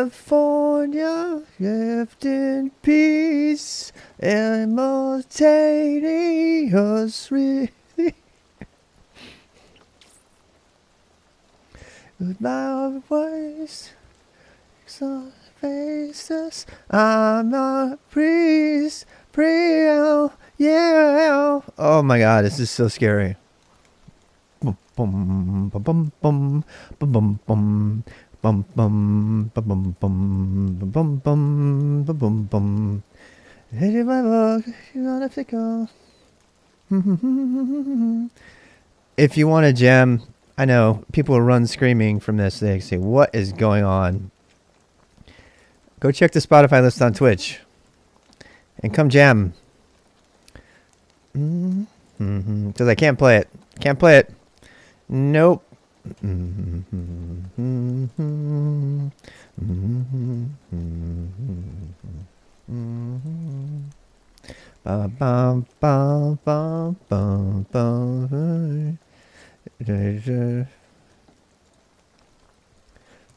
California, left in peace, imitating us really. With my voice, some faces, I'm a priest, pray, yeah. Oh my god, this is so scary. Bum bum bum bum bum bum bum bum bum bum bum bum bum bum bum bum. Hey, my book, you gotta pick up. If you want to jam, I know people will run screaming from this. They say, "What is going on?" Go check the Spotify list on Twitch and come jam. Because I can't play it. Can't play it. Nope.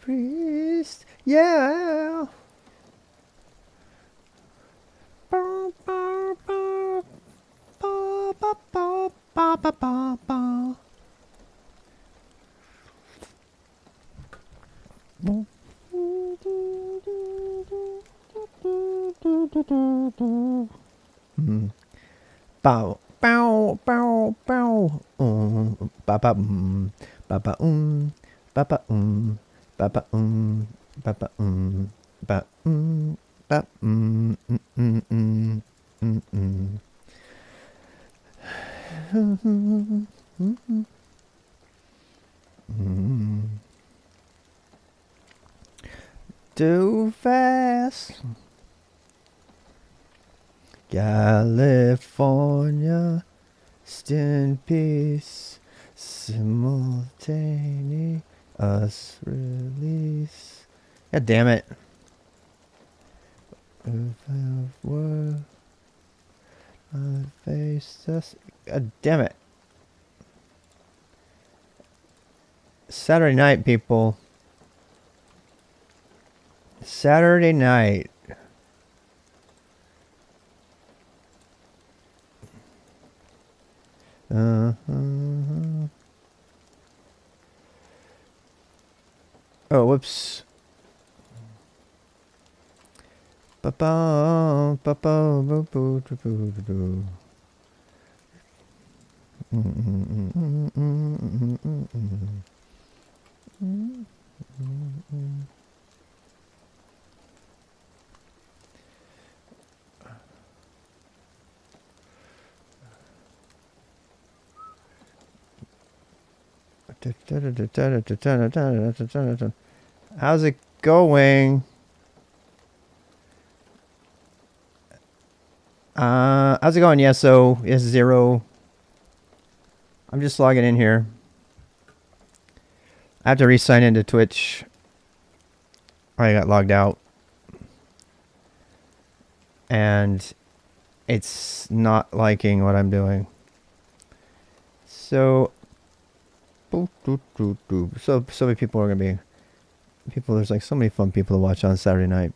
Priest, yeah. Bow, bow, bow, bow. Ba ba ba ba ba ba ba ba ba ba ba ba Too fast. California, in peace, simultaneous release. God damn it. World, I face us. God damn it. Saturday night, people. Saturday night. Oh, whoops. How's it going? How's it going? Yes, so yes, zero. I'm just logging in here. I have to re-sign into Twitch. I got logged out. And it's not liking what I'm doing. So many people are gonna be there's like so many fun people to watch on Saturday night.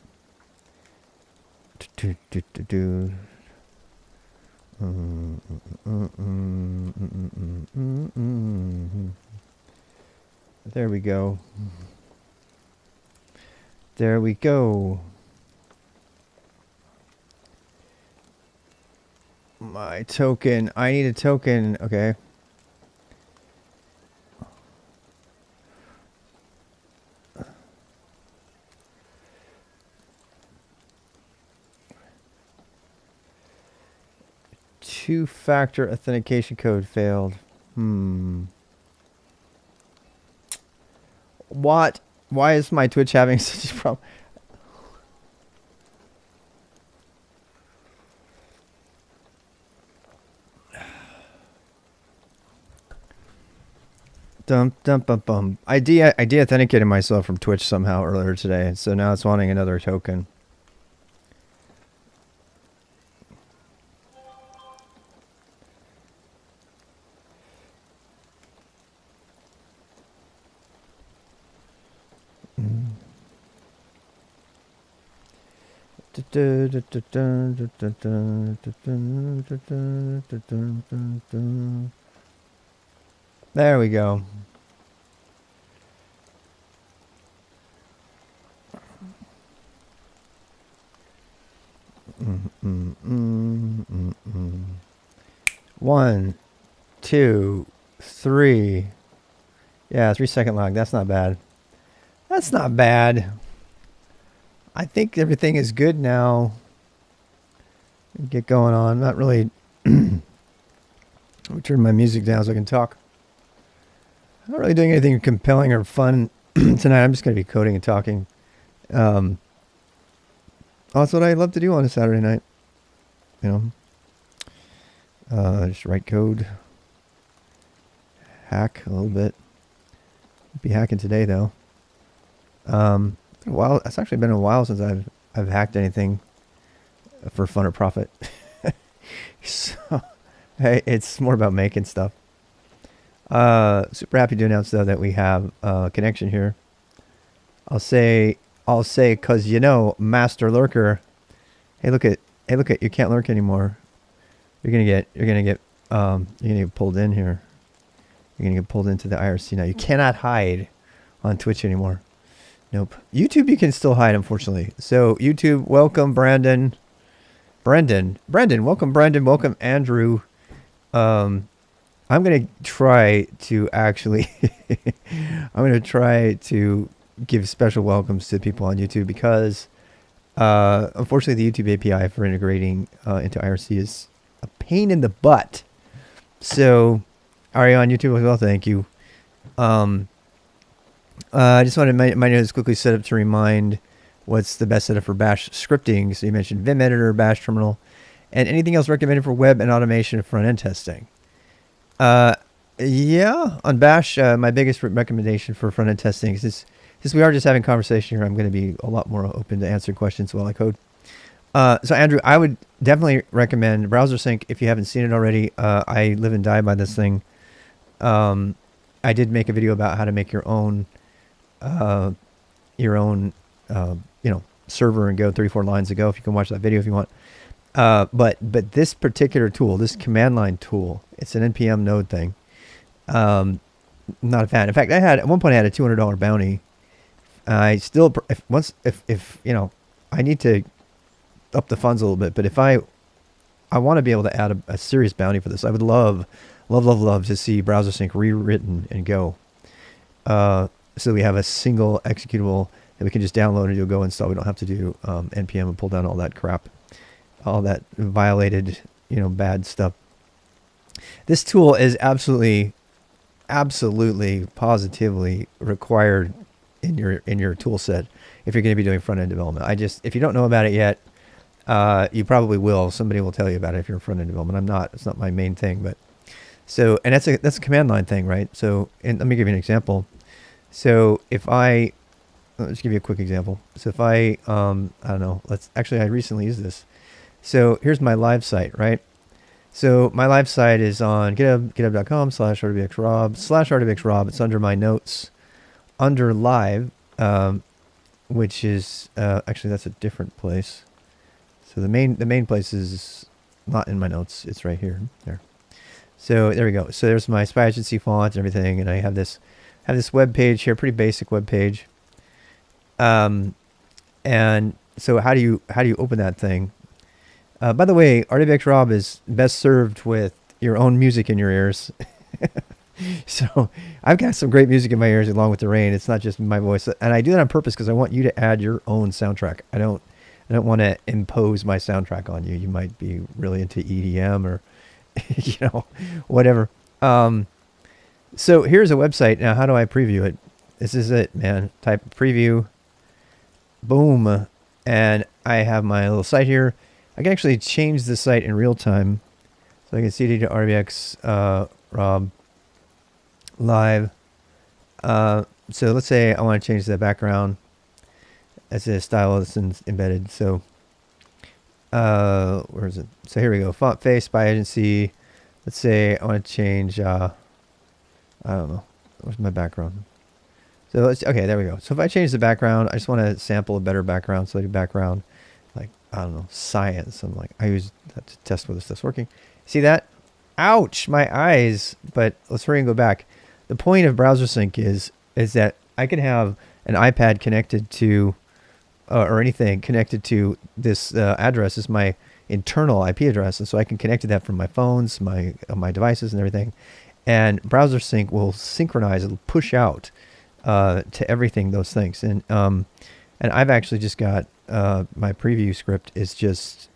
There we go. There we go. My token. I need a token. Okay. Two-factor authentication code failed. What? Why is my Twitch having such a problem? I de-authenticated myself from Twitch somehow earlier today, so now it's wanting another token. There we go. One, two, three. Yeah, 3 second lag. That's not bad. That's not bad. I think everything is good now. Get going on. Not really. Let me turn my music down so I can talk. I'm not really doing anything compelling or fun tonight. I'm just going to be coding and talking. That's what I love to do on a Saturday night. You know, just write code, hack a little bit. Be hacking today though. Well, it's actually been a while since I've hacked anything for fun or profit. So, hey, it's more about making stuff. Super happy to announce though that we have a connection here. I'll say, cause you know, Master Lurker. Hey, look at, you can't lurk anymore. You're gonna get pulled in here. You're gonna get pulled into the IRC now. You cannot hide on Twitch anymore. Nope. YouTube, you can still hide, unfortunately. So YouTube, welcome Brendan, welcome Brendan, welcome Andrew. I'm gonna try to actually, give special welcomes to people on YouTube because, unfortunately, the YouTube API for integrating into IRC is a pain in the butt. So, are you on YouTube as well? Thank you. I just wanted my notes quickly set up to remind what's the best setup for Bash scripting. So you mentioned Vim Editor, Bash Terminal, and anything else recommended for web and automation front-end testing. Yeah, on Bash, my biggest recommendation for front-end testing is since we are just having conversation here, I'm going to be a lot more open to answer questions while I code. So Andrew, I would definitely recommend Browser Sync if you haven't seen it already. I live and die by this thing. I did make a video about how to make your own server and go 34 lines ago. If you can watch that video if you want. But this particular tool, this command line tool, it's an NPM node thing. Not a fan. In fact, at one point I had a $200 bounty. I still, if I need to up the funds a little bit, but if I want to be able to add a serious bounty for this, I would love to see Browser Sync rewritten and go. So we have a single executable that we can just download and do a go install. We don't have to do npm and pull down all that crap, all that violated, bad stuff. This tool is absolutely, positively required in your tool set if you're going to be doing front end development. If you don't know about it yet, you probably will. Somebody will tell you about it if you're in front end development. It's not my main thing, but so, and that's a command line thing, right? So, and let me give you an example. So if let's give you a quick example. So if I don't know, I recently used this. So here's my live site, right? So my live site is on github.com/rdbxrob. It's under my notes, under live, which is, actually that's a different place. So the main place is not in my notes. It's right here, there. So there we go. So there's my spy agency font and everything. And I have this web page here, pretty basic web page. And so how do you open that thing? By the way, RDBX Rob is best served with your own music in your ears. So I've got some great music in my ears along with the rain. It's not just my voice, and I do that on purpose because I want you to add your own soundtrack. I don't want to impose my soundtrack on you. You might be really into EDM or whatever. So here's a website. Now, how do I preview it? This is it, man. Type preview. Boom. And I have my little site here. I can actually change the site in real time. So I can cd to rbx rob live. So let's say I want to change the background. That's a style that's embedded. So where is it? So here we go. Font face, spy agency. Let's say I want to change, I don't know. Where's my background? So okay, there we go. So if I change the background, I just want to sample a better background. So I do background, like, I don't know, science. I'm like, I use that to test whether stuff's working. See that? Ouch, my eyes. But let's hurry and go back. The point of browser sync is that I can have an iPad connected to, or anything connected to this address is my internal IP address, and so I can connect to that from my phones, my devices, and everything. And browser sync will synchronize; it'll push out to everything, those things. And I've actually just got my preview script is just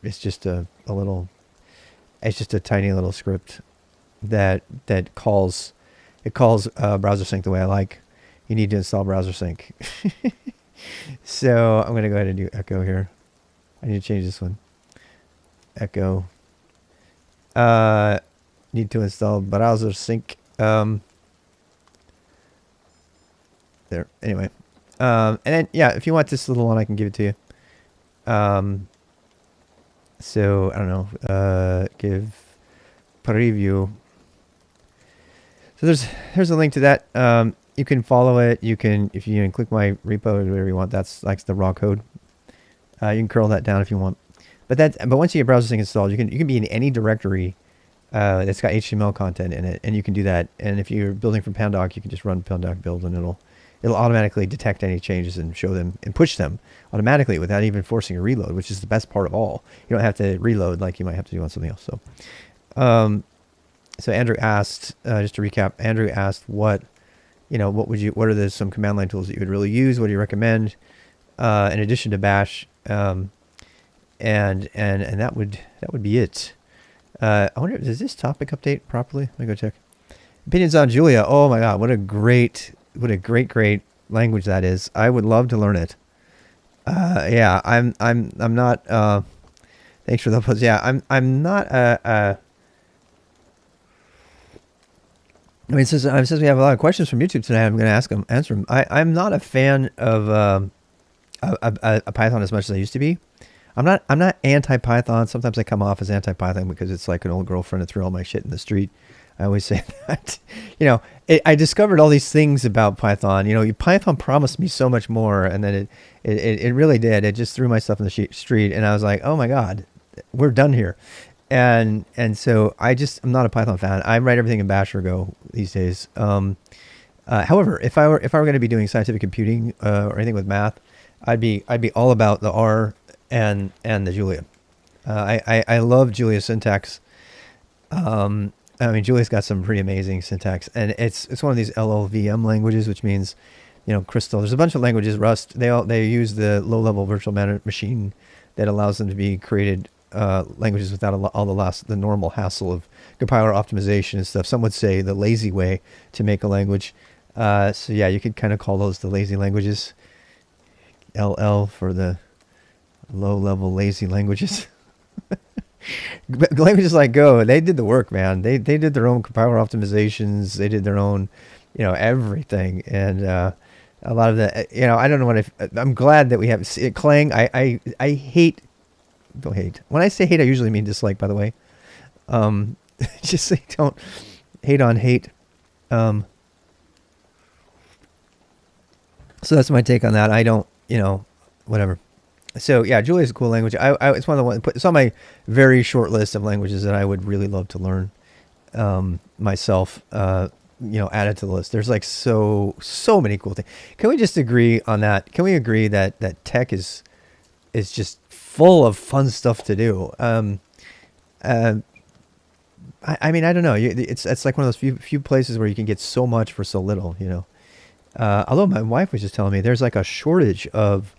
a little, it's just a tiny little script that calls browser sync the way I like. You need to install browser sync. So I'm going to go ahead and do echo here. I need to change this one. Echo. Need to install browser sync. There. Anyway. And then, yeah, if you want this little one, I can give it to you. So, I don't know. Give preview. So there's a link to that. You can follow it. You can, if you click my repo or whatever you want, that's like the raw code. You can curl that down if you want. But once you get browser sync installed, you can be in any directory that's got HTML content in it, and you can do that. And if you're building from Pandoc, you can just run Pandoc build, and it'll automatically detect any changes and show them and push them automatically without even forcing a reload, which is the best part of all. You don't have to reload like you might have to do on something else. So Andrew asked, just to recap, Andrew asked what are some command line tools that you would really use? What do you recommend in addition to Bash? And that would be it. I wonder, does this topic update properly? Let me go check. Opinions on Julia. Oh my God, what a great language that is. I would love to learn it. Yeah, I'm not. Thanks for the post. Yeah, I'm not. I mean, since we have a lot of questions from YouTube today, I'm going to answer them. I'm not a fan of Python as much as I used to be. I'm not anti-Python. Sometimes I come off as anti-Python because it's like an old girlfriend that threw all my shit in the street. I always say that. I discovered all these things about Python. Python promised me so much more, and then it really did. It just threw my stuff in the street, and I was like, oh my God, we're done here. And so I'm not a Python fan. I write everything in Bash or Go these days. However, if I were going to be doing scientific computing or anything with math, I'd be all about the R and the Julia. I love Julia's syntax. I mean, Julia's got some pretty amazing syntax, and it's one of these LLVM languages, which means, Crystal. There's a bunch of languages. Rust. They use the low-level virtual machine that allows them to be created languages without all the normal hassle of compiler optimization and stuff. Some would say the lazy way to make a language. So yeah, you could kind of call those the lazy languages. LL for the low-level lazy languages. Languages like Go, they did the work, man. They did their own compiler optimizations. They did their own, everything. And a lot of the, I don't know I'm glad that we have Clang. I hate. Don't hate. When I say hate, I usually mean dislike, by the way. Just say don't hate on hate. So that's my take on that. I don't, whatever. So yeah, Julia is a cool language. It's one of the ones. It's on my very short list of languages that I would really love to learn myself. Added to the list. There's like so many cool things. Can we just agree on that? Can we agree that tech is just full of fun stuff to do? I mean, I don't know. It's like one of those few places where you can get so much for so little. Although my wife was just telling me there's like a shortage of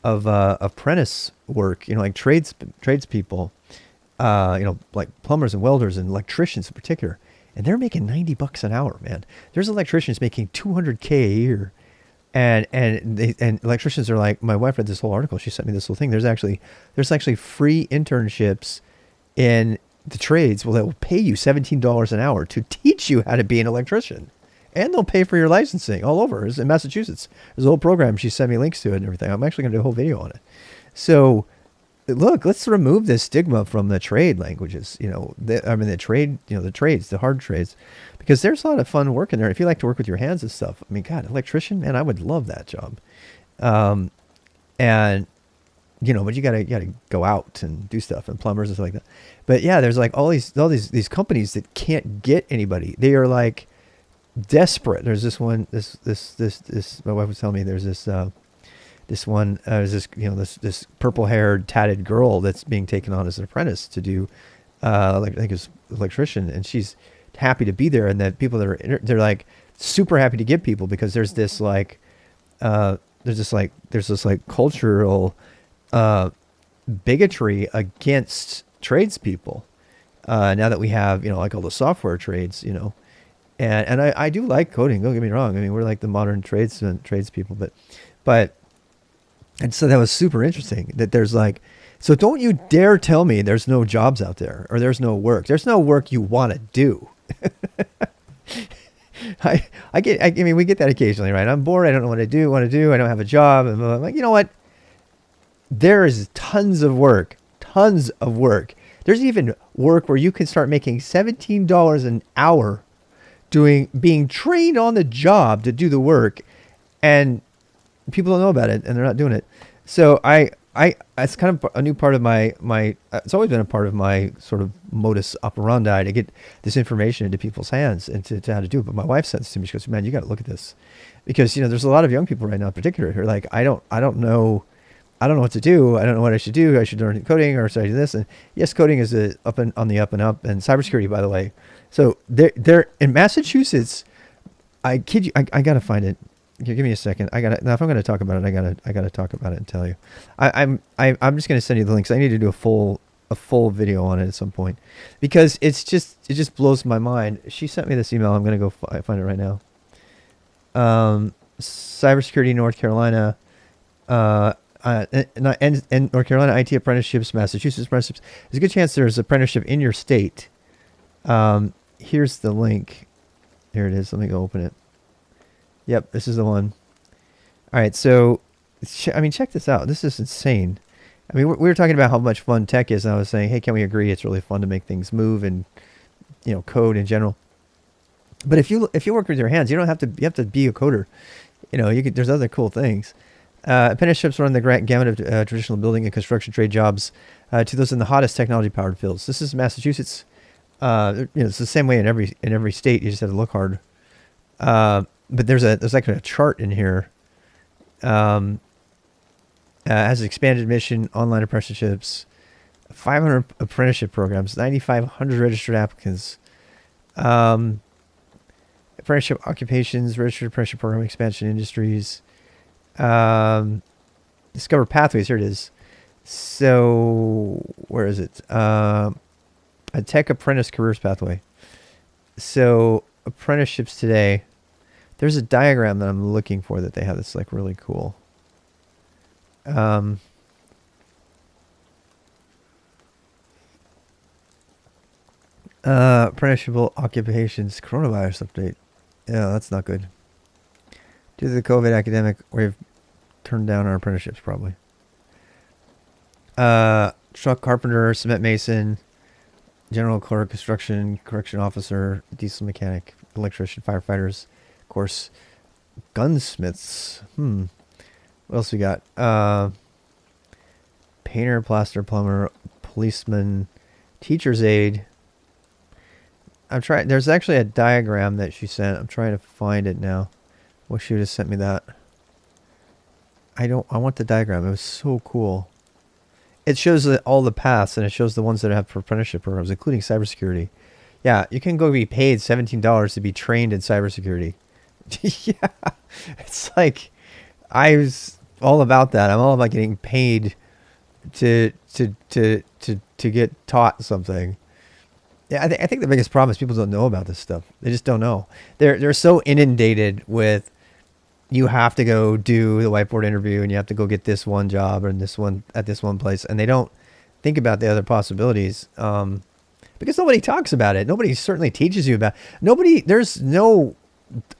apprentice work. Like tradespeople. Like plumbers and welders and electricians in particular, and they're making $90 an hour, man. There's electricians making $200K a year. And electricians are like, my wife read this whole article. She sent me this whole thing. There's actually free internships in the trades. Well, that will pay you $17 an hour to teach you how to be an electrician, and they'll pay for your licensing all over. It's in Massachusetts. There's a whole program. She sent me links to it and everything. I'm actually going to do a whole video on it. So, look, let's remove this stigma from the trade languages. The trade, the trades, the hard trades. Because there's a lot of fun work in there. If you like to work with your hands and stuff, I mean, God, electrician, man, I would love that job. And but you gotta go out and do stuff, and plumbers and stuff like that. But yeah, there's like all these companies that can't get anybody. They are like desperate. There's this one, this. My wife was telling me there's this one, this purple haired tatted girl that's being taken on as an apprentice to do, like I think it's electrician, and she's happy to be there, and that people that are they're like super happy to get people because there's this like cultural bigotry against tradespeople. Now that we have, like all the software trades, and I do like coding. Don't get me wrong. I mean, we're like the modern tradespeople, but, and so that was super interesting that there's like, so don't you dare tell me there's no jobs out there or there's no work. There's no work you want to do. I mean, we get that occasionally, right? I'm bored. I don't know what to do. I don't have a job. And I'm like, you know what? There is tons of work. There's even work where you can start making $17 an hour being trained on the job to do the work, and people don't know about it and they're not doing it. So it's kind of a new part of my it's always been a part of my sort of modus operandi to get this information into people's hands and to how to do it. But my wife says to me, she goes, man, you got to look at this, because there's a lot of young people right now in particular who are like, I don't know what to do. I don't know what I should do. I should learn coding, or should I do this? And yes, coding is on the up and up, and cybersecurity, by the way. So they're in Massachusetts. I kid you. I gotta find it. Give me a second. Now if I'm going to talk about it, I gotta talk about it and tell you. I'm just going to send you the links. I need to do a full video on it at some point, because it just blows my mind. She sent me this email. I'm going to go find it right now. Cybersecurity North Carolina, and North Carolina IT apprenticeships, Massachusetts apprenticeships. There's a good chance there's apprenticeship in your state. Here's the link. Here it is. Let me go open it. Yep, this is the one. All right, so, check this out. This is insane. I mean, we were talking about how much fun tech is, and I was saying, hey, can we agree it's really fun to make things move and, code in general. But if you work with your hands, you have to be a coder. There's other cool things. Apprenticeships run the gamut of traditional building and construction trade jobs to those in the hottest technology-powered fields. This is Massachusetts. It's the same way in every state. You just have to look hard. But there's like a chart in here. Has an expanded mission, online apprenticeships, 500 apprenticeship programs, 9,500 registered applicants, apprenticeship occupations, registered apprenticeship program expansion industries, discover pathways. Here it is. So where is it? A tech apprentice careers pathway. So apprenticeships today. There's a diagram that I'm looking for that they have that's like really cool. Apprenticeship occupations, coronavirus update. Yeah, that's not good. Due to the COVID academic, we've turned down our apprenticeships probably. Truck carpenter, cement mason, general clerk, construction, correction officer, diesel mechanic, electrician, firefighters, of course, gunsmiths. What else we got? Painter, plaster, plumber, policeman, teacher's aide. I'm trying. There's actually a diagram that she sent. I'm trying to find it now. Wish she would have sent me that. I want the diagram. It was so cool. It shows all the paths, and it shows the ones that have apprenticeship programs, including cybersecurity. Yeah, you can go be paid $17 to be trained in cybersecurity. Yeah, it's like I was all about that. I'm all about getting paid to get taught something. Yeah, I think the biggest problem is people don't know about this stuff. They just don't know. They're so inundated with, you have to go do the whiteboard interview and you have to go get this one job or this one at this one place, and they don't think about the other possibilities because nobody talks about it. Nobody certainly teaches you about it.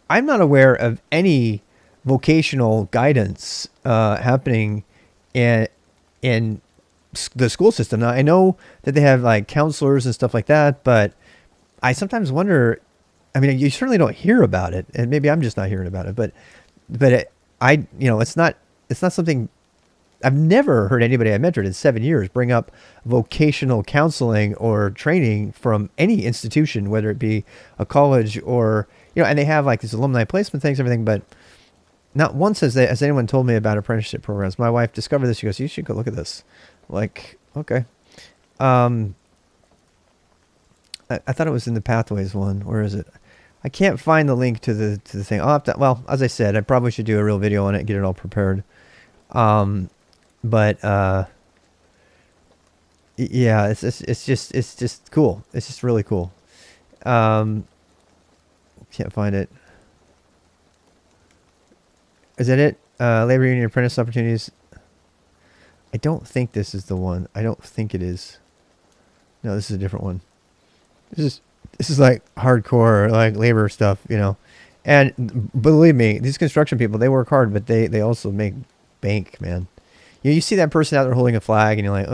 I'm not aware of any vocational guidance happening in the school system. Now, I know that they have like counselors and stuff like that, but I sometimes wonder, I mean, you certainly don't hear about it, and maybe I'm just not hearing about it, but it's not something I've never heard anybody I mentored in 7 years bring up vocational counseling or training from any institution, whether it be a college or, and they have like these alumni placement things, everything, but not once has anyone told me about apprenticeship programs. My wife discovered this. She goes, "You should go look at this." Like, okay. I thought it was in the Pathways one. Where is it? I can't find the link to the thing. I'll have to, well, as I said, I probably should do a real video on it and get it all prepared. But yeah, it's just cool. It's just really cool. Can't find it. Is that it? Labor union apprentice opportunities. I don't think this is the one. I don't think it is. No, this is a different one. This is like hardcore like labor stuff, And believe me, these construction people, they work hard, but they also make bank, man. You see that person out there holding a flag and you're like,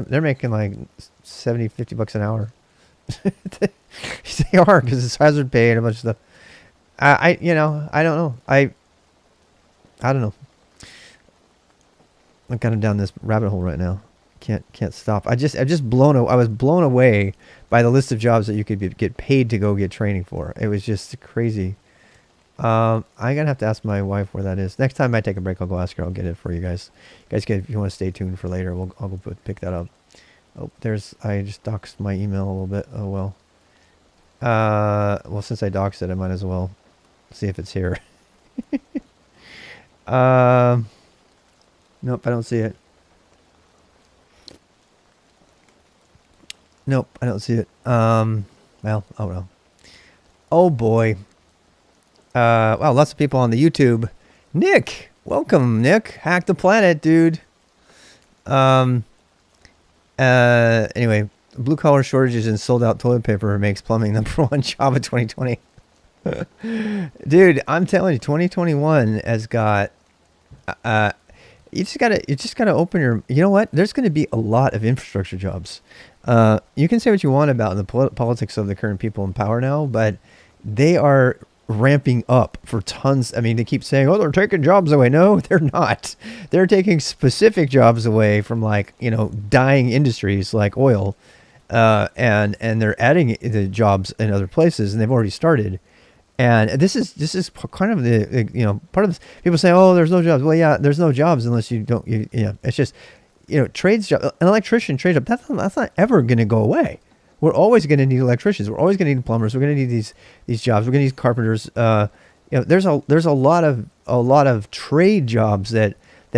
they're making like 70, $50 an hour. They are, because it's hazard pay and a bunch of stuff. I don't know. I don't know. I'm kind of down this rabbit hole right now. Can't stop. I was blown away by the list of jobs that you could get paid to go get training for. It was just crazy. I'm gonna have to ask my wife where that is. Next time I take a break, I'll go ask her. I'll get it for you guys. If you want to stay tuned for later, I'll go pick that up. Oh, I just doxed my email a little bit. Oh well. Well, since I doxed it, I might as well see if it's here. Nope, I don't see it. Nope, I don't see it. Well, oh well. Oh boy. Wow, lots of people on the YouTube. Nick, welcome, Nick. Hack the planet, dude. Anyway, blue collar shortages and sold out toilet paper makes plumbing #1 job of 2020. Dude, I'm telling you, 2021 has got. You just gotta open your. You know what? There's going to be a lot of infrastructure jobs. You can say what you want about the politics of the current people in power now, but they are ramping up for tons. I mean, they keep saying, "Oh, they're taking jobs away." No, they're not. They're taking specific jobs away from dying industries like oil, and they're adding the jobs in other places, and they've already started. And this is kind of the part of this. People say, "Oh, there's no jobs." Well, yeah, there's no jobs unless you don't. It's just trades job, an electrician trade job. That's not ever going to go away. We're always going to need electricians. We're always going to need plumbers. We're going to need these jobs. We're going to need carpenters. There's a lot of trade jobs that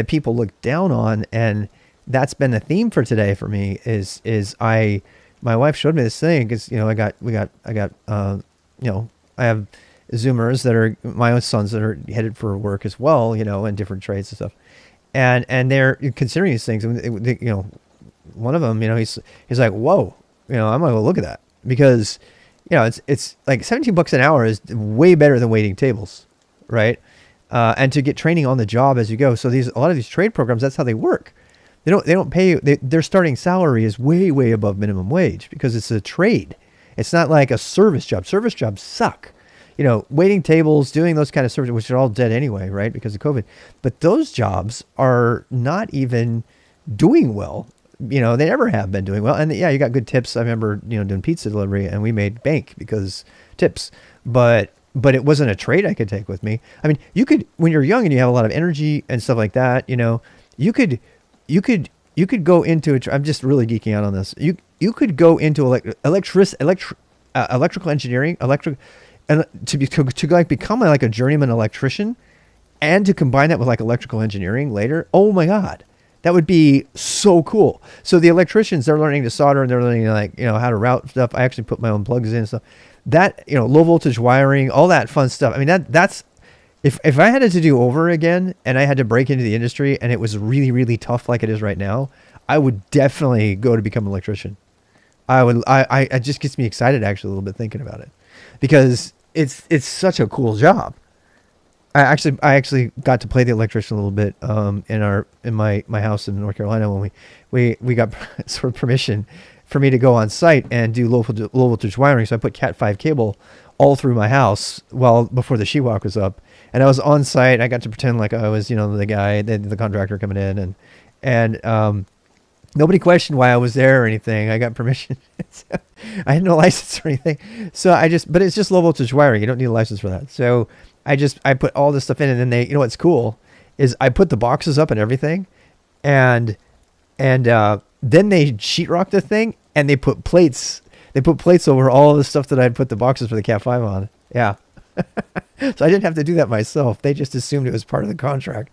people look down on, and that's been a theme for today for me. My wife showed me this thing because I have Zoomers that are my own sons that are headed for work as well, in different trades and stuff, and they're considering these things. And one of them, he's like, "Whoa, I'm gonna go look at that," because it's like $17 an hour is way better than waiting tables, right? And to get training on the job as you go. So a lot of these trade programs, that's how they work. They don't pay you. Their starting salary is way above minimum wage because it's a trade. It's not like a service job. Service jobs suck. Waiting tables, doing those kind of services, which are all dead anyway, right? Because of COVID. But those jobs are not even doing well. They never have been doing well. And yeah, you got good tips. I remember, doing pizza delivery and we made bank because tips. But it wasn't a trade I could take with me. I mean, you could, when you're young and you have a lot of energy and stuff like that, you could go into I'm just really geeking out on this. You could go into electrical engineering, and to become like a journeyman electrician, and to combine that with like electrical engineering later. Oh my God, that would be so cool. So the electricians, they're learning to solder and they're learning how to route stuff. I actually put my own plugs in and stuff. That low voltage wiring, all that fun stuff. I mean that's if I had it to do over again and I had to break into the industry and it was really really tough like it is right now, I would definitely go to become an electrician. It just gets me excited actually a little bit thinking about it, because it's such a cool job. I actually got to play the electrician a little bit in my house in North Carolina when we got sort of permission for me to go on site and do low voltage wiring. So I put Cat 5 cable all through my house before the sheetrock was up, and I was on site. I got to pretend like I was, the guy, the contractor coming in, and nobody questioned why I was there or anything. I got permission. So I had no license or anything. So but it's just low voltage wiring. You don't need a license for that. So I put all this stuff in, and then what's cool is I put the boxes up and everything, and then they sheetrocked the thing, and they put plates. They put plates over all of the stuff that I'd put the boxes for the Cat 5 on. Yeah. So I didn't have to do that myself. They just assumed it was part of the contract.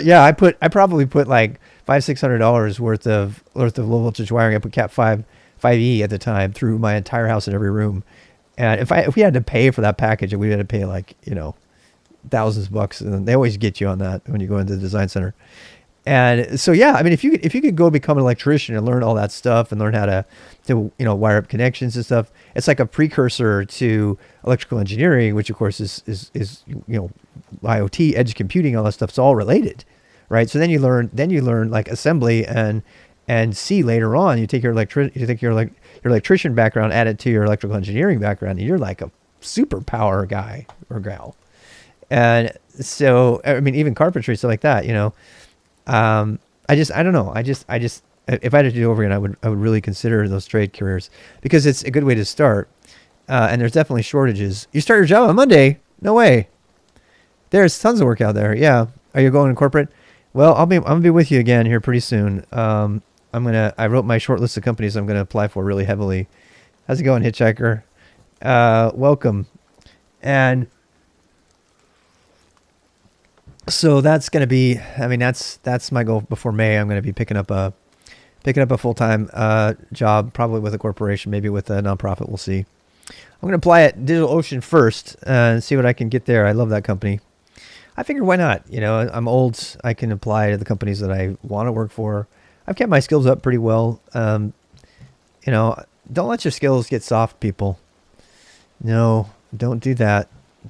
Yeah, I probably put like $500-600 worth of low voltage wiring. I put Cat 5e at the time through my entire house in every room. And if we had to pay for that package, we had to pay like, thousands of bucks, and they always get you on that when you go into the design center. And so, yeah, I mean, if you could go become an electrician and learn all that stuff and learn how to wire up connections and stuff, it's like a precursor to electrical engineering, which of course is IoT, edge computing, all that stuff. It's all related, right? So then you learn like assembly and C later on. You take your electrician background, add it to your electrical engineering background, and you're like a superpower guy or gal. And so, I mean, even carpentry, stuff like that, I don't know. If I had to do it over again, I would really consider those trade careers because it's a good way to start. And there's definitely shortages. You start your job on Monday? No way. There's tons of work out there. Yeah. Are you going in corporate? Well, I'm gonna be with you again here pretty soon. I wrote my short list of companies I'm gonna apply for really heavily. How's it going, Hitchhiker? Welcome. And so that's going to be, I mean, that's my goal before May. I'm going to be picking up a full-time job, probably with a corporation, maybe with a nonprofit. We'll see. I'm going to apply at DigitalOcean first and see what I can get there. I love that company. I figured why not? I'm old. I can apply to the companies that I want to work for. I've kept my skills up pretty well. Don't let your skills get soft, people. No, don't do that.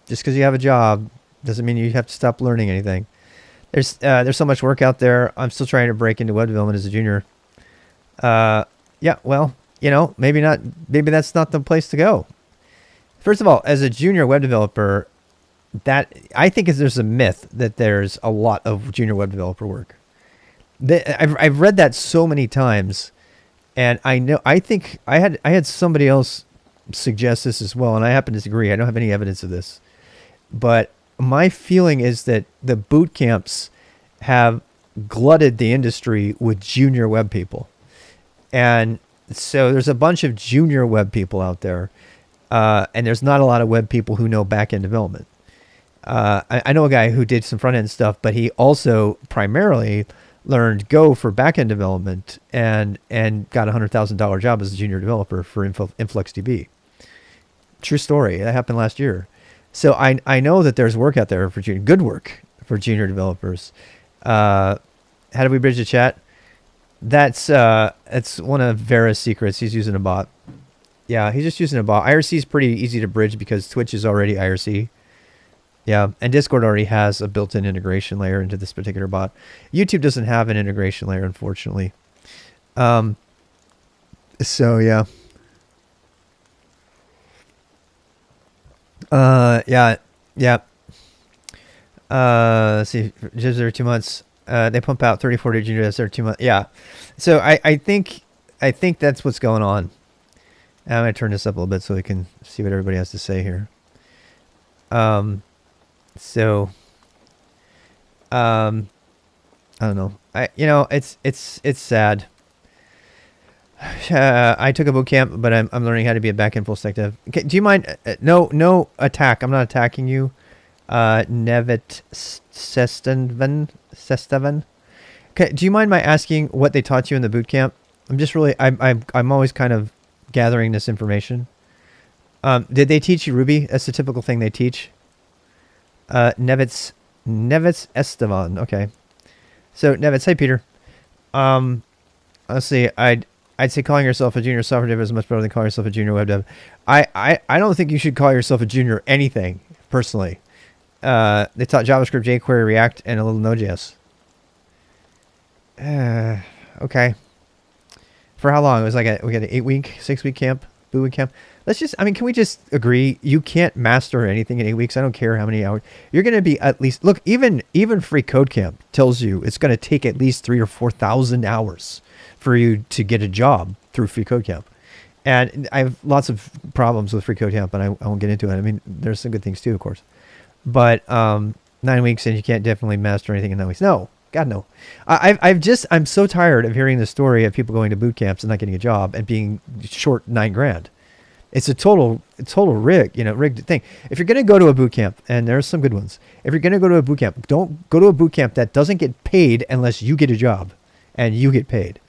Just because you have a job doesn't mean you have to stop learning anything. There's so much work out there. I'm still trying to break into web development as a junior. Yeah, well, maybe not. Maybe that's not the place to go. First of all, as a junior web developer, I think there's a myth that there's a lot of junior web developer work. I've read that so many times, and I think I had somebody else suggest this as well, and I happen to disagree. I don't have any evidence of this, but my feeling is that the boot camps have glutted the industry with junior web people. And so there's a bunch of junior web people out there. And there's not a lot of web people who know back-end development. I know a guy who did some front-end stuff, but he also primarily learned Go for back-end development and got a $100,000 job as a junior developer for InfluxDB. True story. That happened last year. So I know that there's work out there for good work for junior developers. How do we bridge the chat? That's one of Vera's secrets. He's using a bot. Yeah, he's just using a bot. IRC is pretty easy to bridge because Twitch is already IRC. Yeah, and Discord already has a built-in integration layer into this particular bot. YouTube doesn't have an integration layer, unfortunately. So yeah. Yeah. Let's see, just every 2 months. They pump out 30, 40 junior devs every 2 months. Yeah. So I think that's what's going on. I'm going to turn this up a little bit so we can see what everybody has to say here. So, I don't know. It's sad. I took a boot camp, but I'm learning how to be a backend full stack dev. Okay, do you mind? No attack. I'm not attacking you. Nevet Sesteven. Okay, do you mind my asking what they taught you in the boot camp? I'm always kind of gathering this information. Did they teach you Ruby? That's the typical thing they teach. Nevets Estevan. Okay. So Nevets, hey Peter. Let's see. I'd say calling yourself a junior software dev is much better than calling yourself a junior web dev. I don't think you should call yourself a junior anything, personally. They taught JavaScript, jQuery, React, and a little Node.js. Okay. For how long? It was like we had an 6-week camp. boot camp. Can we just agree? You can't master anything in 8 weeks. I don't care how many hours. You're going to be at least, look, even Free Code Camp tells you it's going to take at least 3,000 or 4,000 hours for you to get a job through Free Code Camp. And I have lots of problems with Free Code Camp, and I won't get into it. I mean, there's some good things too, of course. But 9 weeks and you can't definitely master anything in 9 weeks. No, God, no. I'm so tired of hearing the story of people going to boot camps and not getting a job and being short $9,000. It's a total rigged thing. If you're going to go to a boot camp, and there's some good ones, if you're going to go to a boot camp, don't go to a boot camp that doesn't get paid unless you get a job and you get paid.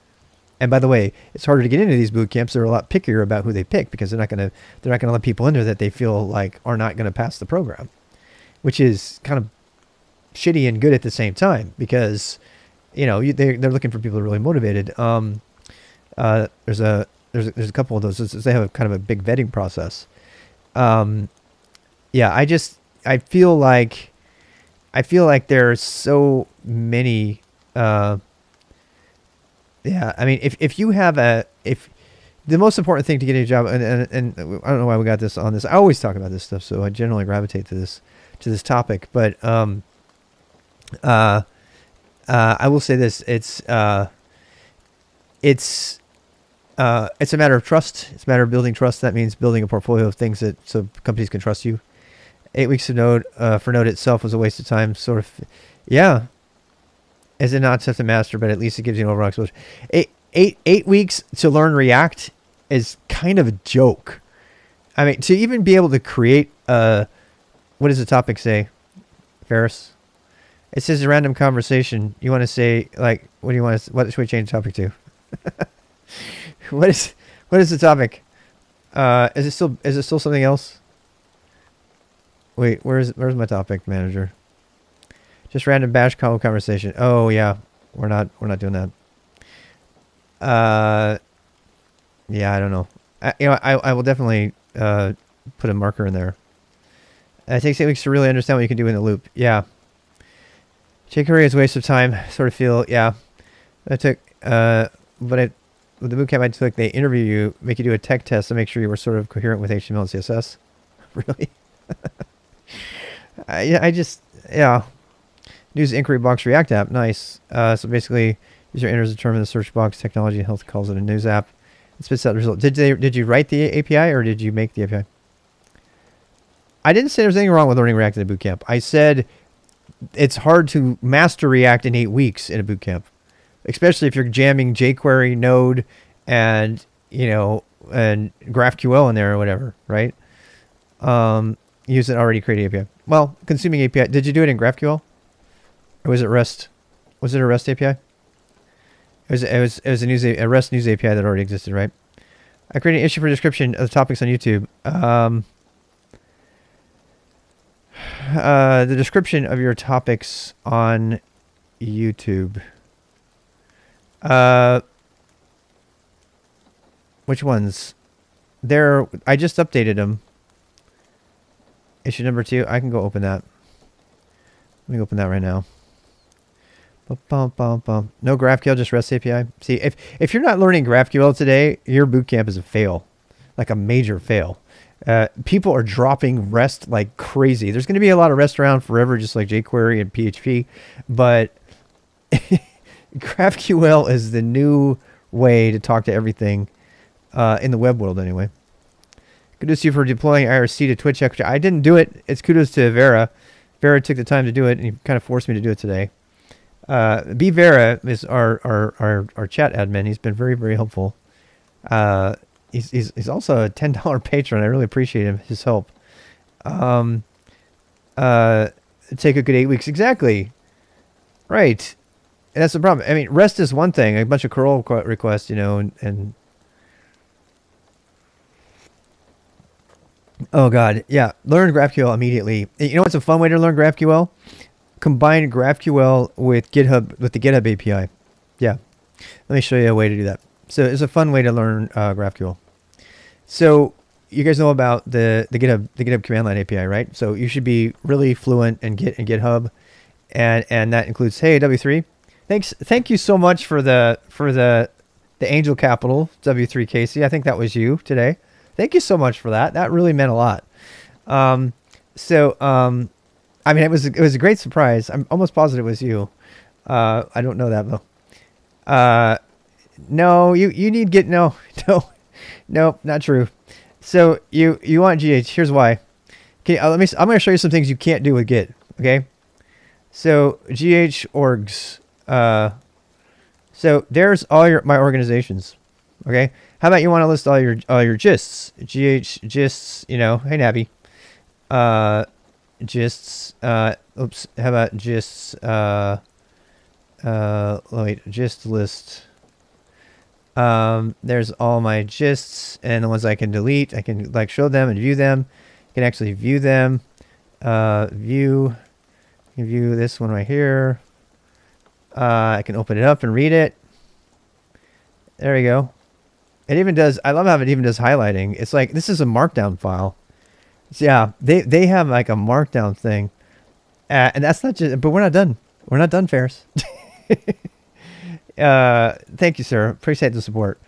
And by the way, it's harder to get into these boot camps. They're a lot pickier about who they pick because they're not going to let people in there that they feel like are not going to pass the program, which is kind of shitty and good at the same time because, they're looking for people who are really motivated. There's a couple of those. They have kind of a big vetting process. I feel like there are so many. If you have the most important thing to get a job, and I don't know why we got this on this. I always talk about this stuff, so I generally gravitate to this topic. But I will say this: it's a matter of trust. It's a matter of building trust. That means building a portfolio of things so companies can trust you. 8 weeks of Node for Node itself was a waste of time. Sort of, yeah. Is it not tough to master, but at least it gives you an overall exposure. 8 weeks to learn React is kind of a joke. I mean, to even be able to create what does the topic say, Ferris? It says a random conversation. You want to say, like, what should we change the topic to? What is the topic? Is it still something else? Wait, where's my topic manager? Just random bash conversation. Oh yeah, we're not doing that. Yeah, I don't know. I will definitely put a marker in there. It takes 8 weeks to really understand what you can do in the loop. Yeah. jQuery is a waste of time. Sort of feel, yeah. I took, with the bootcamp I took, they interview you, make you do a tech test to make sure you were sort of coherent with HTML and CSS. Really? Yeah. Use inquiry box React app. Nice. So basically, user enters the term in the search box. Technology Health calls it a news app. It spits out the result. Did you write the API or did you make the API? I didn't say there's anything wrong with learning React in a bootcamp. I said it's hard to master React in 8 weeks in a bootcamp, especially if you're jamming jQuery, Node, and and GraphQL in there or whatever, right? Use an already created API. Well, consuming API. Did you do it in GraphQL? Or was it REST? Was it a REST API? It was a REST news API that already existed, right? I created an issue for description of the topics on YouTube. The description of your topics on YouTube. Which ones? I just updated them. Issue number 2. I can go open that. Let me open that right now. No GraphQL, just REST API. See, if you're not learning GraphQL today, your bootcamp is a fail, like a major fail. People are dropping REST like crazy. There's going to be a lot of REST around forever, just like jQuery and PHP. But GraphQL is the new way to talk to everything in the web world, anyway. Kudos to you for deploying IRC to Twitch. I didn't do it. It's kudos to Vera. Vera took the time to do it, and he kind of forced me to do it today. B Vera is our chat admin. He's been very, very helpful. He's also a $10 patron. I really appreciate his help. Take a good 8 weeks. Exactly. Right. And that's the problem. I mean, REST is one thing. A bunch of curl requests, and oh god, yeah. Learn GraphQL immediately. You know what's a fun way to learn GraphQL? Combine GraphQL with GitHub, with the GitHub API. Yeah. Let me show you a way to do that. So it's a fun way to learn GraphQL. So you guys know about the GitHub command line API, right? So you should be really fluent in Git and GitHub, and that includes, hey W3, thank you so much for the Angel Capital W3 Casey. I think that was you today. Thank you so much for that. That really meant a lot. Um, I mean, it was a great surprise. I'm almost positive it was you. I don't know that though. Uh, no, you need get no, no, no, not true. So you want GH? Here's why. Okay, I'm gonna show you some things you can't do with Git. Okay. So GH orgs. So there's my organizations. Okay. How about you want to list all your gists? GH gists. You know. Hey Nabby. Gists. Oops. How about gists? Wait. Gist list. There's all my gists and the ones I can delete. I can like show them and view them. You can actually view them. View. You view this one right here. I can open it up and read it. There we go. It even does. I love how it even does highlighting. It's like this is a markdown file. So yeah, they have like a markdown thing, and that's not just. But we're not done. We're not done, Ferris. Thank you, sir. Appreciate the support.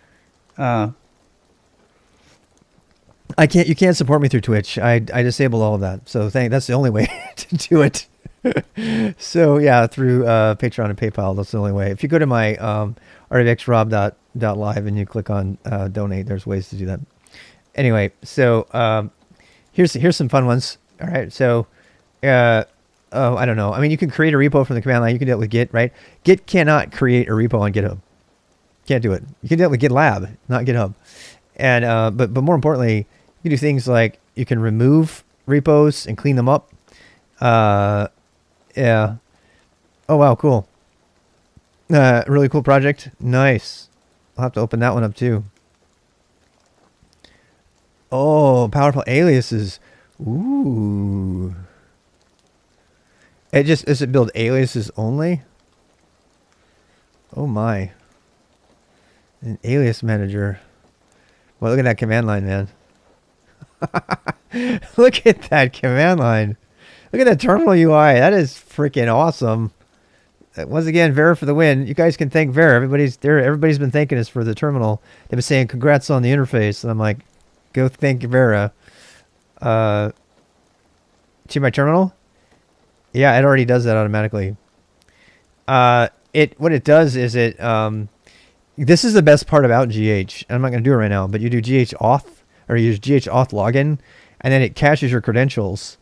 You can't support me through Twitch. I disabled all of that. So that's the only way to do it. So yeah, through Patreon and PayPal, that's the only way. If you go to my rvxrob.live and you click on donate, there's ways to do that. Anyway, so here's some fun ones. All right, so I don't know. I mean, you can create a repo from the command line. You can do it with Git, right? Git cannot create a repo on GitHub. Can't do it. You can do it with GitLab, not GitHub. And but more importantly, you can do things like you can remove repos and clean them up. Yeah. Oh wow, cool. Really cool project. Nice. I'll have to open that one up too. Oh, powerful aliases. Ooh. Does it build aliases only? Oh my. An alias manager. Well, look at that command line, man. Look at that command line. Look at that terminal UI. That is freaking awesome. Once again, Vera for the win. You guys can thank Vera. Everybody's been thanking us for the terminal. They've been saying congrats on the interface. And I'm like, go thank Vera. See my terminal? Yeah, it already does that automatically. What it does is this is the best part about GH. I'm not going to do it right now, but you do GH auth or you use GH auth login, and then it caches your credentials.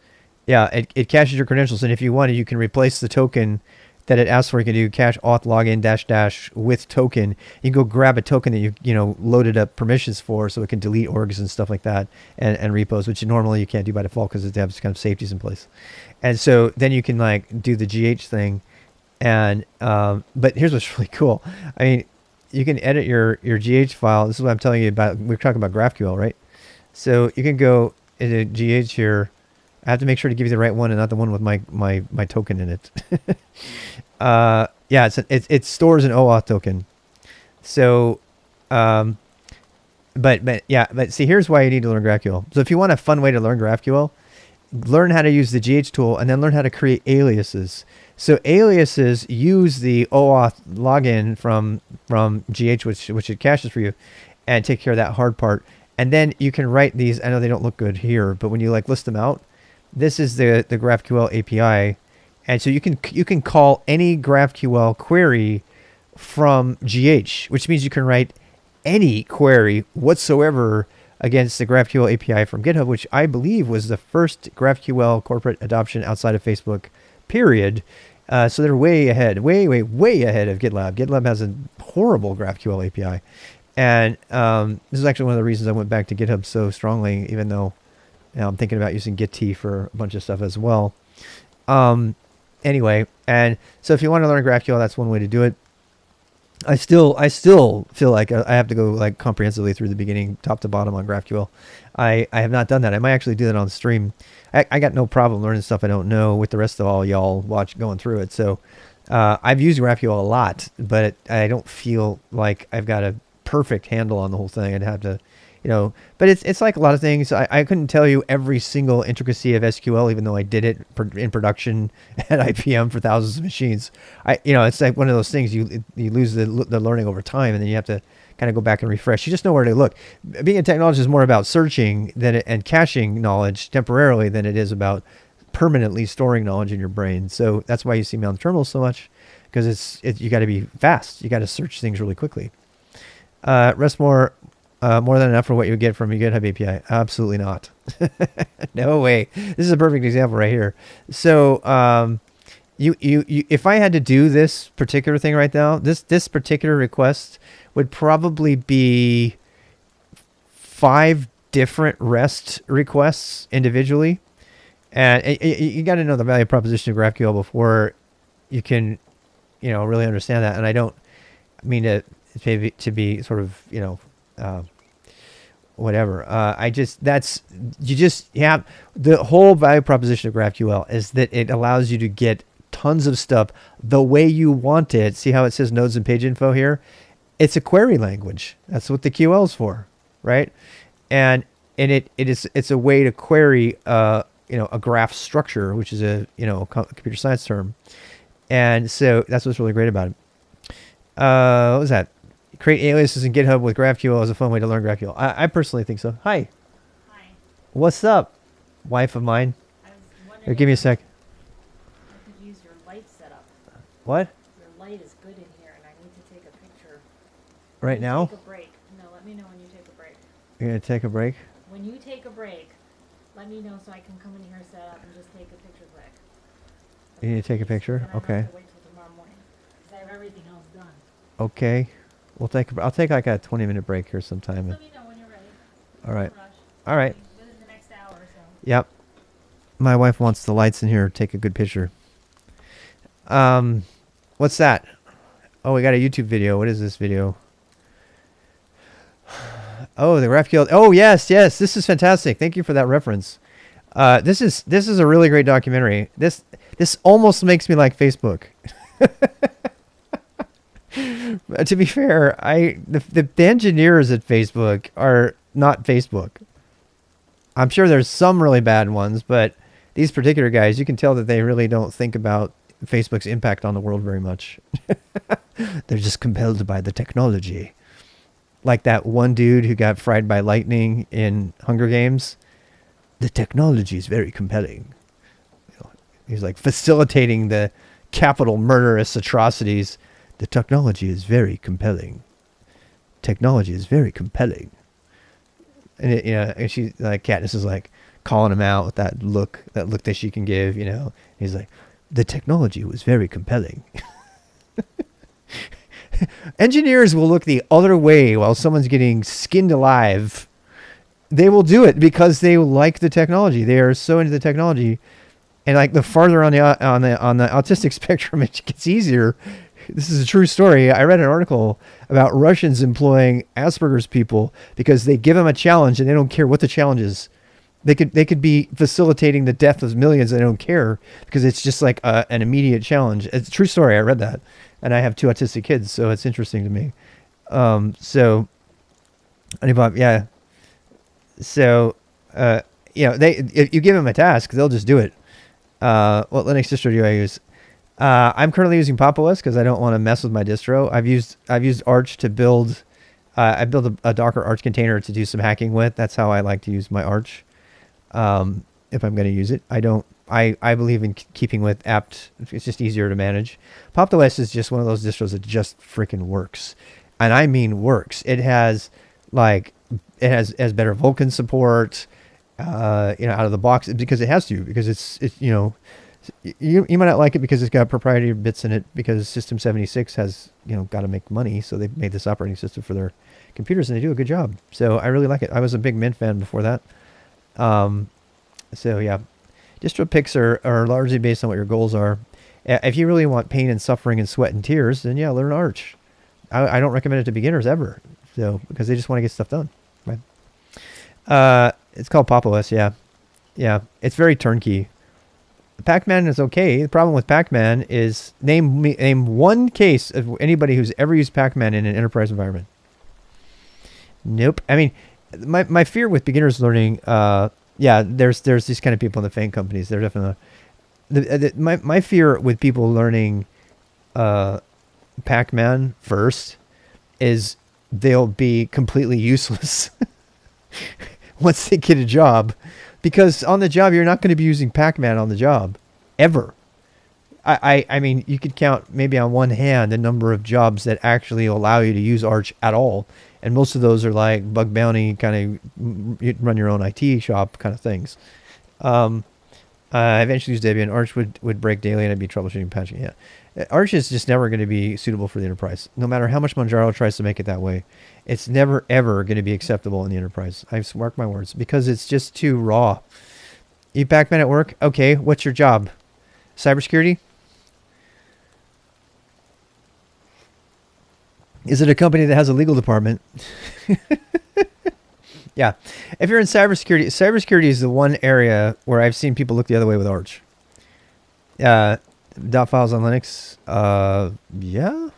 Yeah, it caches your credentials, and if you want to, you can replace the token that it asks for. You can do cache auth login -- with token. You can go grab a token that you loaded up permissions for, so it can delete orgs and stuff like that, and repos, which normally you can't do by default because they have kind of safeties in place. And so then you can like do the GH thing, and but here's what's really cool. I mean, you can edit your GH file. This is what I'm telling you about. We're talking about GraphQL, right? So you can go into GH here. I have to make sure to give you the right one and not the one with my token in it. Yeah, it stores an OAuth token. So, but see, here's why you need to learn GraphQL. So if you want a fun way to learn GraphQL, learn how to use the GH tool and then learn how to create aliases. So aliases use the OAuth login from GH, which it caches for you, and take care of that hard part. And then you can write these. I know they don't look good here, but when you like list them out, this is the GraphQL API, and so you can call any GraphQL query from GH, which means you can write any query whatsoever against the GraphQL API from GitHub, which I believe was the first GraphQL corporate adoption outside of Facebook, period. So they're way ahead, way ahead of GitLab. GitLab has a horrible GraphQL API. And this is actually one of the reasons I went back to GitHub so strongly, even though I'm thinking about using Git for a bunch of stuff as well. Anyway, and so if you want to learn GraphQL, that's one way to do it. I still feel like I have to go like comprehensively through the beginning, top to bottom on GraphQL. I have not done that. I might actually do that on stream. I got no problem learning stuff I don't know with the rest of all y'all going through it. So I've used GraphQL a lot, but I don't feel like I've got a perfect handle on the whole thing. I'd have to but it's like a lot of things. I couldn't tell you every single intricacy of SQL, even though I did it in production at IBM for thousands of machines. It's like one of those things you lose the learning over time, and then you have to kind of go back and refresh. You just know where to look. Being a technologist is more about searching and caching knowledge temporarily than it is about permanently storing knowledge in your brain. So that's why you see me on the terminal so much, because you got to be fast. You got to search things really quickly. Rest more than enough for what you get from your GitHub API. Absolutely not. No way. This is a perfect example right here. So you if I had to do this particular thing right now, this particular request would probably be 5 different REST requests individually. And you got to know the value proposition of GraphQL before you can, really understand that. And I don't mean to be sort of, whatever. You have the whole value proposition of GraphQL is that it allows you to get tons of stuff the way you want it. See how it says nodes and page info here? It's a query language. That's what the QL is for, right? And it's a way to query a graph structure, which is a computer science term. And so that's what's really great about it. What was that? Create aliases in GitHub with GraphQL is a fun way to learn GraphQL. I personally think so. Hi. Hi. What's up, wife of mine? I was wondering Here, give me a sec. I could use your light setup. What? Your light is good in here, and I need to take a picture. Right now? Take a break. No, let me know when you take a break. You're going to take a break? When you take a break, let me know so I can come in here, set up, and just take a picture quick. You need to take a picture? Then I don't Okay. have to wait till tomorrow morning, because I have everything else done. Okay. I'll take like a 20-minute break here sometime. Let me know when you're ready. All right. No rush. All right. Within the next hour or so. Yep. My wife wants the lights in here to take a good picture. What's that? Oh, we got a YouTube video. What is this video? Oh, the GraphQL. Oh, yes. This is fantastic. Thank you for that reference. This is a really great documentary. This almost makes me like Facebook. To be fair, the engineers at Facebook are not Facebook. I'm sure there's some really bad ones, but these particular guys, you can tell that they really don't think about Facebook's impact on the world very much. They're just compelled by the technology. Like that one dude who got fried by lightning in Hunger Games. The technology is very compelling. He's like facilitating the capital murderous atrocities. The technology is very compelling. Technology is very compelling. And and she, like, Katniss is like calling him out with that look that she can give, He's like, the technology was very compelling. Engineers will look the other way while someone's getting skinned alive. They will do it because they like the technology. They are so into the technology, and like the farther on the autistic spectrum it gets easier. This is a true story. I read an article about Russians employing Asperger's people because they give them a challenge and they don't care what the challenge is. They could be facilitating the death of millions and they don't care because it's just like an immediate challenge. It's a true story. I read that, and I have 2 autistic kids, so it's interesting to me. So if you give them a task, they'll just do it. What Linux distro do I use? I'm currently using Pop! OS because I don't want to mess with my distro. I've used Arch to build. I built a Docker Arch container to do some hacking with. That's how I like to use my Arch. If I'm going to use it, I believe in keeping with apt. It's just easier to manage. Pop! OS is just one of those distros that just freaking works, and I mean works. It has better Vulkan support. Out of the box because it has to, because it's you might not like it because it's got proprietary bits in it because System 76 has, got to make money. So they've made this operating system for their computers and they do a good job. So I really like it. I was a big Mint fan before that. So yeah, distro picks are largely based on what your goals are. If you really want pain and suffering and sweat and tears, then yeah, learn Arch. I don't recommend it to beginners ever. So, because they just want to get stuff done. Right. It's called Pop! OS. Yeah. It's very turnkey. Pac-Man is okay. The problem with Pac-Man is name one case of anybody who's ever used Pac-Man in an enterprise environment. Nope. I mean, my fear with beginners learning, yeah, there's these kind of people in the FANG companies. They're definitely my fear with people learning Pac-Man first is they'll be completely useless once they get a job, because on the job you're not going to be using Pac-Man on the job ever. I mean, you could count maybe on one hand the number of jobs that actually allow you to use Arch at all, and most of those are like bug bounty kind of run your own IT shop kind of things. I eventually used Debian. Arch would break daily, and I'd be troubleshooting patching. Yeah, Arch is just never going to be suitable for the enterprise. No matter how much Manjaro tries to make it that way, it's never ever going to be acceptable in the enterprise. I've marked my words, because it's just too raw. You Pac-Man at work? Okay, what's your job? Cybersecurity? Is it a company that has a legal department? Yeah. If you're in cybersecurity, cybersecurity is the one area where I've seen people look the other way with Arch. Dot files on Linux. Yeah.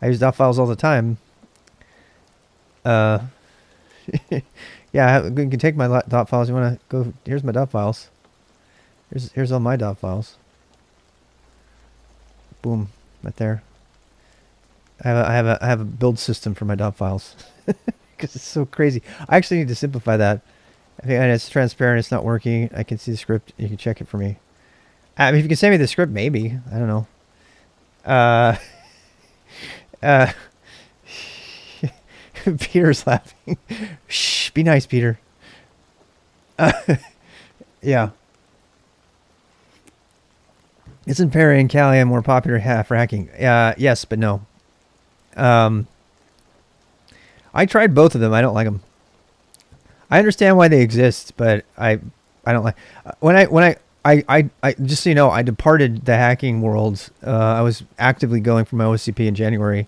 I use dot files all the time. Yeah, you can take my dot files. You want to go? Here's my dot files. Here's all my dot files. Boom, right there. I have a build system for my dot files because it's so crazy. I actually need to simplify that. I think, and it's transparent. It's not working. I can see the script. You can check it for me. I mean, if you can send me the script, maybe. I don't know. Peter's laughing. Shh, be nice, Peter. Yeah. Isn't Perry and Kali more popular for hacking? Yes, but no. I tried both of them. I don't like them. I understand why they exist, but I don't like. When I just so you know, I departed the hacking world. I was actively going for my OSCP in January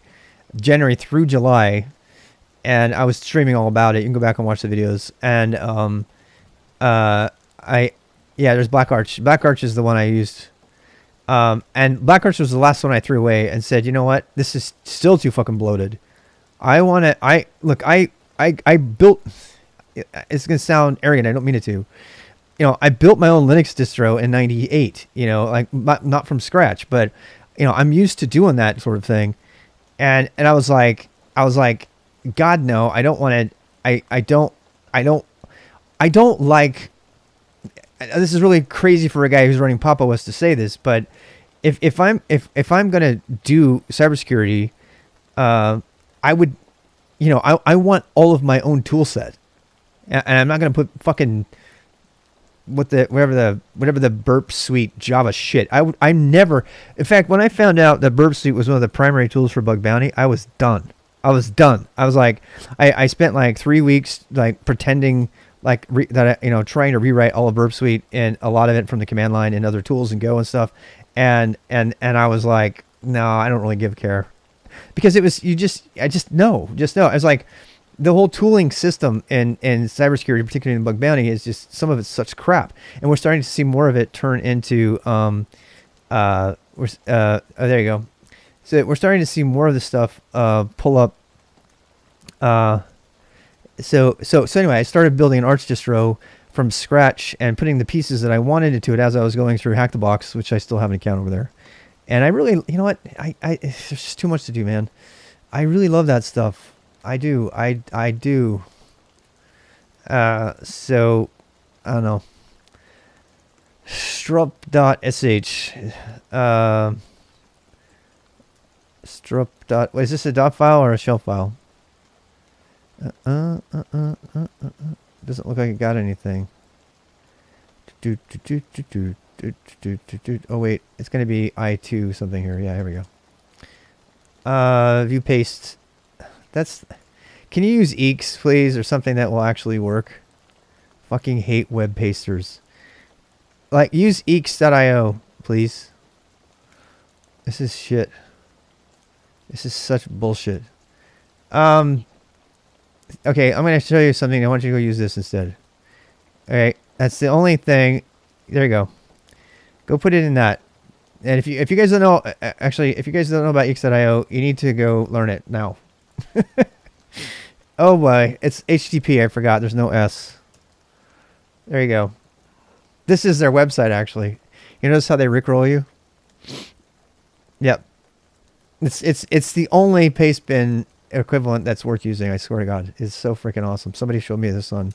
through July, and I was streaming all about it. You can go back and watch the videos. And there's Black Arch. Black Arch is the one I used. And Black Arch was the last one I threw away and said, you know what? This is still too fucking bloated. I built, it's going to sound arrogant. I don't mean it to. You know, I built my own Linux distro in 98, you know, like not from scratch, but you know, I'm used to doing that sort of thing. And I was like, God, no, I don't want to, I don't like, this is really crazy for a guy who's running Papa OS to say this, but if I'm going to do cybersecurity, I would, you know, I want all of my own tool set, and I'm not going to put fucking whatever the Burp Suite Java shit. I never, in fact, when I found out that Burp Suite was one of the primary tools for bug bounty, I was done. I was like, I spent like 3 weeks like pretending like trying to rewrite all of Burp Suite and a lot of it from the command line and other tools and Go and stuff, and I was like, no, I don't really give a care, because it was I just know. I was like, the whole tooling system in cybersecurity, particularly in bug bounty, is just, some of it's such crap, and we're starting to see more of it turn into there you go. So we're starting to see more of the stuff pull up. So anyway, I started building an Arch distro from scratch and putting the pieces that I wanted into it as I was going through Hack the Box, which I still have an account over there. And I really, you know what, there's just too much to do, man. I really love that stuff. I do. So, I don't know. Strup.sh. Strup. Wait, is this a dot file or a shell file? Doesn't look like it got anything. Oh wait, it's gonna be I2 something here. Yeah, here we go. View paste. That's. Can you use Eeks, please, or something that will actually work? Fucking hate web pasters. Like, use Eeks.io, please. This is shit. This is such bullshit. Okay, I'm going to show you something. I want you to go use this instead. Alright, that's the only thing. There you go. Go put it in that. And if you guys don't know, actually, if you guys don't know about Eeks.io, you need to go learn it now. Oh boy, it's HTTP. I forgot. There's no S. There you go. This is their website, actually. You notice how they rickroll you? Yep. It's the only paste bin equivalent that's worth using. I swear to God, it's so freaking awesome. Somebody showed me this on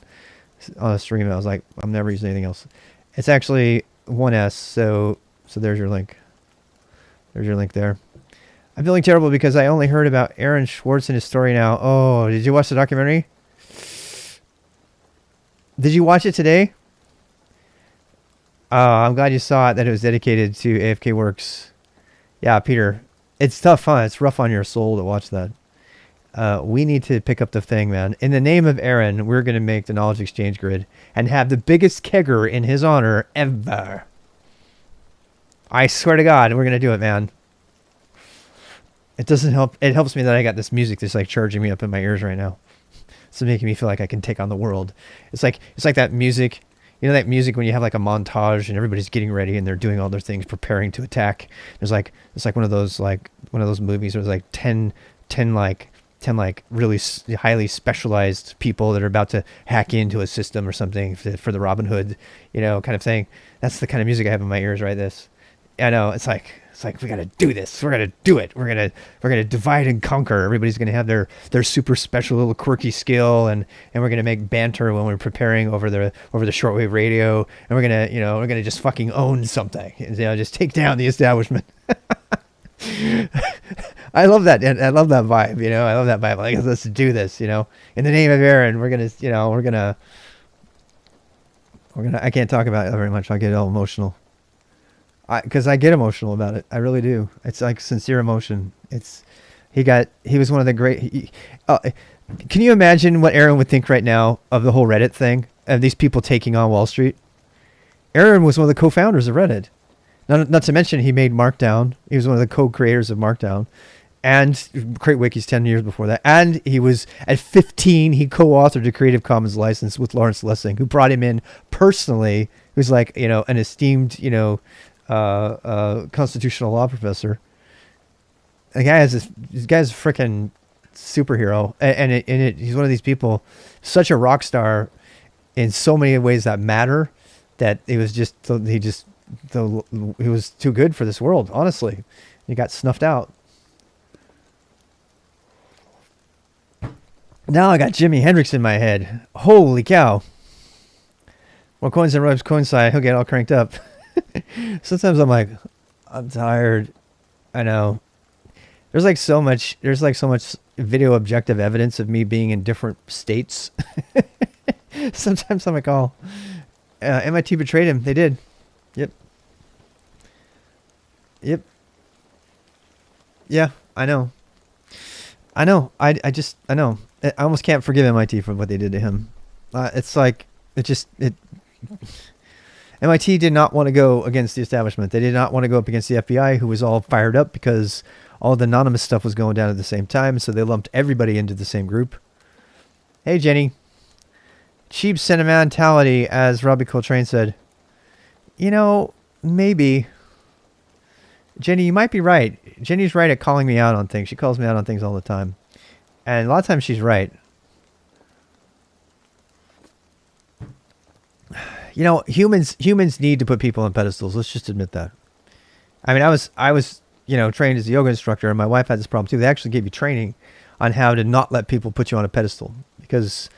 a stream. And I was like, I'm never using anything else. It's actually 1S. So there's your link. There's your link there. I'm feeling terrible because I only heard about Aaron Schwartz and his story now. Oh, did you watch the documentary? Did you watch it today? I'm glad you saw it, that it was dedicated to AFK Works. Yeah, Peter. It's tough, huh? It's rough on your soul to watch that. We need to pick up the thing, man. In the name of Aaron, we're going to make the Knowledge Exchange Grid and have the biggest kegger in his honor ever. I swear to God, we're going to do it, man. It doesn't help. It helps me that I got this music that's like charging me up in my ears right now. It's making me feel like I can take on the world. It's like that music. You know that music when you have like a montage and everybody's getting ready and they're doing all their things, preparing to attack. It's like one of those movies where there's like 10 really highly specialized people that are about to hack into a system or something for the Robin Hood, kind of thing. That's the kind of music I have in my ears right this. I know, it's like we gotta do this. We're gonna do it. We're gonna divide and conquer. Everybody's gonna have their super special little quirky skill, and we're gonna make banter when we're preparing over the shortwave radio, and we're gonna just fucking own something. Just take down the establishment. I love that. I love that vibe. I love that vibe. Like, let's do this. In the name of Aaron, we're gonna. I can't talk about it very much. I'll get all emotional. Because I get emotional about it. I really do. It's like sincere emotion. He was one of the great. Can you imagine what Aaron would think right now of the whole Reddit thing, of these people taking on Wall Street? Aaron was one of the co-founders of Reddit. Not to mention he made Markdown. He was one of the co-creators of Markdown, and Create Wikis 10 years before that. And he was at 15. He co-authored a Creative Commons license with Lawrence Lessig, who brought him in personally. Who's like an esteemed constitutional law professor. The guy this guy's a freaking superhero, and he's one of these people, such a rock star in so many ways that matter, that he was too good for this world. Honestly, he got snuffed out. Now I got Jimi Hendrix in my head. Holy cow! Well, coins and rubs coincide. He'll get all cranked up. Sometimes I'm like, I'm tired. I know. There's so much video objective evidence of me being in different states. Sometimes I'm like, oh, MIT betrayed him. They did. Yep. Yeah, I know. I know. I almost can't forgive MIT for what they did to him. It's like, MIT did not want to go against the establishment. They did not want to go up against the FBI, who was all fired up because all the anonymous stuff was going down at the same time. So they lumped everybody into the same group. Hey, Jenny. Cheap sentimentality, as Robbie Coltrane said. Maybe. Jenny, you might be right. Jenny's right at calling me out on things. She calls me out on things all the time. And a lot of times she's right. Humans need to put people on pedestals. Let's just admit that. I mean, I was trained as a yoga instructor, and my wife had this problem too. They actually gave you training on how to not let people put you on a pedestal, because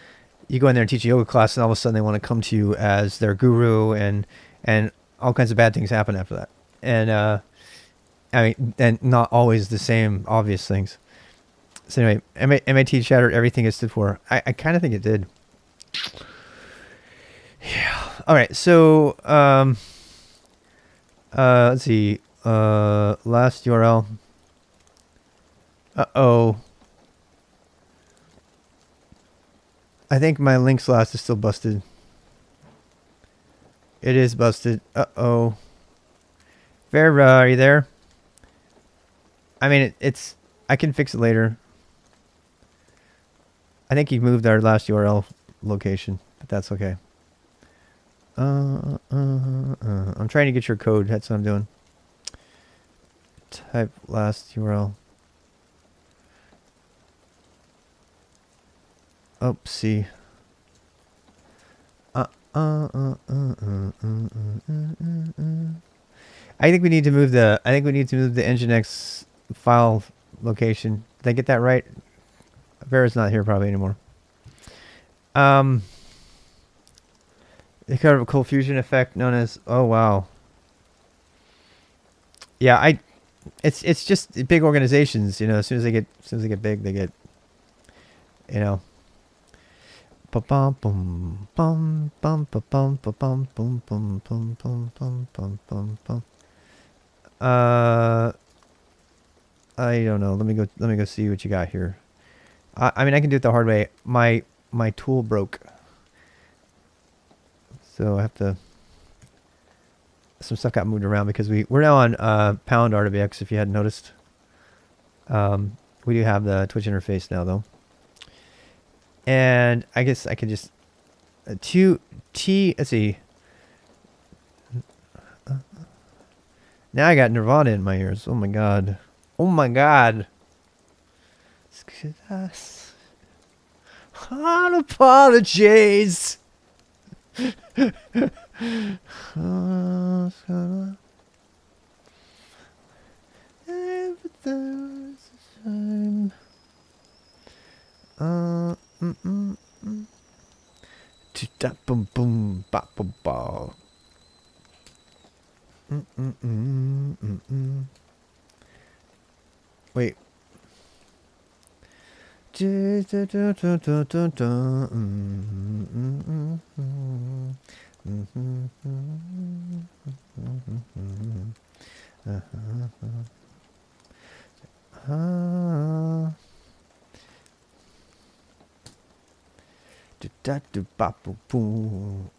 you go in there and teach a yoga class, and all of a sudden they want to come to you as their guru, and all kinds of bad things happen after that. And and not always the same obvious things. So anyway, MIT shattered everything it stood for. I kind of think it did. Yeah. All right. So, let's see. Last URL. Uh-oh. I think my links last is still busted. It is busted. Uh-oh. Vera, are you there? I mean, I can fix it later. I think he moved our last URL location, but that's okay. I'm trying to get your code. That's what I'm doing. Type last URL. Oopsie. I think we need to move the. I think we need to move the Nginx file location. Did I get that right? Vera's not here probably anymore. The kind of a cold fusion effect known as. Oh wow. Yeah, it's just big organizations. You know, as soon as they get big, they get. You know. Bum bum bum bum bum bum bum bum bum bum bum bum bum bum bum bum. I don't know. Let me go see what you got here. I mean, I can do it the hard way. My tool broke, so I have to. Some stuff got moved around because we're now on pound RWX. If you hadn't noticed, we do have the Twitch interface now though, and I guess I could just Let's see. Now I got Nirvana in my ears. Oh my god. Oh my god. On apologies. Everything's the same. Boom boom ba ba ba. Wait.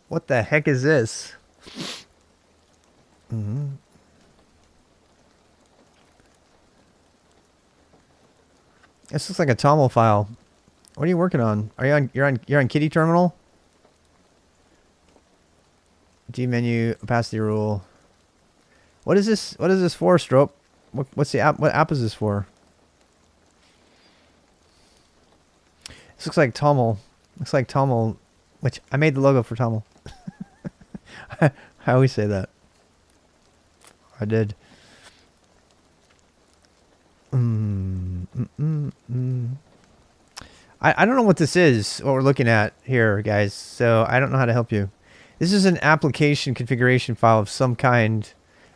What the heck is this? This looks like a TOML file. What are you working on? Are you on? You're on Kitty terminal. G menu opacity rule. What is this? What is this for, Strope? What's the app? What app is this for? This looks like TOML. Looks like TOML, which I made the logo for TOML. I always say that. I did. I don't know what this is, what we're looking at here, guys. So I don't know how to help you. This is an application configuration file of some kind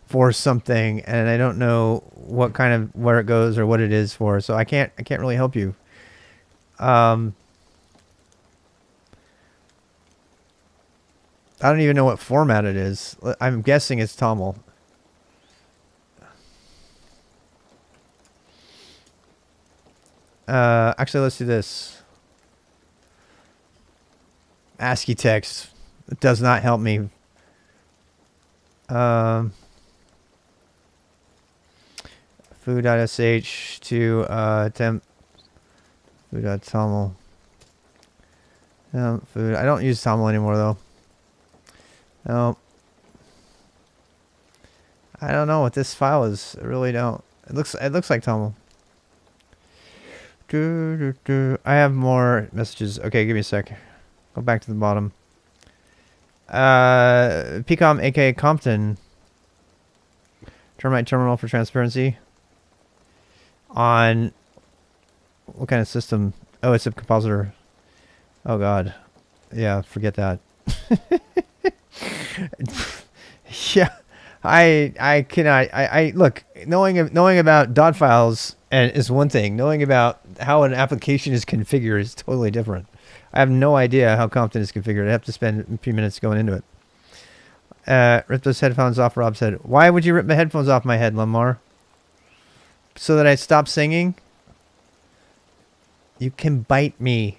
for something, and I don't know what kind of where it goes or what it is for. So I can't really help you. I don't even know what format it is. I'm guessing it's TOML. Actually, let's do this. ASCII text. It does not help me. Foo.sh to temp. Foo.toml. Food. I don't use TOML anymore though. No. I don't know what this file is. I really don't. It looks like TOML. I have more messages. Okay, give me a sec. Go back to the bottom. PCOM, aka Compton. Termite terminal for transparency. On what kind of system? Oh, it's a compositor. Oh god. Yeah, forget that. Yeah. I cannot. I look, knowing about dot files is one thing. Knowing about how an application is configured is totally different. I have no idea how Compton is configured. I have to spend a few minutes going into it. Rip those headphones off, Rob said. Why would you rip the headphones off my head, Lamar? So that I stop singing? You can bite me.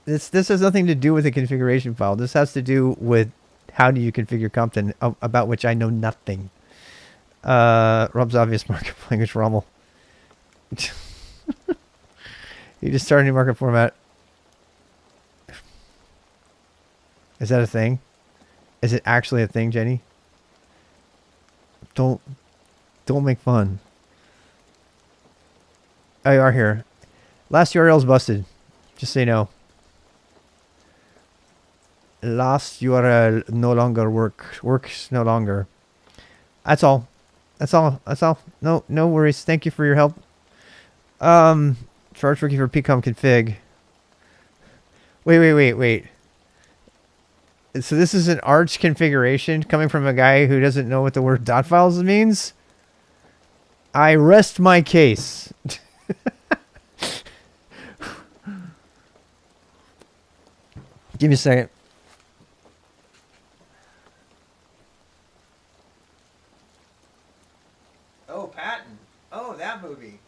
This has nothing to do with the configuration file. This has to do with how do you configure Compton, about which I know nothing. Rob's obvious markup language Rommel. You just started a new markup format. Is that a thing? Is it actually a thing, Jenny? Don't Don't make fun. Oh, you are here. Last URL's busted. Just so you know. Last URL no longer works no longer. That's all. That's all. That's all. No worries. Thank you for your help. Charge rookie for pcom config. Wait. So this is an arch configuration coming from a guy who doesn't know what the word .files means? I rest my case. Give me a second. Oh, Patton. Oh, that movie.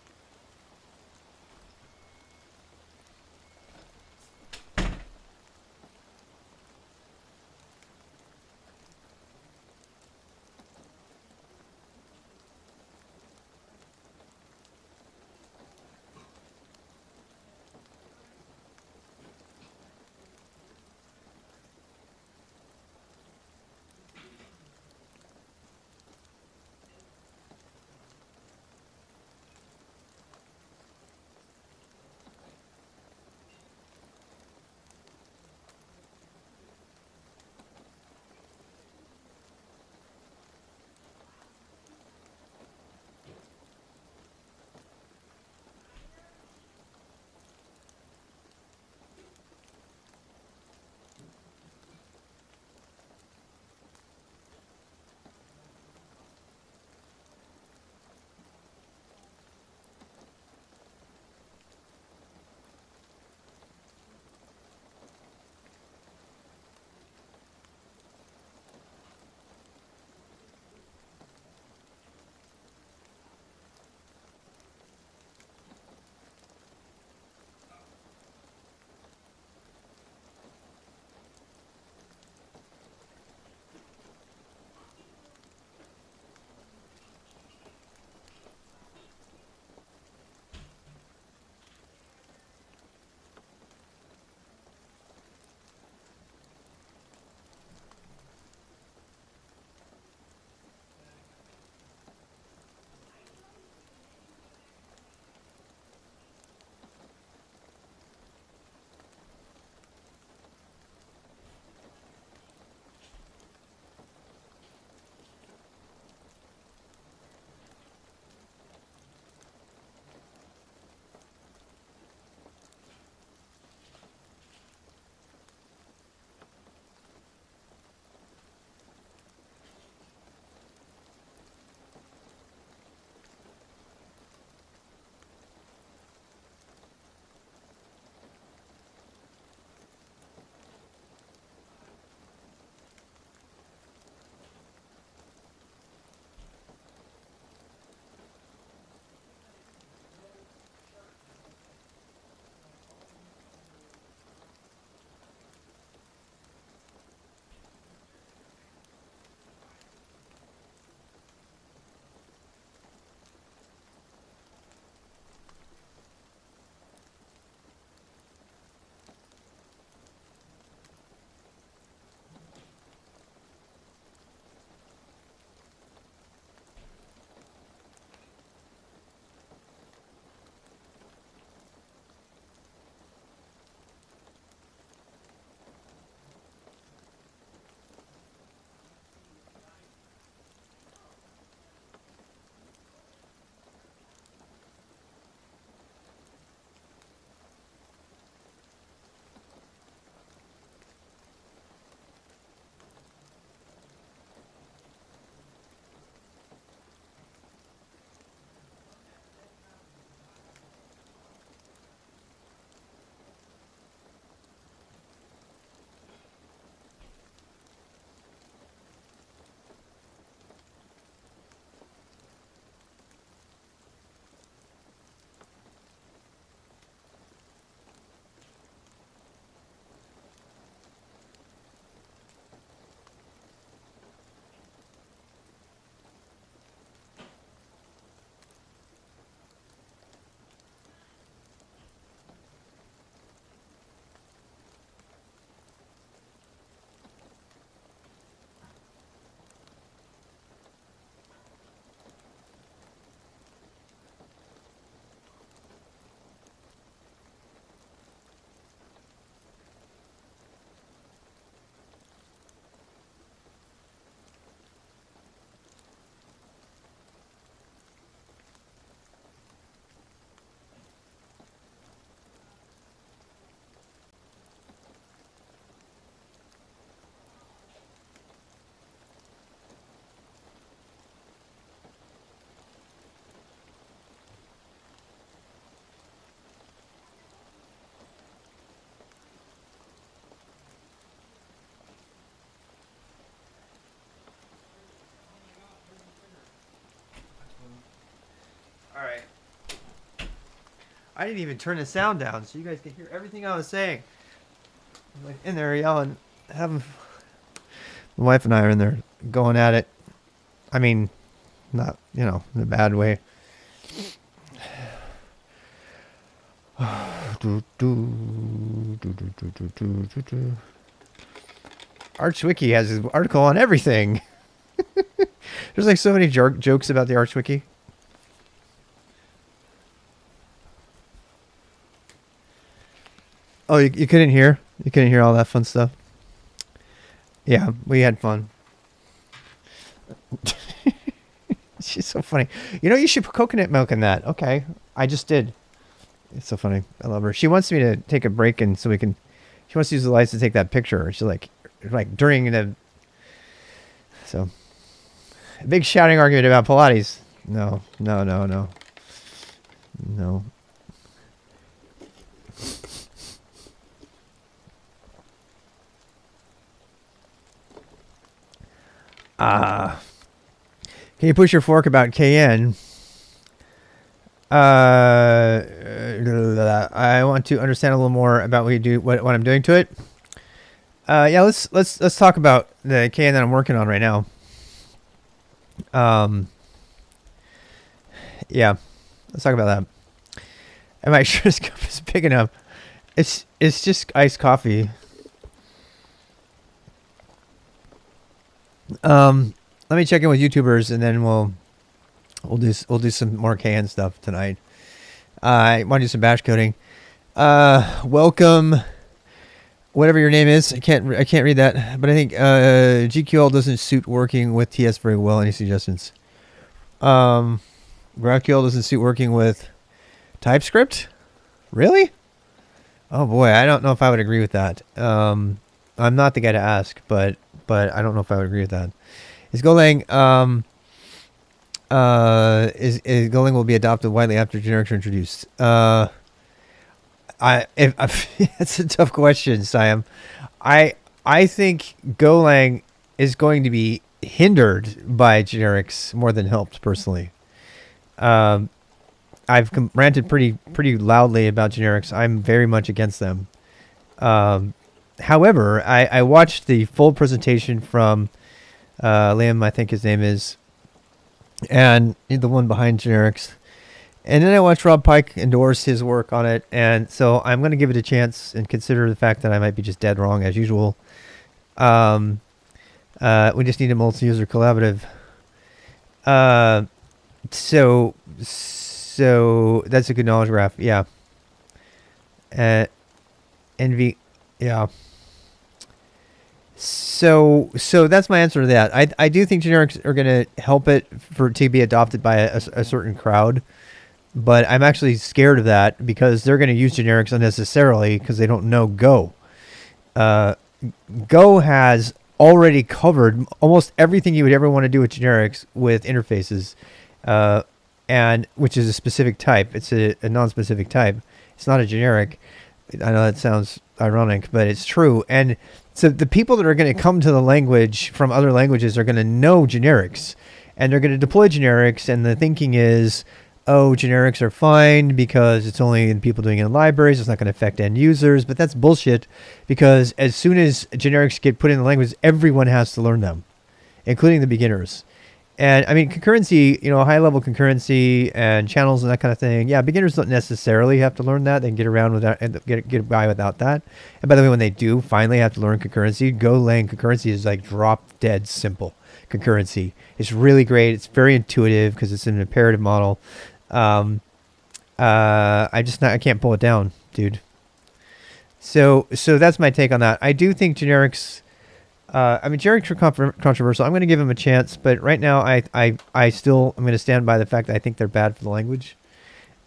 I didn't even turn the sound down so you guys can hear everything I was saying. I'm like in there yelling, having. My wife and I are in there going at it. I mean, not, in a bad way. ArchWiki has his article on everything. There's like so many jokes about the ArchWiki. Oh, you couldn't hear? You couldn't hear all that fun stuff? Yeah, we had fun. She's so funny. You should put coconut milk in that. Okay, I just did. It's so funny. I love her. She wants me to take a break and so we can. She wants to use the lights to take that picture. She's like during the. So, a big shouting argument about Pilates. No. Can you push your fork about KN? I want to understand a little more about what you do, what I'm doing to it. Yeah, let's talk about the KN that I'm working on right now. Yeah, let's talk about that. Am I sure this cup is big enough? It's just iced coffee. Let me check in with YouTubers and then we'll do some more KN stuff tonight. I want to do some batch coding. Welcome, whatever your name is. I can't read that, but I think GQL doesn't suit working with TS very well. Any suggestions? GraphQL doesn't suit working with TypeScript. Really? Oh boy, I don't know if I would agree with that. I'm not the guy to ask, but I don't know if I would agree with that. Is Golang is Golang will be adopted widely after generics are introduced? It's a tough question, Siam. I think Golang is going to be hindered by generics more than helped personally. I've ranted pretty loudly about generics. I'm very much against them. However, I watched the full presentation from Liam, I think his name is, and the one behind generics. And then I watched Rob Pike endorse his work on it, and so I'm going to give it a chance and consider the fact that I might be just dead wrong as usual. We just need a multi-user collaborative. So that's a good knowledge graph, yeah. NV, yeah. So that's my answer to that. I do think generics are going to help it to be adopted by a certain crowd, but I'm actually scared of that because they're going to use generics unnecessarily because they don't know Go. Go has already covered almost everything you would ever want to do with generics with interfaces, and which is a specific type. It's a non-specific type. It's not a generic. I know that sounds ironic, but it's true. And so the people that are going to come to the language from other languages are going to know generics, and they're going to deploy generics. And the thinking is, oh, generics are fine because it's only in people doing it in libraries. It's not going to affect end users. But that's bullshit, because as soon as generics get put in the language, everyone has to learn them, including the beginners. And I mean, concurrency, high-level concurrency and channels and that kind of thing. Yeah, beginners don't necessarily have to learn that. They can get around without and get by without that. And by the way, when they do finally have to learn concurrency, Golang concurrency is like drop dead simple concurrency. It's really great. It's very intuitive because it's an imperative model. I can't pull it down, dude. So that's my take on that. I do think generics. Generics are controversial. I'm going to give them a chance, but right now I still am going to stand by the fact that I think they're bad for the language.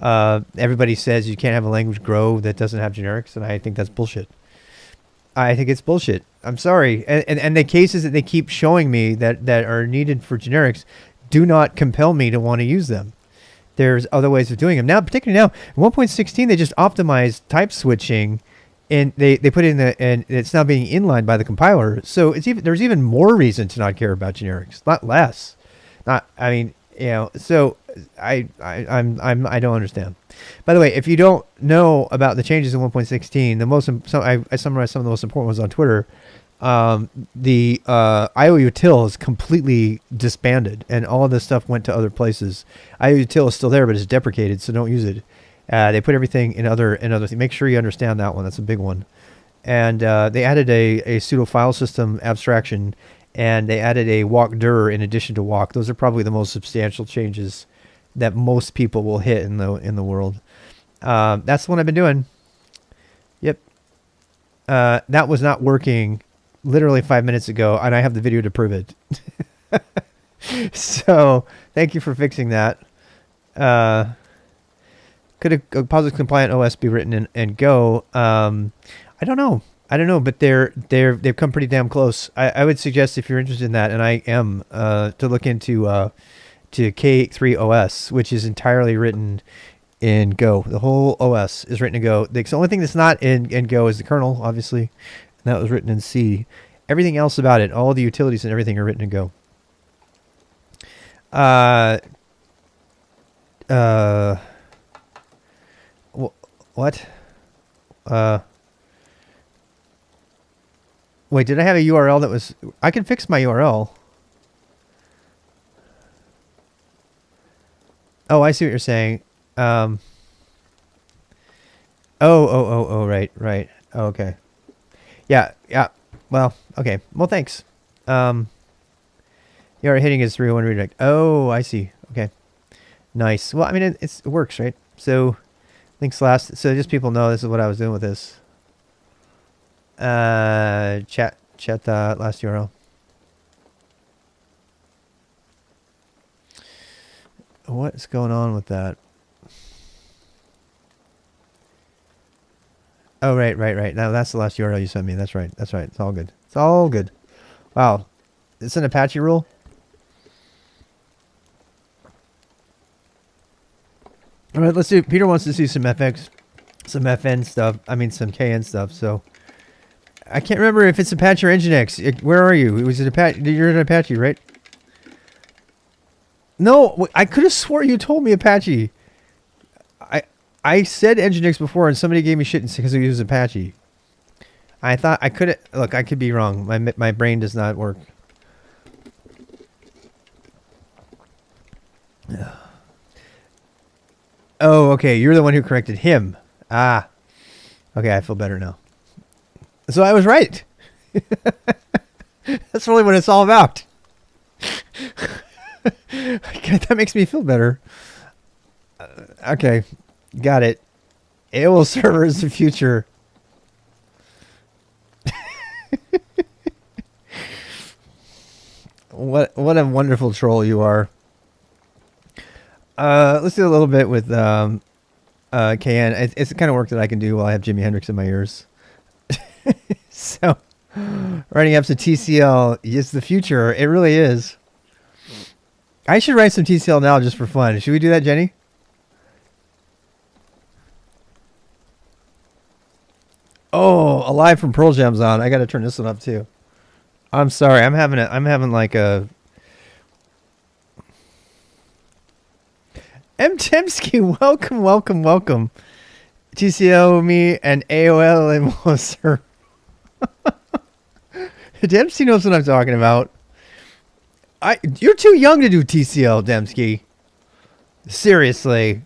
Everybody says you can't have a language grow that doesn't have generics, and I think that's bullshit. I think it's bullshit. I'm sorry. And the cases that they keep showing me that are needed for generics do not compel me to want to use them. There's other ways of doing them. Now, particularly now, in 1.16, they just optimized type switching. And they put in and it's now being inlined by the compiler. So there's even more reason to not care about generics, not less. So I don't understand. By the way, if you don't know about the changes in 1.16, I summarized some of the most important ones on Twitter. The IOUtil is completely disbanded, and all of this stuff went to other places. IOUtil is still there, but it's deprecated, so don't use it. They put everything in other things. Make sure you understand that one. That's a big one. And they added a pseudo file system abstraction, and they added a walk-dir in addition to walk. Those are probably the most substantial changes that most people will hit in the world. That's the one I've been doing. Yep. That was not working literally 5 minutes ago, and I have the video to prove it. So thank you for fixing that. Could a positive compliant OS be written in Go? I don't know, but they've come pretty damn close. I would suggest, if you're interested in that, and I am, to look into to K3 OS, which is entirely written in Go. The whole OS is written in Go. The only thing that's not in Go is the kernel, obviously, and that was written in C. Everything else about it, all the utilities and everything, are written in Go. What? Wait, did I have a URL that was... I can fix my URL. Oh, I see what you're saying. Oh, right. Oh, okay. Yeah. Well, okay. Well, thanks. You are hitting his 301 redirect. Oh, I see. Okay. Nice. Well, I mean, it works, right? So, links last. So just people know this is what I was doing with this. Chat last URL. What's going on with that? Oh, right. Now that's the last URL you sent me. That's right. It's all good. Wow. It's an Apache rule? All right, let's see. Peter wants to see some FX, some FN stuff. I mean, some KN stuff. So I can't remember if it's Apache or Nginx. Where are you? Was it Apache? You're an Apache, right? No, I could have swore you told me Apache. I said Nginx before, and somebody gave me shit because it was Apache. I thought I could... Look, I could be wrong. My brain does not work. Oh, okay. You're the one who corrected him. Ah. Okay, I feel better now. So I was right. That's really what it's all about. That makes me feel better. Okay. Got it. AOL servers the future. What a wonderful troll you are. Let's do a little bit with KN. It's the kind of work that I can do while I have Jimi Hendrix in my ears. So, writing apps to TCL is the future. It really is. I should write some TCL now just for fun. Should we do that, Jenny? Oh, Alive from Pearl Jam's on. I got to turn this one up too. I'm sorry. I'm having like a... M. Temsky, welcome. TCL, me, and AOL and Moser. Dempsey knows what I'm talking about. You're too young to do TCL, Dempsey. Seriously.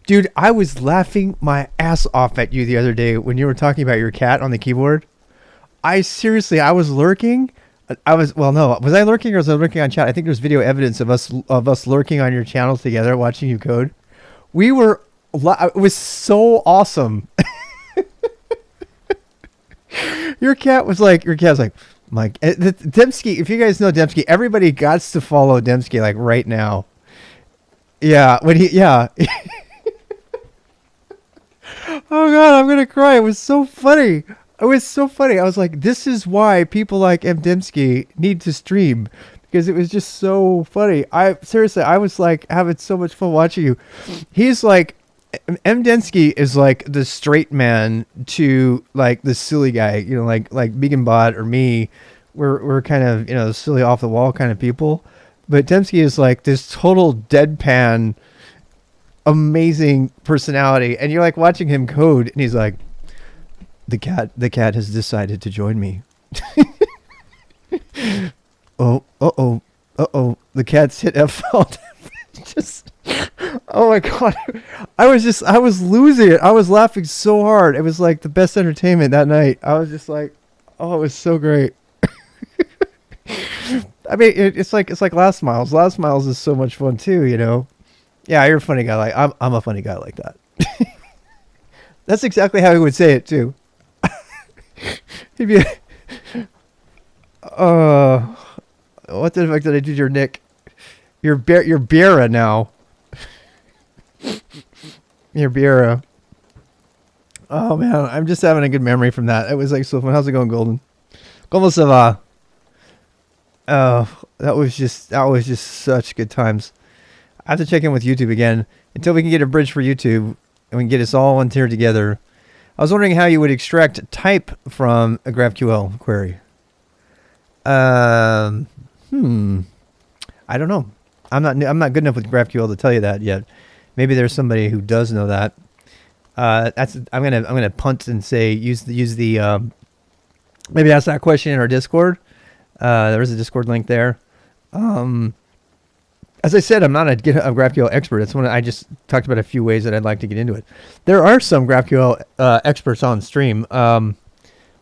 Dude, I was laughing my ass off at you the other day when you were talking about your cat on the keyboard. I was lurking. Was I lurking or was I lurking on chat? I think there's video evidence of us lurking on your channels together, watching you code. It was so awesome. Your cat was like, Mike, Dembski, if you guys know Dembski, everybody got to follow Dembski like right now. Yeah, Oh God, I'm gonna cry. It was so funny. I was like, this is why people like M. Dembski need to stream, because it was just so funny. I was like having so much fun watching you. He's like, M. Dembski is like the straight man to like the silly guy, like Began Bot or me. We're kind of, silly off the wall kind of people. But Dembski is like this total deadpan, amazing personality, and you're like watching him code, and he's like, the cat has decided to join me. Oh, the cat's hit F fault. Just, oh my god, I was losing it. I was laughing so hard. It was like the best entertainment that night. I was just like, oh, it was so great. I mean, it's like Last Miles. Last Miles is so much fun too, you know. Yeah, you're a funny guy. Like I'm a funny guy like that. That's exactly how he would say it too. He'd be, what the fuck did I do to your Nick? You're Biera now. You're Biera. Oh man, I'm just having a good memory from that. It was like so fun. How's it going, Golden? Como se va? Oh, that was just such good times. I have to check in with YouTube again until we can get a bridge for YouTube and we can get us all in here together. I was wondering how you would extract type from a GraphQL query. I don't know. I'm not good enough with GraphQL to tell you that yet. Maybe there's somebody who does know that. I'm gonna punt and say use the maybe ask that question in our Discord. There is a Discord link there. As I said, I'm not a GraphQL expert. It's one I just talked about a few ways that I'd like to get into it. There are some GraphQL experts on stream. I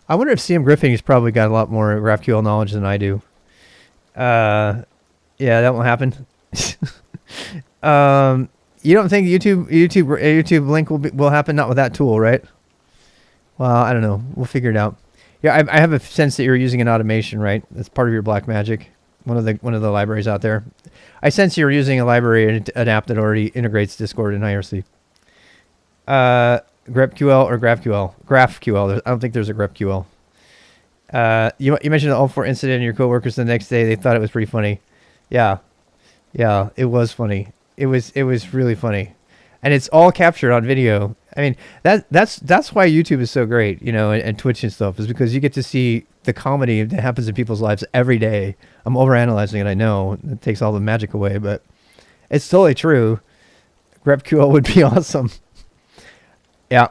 wonder if CM Griffin, he's probably got a lot more GraphQL knowledge than I do. Yeah, that won't happen. You don't think YouTube link will happen? Not with that tool, right? Well, I don't know. We'll figure it out. Yeah, I have a sense that you're using an automation, right? That's part of your black magic. One of the libraries out there. I sense you're using a library, an app that already integrates Discord and IRC. GraphQL or GraphQL? GraphQL. I don't think there's a GraphQL. You mentioned the All4 incident and your coworkers the next day. They thought it was pretty funny. Yeah, it was funny. It was really funny, and it's all captured on video. I mean, that's why YouTube is so great, you know, and Twitch and stuff, is because you get to see the comedy that happens in people's lives every day. I'm overanalyzing it, I know. It takes all the magic away, but it's totally true. GraphQL would be awesome. Yeah.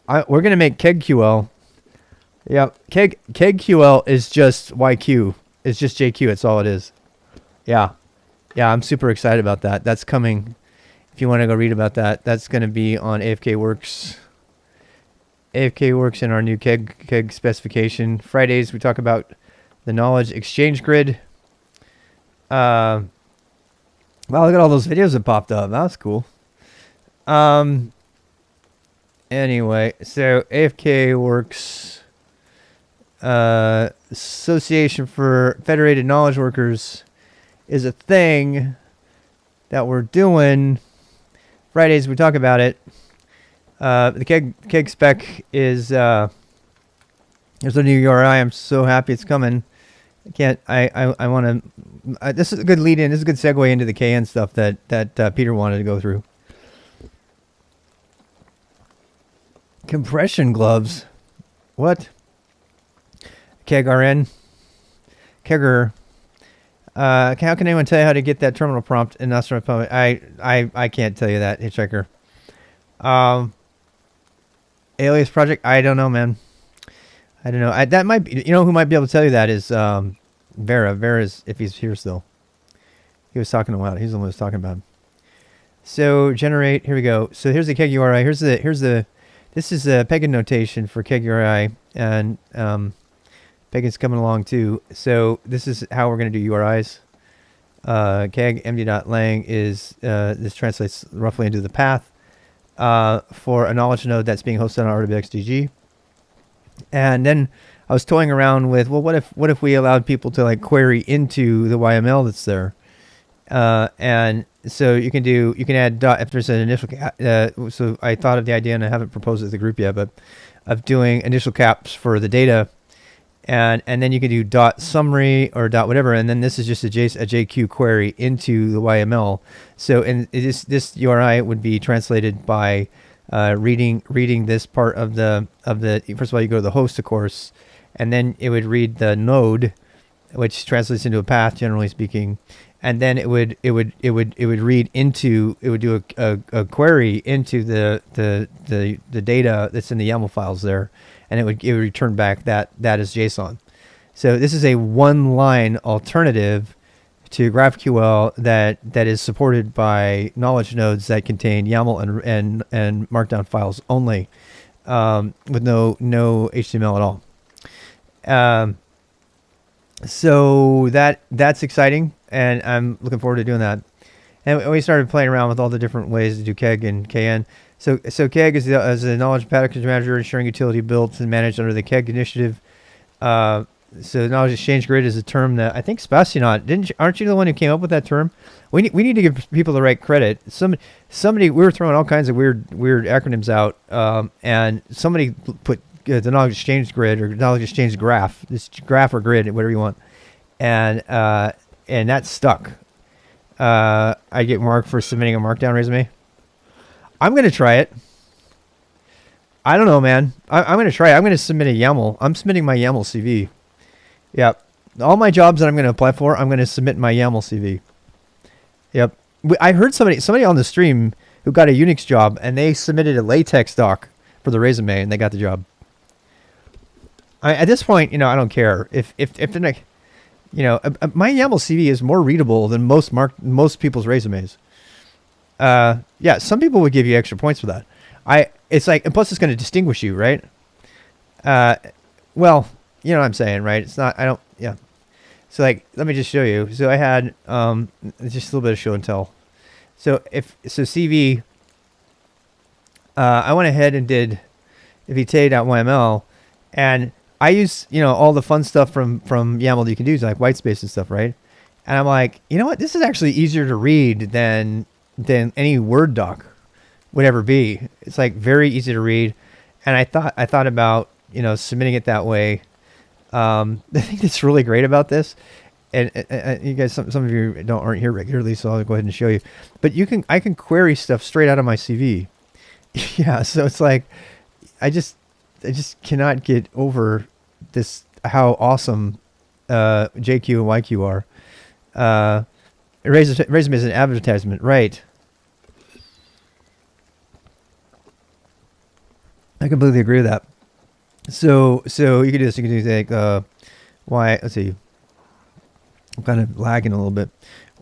We're going to make KegQL. Yeah, KegQL is just YQ. It's just JQ. It's all it is. Yeah. Yeah, I'm super excited about that. That's coming. If you want to go read about that, that's going to be on AFK Works. AFK Works in our new keg specification. Fridays, we talk about the knowledge exchange grid. Wow, look at all those videos that popped up. That was cool. Anyway, so AFK Works, Association for Federated Knowledge Workers, is a thing that we're doing. Fridays, we talk about it. The keg spec is there's a new URI. I'm so happy it's coming. I want to. This is a good lead in. This is a good segue into the KN stuff that Peter wanted to go through. Compression gloves. What? KegRN. Kegger. How can anyone tell you how to get that terminal prompt in Nostrum Public? I can't tell you that, Hitchhiker. Alias project? I don't know, man. I don't know. That might be, you know, who might be able to tell you that is Vera. Vera's, if he's here still. He was talking a while. He's the one who was talking about him. So generate. Here we go. So here's the keg URI. This is a Pagan notation for keg URI, and Pagan's coming along too. So this is how we're going to do URIs. Keg md.lang is this translates roughly into the path for a knowledge node that's being hosted on RWXDG. And then I was toying around with, well, what if we allowed people to like query into the YML that's there, and so you can add dot if there's an initial so I thought of the idea, and I haven't proposed it to the group yet, but of doing initial caps for the data, and then you can do dot summary or dot whatever, and then this is just a JQ query into the YML. So this URI would be translated by reading this part of the first of all, you go to the host, of course, and then it would read the node, which translates into a path, generally speaking, and then it would read into, it would do a query into the data that's in the YAML files there, and it would return back that as JSON. So this is a one-line alternative to GraphQL that is supported by knowledge nodes that contain YAML and Markdown files only, with no HTML at all. So that's exciting, and I'm looking forward to doing that. And we started playing around with all the different ways to do KEG and KN. So KEG is the knowledge package manager, ensuring utility built and managed under the KEG initiative. So knowledge exchange grid is a term that I think Spastianot, aren't you the one who came up with that term? We need to give people the right credit. Somebody, we were throwing all kinds of weird acronyms out, and somebody put the knowledge exchange grid or knowledge exchange graph, this graph or grid, whatever you want, and that stuck. I get marked for submitting a Markdown resume. I'm gonna try it. I don't know, man. I'm gonna try it. I'm gonna submit a YAML. I'm submitting my YAML CV. Yep. All my jobs that I'm gonna apply for, I'm gonna submit my YAML CV. Yep. I heard somebody on the stream who got a Unix job, and they submitted a LaTeX doc for the resume, and they got the job. At this point, I don't care if they're like, my YAML CV is more readable than most people's resumes. Yeah, some people would give you extra points for that. It's like, and plus it's going to distinguish you, right? Well, you know what I'm saying, right? It's not, yeah. So like, let me just show you. So I had, just a little bit of show and tell. So CV, I went ahead and did vt.yml, and I use, all the fun stuff from YAML that you can do, like white space and stuff, right? And I'm like, you know what? This is actually easier to read than any Word doc would ever be. It's like very easy to read. And I thought about, submitting it that way. The thing that's really great about this, and you guys, some of you aren't here regularly, so I'll go ahead and show you. But I can query stuff straight out of my CV. Yeah, so it's like, I just cannot get over this, how awesome JQ and YQ are. Resume is an advertisement, right? I completely agree with that. So you can do this. You can do like let's see. I'm kind of lagging a little bit.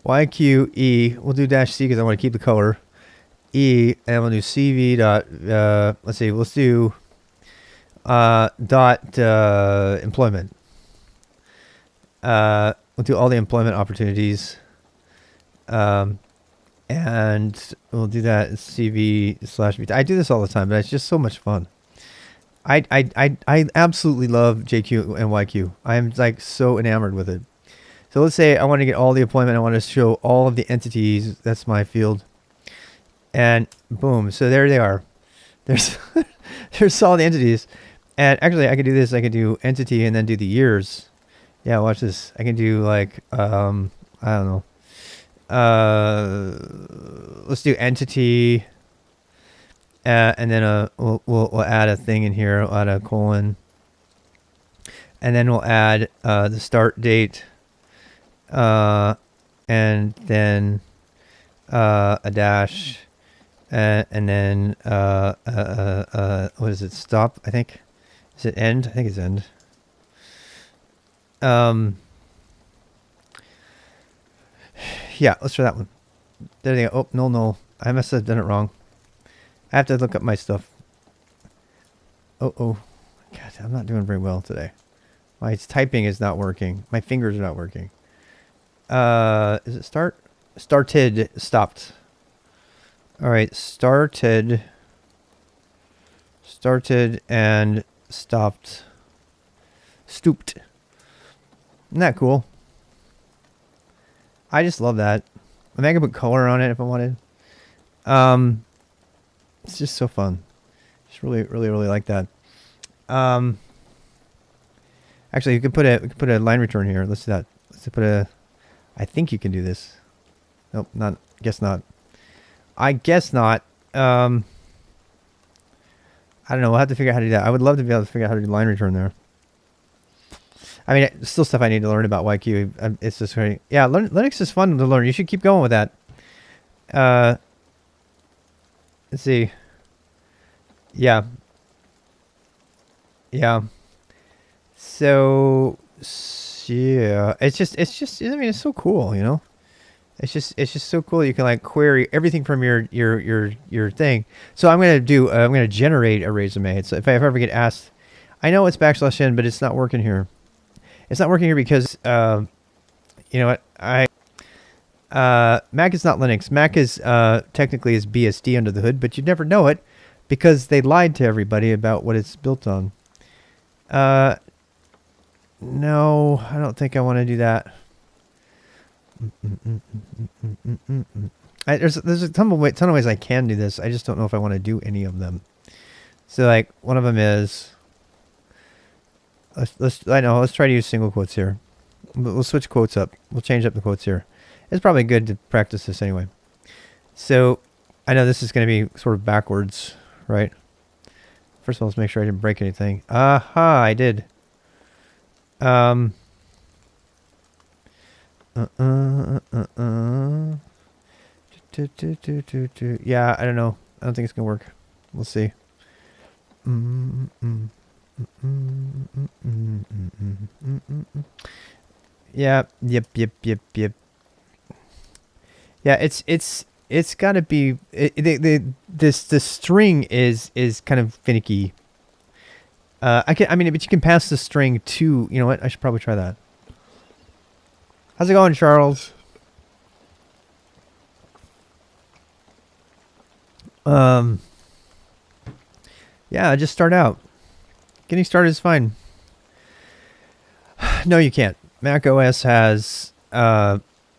YQE. We'll do -C because I want to keep the color. E, and we'll do CV dot. Let's see. Let's do dot employment. We'll do all the employment opportunities. And we'll do that CV/VT. I do this all the time, but it's just so much fun. I absolutely love JQ and YQ. I am like so enamored with it. So let's say I want to get all the employment. I want to show all of the entities. That's my field. And boom. So there they are. There's all the entities. And actually I could do this. I could do entity and then do the years. Yeah, watch this. I can do like, I don't know. Let's do entity, and then we'll add a thing in here. We'll add a colon, and then we'll add the start date, and then a dash, and then what is it? Stop, I think. Is it end? I think it's end. Yeah, let's try that one. There they go. Oh, no. I must have done it wrong. I have to look up my stuff. Oh. God, I'm not doing very well today. My typing is not working. My fingers are not working. Is it start? Started. Stopped. All right. Started and stopped. Stooped. Isn't that cool? I just love that. I mean, I can put color on it if I wanted. It's just so fun. Just really, really, really like that. Actually, we could put a line return here. Let's do that. Let's put a. I think you can do this. Nope, not. Guess not. I guess not. I don't know. We'll have to figure out how to do that. I would love to be able to figure out how to do line return there. I mean, it's still stuff I need to learn about YQ. It's just very, yeah, Linux is fun to learn. You should keep going with that. Let's see. Yeah. Yeah. So, yeah, it's just, I mean, it's so cool, you know? It's just so cool. You can like query everything from your thing. So I'm going to generate a resume. So if I ever get asked, I know it's /n, but it's not working here. It's not working here because, you know what? Mac is not Linux. Mac is, technically is BSD under the hood, but you'd never know it because they lied to everybody about what it's built on. No, I don't think I want to do that. There's a ton of ways I can do this. I just don't know if I want to do any of them. So like one of them is let's try to use single quotes here. We'll switch quotes up. We'll change up the quotes here. It's probably good to practice this anyway. So I know this is going to be sort of backwards, right? First of all, let's make sure I didn't break anything. Aha, I did. Yeah, I don't know. I don't think it's gonna work. We'll see. Yeah. Yep. Yeah. It's gotta be. The string is kind of finicky. I mean, but you can pass the string to, you know what? I should probably try that. How's it going, Charles? Yeah, just start out. Getting started is fine. No, you can't. Mac OS has, you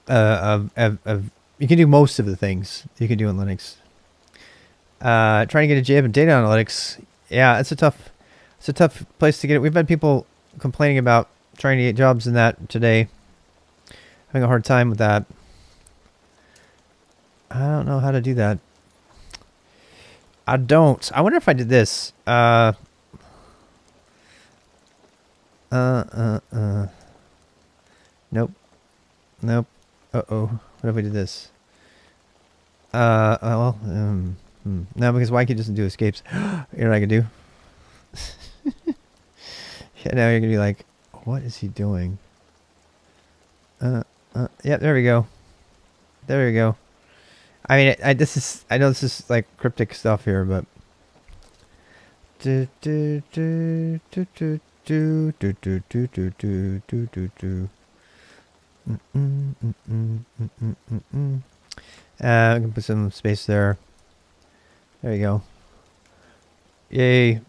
can do most of the things you can do in Linux. Trying to get a job in data analytics. Yeah, it's a tough place to get it. We've had people complaining about trying to get jobs in that today. Having a hard time with that. I don't know how to do that. I don't. I wonder if I did this. Nope. Nope. Uh-oh. What if we did this? No, because YK doesn't do escapes. You know what I can do? Yeah, now you're gonna be like, what is he doing? Yeah, there we go. There we go. I mean, I know this is like cryptic stuff here, but I can put some space there. There you go. Yay.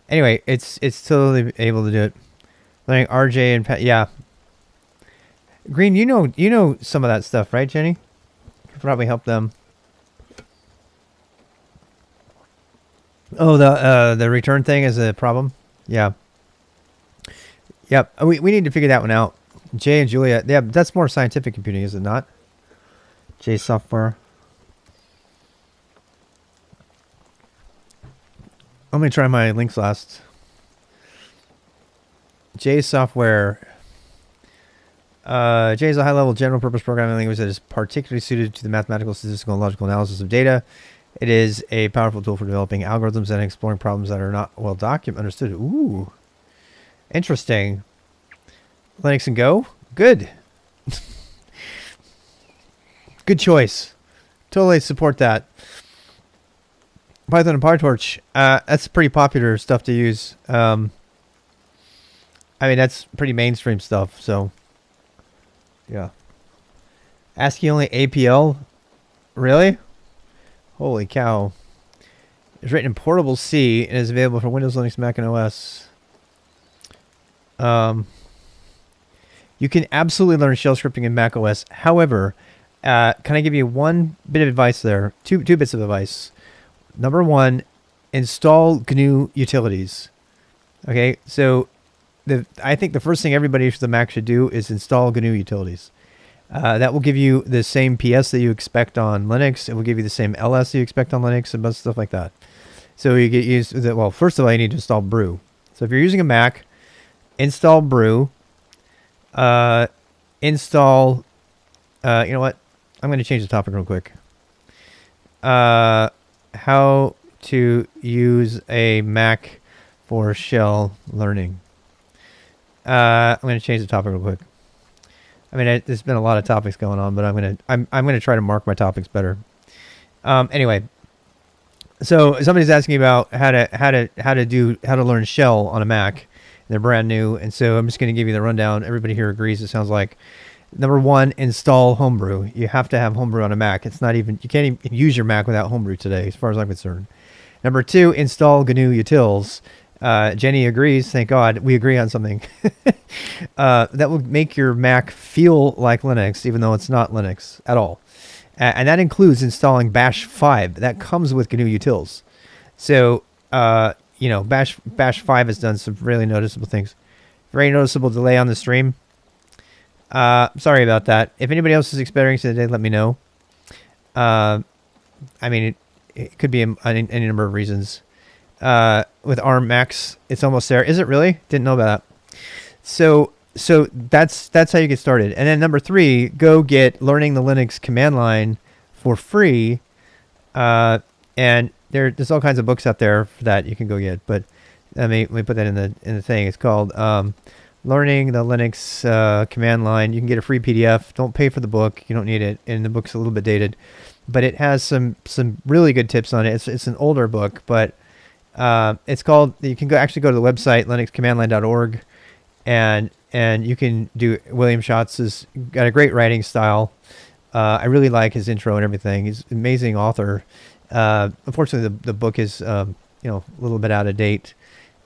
Anyway, it's totally able to do it. Like RJ and Pat, yeah. Green, you know some of that stuff, right, Jenny? Could probably help them. Oh, the return thing is a problem. Yeah. Yep. We need to figure that one out. Jay and Julia. Yeah, that's more scientific computing, is it not? J software. Let me try my links last. J software. J is a high-level general-purpose programming language that is particularly suited to the mathematical, statistical, and logical analysis of data. It is a powerful tool for developing algorithms and exploring problems that are not well understood. Ooh, interesting. Linux and Go, good. Good choice. Totally support that. Python and PyTorch. That's pretty popular stuff to use. I mean, that's pretty mainstream stuff. So. Yeah. ASCII only APL? Really? Holy cow. It's written in Portable C and is available for Windows, Linux, Mac, and OS. You can absolutely learn shell scripting in Mac OS. However, can I give you one bit of advice there? Two bits of advice. Number one, install GNU utilities. Okay, so I think the first thing everybody with the Mac should do is install GNU utilities. That will give you the same PS that you expect on Linux. It will give you the same LS that you expect on Linux and stuff like that. So you get used to that. Well, first of all, you need to install Brew. So if you're using a Mac, install brew, install, you know what? I'm going to change the topic real quick. How to use a Mac for shell learning. I'm going to change the topic real quick. I mean, there's been a lot of topics going on, but I'm gonna try to mark my topics better. Anyway, so somebody's asking about how to learn shell on a Mac. They're brand new, and so I'm just gonna give you the rundown. Everybody here agrees. It sounds like number one, install Homebrew. You have to have Homebrew on a Mac. It's not even, you can't even use your Mac without Homebrew today, as far as I'm concerned. Number two, install GNU Utils. Jenny agrees. Thank God we agree on something. That will make your Mac feel like Linux, even though it's not Linux at all. And that includes installing Bash 5. That comes with GNU Utils. So, you know, Bash 5 has done some really noticeable things. Very noticeable delay on the stream. Sorry about that. If anybody else is experiencing it today, let me know. I mean, it could be any number of reasons. With ARM Max, it's almost there. Is it really? Didn't know about that. So that's how you get started. And then number three, go get Learning the Linux command line for free. And there's all kinds of books out there for that you can go get. But let me put that in the thing. It's called Learning the Linux command line. You can get a free PDF. Don't pay for the book. You don't need it. And the book's a little bit dated, but it has some really good tips on it. It's an older book, but it's called. You can actually go to the website linuxcommandline.org, and you can do. William Schatz has got a great writing style. I really like his intro and everything. He's an amazing author. Unfortunately, the book is you know, a little bit out of date.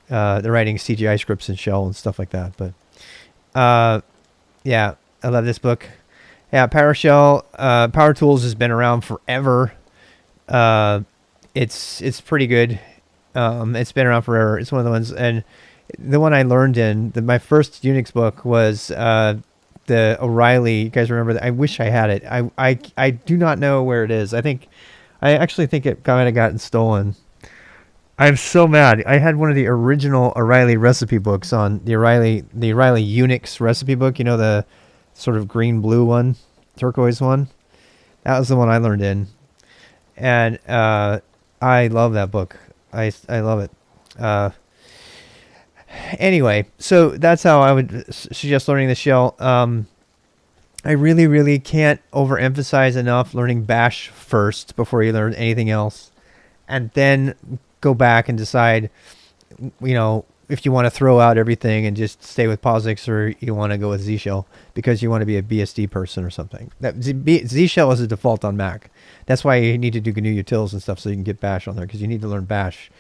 They're writing CGI scripts in Shell and stuff like that. But yeah, I love this book. Yeah, PowerShell, Power Tools has been around forever. It's pretty good. It's been around forever. It's one of the ones, and the one I learned in my first Unix book was the O'Reilly. You guys remember that? I wish I had it. I do not know where it is. I actually think it might have gotten stolen. I'm so mad. I had one of the original O'Reilly recipe books on the O'Reilly Unix recipe book. You know, the sort of green blue one, turquoise one. That was the one I learned in, and I love that book. I love it. Anyway, so that's how I would suggest learning the shell. I really can't overemphasize enough learning Bash first before you learn anything else, and then go back and decide, you know, if you want to throw out everything and just stay with POSIX, or you want to go with Z Shell because you want to be a BSD person or something. That Z Shell is a default on Mac. That's why you need to do GNU Utils and stuff so you can get Bash on there, because you need to learn Bash.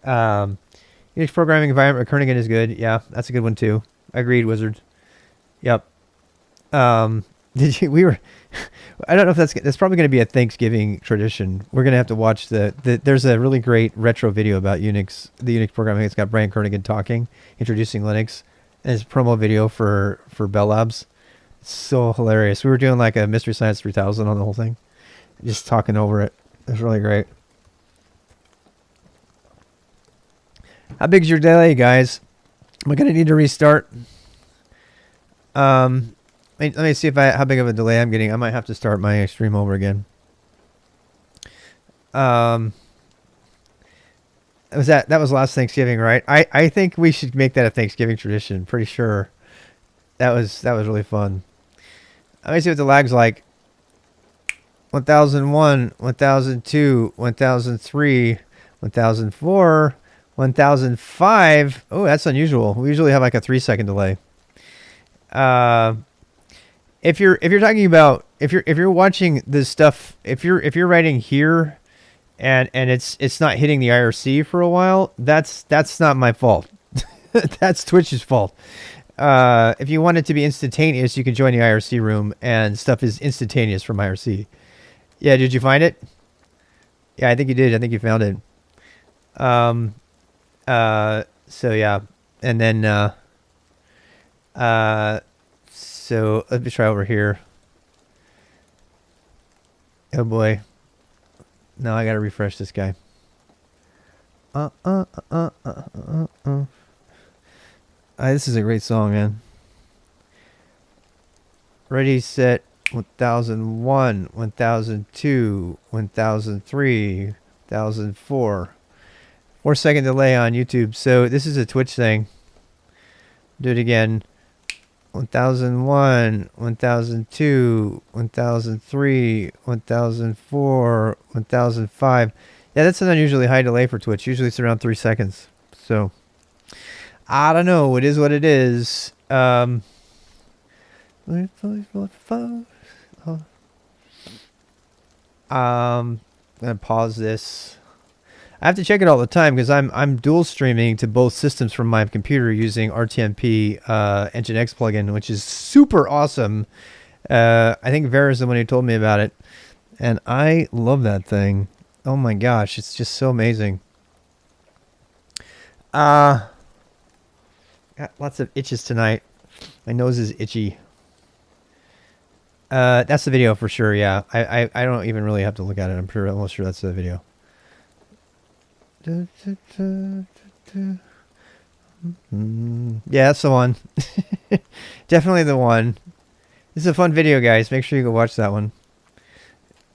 Unix programming environment, Kernighan is good. Yeah, that's a good one too. Agreed, Wizard. Yep. I don't know if that's probably going to be a Thanksgiving tradition. We're going to have to watch there's a really great retro video about Unix, the Unix programming. It's got Brian Kernighan talking, introducing Linux, and it's a promo video for Bell Labs. It's so hilarious. We were doing like a Mystery Science 3000 on the whole thing, just talking over it. It's really great. How big is your delay, guys? Am I going to need to restart? Let me see how big of a delay I'm getting. I might have to start my stream over again. That was last Thanksgiving, right? I think we should make that a Thanksgiving tradition. Pretty sure. That was really fun. Let me see what the lag's like. 1001, 1002, 1003, 1004, 1005. Oh, that's unusual. We usually have like a 3-second delay. If you're talking about if you're watching this stuff, if you're writing here and it's not hitting the IRC for a while, that's not my fault. That's Twitch's fault. If you want it to be instantaneous, you can join the IRC room and stuff is instantaneous from IRC. Yeah, did you find it? Yeah, I think you did. I think you found it. So yeah, and then so let me try over here. Oh boy. Now I gotta refresh this guy. This is a great song, man. Ready, set, 1001, 1002, 1003, 1004. 4-second delay on YouTube. So this is a Twitch thing. Do it again. 1001, 1002, 1003, 1004, 1005. Yeah, that's an unusually high delay for Twitch. Usually it's around 3 seconds. So, I don't know. It is what it is. I'm gonna pause this. I have to check it all the time because I'm dual streaming to both systems from my computer using RTMP Nginx plugin, which is super awesome. I think Vera's the one who told me about it, and I love that thing. Oh my gosh, it's just so amazing. Got lots of itches tonight. My nose is itchy. That's the video for sure. Yeah, I don't even really have to look at it. I'm almost sure that's the video. Yeah, that's the one. Definitely the one. This is a fun video, guys. Make sure you go watch that one.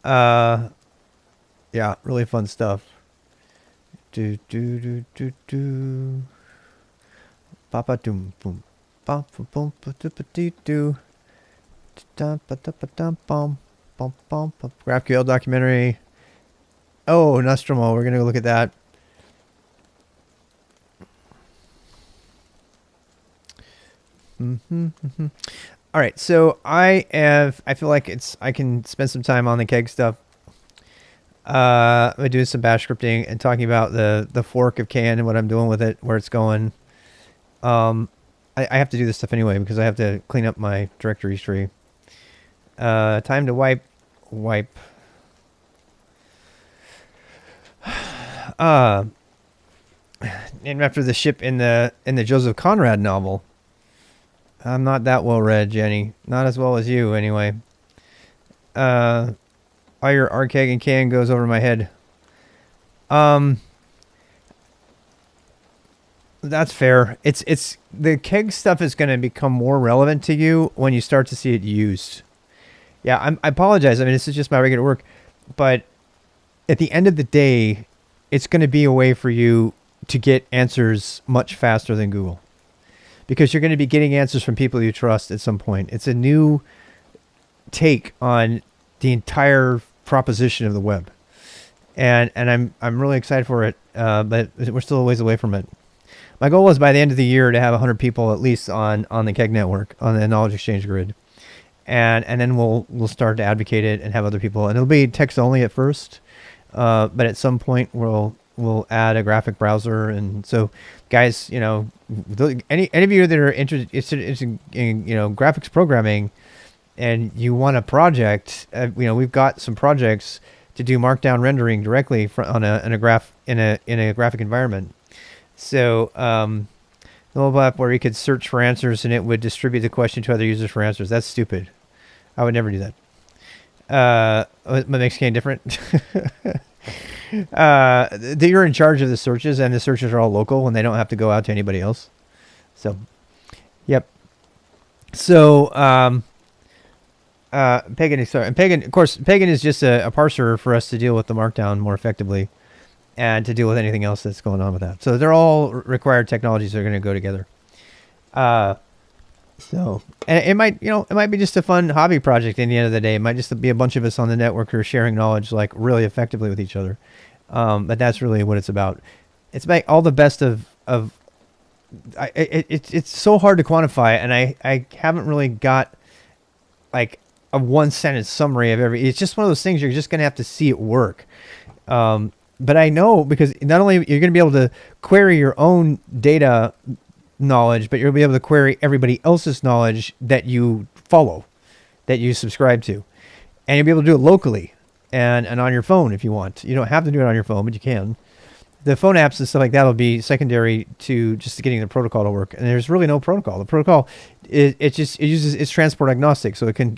Yeah, really fun stuff. Papa doom boom. Bum bum bum doo. GraphQL documentary. Oh, Nostromo. We're gonna go look at that. All right, so I feel like I can spend some time on the keg stuff. I'm doing some bash scripting and talking about the fork of KN and what I'm doing with it, where it's going. I have to do this stuff anyway because I have to clean up my directories tree. Time to wipe. Named after the ship in the Joseph Conrad novel. I'm not that well read, Jenny. Not as well as you, anyway. All your RKeg and KN goes over my head. That's fair. It's the keg stuff is going to become more relevant to you when you start to see it used. Yeah, I apologize. I mean, this is just my regular work, but at the end of the day, it's going to be a way for you to get answers much faster than Google, because you're going to be getting answers from people you trust at some point. It's a new take on the entire proposition of the web, and I'm really excited for it. But we're still a ways away from it. My goal is by the end of the year to have 100 people at least on the Keg network, on the Knowledge Exchange grid, and then we'll start to advocate it and have other people. And it'll be text only at first, but at some point we'll add a graphic browser. And so, guys, you know, any of you that are interested in graphics programming, and you want a project, we've got some projects to do markdown rendering directly in a graphic environment. So the mobile app where you could search for answers and it would distribute the question to other users for answers. That's stupid. I would never do that. What makes Kane different? You're in charge of the searches, and the searches are all local and they don't have to go out to anybody else. So, yep. So, Pagan is just a parser for us to deal with the markdown more effectively, and to deal with anything else that's going on with that. So they're all required technologies that are going to go together. So, and it might be just a fun hobby project at the end of the day. It might just be a bunch of us on the network who are sharing knowledge like really effectively with each other. But that's really what it's about. It's about all the best of it's so hard to quantify, and I haven't really got like a one sentence summary of it's just one of those things you're just going to have to see it work. But I know, because not only you're going to be able to query your own data knowledge, but you'll be able to query everybody else's knowledge that you follow, that you subscribe to. And you'll be able to do it locally and on your phone if you want. You don't have to do it on your phone, but you can. The phone apps and stuff like that will be secondary to just getting the protocol to work. And there's really no protocol. The protocol, it's transport agnostic, so it can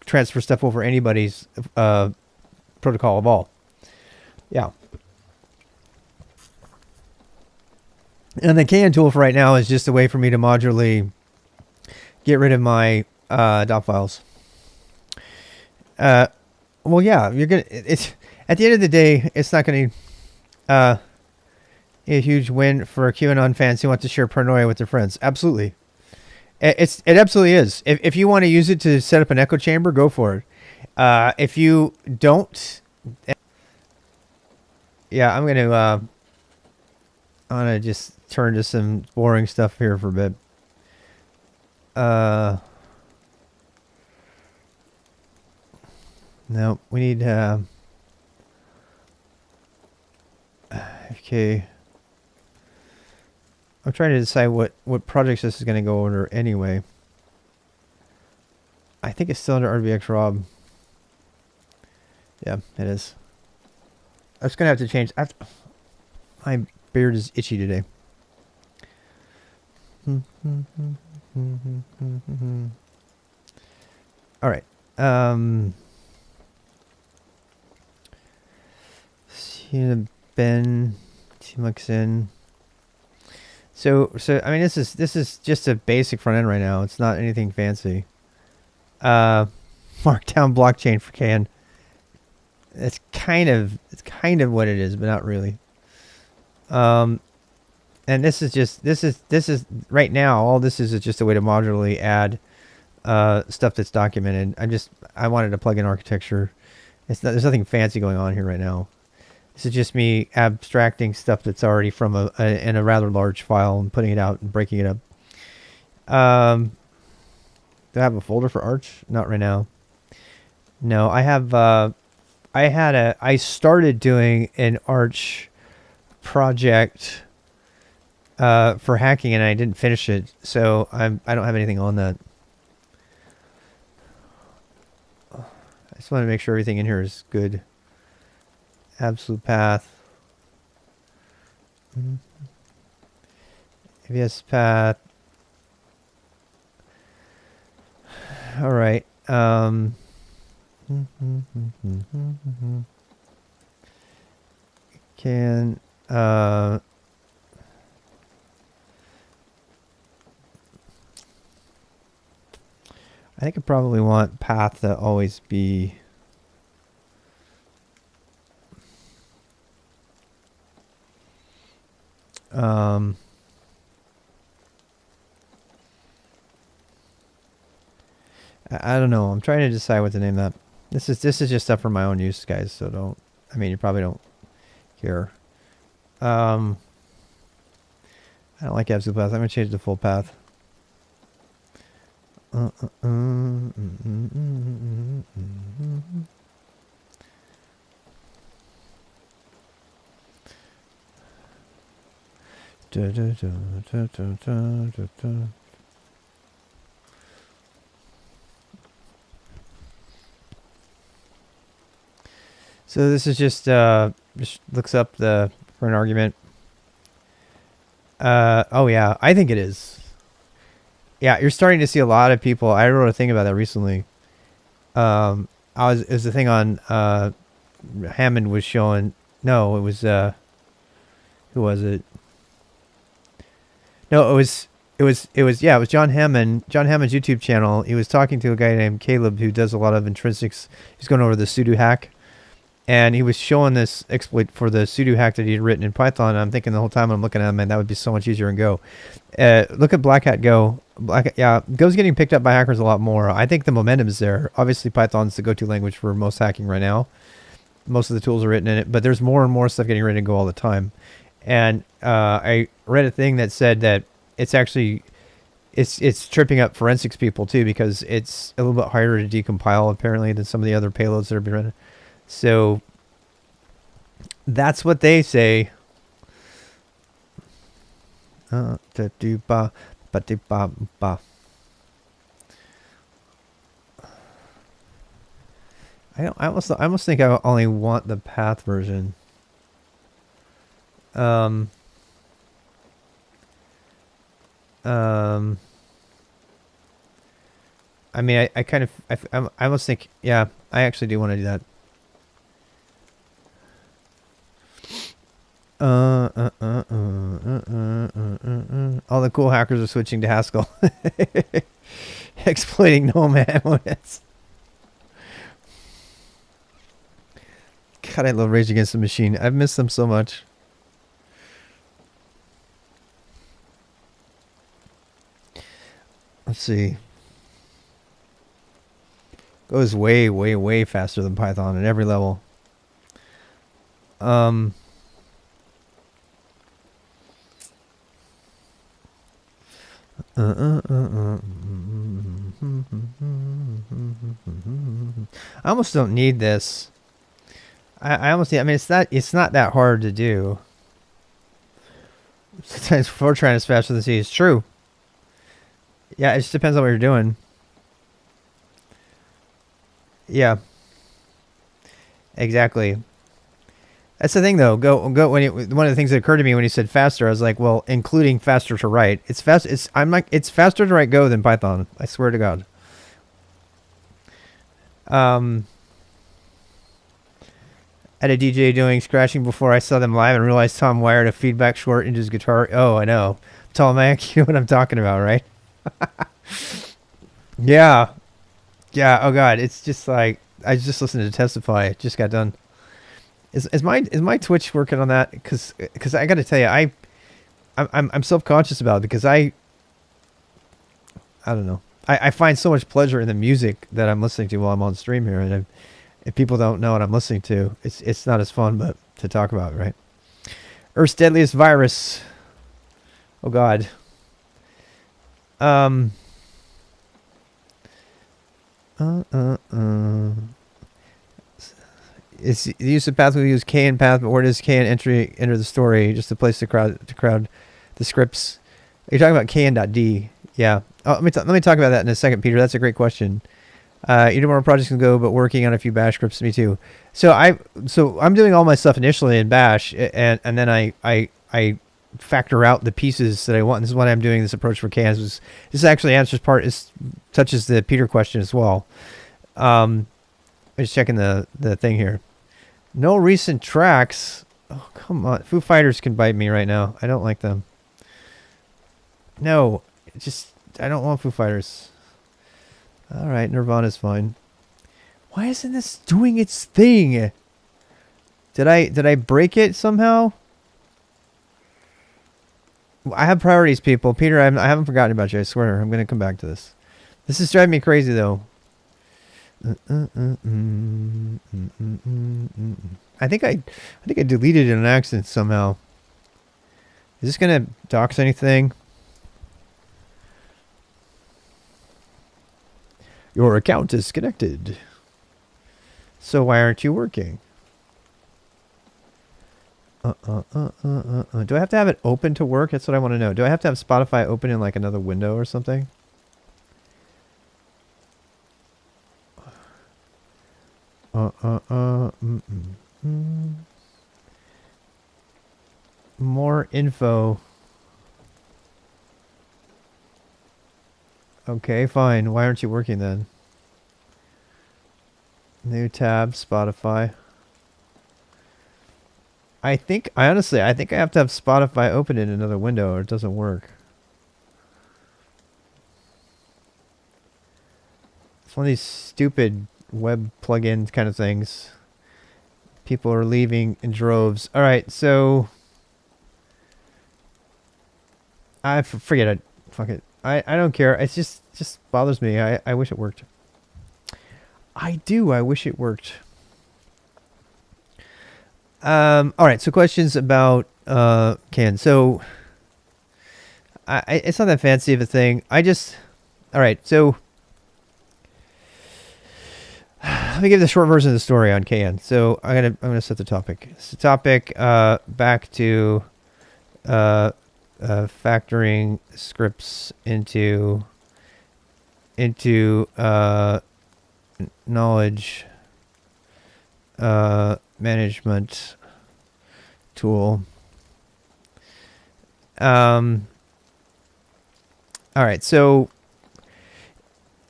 transfer stuff over anybody's protocol of all. Yeah. And the can tool for right now is just a way for me to modularly get rid of my dot files. Well, yeah, you're gonna. It's at the end of the day, it's not gonna a huge win for QAnon fans who want to share paranoia with their friends. Absolutely, it absolutely is. If you want to use it to set up an echo chamber, go for it. If you don't, yeah, I'm gonna just turn to some boring stuff here for a bit. No, we need okay. I'm trying to decide what projects this is going to go under anyway. I think it's still under RBX Rob. Yeah, it is. I'm just going to have to change. My beard is itchy today. All right. Ben Timuxin. So I mean this is just a basic front end right now. It's not anything fancy. Markdown blockchain for can. It's kind of what it is, but not really. And this is right now. All this is just a way to modularly add stuff that's documented. I wanted to plug in architecture. There's nothing fancy going on here right now. This is just me abstracting stuff that's already from in a rather large file and putting it out and breaking it up. Do I have a folder for Arch? Not right now. No, I have. I started doing an Arch project for hacking and I didn't finish it, so I don't have anything on that. I just want to make sure everything in here is good. Absolute path. AVS path. All right. Can I think I probably want path to always be I don't know. I'm trying to decide what to name that. This is just stuff for my own use, guys. So don't. I mean, you probably don't care. I don't like absolute path. I'm gonna change it to full path. So this is just looks up for an argument. Oh yeah, I think it is. Yeah, you're starting to see a lot of people. I wrote a thing about that recently. It was the thing on Hammond was showing. No, it was who was it? No, it was John Hammond. John Hammond's YouTube channel. He was talking to a guy named Caleb who does a lot of intrinsics. He's going over the sudo hack. And he was showing this exploit for the sudo hack that he had written in Python. And I'm thinking the whole time I'm looking at him, man, that would be so much easier in Go. Look at Black Hat Go. Go's getting picked up by hackers a lot more. I think the momentum is there. Obviously, Python's the go-to language for most hacking right now. Most of the tools are written in it, but there's more and more stuff getting written in Go all the time. And I read a thing that said that it's actually it's tripping up forensics people too because it's a little bit harder to decompile apparently than some of the other payloads that are being written. So that's what they say. I almost think I only want the path version. I mean, I almost think, yeah, I actually do want to do that. All the cool hackers are switching to Haskell. Exploiting nomad modes. God, I love Rage Against the Machine. I've missed them so much. Let's see. Goes way, way, way faster than Python at every level. I almost don't need this. I almost need, I mean, it's not that hard to do. Sometimes Fortran is faster than C. It's true. Yeah, it just depends on what you're doing. Yeah. Exactly. That's the thing, though. Go. One of the things that occurred to me when he said faster, I was like, well, including faster to write. It's fast. It's faster to write Go than Python. I swear to God. At a DJ doing scratching before I saw them live and realized Tom wired a feedback short into his guitar. Oh, I know. Tom Mac, you know what I'm talking about, right? Yeah. Yeah. Oh God, it's just like I just listened to Testify. It just got done. Is my Twitch working on that? Because I got to tell you, I'm self-conscious about it because I don't know. I find so much pleasure in the music that I'm listening to while I'm on stream here, and if people don't know what I'm listening to, it's not as fun, but to talk about, right? Earth's deadliest virus. Oh God. It's the use of path. We use K and path, but where does K and enter the story? Just to place the crowd the scripts. You're talking about K and .d. Yeah. Oh, let me talk about that in a second, Peter. That's a great question. You do more projects can go, but working on a few Bash scripts. Me too. So I'm doing all my stuff initially in Bash, and then I factor out the pieces that I want. And this is why I'm doing this approach for K. This actually touches the Peter question as well. I'm just checking the thing here. No recent tracks. Oh, come on. Foo Fighters can bite me right now. I don't like them. No, I don't want Foo Fighters. All right, Nirvana's fine. Why isn't this doing its thing? Did I break it somehow? I have priorities, people. Peter, I haven't forgotten about you. I swear. I'm going to come back to this. This is driving me crazy, though. I think I deleted it in an accident somehow. Is this gonna dox anything? Your account is connected. So why aren't you working? Do I have to have it open to work? That's what I want to know. Do I have to have Spotify open in like another window or something? More info. Okay, fine. Why aren't you working then? New tab, Spotify. I honestly have to have Spotify open in another window or it doesn't work. It's one of these stupid web plugin kind of things. People are leaving in droves. All right, so I forget it. Fuck it. I don't care. It just bothers me. I wish it worked. I do. I wish it worked. All right. So questions about Can. So it's not that fancy of a thing. All right. So let me give the short version of the story on Can. So I'm gonna set the topic. It's the topic back to factoring scripts into knowledge management tool. All right, so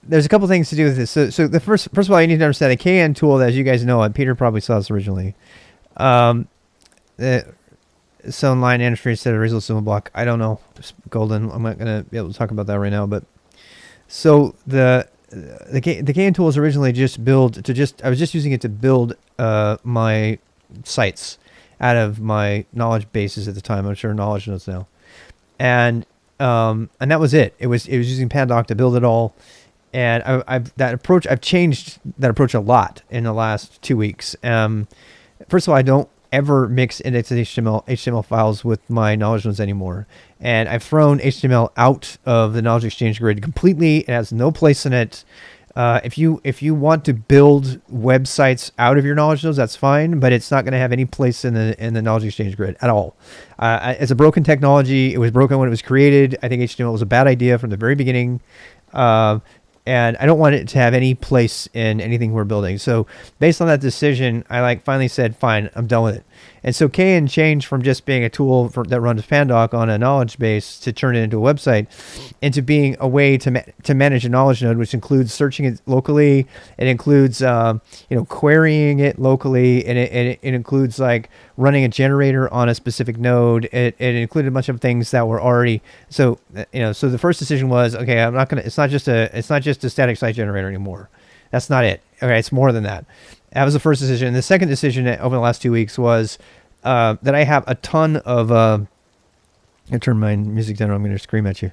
there's a couple things to do with this. So the first of all, you need to understand a KN tool, as you guys know, and Peter probably saw this originally. cell line entry instead of original symbol block. I don't know. It's golden. I'm not gonna be able to talk about that right now. But so the KN tool was originally just I was just using it to build my sites out of my knowledge bases at the time. I'm sure knowledge nodes now, and that was it. It was using Pandoc to build it all. And I've changed that approach a lot in the last 2 weeks. First of all, I don't ever mix indexed HTML files with my knowledge nodes anymore. And I've thrown HTML out of the knowledge exchange grid completely. It has no place in it. If you want to build websites out of your knowledge nodes, that's fine, but it's not going to have any place in the knowledge exchange grid at all. It's a broken technology. It was broken when it was created. I think HTML was a bad idea from the very beginning. And I don't want it to have any place in anything we're building. So based on that decision, I finally said, fine, I'm done with it. And so KN changed from just being a tool that runs Pandoc on a knowledge base to turn it into a website, into being a way to manage a knowledge node, which includes searching it locally. It includes querying it locally, and it includes running a generator on a specific node. It included a bunch of things that were already so the first decision was, okay, I'm not gonna. It's not just a static site generator anymore. That's not it. Okay, it's more than that. That was the first decision. And the second decision over the last 2 weeks was that I have a ton of. I'm gonna turn my music down. Or I'm gonna scream at you.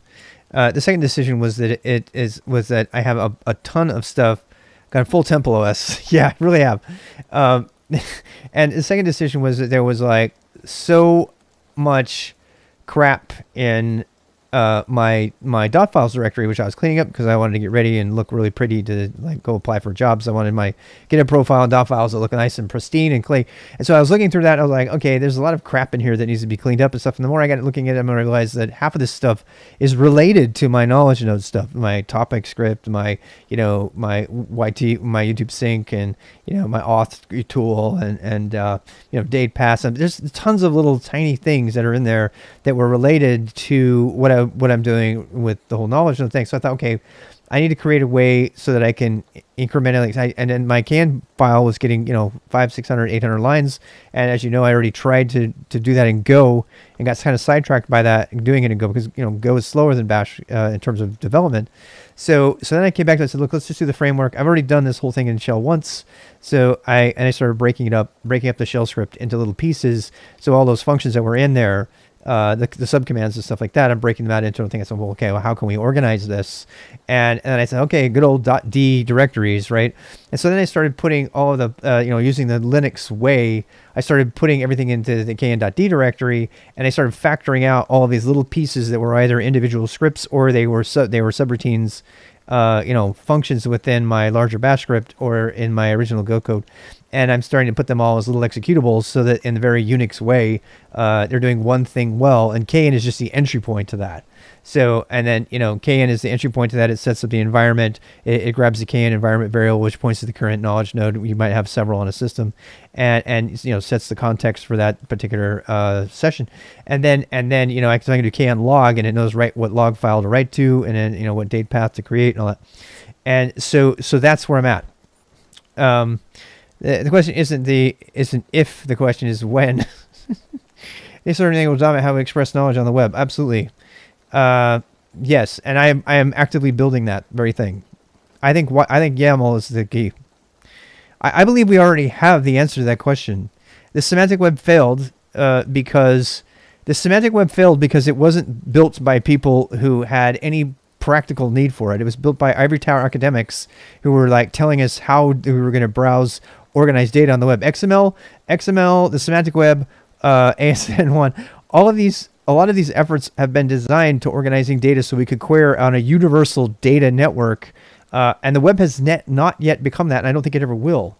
The second decision was that I have a ton of stuff. Got full Temple OS. Yeah, I really have. And the second decision was that there was so much crap in my dot files directory, which I was cleaning up because I wanted to get ready and look really pretty to go apply for jobs. I wanted my GitHub profile and dot files that look nice and pristine and clean. And so I was looking through that. And I was like, okay, there's a lot of crap in here that needs to be cleaned up and stuff. And the more I got looking at it, I realized that half of this stuff is related to my knowledge node stuff, my topic script, my my YouTube sync, and my auth tool, and date pass. And there's tons of little tiny things that are in there that were related to what I'm doing with the whole knowledge node thing. So I thought, okay, I need to create a way so that I can incrementally, and then my CAN file was getting 500, 600, 800 lines, and as you know, I already tried to do that in Go and got kind of sidetracked by that doing it in Go, because Go is slower than Bash in terms of development. So then I came back to it and said, look, let's just do the framework. I've already done this whole thing in shell once. So I started breaking up the shell script into little pieces. So all those functions that were in there, the subcommands and stuff like that, I'm breaking them out into a thing. I said, well, how can we organize this? And I said, okay, good old .d directories, right? And so then I started putting all of the, using the Linux way, I started putting everything into the kn.d directory, and I started factoring out all of these little pieces that were either individual scripts or they were subroutines, functions within my larger bash script or in my original Go code. And I'm starting to put them all as little executables so that in the very Unix way, they're doing one thing well, and KN is just the entry point to that. So, and then, KN is the entry point to that. It sets up the environment. It grabs the KN environment variable, which points to the current knowledge node. You might have several on a system, and sets the context for that particular session. And then, I can do KN log, and it knows what log file to write to, and then, what date path to create and all that. And so that's where I'm at. The question isn't if, the question is when. This sort of thing will dominate how we express knowledge on the web. Absolutely. Yes, and I am actively building that very thing. I think YAML is the key. I believe we already have the answer to that question. The semantic web failed because it wasn't built by people who had any practical need for it. It was built by ivory tower academics who were telling us how we were going to browse organized data on the web. XML, the semantic web, ASN1, a lot of these efforts have been designed to organizing data so we could query on a universal data network, and the web has not yet become that, and I don't think it ever will.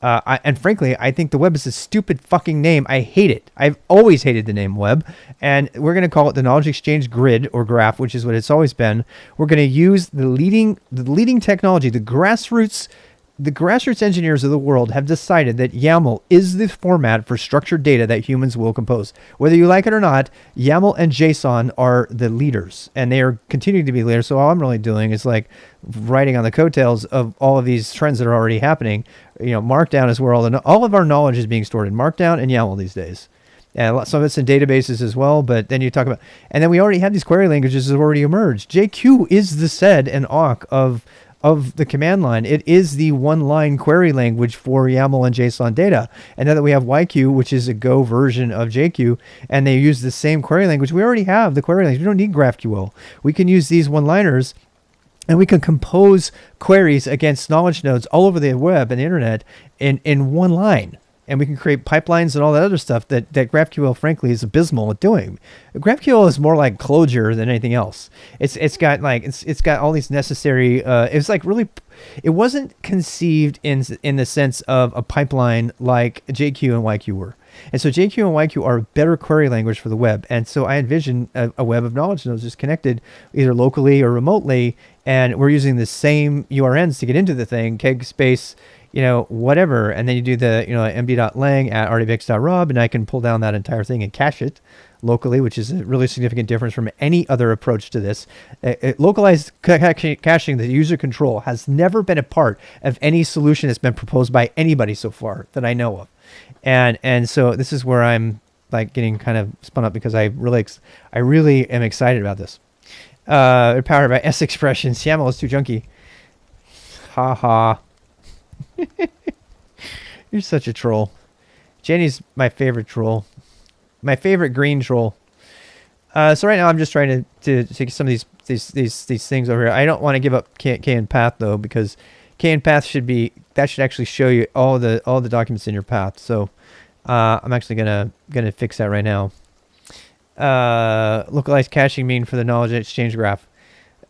And frankly, I think the web is a stupid fucking name. I hate it. I've always hated the name web, and we're going to call it the Knowledge Exchange Grid or Graph, which is what it's always been. We're going to use the leading technology, the grassroots engineers of the world have decided that YAML is the format for structured data that humans will compose. Whether you like it or not, YAML and JSON are the leaders, and they are continuing to be leaders. So all I'm really doing is riding on the coattails of all of these trends that are already happening. Markdown is where all of our knowledge is being stored in Markdown and YAML these days. And some of it's in databases as well, but then you talk about, and then we already have these query languages that have already emerged. JQ is the sed and awk of the command line. It is the one-line query language for YAML and JSON data. And now that we have YQ, which is a Go version of JQ, and they use the same query language, we already have the query language. We don't need GraphQL. We can use these one-liners, and we can compose queries against knowledge nodes all over the web and the internet in one line. And we can create pipelines and all that other stuff that GraphQL, frankly, is abysmal at doing. GraphQL is more like Clojure than anything else. It's got all these necessary. It's like really, it wasn't conceived in the sense of a pipeline like JQ and YQ were. And so JQ and YQ are a better query language for the web. And so I envision a web of knowledge nodes just connected either locally or remotely, and we're using the same URNs to get into the thing, keg space, whatever, and then you do the, md.lang at rdbx.rub, and I can pull down that entire thing and cache it locally, which is a really significant difference from any other approach to this. Localized caching, the user control, has never been a part of any solution that's been proposed by anybody so far that I know of. And so this is where I'm like getting kind of spun up, because I really am excited about this. They're powered by S expressions. YAML is too junky. Ha ha. You're such a troll. Jenny's my favorite troll. My favorite green troll. So right now I'm just trying to take some of these things over here. I don't want to give up K and path though, because K and path should actually show you all the documents in your path. So I'm actually gonna fix that right now. Localized caching mean for the knowledge exchange graph.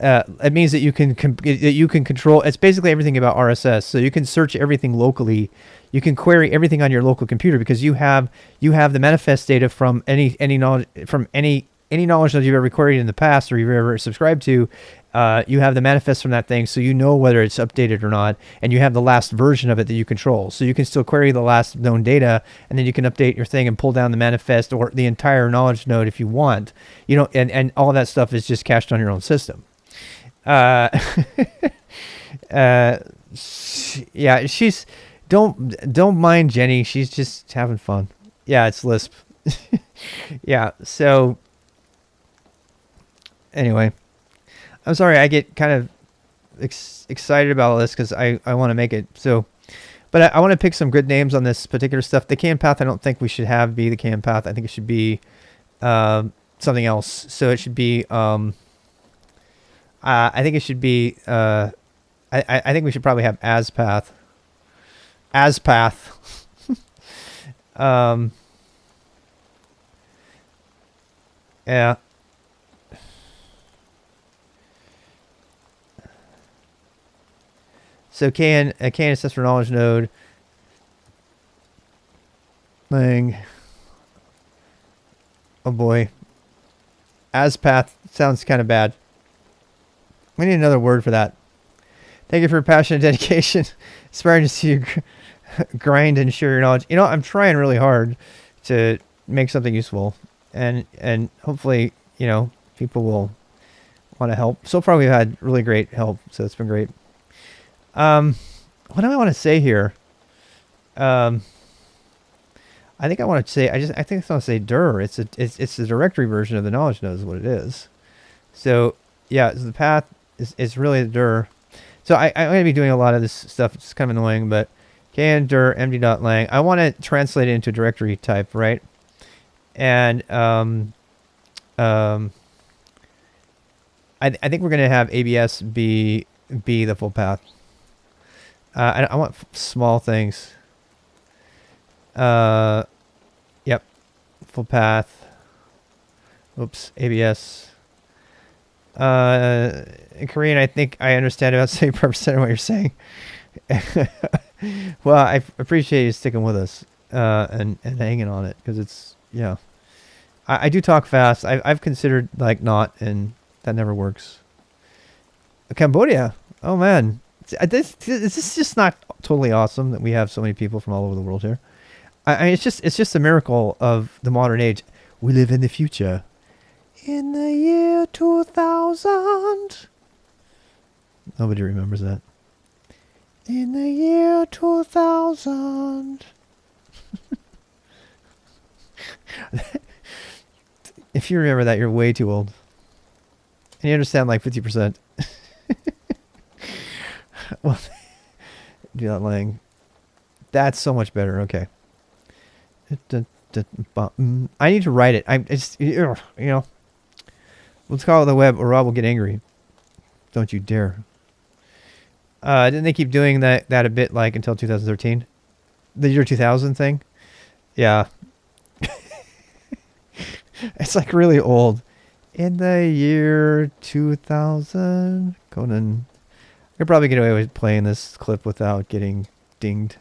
It means that you can control. It's basically everything about RSS. So you can search everything locally. You can query everything on your local computer, because you have the manifest data from any knowledge knowledge that you've ever queried in the past or you've ever subscribed to. You have the manifest from that thing, so you know whether it's updated or not, and you have the last version of it that you control. So you can still query the last known data, and then you can update your thing and pull down the manifest or the entire knowledge node if you want. And all that stuff is just cached on your own system. Yeah, she's don't mind Jenny. She's just having fun. Yeah, it's Lisp. Yeah. So anyway, I'm sorry. I get kind of excited about all this because I want to make it so. But I want to pick some good names on this particular stuff. The CAN path, I don't think we should be the CAN path. I think it should be something else. So it should be. I think it should be. I think we should probably have as path. As path. Yeah. So can assess for knowledge node thing. Oh boy. As path sounds kind of bad. We need another word for that. Thank you for your passion and dedication. Aspiring to see you grind and share your knowledge. I'm trying really hard to make something useful, and hopefully, people will want to help. So far, we've had really great help, so it's been great. What do I want to say here? I think I want to say. I think I want to say dir. It's the directory version of the knowledge node is what it is. So yeah, so the path is really the dir. So I'm going to be doing a lot of this stuff. It's kind of annoying, but can dir md.lang. I want to translate it into directory type, right? And I think we're going to have ABS be the full path. I want small things. Yep. Full path. Oops. ABS. In Korean, I think I understand about 75% of what you're saying. Well, I appreciate you sticking with us and hanging on it, because it's, I do talk fast. I've considered not, and that never works. Cambodia. Oh man, is this just not totally awesome that we have so many people from all over the world here? I mean, it's just a miracle of the modern age. We live in the future. In the year 2000. Nobody remembers that. In the year 2000. If you remember that, you're way too old. And you understand like 50%. Well, do that Lang. That's so much better. Okay. I need to write it. You know. Let's call it the web or Rob will get angry. Don't you dare. Didn't they keep doing that a bit like until 2013? The year 2000 thing? Yeah. It's like really old. In the year 2000, Conan. I could probably get away with playing this clip without getting dinged.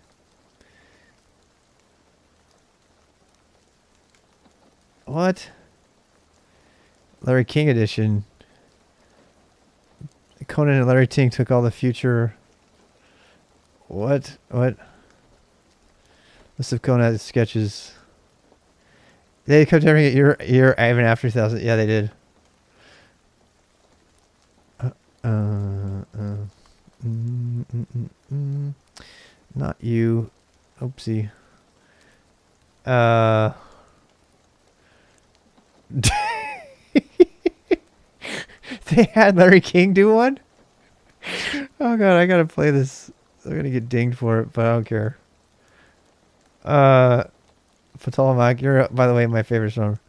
What? Larry King edition. Conan and Larry King took all the future. What? What? List of Conan sketches. They kept having it year even after 2000. Yeah, they did. Not you. Oopsie. They had Larry King do one? Oh god, I gotta play this. I'm gonna get dinged for it, but I don't care. Fatalamak, you're, by the way, my favorite song.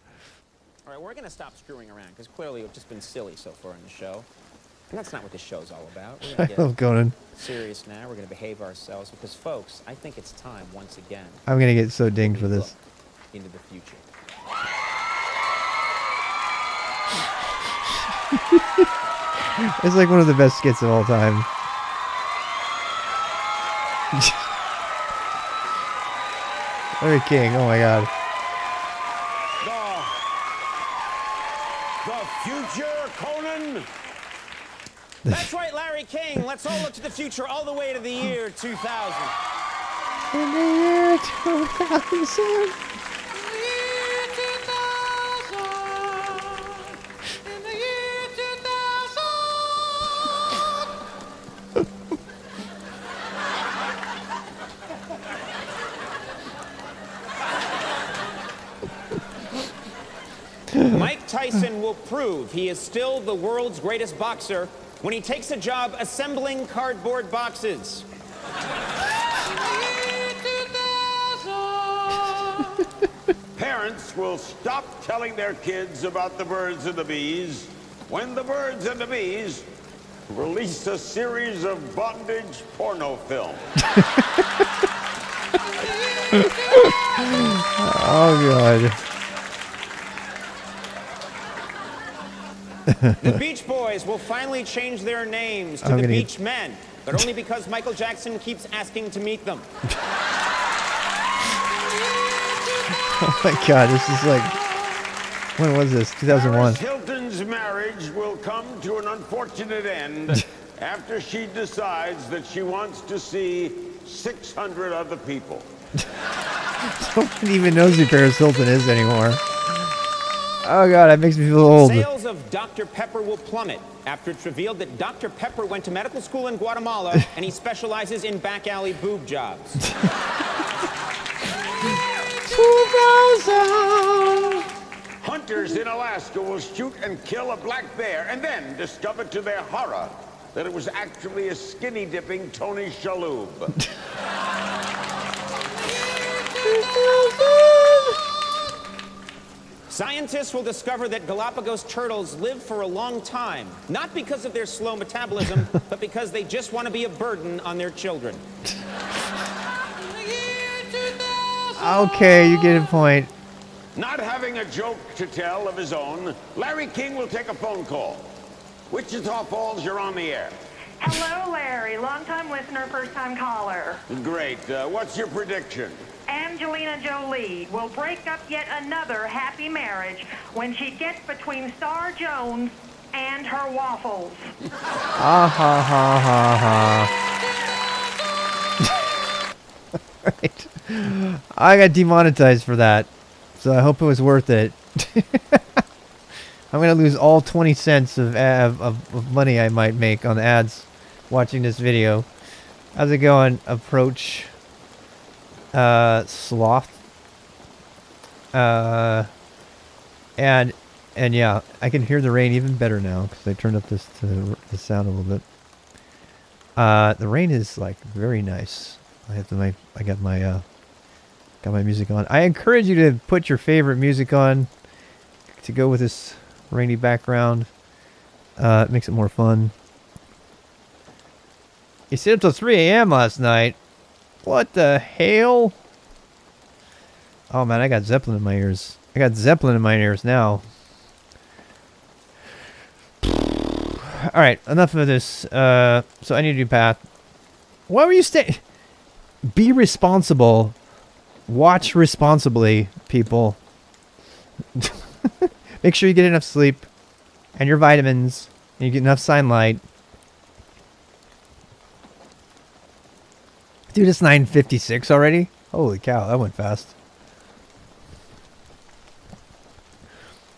All right, we're going to stop screwing around, because clearly we've just been silly so far in the show. And that's not what this show's all about. We're I love Conan. get serious now. We're going to behave ourselves, because, folks, I think it's time, once again, I'm gonna get so dinged for this. look into the future. It's like one of the best skits of all time. Larry King, oh my god. The future, Conan? That's right, Larry King. Let's all look to the future all the way to the year 2000. In the year 2000. Mike Tyson will prove he is still the world's greatest boxer when he takes a job assembling cardboard boxes. Parents will stop telling their kids about the birds and the bees when the birds and the bees release a series of bondage porno films. Oh god. The Beach Boys will finally change their names to the Beach Men, but only because Michael Jackson keeps asking to meet them. Oh my god, this is like... When was this? 2001. Paris Hilton's marriage will come to an unfortunate end after she decides that she wants to see 600 other people. Nobody even knows who Paris Hilton is anymore. Oh god, that makes me feel old. Sales of Dr. Pepper will plummet after it's revealed that Dr. Pepper went to medical school in Guatemala and he specializes in back alley boob jobs. 2000. Hunters in Alaska will shoot and kill a black bear and then discover to their horror that it was actually a skinny dipping Tony Shalhoub. 2000. Scientists will discover that Galapagos turtles live for a long time, not because of their slow metabolism, but because they just want to be a burden on their children. Okay, you get a point. Not having a joke to tell of his own, Larry King will take a phone call. Wichita Falls, you're on the air. Hello, Larry. Long-time listener, first-time caller. Great. What's your prediction? Angelina Jolie will break up yet another happy marriage when she gets between Star Jones and her waffles. Ah ha ha ha ha. Right. I got demonetized for that, so I hope it was worth it. I'm gonna lose all 20 cents of money I might make on ads watching this video. How's it going? Approach sloth. And yeah, I can hear the rain even better now because I turned up this to the sound a little bit. The rain is like very nice. I got my music on. I encourage you to put your favorite music on to go with this rainy background. It makes it more fun. You stayed up till 3 a.m. last night. What the hell? Oh man, I got Zeppelin in my ears. I got Zeppelin in my ears now. Alright, enough of this. So I need to do path. Why were you staying? Be responsible. Watch responsibly, people. Make sure you get enough sleep. And your vitamins. And you get enough sunlight. Dude, it's 9:56 already? Holy cow, that went fast.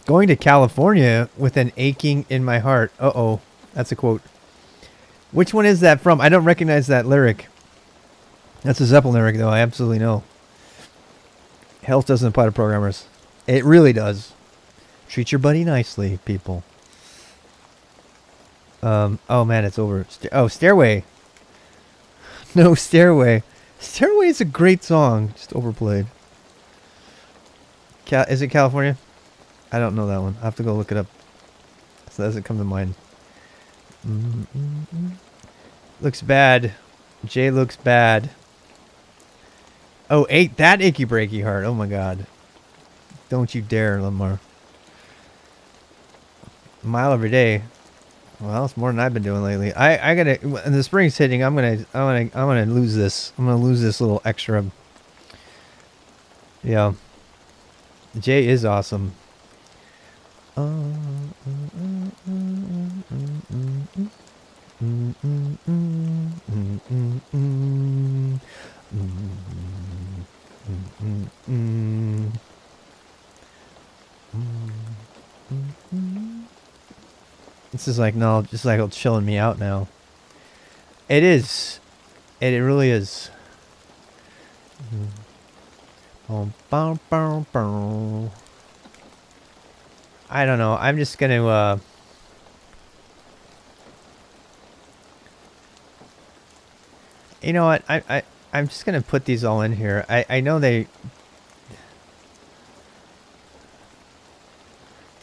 Going to California with an aching in my heart. Uh-oh. That's a quote. Which one is that from? I don't recognize that lyric. That's a Zeppelin lyric, though. I absolutely know. Health doesn't apply to programmers. It really does. Treat your buddy nicely, people. Oh, man, it's over. Stairway. No, Stairway. Stairway is a great song. Just overplayed. Is it California? I don't know that one. I have to go look it up. So that doesn't come to mind. Looks bad. Jay looks bad. Oh, that achy breaky heart. Oh my god. Don't you dare, Lamar. A mile every day. Well, it's more than I've been doing lately. I gotta. In the spring's hitting. I'm gonna lose this. I'm gonna lose this little extra. Yeah. Jay is awesome. This is like, no, just like chilling me out now. It is. It really is. I don't know. I'm just gonna you know what? I'm just gonna put these all in here. I know they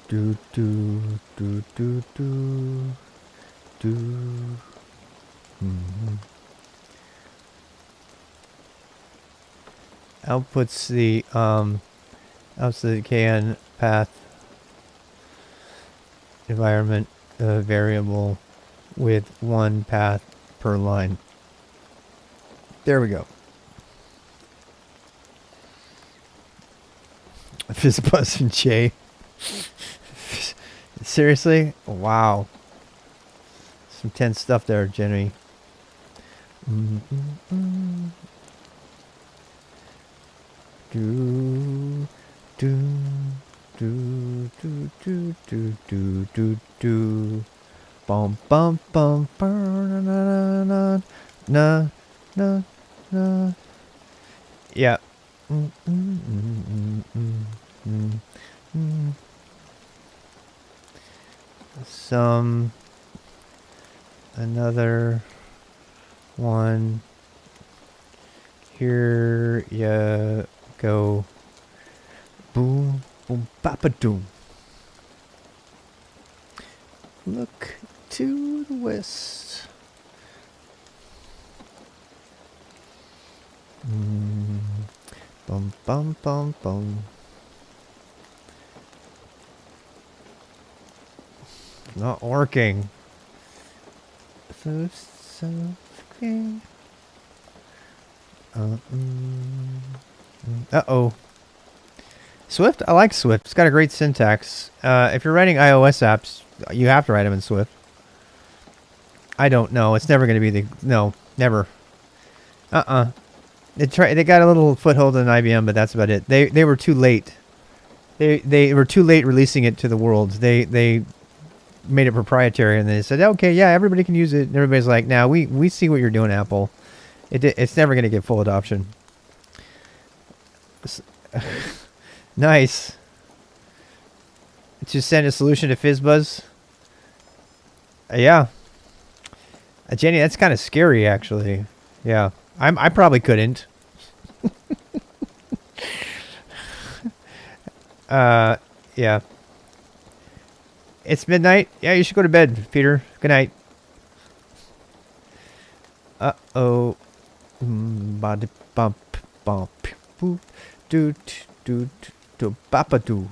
do. Outputs the KN path environment variable with one path per line. There we go. Fizz Buzz and Jay. Seriously? Wow. Some tense stuff there, Jenny. Do bum bum bum na na na na. Yeah. Another one. Here ya go. Boom, boom, bapa doom. Look to the west. Bum, bum, bum, bum. Not working. So okay. Uh-oh. Swift? I like Swift. It's got a great syntax. If you're writing iOS apps, you have to write them in Swift. I don't know. It's never going to be the... No, never. They got a little foothold in IBM, but that's about it. They were too late. They were too late releasing it to the world. They made it proprietary, and they said, okay, yeah, everybody can use it. And everybody's like, now we see what you're doing, Apple. It's never going to get full adoption. Nice. To send a solution to FizzBuzz. Yeah. Jenny, that's kind of scary, actually. Yeah. I probably couldn't. Yeah. It's midnight. Yeah, you should go to bed, Peter. Good night. Uh-oh. Body bump bump boop do do do bapa do.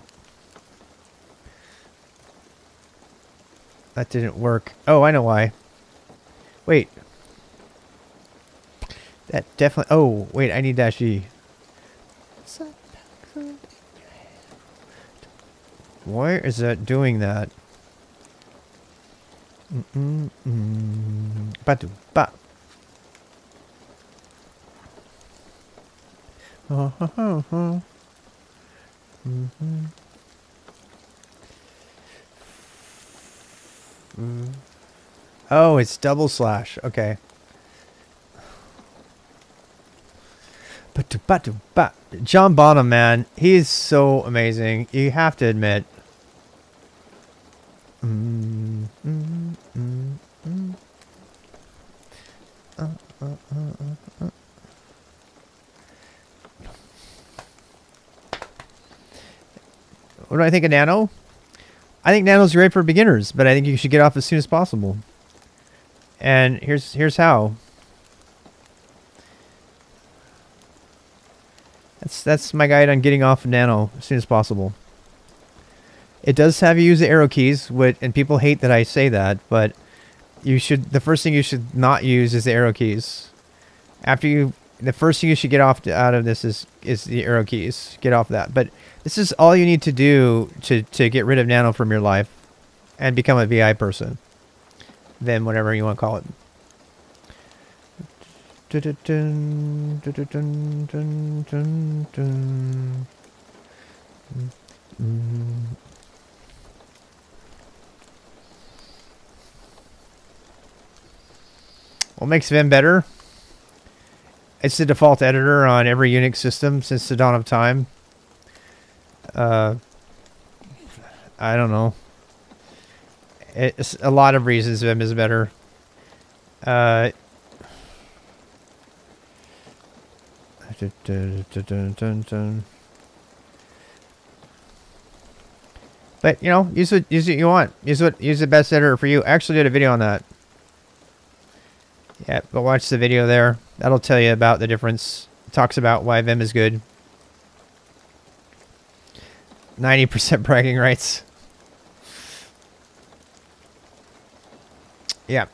That didn't work. Oh, I know why. Wait. That definitely. Oh, wait. I need dash E. Why is that doing that? Batu ba. Oh, it's double slash. Okay. John Bonham, man, he's so amazing. You have to admit. What do I think of Nano? I think Nano's great for beginners, but I think you should get off as soon as possible. And here's how. That's my guide on getting off of Nano as soon as possible. It does have you use the arrow keys, and people hate that I say that, but you should. The first thing you should not use is the arrow keys. The first thing you should get off out of this is the arrow keys. Get off that. But this is all you need to do to get rid of Nano from your life and become a VI person. Then whatever you want to call it. What makes Vim better? It's the default editor on every Unix system since the dawn of time. I don't know. It's a lot of reasons Vim is better. But you know, use what you want. Use the best editor for you. I actually did a video on that. Yeah, go watch the video there. That'll tell you about the difference. It talks about why Vim is good. 90% bragging rights. Yeah.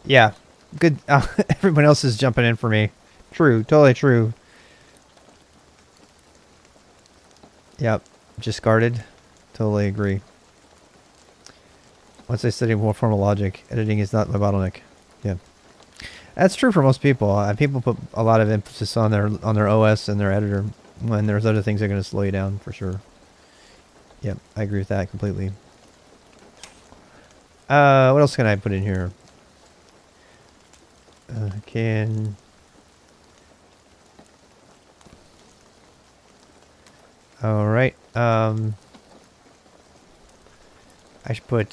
Yeah, good. Everyone else is jumping in for me. True, totally true. Yep, just guarded. Totally agree. Once I study more formal logic, editing is not my bottleneck. Yeah, that's true for most people. People put a lot of emphasis on their OS and their editor when there's other things that are going to slow you down for sure. Yep, I agree with that completely. What else can I put in here? All right. I should put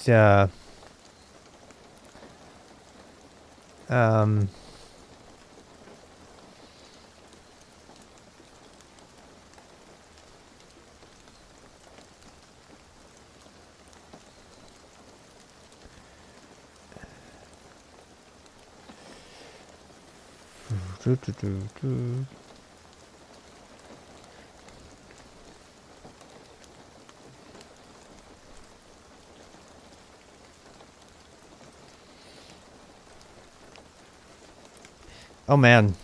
Oh man.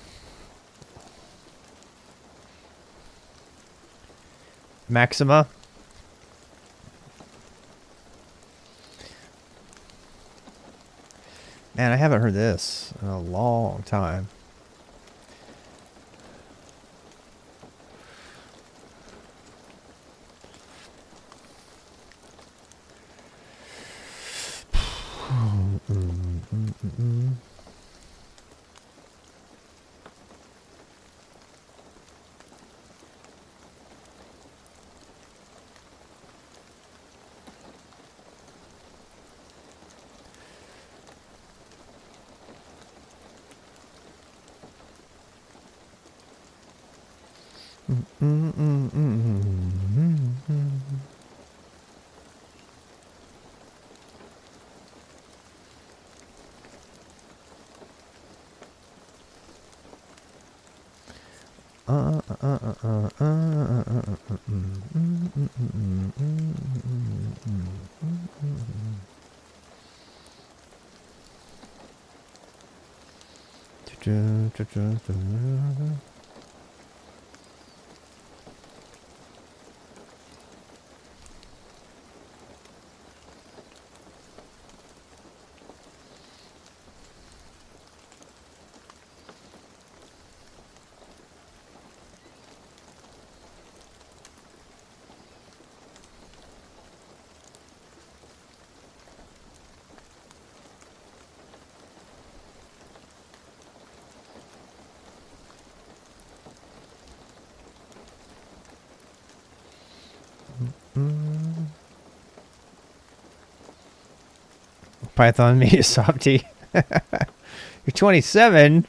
Maxima. Man, I haven't heard this in a long time. Python Media Softy. You're 27.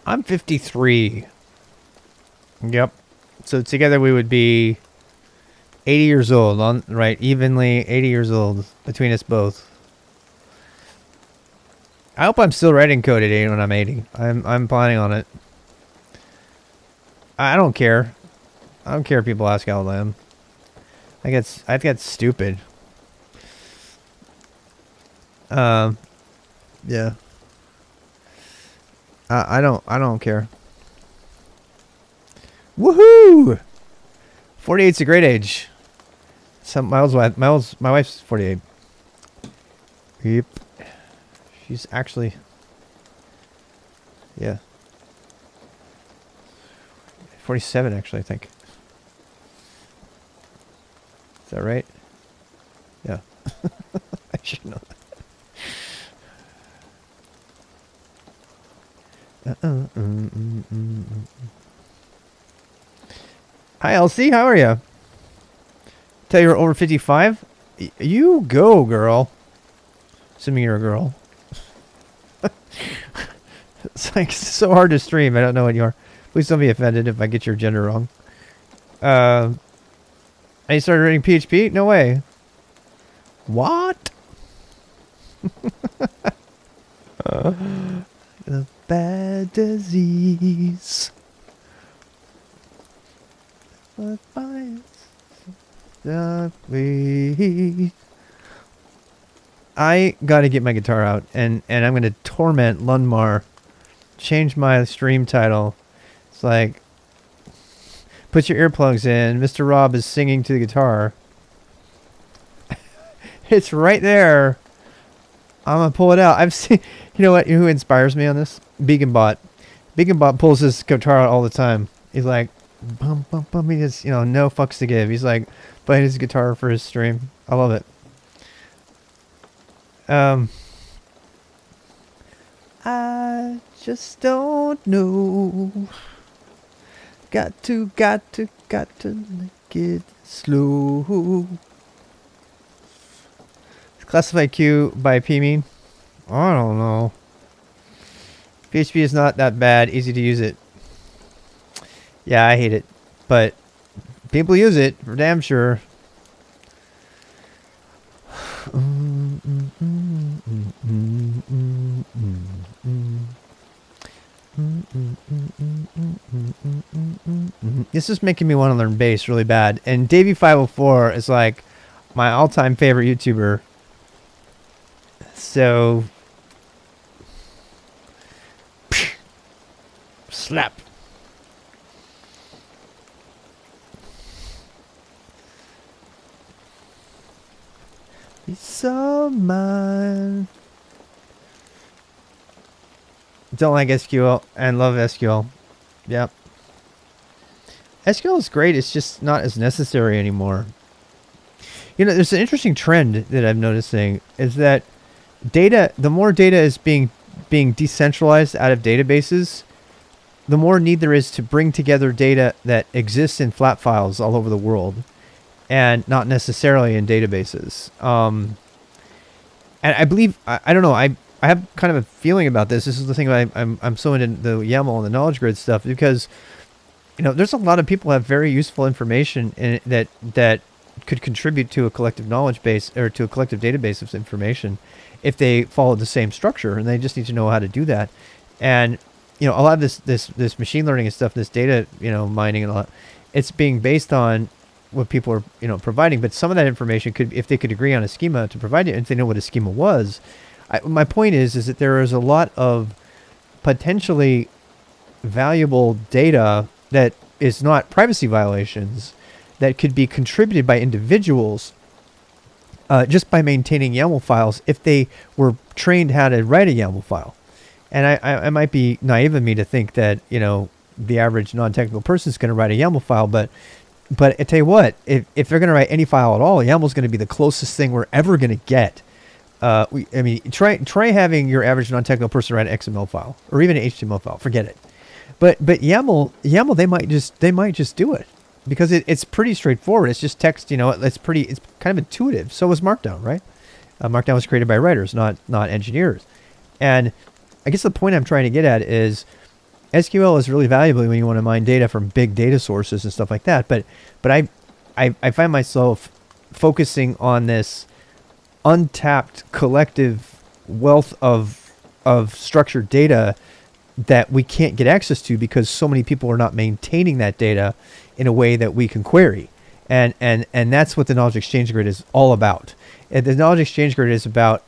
I'm 53. Yep. So together we would be 80 years old, on right, evenly 80 years old between us both. I hope I'm still writing code at 80 when I'm 80. I'm planning on it. I don't care. I don't care if people ask how old I am. I think it's stupid. Yeah. I don't care. Woohoo! 48's a great age. My wife's 48. Yep. She's actually, yeah. 47 actually, I think. Is that right? Yeah. I should know that. Hi, Elsie. How are you? Tell you're over 55? You go, girl. Assuming you're a girl. It's like so hard to stream. I don't know what you are. Please don't be offended if I get your gender wrong. And you started reading PHP? No way. What? The bad disease. What bites the weed. I gotta get my guitar out and I'm gonna torment Lundmar. Change my stream title. It's like, put your earplugs in. Mr. Rob is singing to the guitar. It's right there. I'm gonna pull it out. I've seen. You know what? Who inspires me on this? Beaconbot. Beaconbot pulls his guitar out all the time. He's like, bum bum bum. He just, no fucks to give. He's like playing his guitar for his stream. I love it. I just don't know. Got to make it slow. Classify Q by P mean? I don't know. PHP is not that bad. Easy to use it. Yeah, I hate it. But people use it for damn sure. This is making me want to learn bass really bad. And Davey504 is like my all-time favorite YouTuber. So slap. It's all mine. Don't like SQL and love SQL. Yep. SQL is great. It's just not as necessary anymore. You know, there's an interesting trend that I'm noticing is that the more data is being decentralized out of databases, the more need there is to bring together data that exists in flat files all over the world and not necessarily in databases. And I believe, I don't know, I have kind of a feeling about this. This is the thing I'm so into the YAML and the knowledge grid stuff because, you know, there's a lot of people who have very useful information that could contribute to a collective knowledge base or to a collective database of information if they follow the same structure, and they just need to know how to do that. And, you know, a lot of this machine learning and stuff, this data, you know, mining and all that, it's being based on what people are, you know, providing. But some of that information could, if they could agree on a schema to provide it, and if they know what a schema was. My point is that there is a lot of potentially valuable data that is not privacy violations that could be contributed by individuals just by maintaining YAML files if they were trained how to write a YAML file. And I might be naive of me to think that, you know, the average non-technical person is going to write a YAML file, but I tell you what, if they're going to write any file at all, YAML is going to be the closest thing we're ever going to get. I mean, try having your average non-technical person write an XML file or even an HTML file. Forget it. But YAML, they might just do it because it's pretty straightforward. It's just text. You know, it's kind of intuitive. So was Markdown, right? Markdown was created by writers, not engineers. And I guess the point I'm trying to get at is SQL is really valuable when you want to mine data from big data sources and stuff like that. But I find myself focusing on this untapped collective wealth of structured data that we can't get access to because so many people are not maintaining that data in a way that we can query. And that's what the knowledge exchange grid is all about. And the knowledge exchange grid is about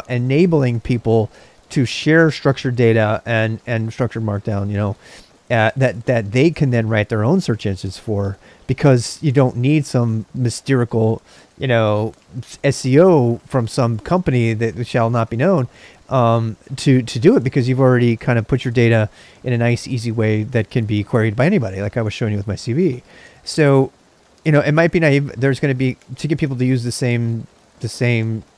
enabling people to share structured data and structured markdown, you know, that they can then write their own search engines for, because you don't need some mystical, you know, SEO from some company that shall not be known to do it, because you've already kind of put your data in a nice, easy way that can be queried by anybody, like I was showing you with my CV. So, you know, it might be naive. There's going to be, to get people to use the same,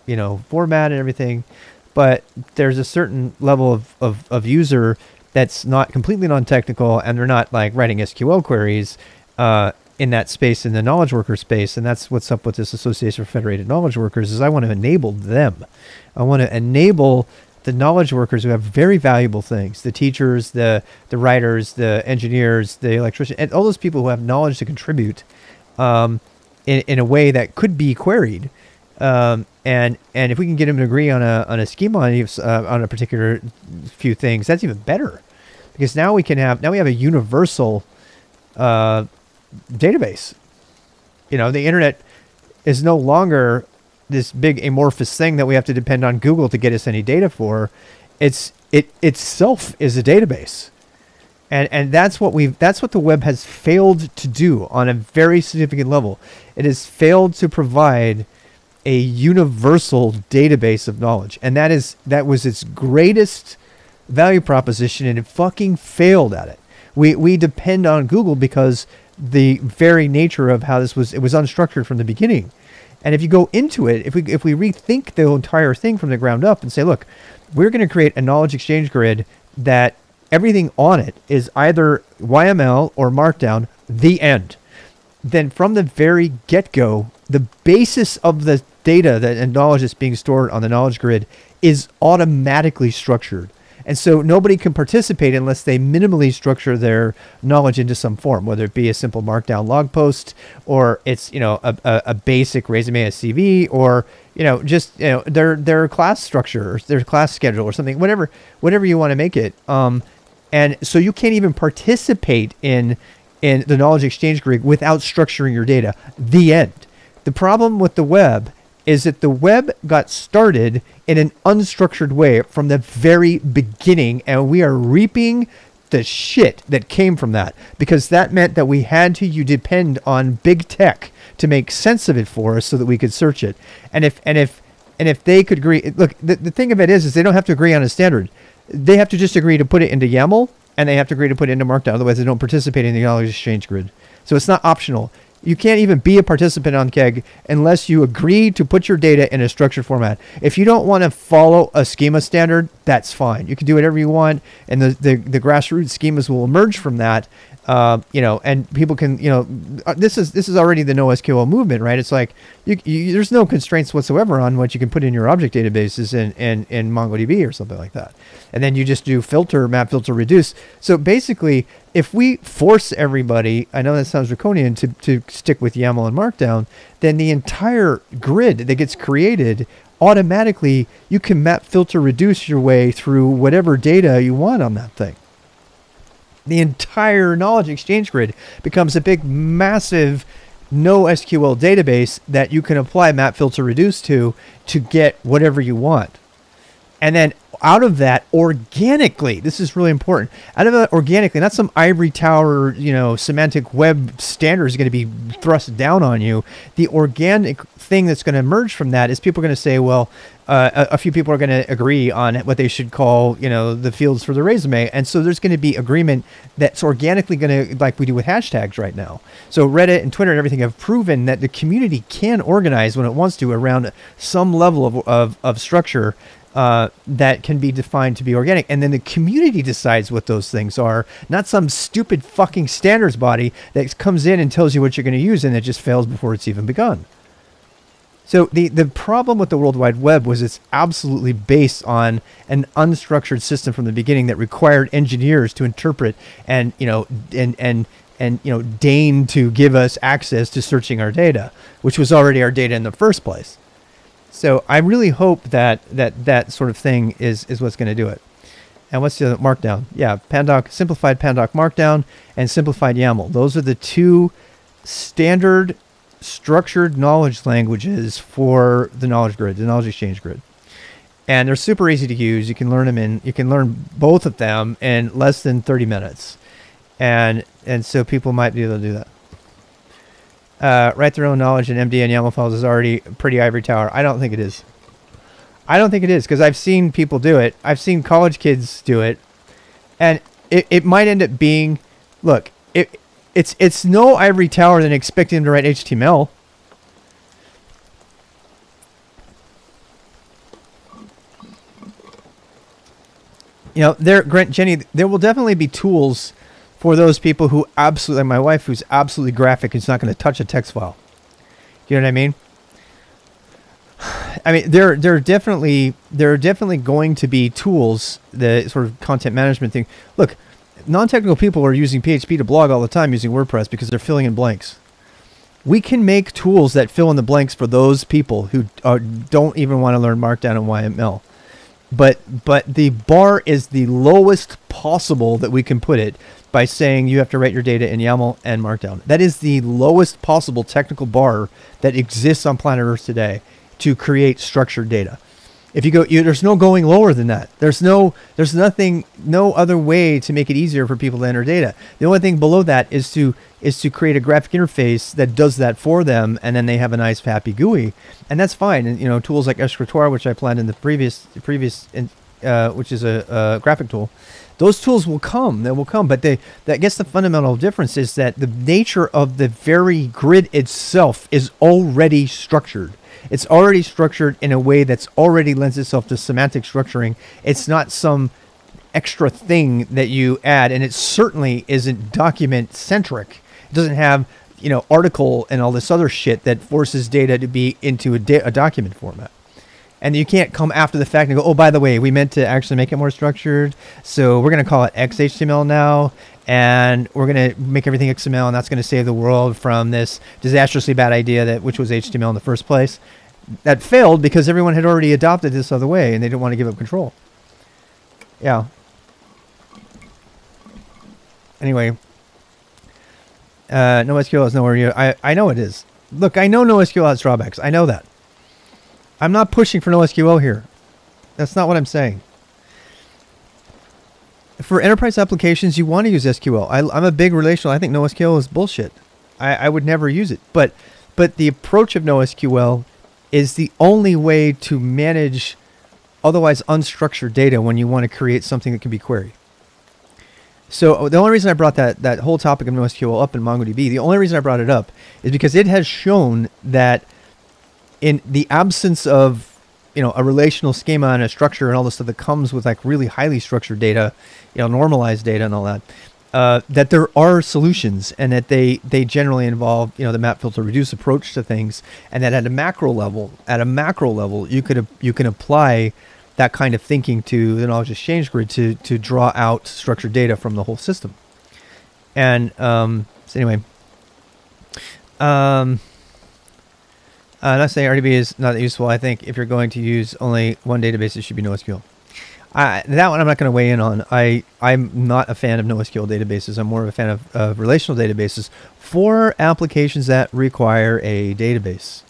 you know, format and everything, but there's a certain level of user that's not completely non-technical, and they're not like writing SQL queries in that space, in the knowledge worker space. And that's what's up with this Association for Federated Knowledge Workers, is I want to enable them. I want to enable the knowledge workers who have very valuable things, the teachers, the writers, the engineers, the electricians, and all those people who have knowledge to contribute in a way that could be queried. And if we can get them to agree on a schema on a particular few things, that's even better, because now we have a universal database. You know, the internet is no longer this big amorphous thing that we have to depend on Google to get us any data for. It itself is a database. And that's what the web has failed to do on a very significant level. It has failed to provide a universal database of knowledge. And that was its greatest value proposition, and it fucking failed at it. We depend on Google because the very nature of how it was unstructured from the beginning. And if you go into it, if we rethink the entire thing from the ground up and say, look, we're going to create a knowledge exchange grid that everything on it is either YML or Markdown, the end. Then from the very get-go, the basis of the data and knowledge that's being stored on the knowledge grid is automatically structured. And so nobody can participate unless they minimally structure their knowledge into some form, whether it be a simple Markdown log post, or it's, you know, a basic resume, a CV, or, you know, just, you know, their class structure or their class schedule or something, whatever you want to make it. And And so you can't even participate in the knowledge exchange grid without structuring your data. The end. The problem with the web is that the web got started in an unstructured way from the very beginning, and we are reaping the shit that came from that, because that meant that we had to depend on big tech to make sense of it for us so that we could search it. And if they could agree, look, the thing of it is they don't have to agree on a standard. They have to just agree to put it into YAML, and they have to agree to put it into Markdown. Otherwise, they don't participate in the knowledge exchange grid. So it's not optional. You can't even be a participant on KEGG unless you agree to put your data in a structured format. If you don't want to follow a schema standard, that's fine. You can do whatever you want, and the grassroots schemas will emerge from that. And people can, this is already the NoSQL movement, right? It's like there's no constraints whatsoever on what you can put in your object databases in MongoDB or something like that. And then you just do filter, map, filter, reduce. So basically, if we force everybody, I know that sounds draconian, to stick with YAML and Markdown, then the entire grid that gets created, automatically you can map, filter, reduce your way through whatever data you want on that thing. The entire knowledge exchange grid becomes a big, massive NoSQL database that you can apply map, filter, reduce to get whatever you want. And then out of that, organically, this is really important, out of that organically, not some ivory tower, semantic web standard is going to be thrust down on you. The organic thing that's going to emerge from that is people are going to say, well, a few people are going to agree on what they should call, the fields for the resume. And so there's going to be agreement that's organically going to, like we do with hashtags right now. So Reddit and Twitter and everything have proven that the community can organize when it wants to around some level of structure that can be defined to be organic. And then the community decides what those things are, not some stupid fucking standards body that comes in and tells you what you're going to use and it just fails before it's even begun. So the problem with the World Wide Web was it's absolutely based on an unstructured system from the beginning that required engineers to interpret and deign to give us access to searching our data, which was already our data in the first place. So I really hope that sort of thing is what's going to do it. And what's the other? Markdown? Yeah, Pandoc, simplified Pandoc Markdown and simplified YAML. Those are the two standard structured knowledge languages for the knowledge grid, the knowledge exchange grid. And they're super easy to use. You can learn both of them in less than 30 minutes. And so people might be able to do that. Write their own knowledge in MD and YAML files is already pretty ivory tower. I don't think it is. Because I've seen people do it. I've seen college kids do it. And it might end up being, look, it's no ivory tower than expecting them to write HTML. Jenny, there will definitely be tools for those people who absolutely, like my wife, who's absolutely graphic, who's not going to touch a text file. You know what I mean? I mean, there are definitely going to be tools, the sort of content management thing. Look, non-technical people are using PHP to blog all the time using WordPress because they're filling in blanks. We can make tools that fill in the blanks for those people who don't even want to learn Markdown and YML. But the bar is the lowest possible that we can put it by saying you have to write your data in YAML and Markdown. That is the lowest possible technical bar that exists on planet Earth today to create structured data. If you go, there's no going lower than that. There's no other way to make it easier for people to enter data. The only thing below that is to create a graphic interface that does that for them, and then they have a nice happy GUI, and that's fine. And tools like Escritoire, which I planned in the previous, which is a graphic tool, those tools will come. They will come, but I guess the fundamental difference is that the nature of the very grid itself is already structured. It's already structured in a way that's already lends itself to semantic structuring. It's not some extra thing that you add, and it certainly isn't document centric. It doesn't have, article and all this other shit that forces data to be into a document format. And you can't come after the fact and go, oh, by the way, we meant to actually make it more structured, so we're going to call it XHTML now, and we're going to make everything XML, and that's going to save the world from this disastrously bad idea which was HTML in the first place. That failed because everyone had already adopted this other way, and they didn't want to give up control. Yeah. Anyway, NoSQL is nowhere near. I know it is. Look, I know NoSQL has drawbacks. I know that. I'm not pushing for NoSQL here. That's not what I'm saying. For enterprise applications, you want to use SQL. I'm a big relational. I think NoSQL is bullshit. I would never use it. But the approach of NoSQL is the only way to manage otherwise unstructured data when you want to create something that can be queried. So the only reason I brought that whole topic of NoSQL up in MongoDB, the only reason I brought it up is because it has shown that in the absence of a relational schema and a structure and all the stuff that comes with like really highly structured data, normalized data and all that, that there are solutions, and that they generally involve the map filter reduce approach to things, and that at a macro level you can apply that kind of thinking to the knowledge exchange grid to draw out structured data from the whole system. And so anyway, not saying RDB is not useful. I think if you're going to use only one database, it should be NoSQL. That one I'm not going to weigh in on. I'm not a fan of NoSQL databases. I'm more of a fan of relational databases for applications that require a database.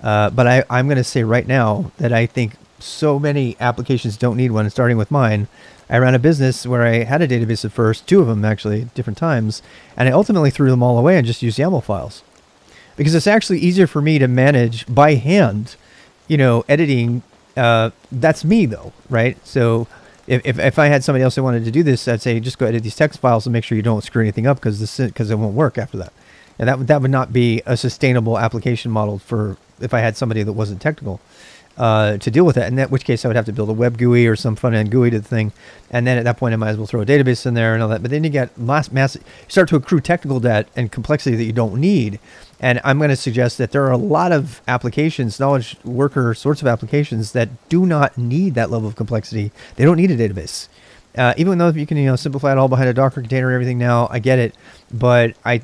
But I'm going to say right now that I think so many applications don't need one, starting with mine. I ran a business where I had a database at first, 2 of them actually, at different times, and I ultimately threw them all away and just used YAML files. Because it's actually easier for me to manage by hand, editing. That's me though, right? So if I had somebody else that wanted to do this, I'd say just go edit these text files and make sure you don't screw anything up, because it won't work after that. And that would not be a sustainable application model for if I had somebody that wasn't technical to deal with it. In which case I would have to build a web GUI or some front end GUI to the thing, and then at that point I might as well throw a database in there and all that. But then you get massive, you start to accrue technical debt and complexity that you don't need. And I'm going to suggest that there are a lot of applications, knowledge worker sorts of applications, that do not need that level of complexity. They don't need a database. Even though you can simplify it all behind a Docker container and everything now, I get it. But I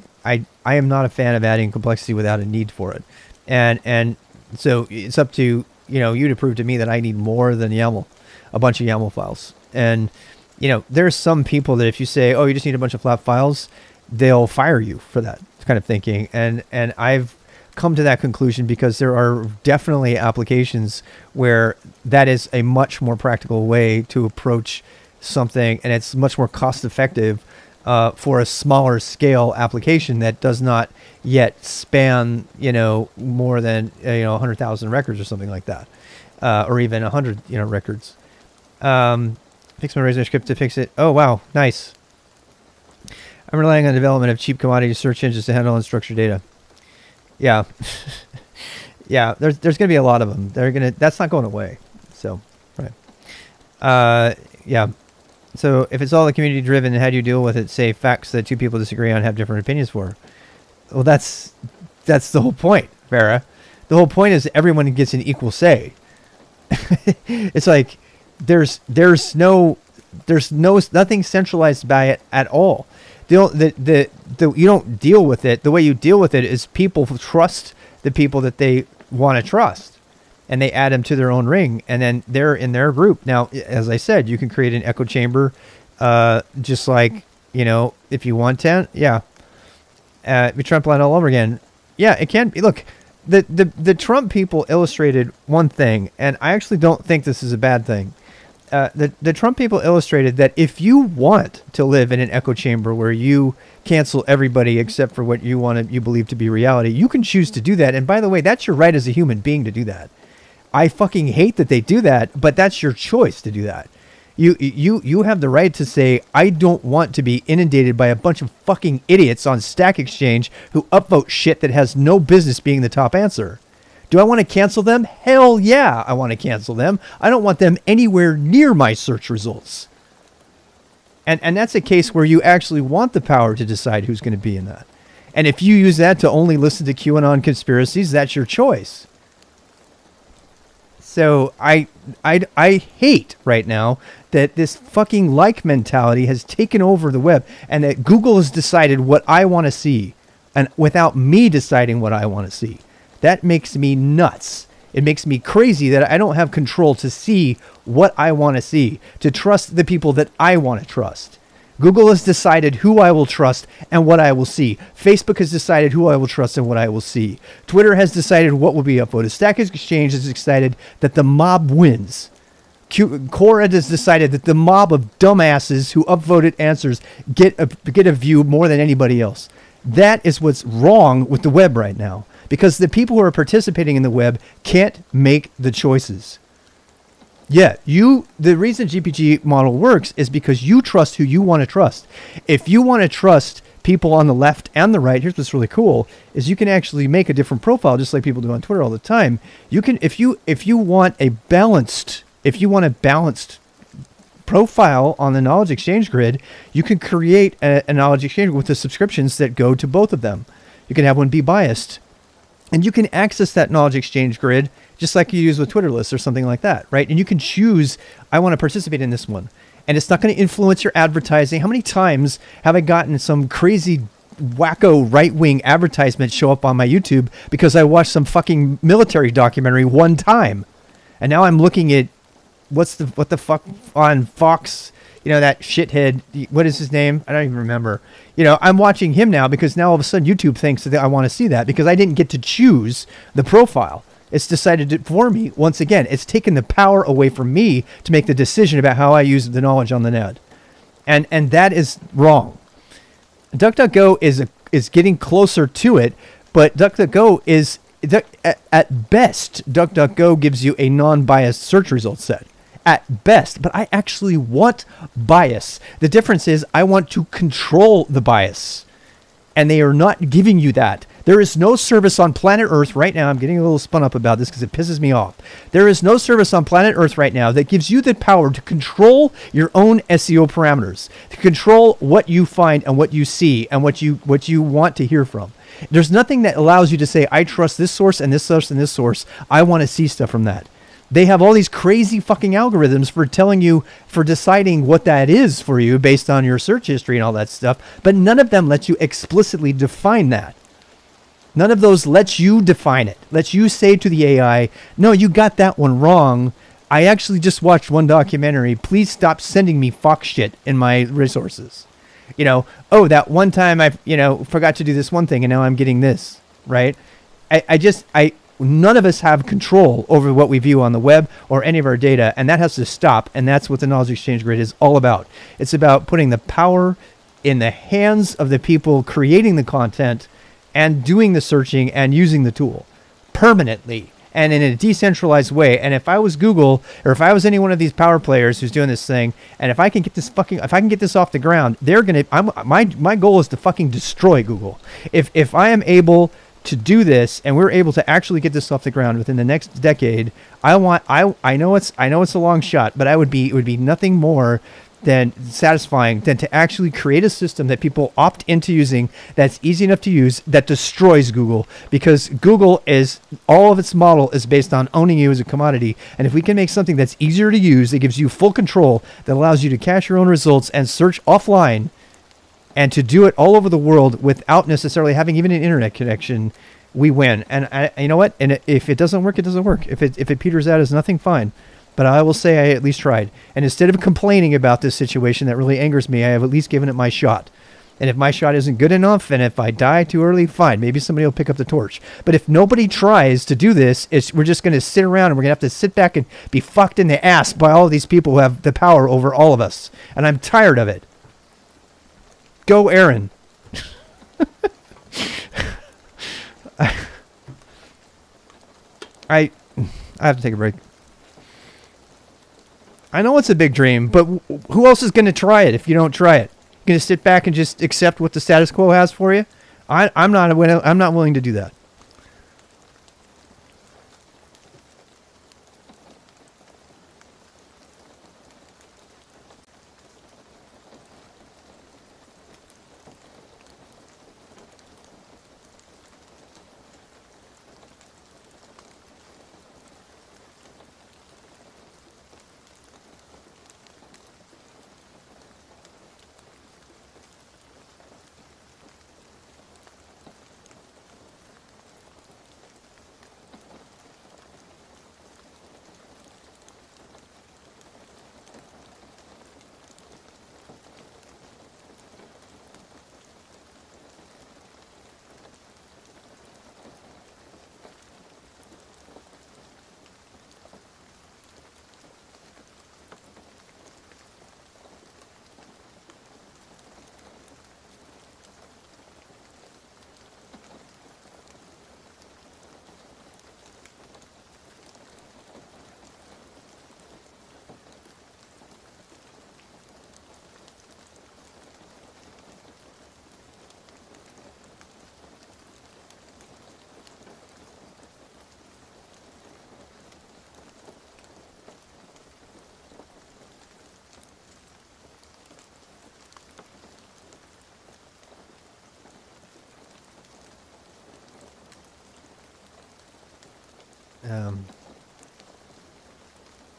am not a fan of adding complexity without a need for it. And so it's up to you to prove to me that I need more than YAML, a bunch of YAML files. And there's some people that if you say, oh, you just need a bunch of flat files, they'll fire you for that kind of thinking. And I've come to that conclusion because there are definitely applications where that is a much more practical way to approach something, and it's much more cost effective for a smaller scale application that does not yet span more than 100,000 records or something like that, or even 100 records. Fix my Razor script to fix it. Oh wow, nice. I'm relying on development of cheap commodity search engines to handle unstructured data. Yeah. Yeah, there's going to be a lot of them. That's not going away. So, right. Yeah. So if it's all the community driven, how do you deal with it? Say facts that 2 people disagree on, have different opinions for. Well, that's the whole point, Vera. The whole point is everyone gets an equal say. It's like there's nothing centralized by it at all. You don't deal with it. The way you deal with it is people trust the people that they want to trust, and they add them to their own ring, and then they're in their group. Now, as I said, you can create an echo chamber, just like if you want to. Yeah, be Trump line all over again. Yeah, it can be. Look, the Trump people illustrated one thing, and I actually don't think this is a bad thing. The Trump people illustrated that if you want to live in an echo chamber where you cancel everybody except for what you believe to be reality, you can choose to do that. And by the way, that's your right as a human being to do that. I fucking hate that they do that, but that's your choice to do that. You have the right to say, I don't want to be inundated by a bunch of fucking idiots on Stack Exchange who upvote shit that has no business being the top answer. Do I want to cancel them? Hell yeah, I want to cancel them. I don't want them anywhere near my search results. And that's a case where you actually want the power to decide who's going to be in that. And if you use that to only listen to QAnon conspiracies, that's your choice. So I hate right now that this fucking like mentality has taken over the web, and that Google has decided what I want to see, and without me deciding what I want to see. That makes me nuts. It makes me crazy that I don't have control to see what I want to see, to trust the people that I want to trust. Google has decided who I will trust and what I will see. Facebook has decided who I will trust and what I will see. Twitter has decided what will be upvoted. Stack Exchange has decided that the mob wins. Quora has decided that the mob of dumbasses who upvoted answers get a view more than anybody else. That is what's wrong with the web right now, because the people who are participating in the web can't make the choices. Yeah, the reason GPG model works is because you trust who you want to trust. If you want to trust people on the left and the right, here's what's really cool, is you can actually make a different profile, just like people do on Twitter all the time. You can, if you want a balanced profile on the knowledge exchange grid, you can create a knowledge exchange with the subscriptions that go to both of them. You can have one be biased, and you can access that knowledge exchange grid just like you use with Twitter lists or something like that, right? And you can choose, I want to participate in this one. And it's not going to influence your advertising. How many times have I gotten some crazy wacko right-wing advertisement show up on my YouTube because I watched some fucking military documentary one time? And now I'm looking at what the fuck on Fox, that shithead, what is his name? I don't even remember. I'm watching him now because now all of a sudden YouTube thinks that I want to see that because I didn't get to choose the profile. It's decided it for me. Once again, it's taken the power away from me to make the decision about how I use the knowledge on the net. And that is wrong. DuckDuckGo is getting closer to it, but DuckDuckGo is, at best, DuckDuckGo gives you a non-biased search result set. At best, but I actually want bias. The difference is I want to control the bias, and they are not giving you that. There is no service on planet Earth right now. I'm getting a little spun up about this because it pisses me off. There is no service on planet Earth right now that gives you the power to control your own SEO parameters, to control what you find and what you see and what you want to hear from. There's nothing that allows you to say, I trust this source and this source and this source. I want to see stuff from that. They have all these crazy fucking algorithms for deciding what that is for you based on your search history and all that stuff, but none of them lets you explicitly define that. None of those lets you define it. Lets you say to the AI, no, you got that one wrong. I actually just watched one documentary. Please stop sending me Fox shit in my resources. That one time I forgot to do this one thing and now I'm getting this, right? None of us have control over what we view on the web or any of our data, and that has to stop, and that's what the Knowledge Exchange Grid is all about. It's about putting the power in the hands of the people creating the content and doing the searching and using the tool permanently and in a decentralized way. And if I was Google, or if I was any one of these power players who's doing this thing, and if I can get this off the ground, my goal is to fucking destroy Google. If I am able to do this and we're able to actually get this off the ground within the next decade, I know it's a long shot, but it would be nothing more than satisfying than to actually create a system that people opt into using, that's easy enough to use, that destroys Google, because Google is, all of its model is based on owning you as a commodity. And if we can make something that's easier to use, that gives you full control, that allows you to cache your own results and search offline, and to do it all over the world without necessarily having even an internet connection, we win. And you know what? And if it doesn't work, it doesn't work. If it peters out as nothing, fine. But I will say I at least tried. And instead of complaining about this situation that really angers me, I have at least given it my shot. And if my shot isn't good enough, and if I die too early, fine. Maybe somebody will pick up the torch. But if nobody tries to do this, we're just going to sit around and we're going to have to sit back and be fucked in the ass by all of these people who have the power over all of us. And I'm tired of it. Go, Aaron. I have to take a break. I know it's a big dream, but who else is going to try it if you don't try it? You're going to sit back and just accept what the status quo has for you? I'm not willing to do that.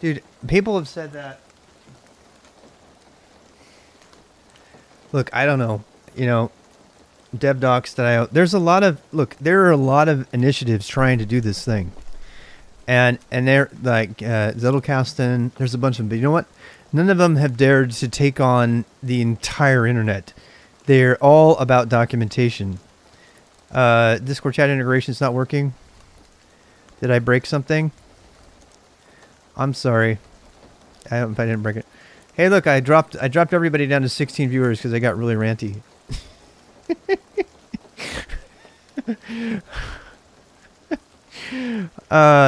Dude, people have said that. Look, I don't know. You know, DevDocs.io. There are a lot of initiatives trying to do this thing. And they're like Zettelkasten, there's a bunch of them. But you know what? None of them have dared to take on the entire internet. They're all about documentation. Discord chat integration is not working. Did I break something? I'm sorry. I hope I didn't break it. Hey, look, I dropped everybody down to 16 viewers because I got really ranty.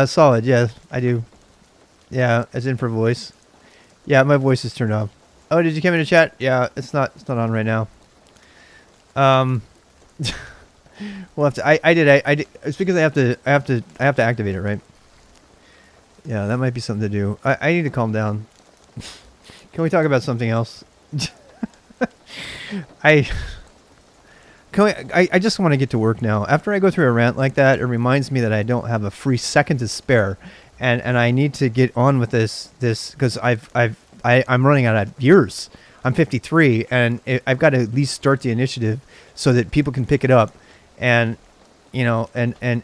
Solid, yeah, I do. Yeah, as in for voice. Yeah, my voice is turned off. Oh, did you come into chat? Yeah, it's not on right now. We'll have to. I did. It's because I have to activate it, right? Yeah, that might be something to do. I need to calm down. Can we talk about something else? I just want to get to work now. After I go through a rant like that, it reminds me that I don't have a free second to spare, and I need to get on with this because I'm running out of years. I'm 53, and I've got to at least start the initiative so that people can pick it up, and you know, and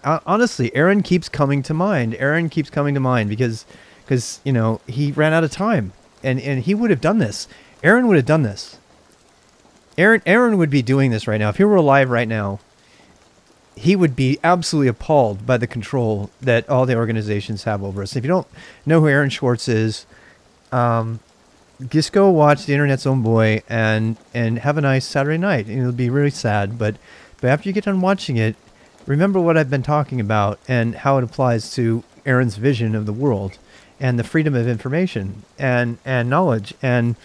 honestly, Aaron keeps coming to mind. Because you know, he ran out of time, and he would have done this. Aaron would have done this. Aaron would be doing this right now. If he were alive right now, he would be absolutely appalled by the control that all the organizations have over us. If you don't know who Aaron Schwartz is, just go watch The Internet's Own Boy and have a nice Saturday night. It'll be really sad, but after you get done watching it, remember what I've been talking about and how it applies to Aaron's vision of the world and the freedom of information and knowledge. And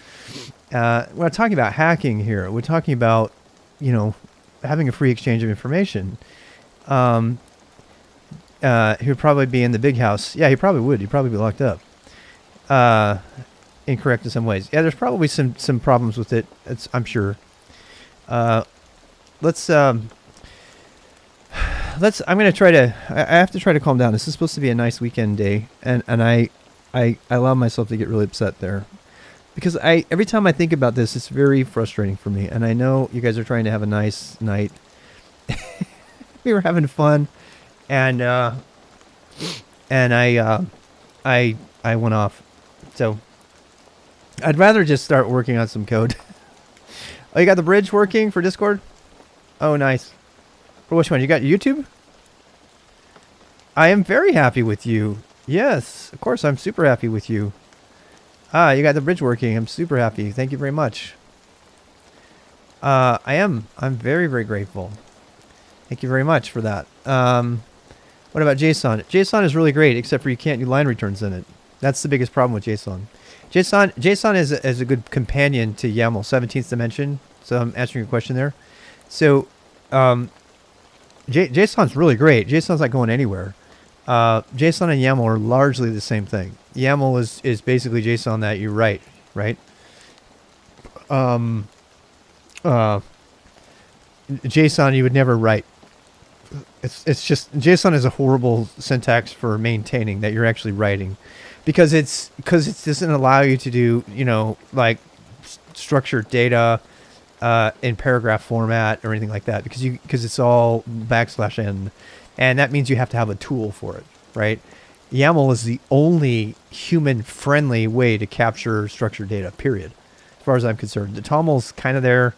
we're not talking about hacking here. We're talking about, you know, having a free exchange of information. He would probably be in the big house. Yeah, he probably would. He'd probably be locked up. Incorrect in some ways. Yeah, there's probably some problems with it. I'm sure. I'm going to try to, I have to try to calm down. This is supposed to be a nice weekend day. And I allow myself to get really upset there. Because every time I think about this, it's very frustrating for me. And I know you guys are trying to have a nice night. We were having fun. And I went off. So I'd rather just start working on some code. Oh, you got the bridge working for Discord? Oh, nice. For which one? You got YouTube? I am very happy with you. Yes, of course, I'm super happy with you. Ah, you got the bridge working. I'm super happy. Thank you very much. I'm very, very grateful. Thank you very much for that. What about JSON? JSON is really great, except for you can't do line returns in it. That's the biggest problem with JSON. JSON is a good companion to YAML, 17th dimension. So I'm answering your question there. So JSON's really great. JSON's not going anywhere. JSON and YAML are largely the same thing. YAML is basically JSON that you write, right? JSON you would never write. It's just JSON is a horrible syntax for maintaining that you're actually writing, because it doesn't allow you to do, you know, like structured data in paragraph format or anything like that, because it's all \n, and that means you have to have a tool for it, right? YAML is the only human-friendly way to capture structured data, period, as far as I'm concerned. The TOML's kind of there,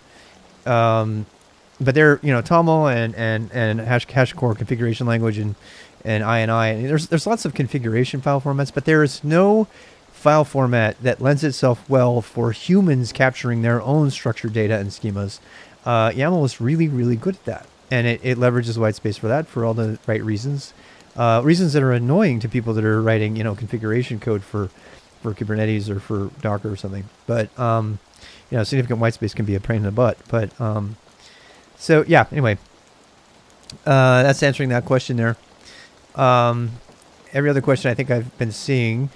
but they're, you know, TOML and HashiCorp configuration language and INI. And there's lots of configuration file formats, but there is no file format that lends itself well for humans capturing their own structured data and schemas. YAML is really, really good at that, and it leverages white space for that for all the right reasons. Reasons that are annoying to people that are writing, you know, configuration code for Kubernetes or for Docker or something. But you know, significant white space can be a pain in the butt. But so yeah. Anyway, that's answering that question there. Every other question I think I've been seeing.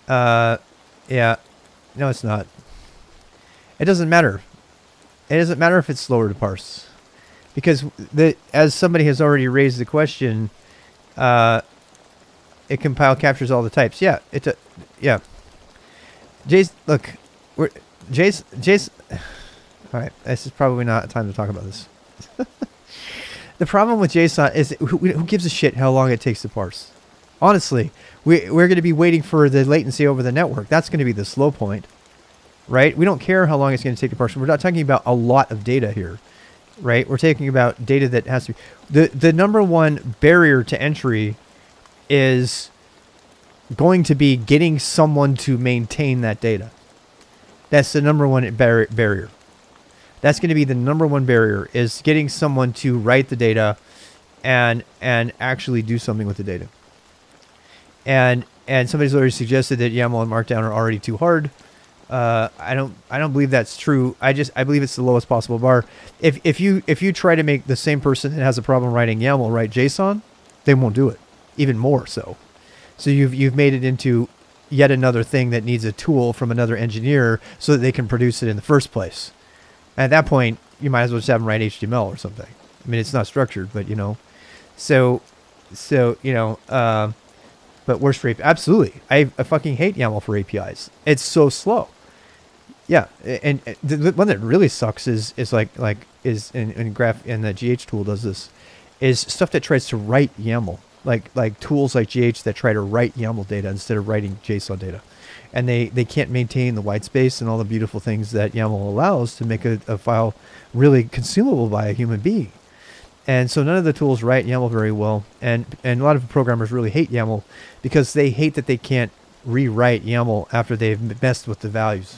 Yeah, no, it's not. It doesn't matter. It doesn't matter if it's slower to parse, because as somebody has already raised the question, it compile captures all the types. Yeah, yeah. Jace, look, Jace. All right, this is probably not time to talk about this. The problem with JSON is who gives a shit how long it takes to parse? Honestly, we're going to be waiting for the latency over the network. That's going to be the slow point, right? We don't care how long it's going to take to parse. We're not talking about a lot of data here, right? We're talking about data that has to be... The number one barrier to entry is going to be getting someone to maintain that data. That's the number one barrier. That's going to be the number one barrier, is getting someone to write the data and actually do something with the data. And somebody's already suggested that YAML and Markdown are already too hard. I don't believe that's true. I believe it's the lowest possible bar. If you try to make the same person that has a problem writing YAML write JSON, they won't do it. Even more so. So you've made it into yet another thing that needs a tool from another engineer so that they can produce it in the first place. At that point, you might as well just have them write HTML or something. I mean, it's not structured, but you know, so you know, but worse for API. Absolutely, I fucking hate YAML for APIs. It's so slow. Yeah, and the one that really sucks is in Graph, and the GH tool does this, is stuff that tries to write YAML, like tools like GH that try to write YAML data instead of writing JSON data. And they can't maintain the white space and all the beautiful things that YAML allows to make a file really consumable by a human being. And so none of the tools write YAML very well. And a lot of programmers really hate YAML because they hate that they can't rewrite YAML after they've messed with the values.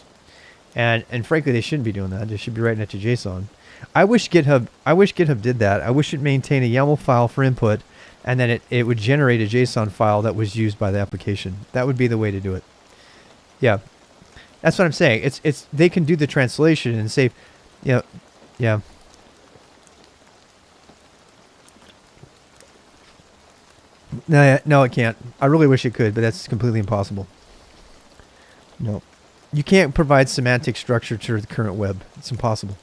And frankly, they shouldn't be doing that. They should be writing it to JSON. I wish GitHub did that. I wish it maintained a YAML file for input, and then it would generate a JSON file that was used by the application. That would be the way to do it. Yeah, that's what I'm saying. It's they can do the translation and save, you know, yeah. No, it can't. I really wish it could, but that's completely impossible. No, you can't provide semantic structure to the current web. It's impossible.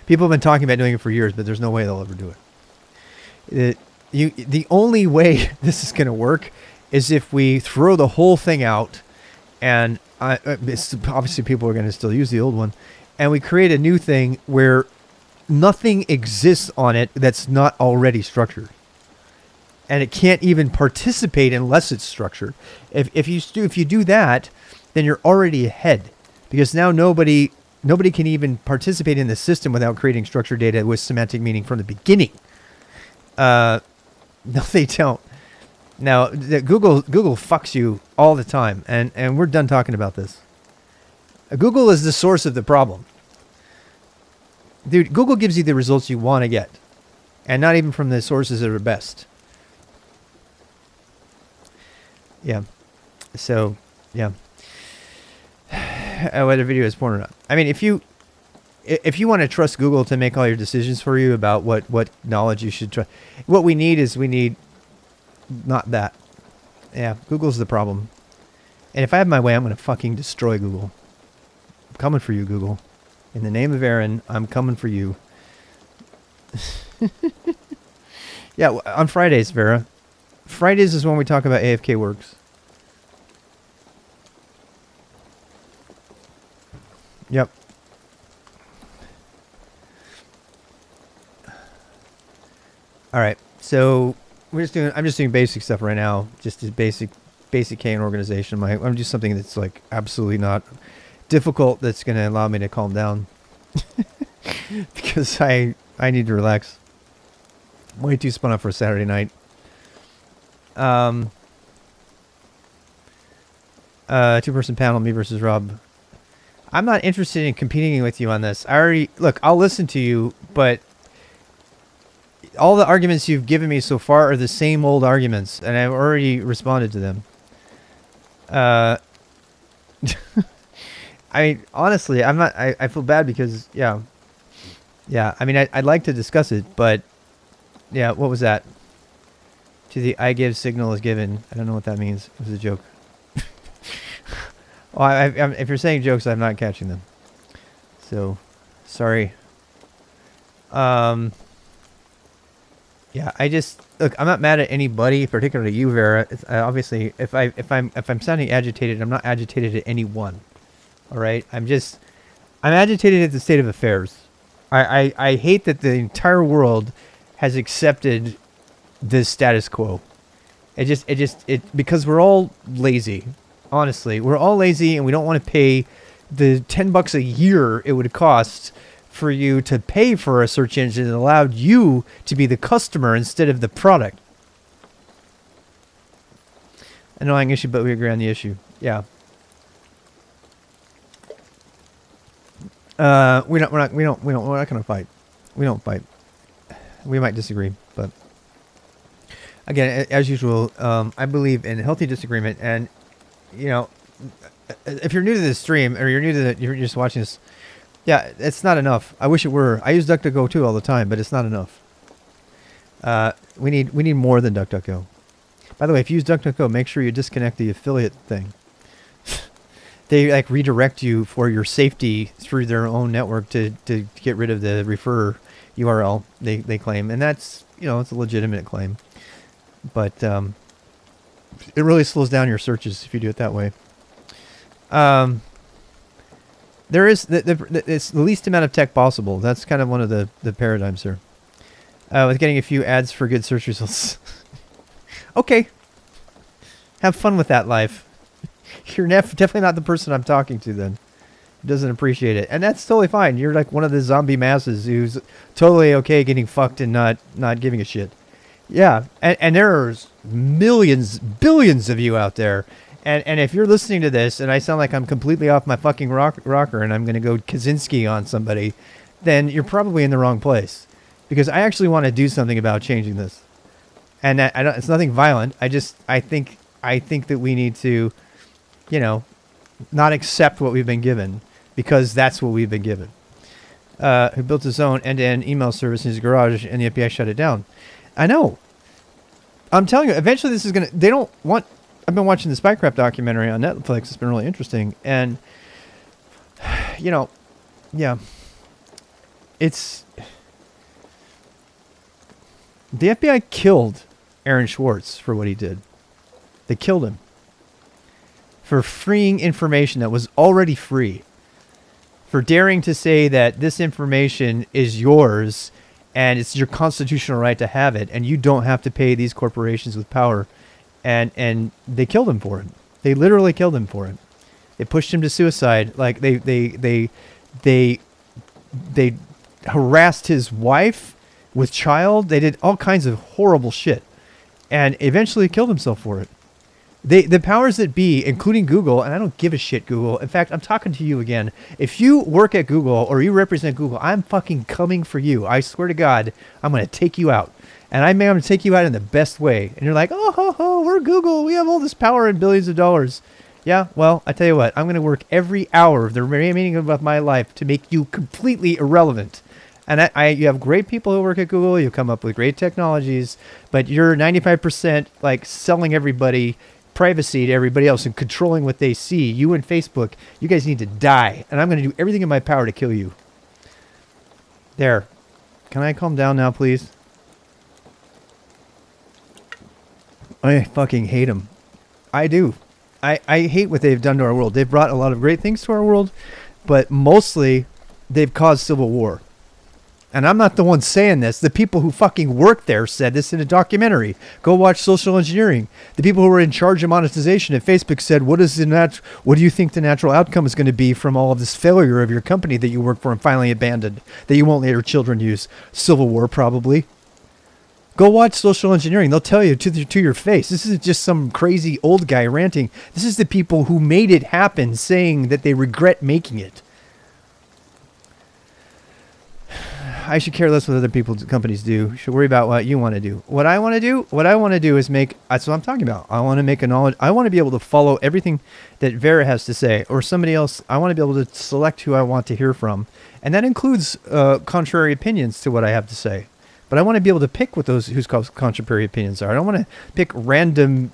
People have been talking about doing it for years, but there's no way they'll ever do it. The only way this is going to work is if we throw the whole thing out. And obviously people are going to still use the old one. And we create a new thing where nothing exists on it that's not already structured. And it can't even participate unless it's structured. If you do that, then you're already ahead. Because now nobody can even participate in the system without creating structured data with semantic meaning from the beginning. No, they don't. Now, Google fucks you all the time, and we're done talking about this. Google is the source of the problem. Dude, Google gives you the results you want to get, and not even from the sources that are best. Yeah. So, yeah. Whether video is porn or not. I mean, if you want to trust Google to make all your decisions for you about what knowledge you should trust, what we need not that. Yeah, Google's the problem. And if I have my way, I'm going to fucking destroy Google. I'm coming for you, Google. In the name of Aaron, I'm coming for you. Yeah, on Fridays, Vera. Fridays is when we talk about AFK works. Yep. All right, so I'm just doing basic stuff right now, just as basic K organization. I'm just something that's like absolutely not difficult. That's going to allow me to calm down because I need to relax. I'm way too spun up for a Saturday night. Two-person panel, me versus Rob. I'm not interested in competing with you on this. I'll listen to you, but all the arguments you've given me so far are the same old arguments, and I've already responded to them. I mean, honestly, I'm not. I feel bad because, yeah. I mean, I'd like to discuss it, but yeah. What was that? To the I give signal is given. I don't know what that means. It was a joke. Well, if you're saying jokes, I'm not catching them. So, sorry. Yeah, I just look. I'm not mad at anybody, particularly you, Vera. Obviously, if I'm sounding agitated, I'm not agitated at anyone. All right, I'm agitated at the state of affairs. I hate that the entire world has accepted this status quo. It because we're all lazy. Honestly, we're all lazy, and we don't want to pay the $10 a year it would cost for you to pay for a search engine that allowed you to be the customer instead of the product. Annoying issue, but we agree on the issue. Yeah. We're not gonna fight. We don't fight. We might disagree, but again, as usual, I believe in healthy disagreement. And you know, if you're new to this stream or you're just watching this, yeah, it's not enough. I wish it were. I use DuckDuckGo too all the time, but it's not enough. We need more than DuckDuckGo. By the way, if you use DuckDuckGo, make sure you disconnect the affiliate thing. They like redirect you for your safety through their own network to get rid of the refer URL they claim, and that's, you know, it's a legitimate claim, but it really slows down your searches if you do it that way. There is it's the least amount of tech possible. That's kind of one of the paradigms here. With getting a few ads for good search results. Okay. Have fun with that life. You're definitely not the person I'm talking to then. Doesn't appreciate it. And that's totally fine. You're like one of the zombie masses who's totally okay getting fucked and not giving a shit. Yeah. And there's millions, billions of you out there. And if you're listening to this and I sound like I'm completely off my fucking rocker and I'm going to go Kaczynski on somebody, then you're probably in the wrong place. Because I actually want to do something about changing this. And it's nothing violent. I think that we need to, you know, not accept what we've been given, because that's what we've been given. Who built his own end-to-end email service in his garage, and the FBI shut it down. I know. I'm telling you, eventually this is going to... They don't want... I've been watching the Spycraft documentary on Netflix. It's been really interesting. And, you know, yeah. It's... The FBI killed Aaron Schwartz for what he did. They killed him for freeing information that was already free, for daring to say that this information is yours and it's your constitutional right to have it, and you don't have to pay these corporations with power. And they killed him for it. They literally killed him for it. They pushed him to suicide. Like they harassed his wife with child. They did all kinds of horrible shit, and eventually killed himself for it. The powers that be, including Google, and I don't give a shit, Google. In fact, I'm talking to you again. If you work at Google or you represent Google, I'm fucking coming for you. I swear to God, I'm going to take you out. And I'm going to take you out in the best way. And you're like, oh, ho, ho, we're Google. We have all this power and billions of dollars. Yeah, well, I tell you what. I'm going to work every hour of the remaining of my life to make you completely irrelevant. And you have great people who work at Google. You come up with great technologies. But you're 95% like selling everybody privacy to everybody else and controlling what they see. You and Facebook, you guys need to die. And I'm going to do everything in my power to kill you. There. Can I calm down now, please? I fucking hate them. I do. I hate what they've done to our world. They've brought a lot of great things to our world, but mostly they've caused civil war. And I'm not the one saying this. The people who fucking work there said this in a documentary. Go watch Social Engineering. The people who were in charge of monetization at Facebook said, what do you think the natural outcome is going to be from all of this failure of your company that you work for and finally abandoned, that you won't let your children use? Civil war, probably. Go watch Social Engineering. They'll tell you to your face. This isn't just some crazy old guy ranting. This is the people who made it happen saying that they regret making it. I should care less what other companies do. Should worry about what you want to do. What I want to do is make, that's what I'm talking about. I want to make a knowledge. I want to be able to follow everything that Vera has to say, or somebody else. I want to be able to select who I want to hear from. And that includes contrary opinions to what I have to say. But I want to be able to pick what those whose contrary opinions are. I don't want to pick random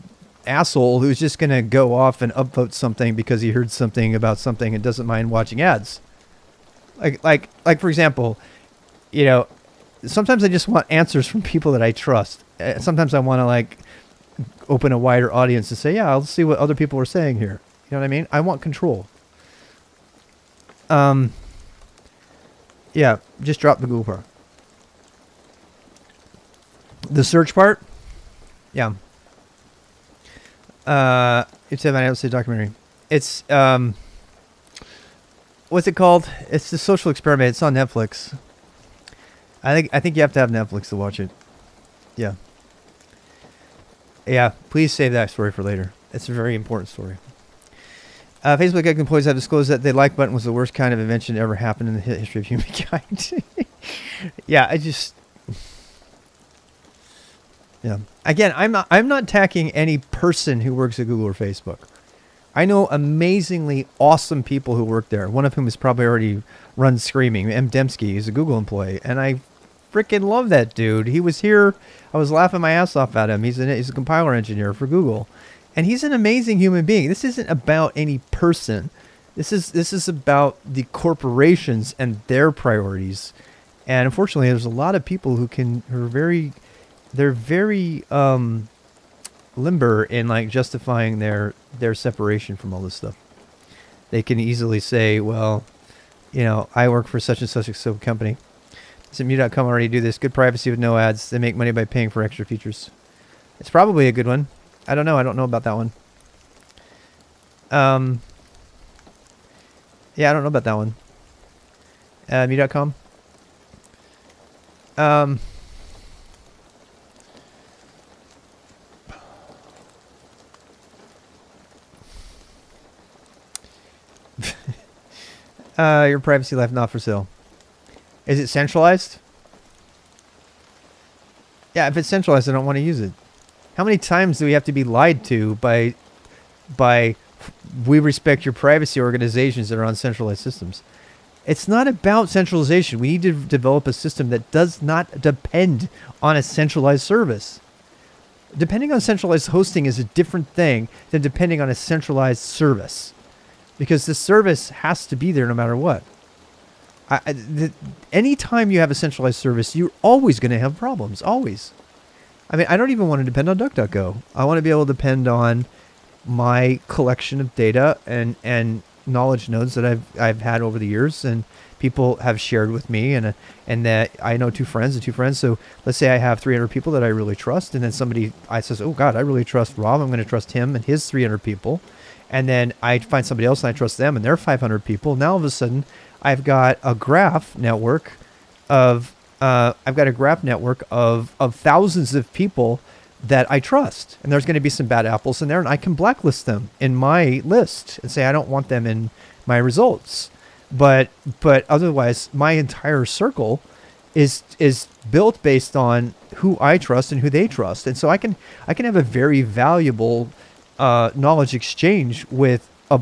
asshole who's just going to go off and upvote something because he heard something about something and doesn't mind watching ads. Like for example, you know, sometimes I just want answers from people that I trust. Sometimes I want to like open a wider audience and say, yeah, I'll see what other people are saying here. You know what I mean? I want control. Yeah, just drop the Google part. The search part? Yeah. It's an Adult documentary. It's what's it called? It's the Social Experiment. It's on Netflix. I think you have to have Netflix to watch it. Yeah. Yeah, please save that story for later. It's a very important story. Facebook employees have disclosed that the like button was the worst kind of invention to ever happen in the history of humankind. Yeah, yeah. Again, I'm not attacking any person who works at Google or Facebook. I know amazingly awesome people who work there. One of whom is probably already run screaming. M. Dembski is a Google employee, and I freaking love that dude. He was here. I was laughing my ass off at him. He's a compiler engineer for Google, and he's an amazing human being. This isn't about any person. This is about the corporations and their priorities. And unfortunately, there's a lot of people who are very limber in like justifying their separation from all this stuff. They can easily say, well, you know, I work for such and such a company. Doesn't Mu.com already do this? Good privacy with no ads. They make money by paying for extra features. It's probably a good one. I don't know. I don't know about that one. Yeah, I don't know about that one. Mu.com. Your privacy life not for sale. Is it centralized? Yeah, if it's centralized, I don't want to use it. How many times do we have to be lied to by we respect your privacy organizations that are on centralized systems? It's not about centralization. We need to develop a system that does not depend on a centralized service. Depending on centralized hosting is a different thing than depending on a centralized service. Because the service has to be there no matter what. Anytime you have a centralized service, you're always going to have problems. Always. I mean, I don't even want to depend on DuckDuckGo. I want to be able to depend on my collection of data and knowledge nodes that I've had over the years, and people have shared with me, and that I know two friends. So let's say I have 300 people that I really trust, and then somebody says, oh God, I really trust Rob. I'm going to trust him and his 300 people. And then I find somebody else and I trust them and their 500 people. Now all of a sudden I've got a graph network of thousands of people that I trust. And there's going to be some bad apples in there, and I can blacklist them in my list and say I don't want them in my results. But otherwise my entire circle is built based on who I trust and who they trust. And so I can have a very valuable knowledge exchange with a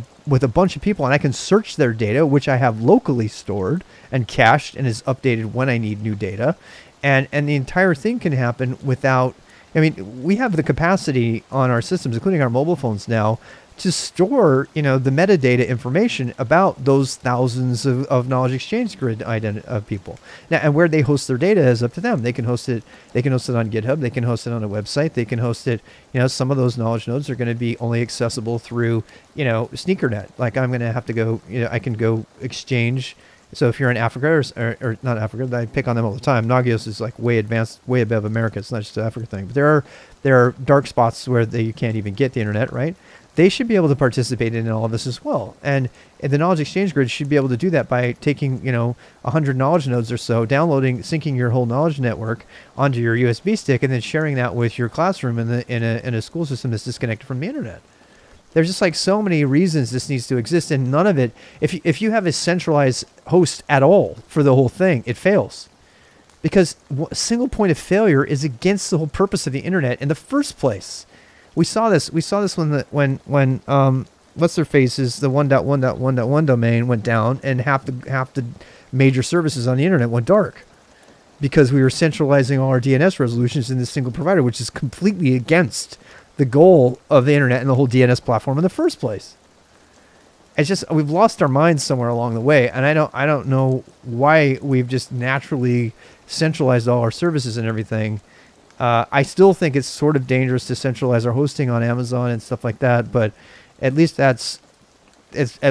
bunch of people, and I can search their data, which I have locally stored and cached and is updated when I need new data, and the entire thing can happen without. I mean, we have the capacity on our systems, including our mobile phones now, to store, the metadata information about those thousands of knowledge exchange grid of people. Now, and where they host their data is up to them. They can host it on GitHub. They can host it on a website. They can host it. Some of those knowledge nodes are going to be only accessible through, SneakerNet. Like I'm going to have to go. I can go exchange. So if you're in Africa or not Africa, I pick on them all the time. Nagios is like way advanced, way above America. It's not just an Africa thing. But there are dark spots where you can't even get the internet, right? They should be able to participate in all of this as well. And the knowledge exchange grid should be able to do that by taking, 100 knowledge nodes or so, syncing your whole knowledge network onto your USB stick, and then sharing that with your classroom in a school system that's disconnected from the internet. There's just like so many reasons this needs to exist, and none of it, if you have a centralized host at all for the whole thing, it fails. Because a single point of failure is against the whole purpose of the internet in the first place. We saw this when what's their faces, the 1.1.1.1 domain went down, and half the major services on the internet went dark because we were centralizing all our DNS resolutions in this single provider, which is completely against the goal of the internet and the whole DNS platform in the first place. it's just we've lost our minds somewhere along the way, and I don't know why we've just naturally centralized all our services and everything. I still think it's sort of dangerous to centralize our hosting on Amazon and stuff like that, but at least at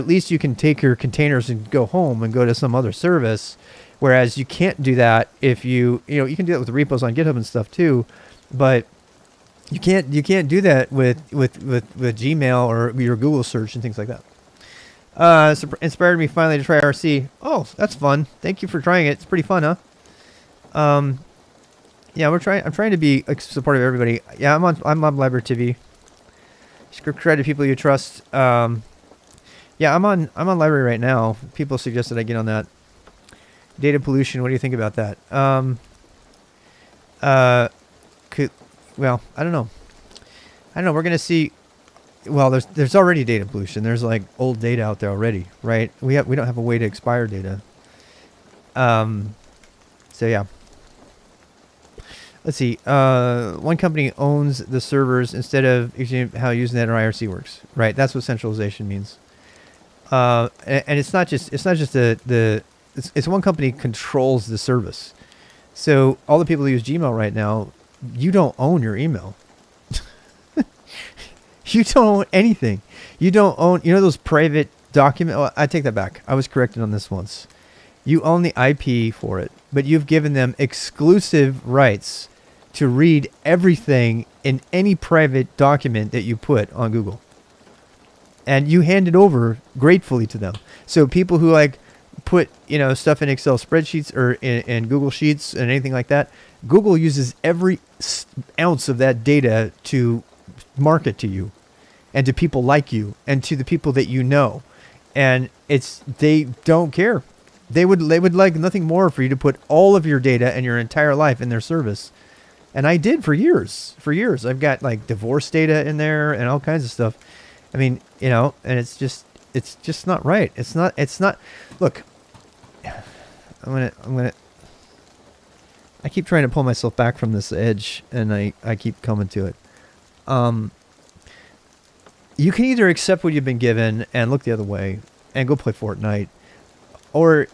least you can take your containers and go home and go to some other service, whereas you can't do that if you can do that with repos on GitHub and stuff too, but you can't do that with Gmail or your Google search and things like that. Inspired me finally to try RC. Oh, that's fun. Thank you for trying it. It's pretty fun, huh? Yeah, I'm trying to be supportive of everybody. Yeah, I'm on Library TV. Script credit people you trust. Yeah, I'm on Library right now. People suggested I get on that. Data pollution. What do you think about that? Well, I don't know. We're gonna see. Well, there's already data pollution. There's like old data out there already, right? We don't have a way to expire data. So yeah. Let's see. One company owns the servers instead of how Usenet or IRC works, right? That's what centralization means. And it's not just it's one company controls the service. So all the people who use Gmail right now, you don't own your email. You don't own anything. You don't own, those private document. Oh, I take that back. I was corrected on this once. You own the IP for it, but you've given them exclusive rights to read everything in any private document that you put on Google. And you hand it over gratefully to them. So people who put, stuff in Excel spreadsheets or in Google Sheets and anything like that, Google uses every ounce of that data to market to you and to people like you and to the people that you know. And they don't care. They would like nothing more for you to put all of your data and your entire life in their service. And I did for years. I've got divorce data in there and all kinds of stuff. I mean, and it's just not right. It's not, look, I keep trying to pull myself back from this edge and I keep coming to it. You can either accept what you've been given and look the other way and go play Fortnite, or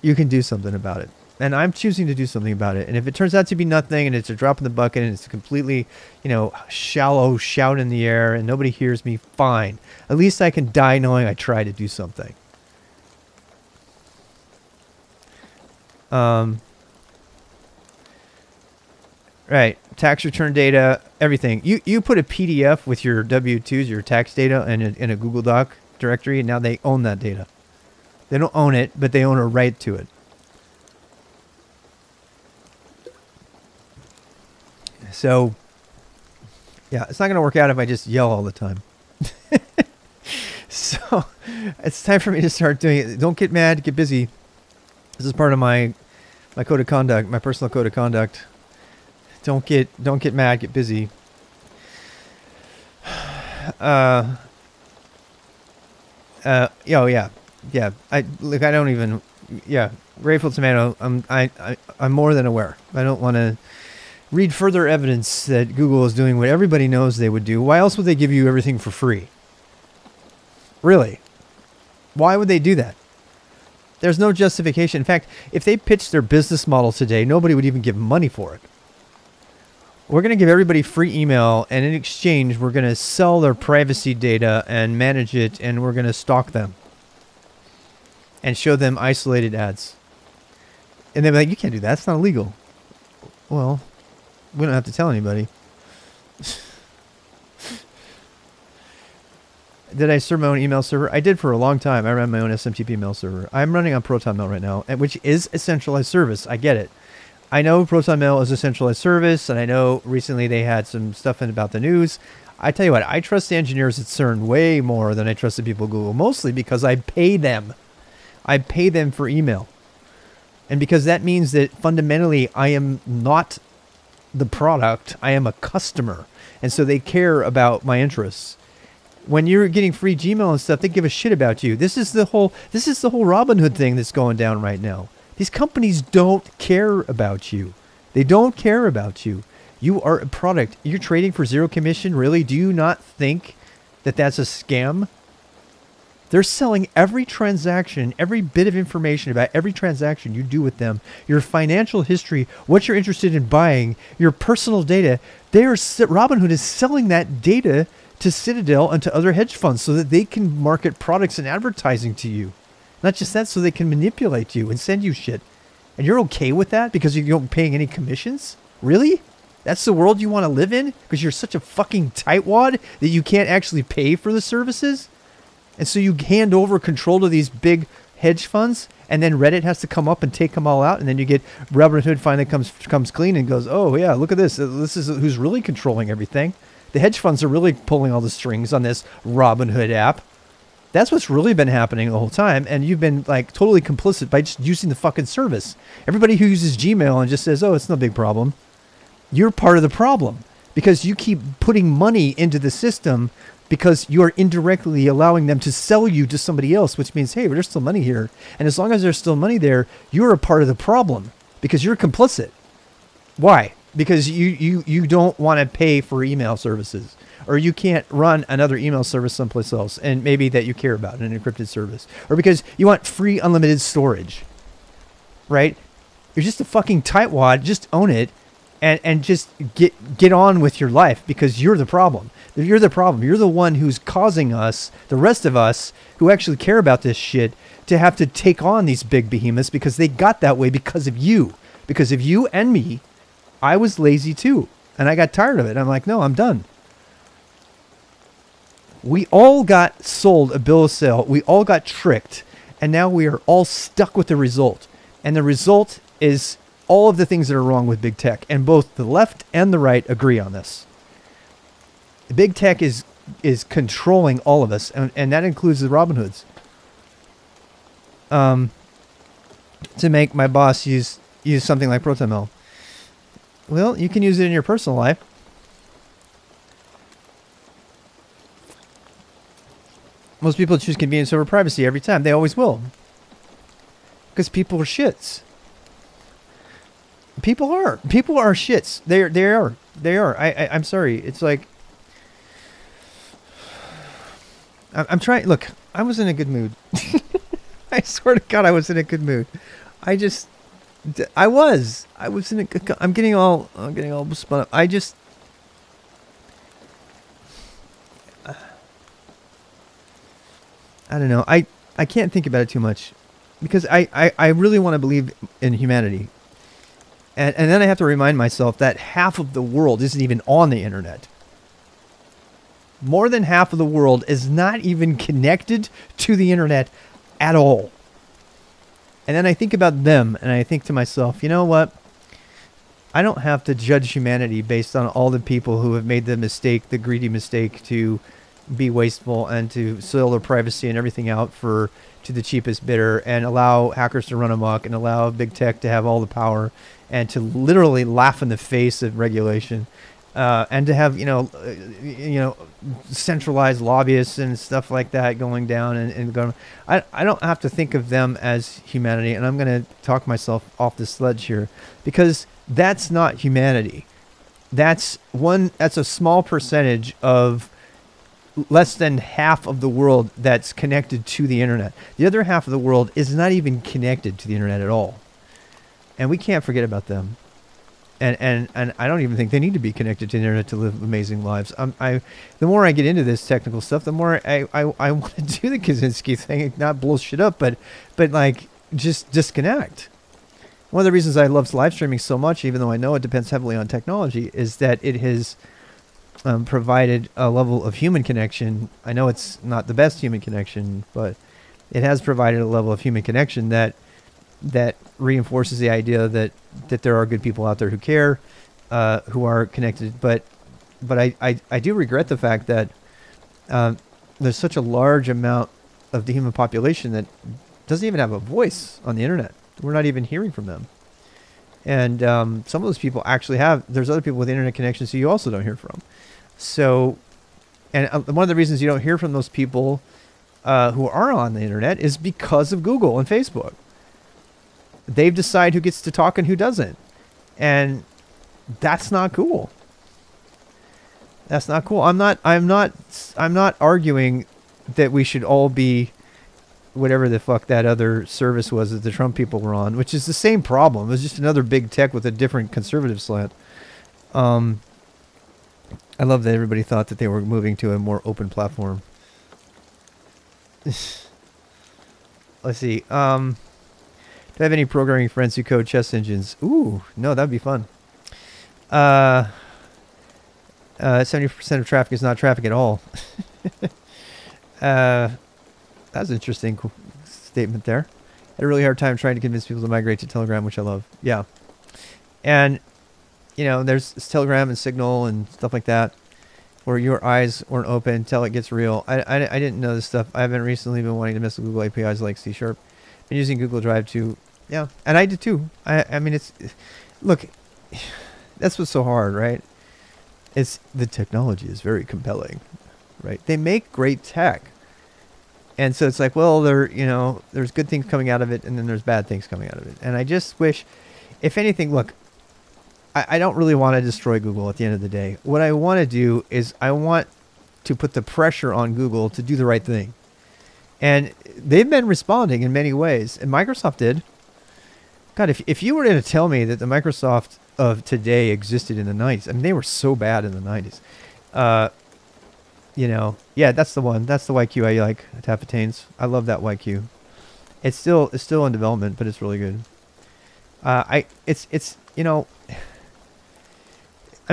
you can do something about it. And I'm choosing to do something about it. And if it turns out to be nothing and it's a drop in the bucket and it's a completely, shallow shout in the air and nobody hears me, fine. At least I can die knowing I tried to do something. Right. Tax return data, everything. You put a PDF with your W-2s, your tax data, in a Google Doc directory, and now they own that data. They don't own it, but they own a right to it. So, yeah, it's not going to work out if I just yell all the time. So, it's time for me to start doing it. Don't get mad, get busy. This is part of my code of conduct, my personal code of conduct. Don't get mad, get busy. Oh yeah. Grateful Tomato. I'm more than aware. I don't want to read further evidence that Google is doing what everybody knows they would do. Why else would they give you everything for free? Really? Why would they do that? There's no justification. In fact, if they pitched their business model today, nobody would even give money for it. We're going to give everybody free email, and in exchange, we're going to sell their privacy data and manage it, and we're going to stalk them and show them isolated ads. And they're like, you can't do that. It's not illegal. Well, we don't have to tell anybody. Did I serve my own email server? I did for a long time. I ran my own SMTP email server. I'm running on ProtonMail right now, which is a centralized service. I get it. I know ProtonMail is a centralized service, and I know recently they had some stuff in about the news. I tell you what, I trust the engineers at CERN way more than I trust the people at Google, mostly because I pay them. I pay them for email. And because that means that fundamentally I am not the product, I am a customer. And so they care about my interests. When you're getting free Gmail and stuff, they give a shit about you. This is the whole Robinhood thing that's going down right now. These companies don't care about you. They don't care about you. You are a product. You're trading for zero commission? Really? Do you not think that that's a scam? They're selling every transaction, every bit of information about every transaction you do with them, your financial history, what you're interested in buying, your personal data. Robinhood is selling that data to Citadel and to other hedge funds so that they can market products and advertising to you. Not just that, so they can manipulate you and send you shit. And you're okay with that because you don't paying any commissions? Really? That's the world you want to live in? Because you're such a fucking tightwad that you can't actually pay for the services? And so you hand over control to these big hedge funds, and then Reddit has to come up and take them all out, and then you get Robinhood finally comes clean and goes, oh yeah, look at this. This is who's really controlling everything. The hedge funds are really pulling all the strings on this Robinhood app. That's what's really been happening the whole time, and you've been like totally complicit by just using the fucking service. Everybody who uses Gmail and just says, oh, it's no big problem. You're part of the problem because you keep putting money into the system because you are indirectly allowing them to sell you to somebody else, which means, hey, there's still money here. And as long as there's still money there, you're a part of the problem because you're complicit. Why? Because you don't want to pay for email services, or you can't run another email service someplace else, and maybe that you care about, an encrypted service, or because you want free unlimited storage, right? You're just a fucking tightwad. Just own it. And just get on with your life because you're the problem. You're the problem. You're the one who's causing us, the rest of us who actually care about this shit, to have to take on these big behemoths because they got that way because of you. Because of you and me. I was lazy too. And I got tired of it. I'm like, no, I'm done. We all got sold a bill of sale. We all got tricked. And now we are all stuck with the result. And the result is all of the things that are wrong with big tech, and both the left and the right agree on this. Big tech is controlling all of us, and that includes the Robinhoods. To make my boss use something like ProtonMail. Well, you can use it in your personal life. Most people choose convenience over privacy every time. They always will. Because people are shits. People are shits. They are. I'm sorry. It's like, I'm trying. Look, I was in a good mood. I swear to God, I was in a good mood. I was in a good. I'm getting all spun up. I don't know. I can't think about it too much because I really want to believe in humanity. And then I have to remind myself that half of the world isn't even on the internet. More than half of the world is not even connected to the internet at all. And then I think about them and I think to myself, you know what? I don't have to judge humanity based on all the people who have made the mistake, the greedy mistake to be wasteful and to sell their privacy and everything out to the cheapest bidder and allow hackers to run amok and allow big tech to have all the power and to literally laugh in the face of regulation, and to have centralized lobbyists and stuff like that going down and going. I don't have to think of them as humanity, and I'm going to talk myself off the sledge here because that's not humanity. That's a small percentage of less than half of the world that's connected to the internet. The other half of the world is not even connected to the internet at all. And we can't forget about them. And I don't even think they need to be connected to the internet to live amazing lives. The more I get into this technical stuff, the more I want to do the Kaczynski thing, not blow shit up, but like just disconnect. One of the reasons I love live streaming so much, even though I know it depends heavily on technology, is that it has provided a level of human connection. I know it's not the best human connection, but it has provided a level of human connection that reinforces the idea that there are good people out there who care, who are connected. But I do regret the fact that there's such a large amount of the human population that doesn't even have a voice on the internet. We're not even hearing from them. And some of those people actually there's other people with internet connections who you also don't hear from. So, and one of the reasons you don't hear from those people who are on the internet is because of Google and Facebook. They've decided who gets to talk and who doesn't. And that's not cool. That's not cool. I'm not arguing that we should all be whatever the fuck that other service was that the Trump people were on, which is the same problem. It was just another big tech with a different conservative slant. I love that everybody thought that they were moving to a more open platform. Let's see. Do I have any programming friends who code chess engines? Ooh, no, that'd be fun. 70% of traffic is not traffic at all. That's an interesting statement there. Had a really hard time trying to convince people to migrate to Telegram, which I love. Yeah. And, there's Telegram and Signal and stuff like that, where your eyes weren't open until it gets real. I didn't know this stuff. I haven't recently been wanting to mess with Google APIs like C#. Been using Google Drive too. Yeah, and I did too. I mean, look, that's what's so hard, right? The technology is very compelling, right? They make great tech. And so it's like, well, there's good things coming out of it, and then there's bad things coming out of it. And I just wish, if anything, look, I don't really want to destroy Google at the end of the day. What I want to do is I want to put the pressure on Google to do the right thing. And they've been responding in many ways. And Microsoft did. God, if you were to tell me that the Microsoft of today existed in the 90s, I mean, they were so bad in the 90s. Yeah, that's the one. That's the YQ I like, Tappetains. I love that YQ. It's still in development, but it's really good. I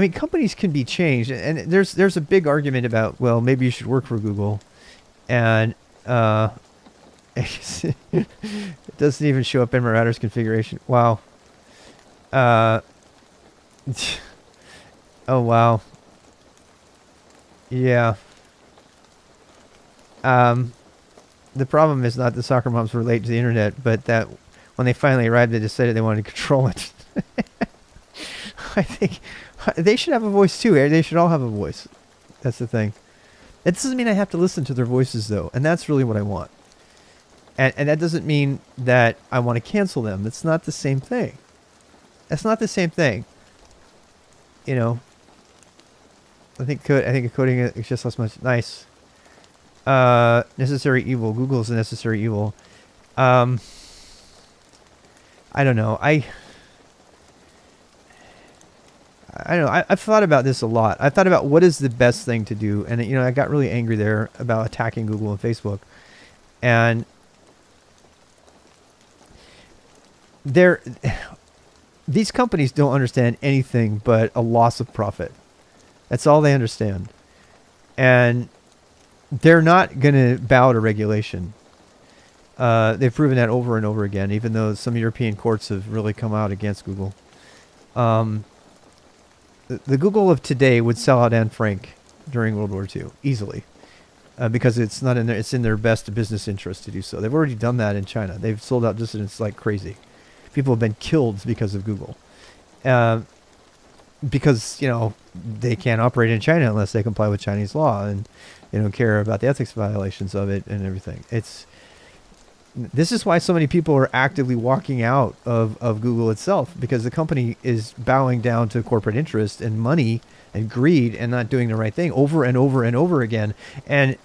mean, companies can be changed, and there's a big argument about, well, maybe you should work for Google, and it doesn't even show up in my router's configuration. Wow. Oh wow. Yeah. The problem is not that soccer moms were late to the internet, but that when they finally arrived, they decided they wanted to control it. I think they should have a voice too. They should all have a voice. That's the thing. That doesn't mean I have to listen to their voices though, and that's really what I want. And that doesn't mean that I want to cancel them. It's not the same thing. That's not the same thing. I think coding is just less much. Nice. Necessary evil. Google is a necessary evil. I don't know. I don't know. I've thought about this a lot. I've thought about what is the best thing to do. And, I got really angry there about attacking Google and Facebook. And these companies don't understand anything but a loss of profit. That's all they understand. And they're not going to bow to regulation. They've proven that over and over again, even though some European courts have really come out against Google. The Google of today would sell out Anne Frank during World War II easily, because it's in their best business interest to do so. They've already done that in China. They've sold out dissidents like crazy. People have been killed because of Google, because they can't operate in China unless they comply with Chinese law, and they don't care about the ethics violations of it and everything. This is why so many people are actively walking out of Google itself, because the company is bowing down to corporate interest and money and greed and not doing the right thing over and over and over again. And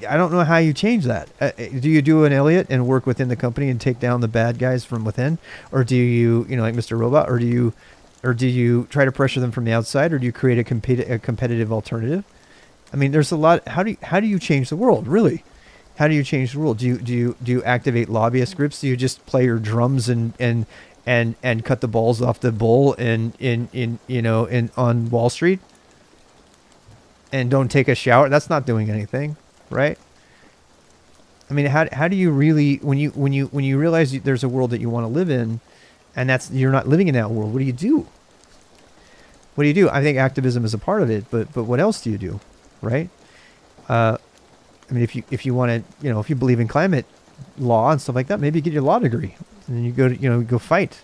I don't know how you change that. Do you do an Elliot and work within the company and take down the bad guys from within? Or do you, like Mr. Robot, or do you try to pressure them from the outside, or do you create a competitive alternative? I mean, there's a lot. How do you change the world, really? How do you change the world? Do you activate lobbyist groups? Do you just play your drums and cut the balls off the bull on Wall Street? And don't take a shower? That's not doing anything, right? I mean, how do you really, when you realize there's a world that you want to live in, and you're not living in that world, what do you do? What do you do? I think activism is a part of it, but what else do you do, right? I mean, if you want to, if you believe in climate law and stuff like that, maybe you get your law degree and then you go to, go fight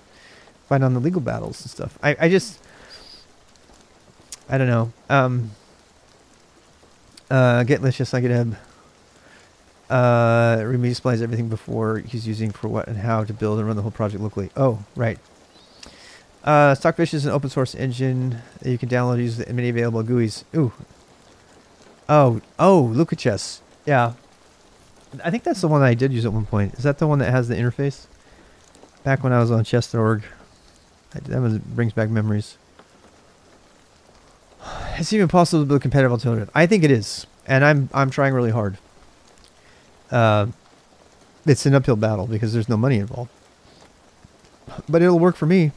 on the legal battles and stuff. I don't know. Get licious like it ebb. Remy displays everything before he's using for what and how to build and run the whole project locally. Oh, right. Stockfish is an open source engine that you can download and use the many available GUIs. Ooh. Oh, Luca Chess. Yeah. I think that's the one that I did use at one point. Is that the one that has the interface? Back when I was on chess.org. Brings back memories. It's even possible to build a competitive alternative. I think it is. And I'm trying really hard. It's an uphill battle because there's no money involved. But it'll work for me.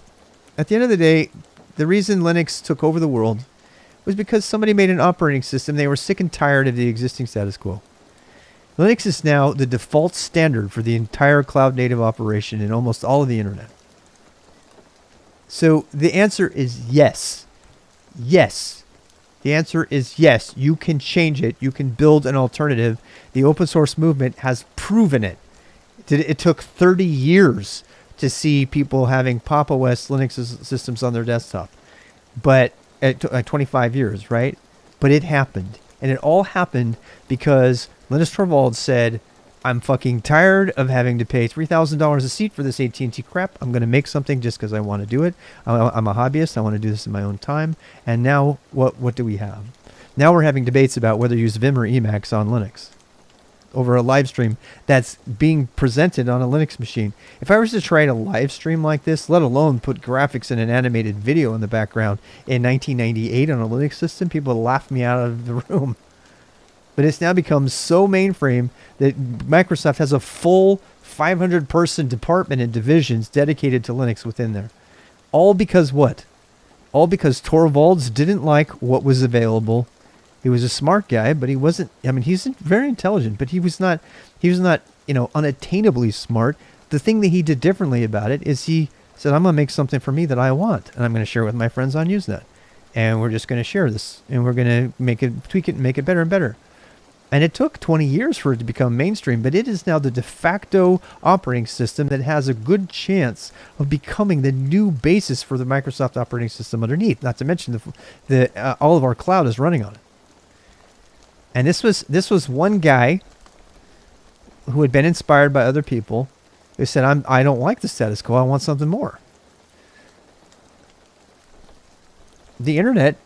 At the end of the day, the reason Linux took over the world was because somebody made an operating system. They were sick and tired of the existing status quo. Linux is now the default standard for the entire cloud native operation in almost all of the internet. So the answer is yes. Yes. The answer is yes. You can change it. You can build an alternative. The open source movement has proven it. It took 30 years to see people having Pop! OS Linux systems on their desktop. But it took 25 years, right? But it happened. And it all happened because Linus Torvalds said, I'm fucking tired of having to pay $3,000 a seat for this AT&T crap. I'm going to make something just because I want to do it. I'm a hobbyist. I want to do this in my own time. And now what do we have? Now we're having debates about whether to use Vim or Emacs on Linux over a live stream that's being presented on a Linux machine. If I was to try to live stream like this, let alone put graphics and an animated video in the background in 1998 on a Linux system, people would laugh me out of the room. But it's now become so mainframe that Microsoft has a full 500-person department and divisions dedicated to Linux within there. All because what? All because Torvalds didn't like what was available. He was a smart guy, but he wasn't. I mean, he's very intelligent, but he was not, unattainably smart. The thing that he did differently about it is he said, I'm going to make something for me that I want, and I'm going to share it with my friends on Usenet. And we're just going to share this, and we're going to tweak it and make it better and better. And it took 20 years for it to become mainstream, but it is now the de facto operating system that has a good chance of becoming the new basis for the Microsoft operating system underneath. Not to mention all of our cloud is running on it. And this was one guy who had been inspired by other people who said, I don't like the status quo. I want something more. The internet,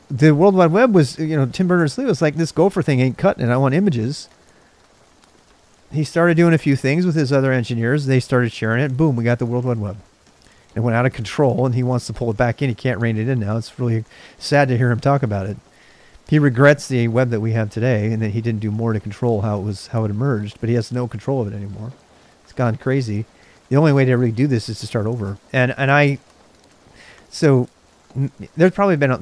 the World Wide Web was, Tim Berners-Lee was like, this Gopher thing ain't cutting it. I want images. He started doing a few things with his other engineers. They started sharing it. Boom, we got the World Wide Web. It went out of control, and he wants to pull it back in. He can't rein it in now. It's really sad to hear him talk about it. He regrets the web that we have today, and that he didn't do more to control how it emerged, but he has no control of it anymore. It's gone crazy. The only way to really do this is to start over. So there's probably been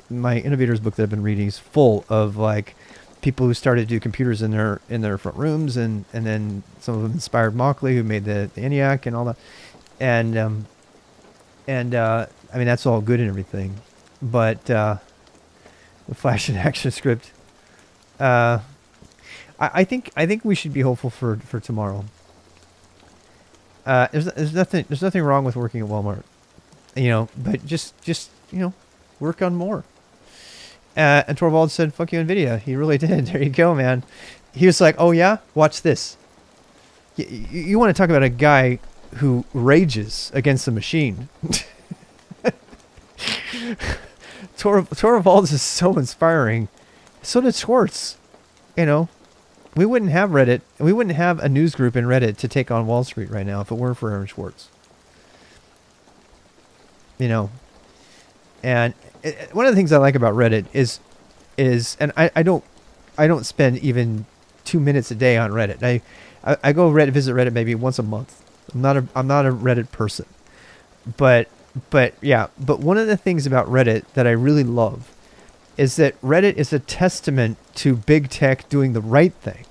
my innovators book that I've been reading is full of like people who started to do computers in their front rooms, and then some of them inspired Mockley, who made the ENIAC and all that, and I mean that's all good and everything, but the Flash and Action script, I think we should be hopeful for tomorrow. There's nothing wrong with working at Walmart, but just work on more. And Torvald said, "Fuck you, NVIDIA." He really did. There you go, man. He was like, "Oh yeah, watch this." You want to talk about a guy who rages against the machine? Torvalds is so inspiring. So did Schwartz. We wouldn't have Reddit. We wouldn't have a news group in Reddit to take on Wall Street right now if it weren't for Aaron Schwartz. And one of the things I like about Reddit is, and I don't spend even 2 minutes a day on Reddit. I go visit Reddit maybe once a month. I'm not a Reddit person, but one of the things about Reddit that I really love is that Reddit is a testament to big tech doing the right thing,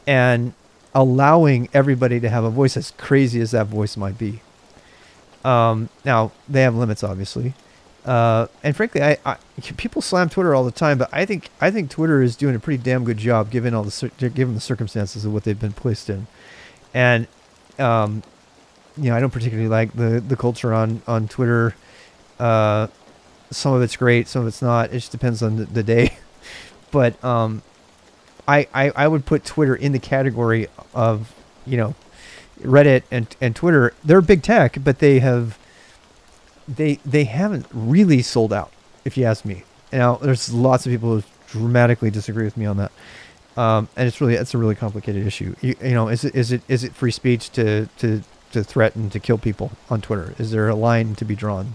and allowing everybody to have a voice, as crazy as that voice might be. Now they have limits, obviously, and frankly, people slam Twitter all the time, but I think Twitter is doing a pretty damn good job given the circumstances of what they've been placed in, and I don't particularly like the culture on Twitter. Some of it's great, some of it's not. It just depends on the day. But I would put Twitter in the category of, Reddit and Twitter. They're big tech, but they haven't really sold out, if you ask me. Now, there's lots of people who dramatically disagree with me on that. And it's a really complicated issue. Is it free speech to threaten to kill people on Twitter? Is there a line to be drawn?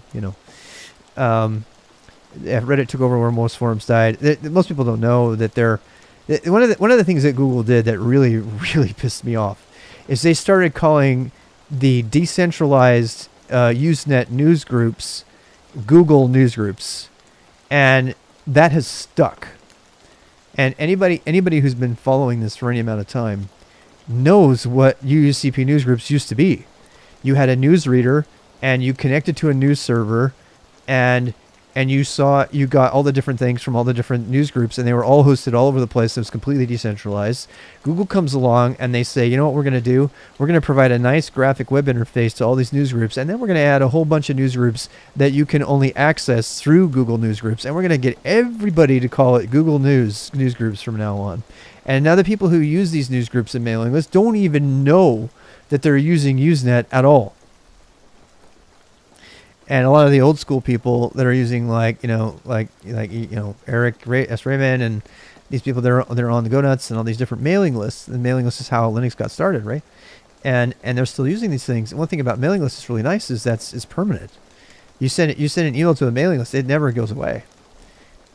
Reddit took over where most forums died. Most people don't know that one of the things that Google did that really really pissed me off is they started calling the decentralized Usenet news groups Google news groups, and that has stuck. And anybody who's been following this for any amount of time knows what UUCP news groups used to be. You had a news reader, and you connected to a news server, and you got all the different things from all the different news groups, and they were all hosted all over the place. It was completely decentralized. Google comes along and they say, you know what we're going to do? We're going to provide a nice graphic web interface to all these news groups, and then we're going to add a whole bunch of news groups that you can only access through Google News Groups, and we're going to get everybody to call it Google News Groups from now on. And now the people who use these news groups and mailing lists don't even know that they're using Usenet at all. And a lot of the old school people that are using Eric S. Raymond and these people, they're on the GoNuts and all these different mailing lists. And mailing lists is how Linux got started, right? And they're still using these things. And one thing about mailing lists that's really nice is it's permanent. You send an email to a mailing list, it never goes away.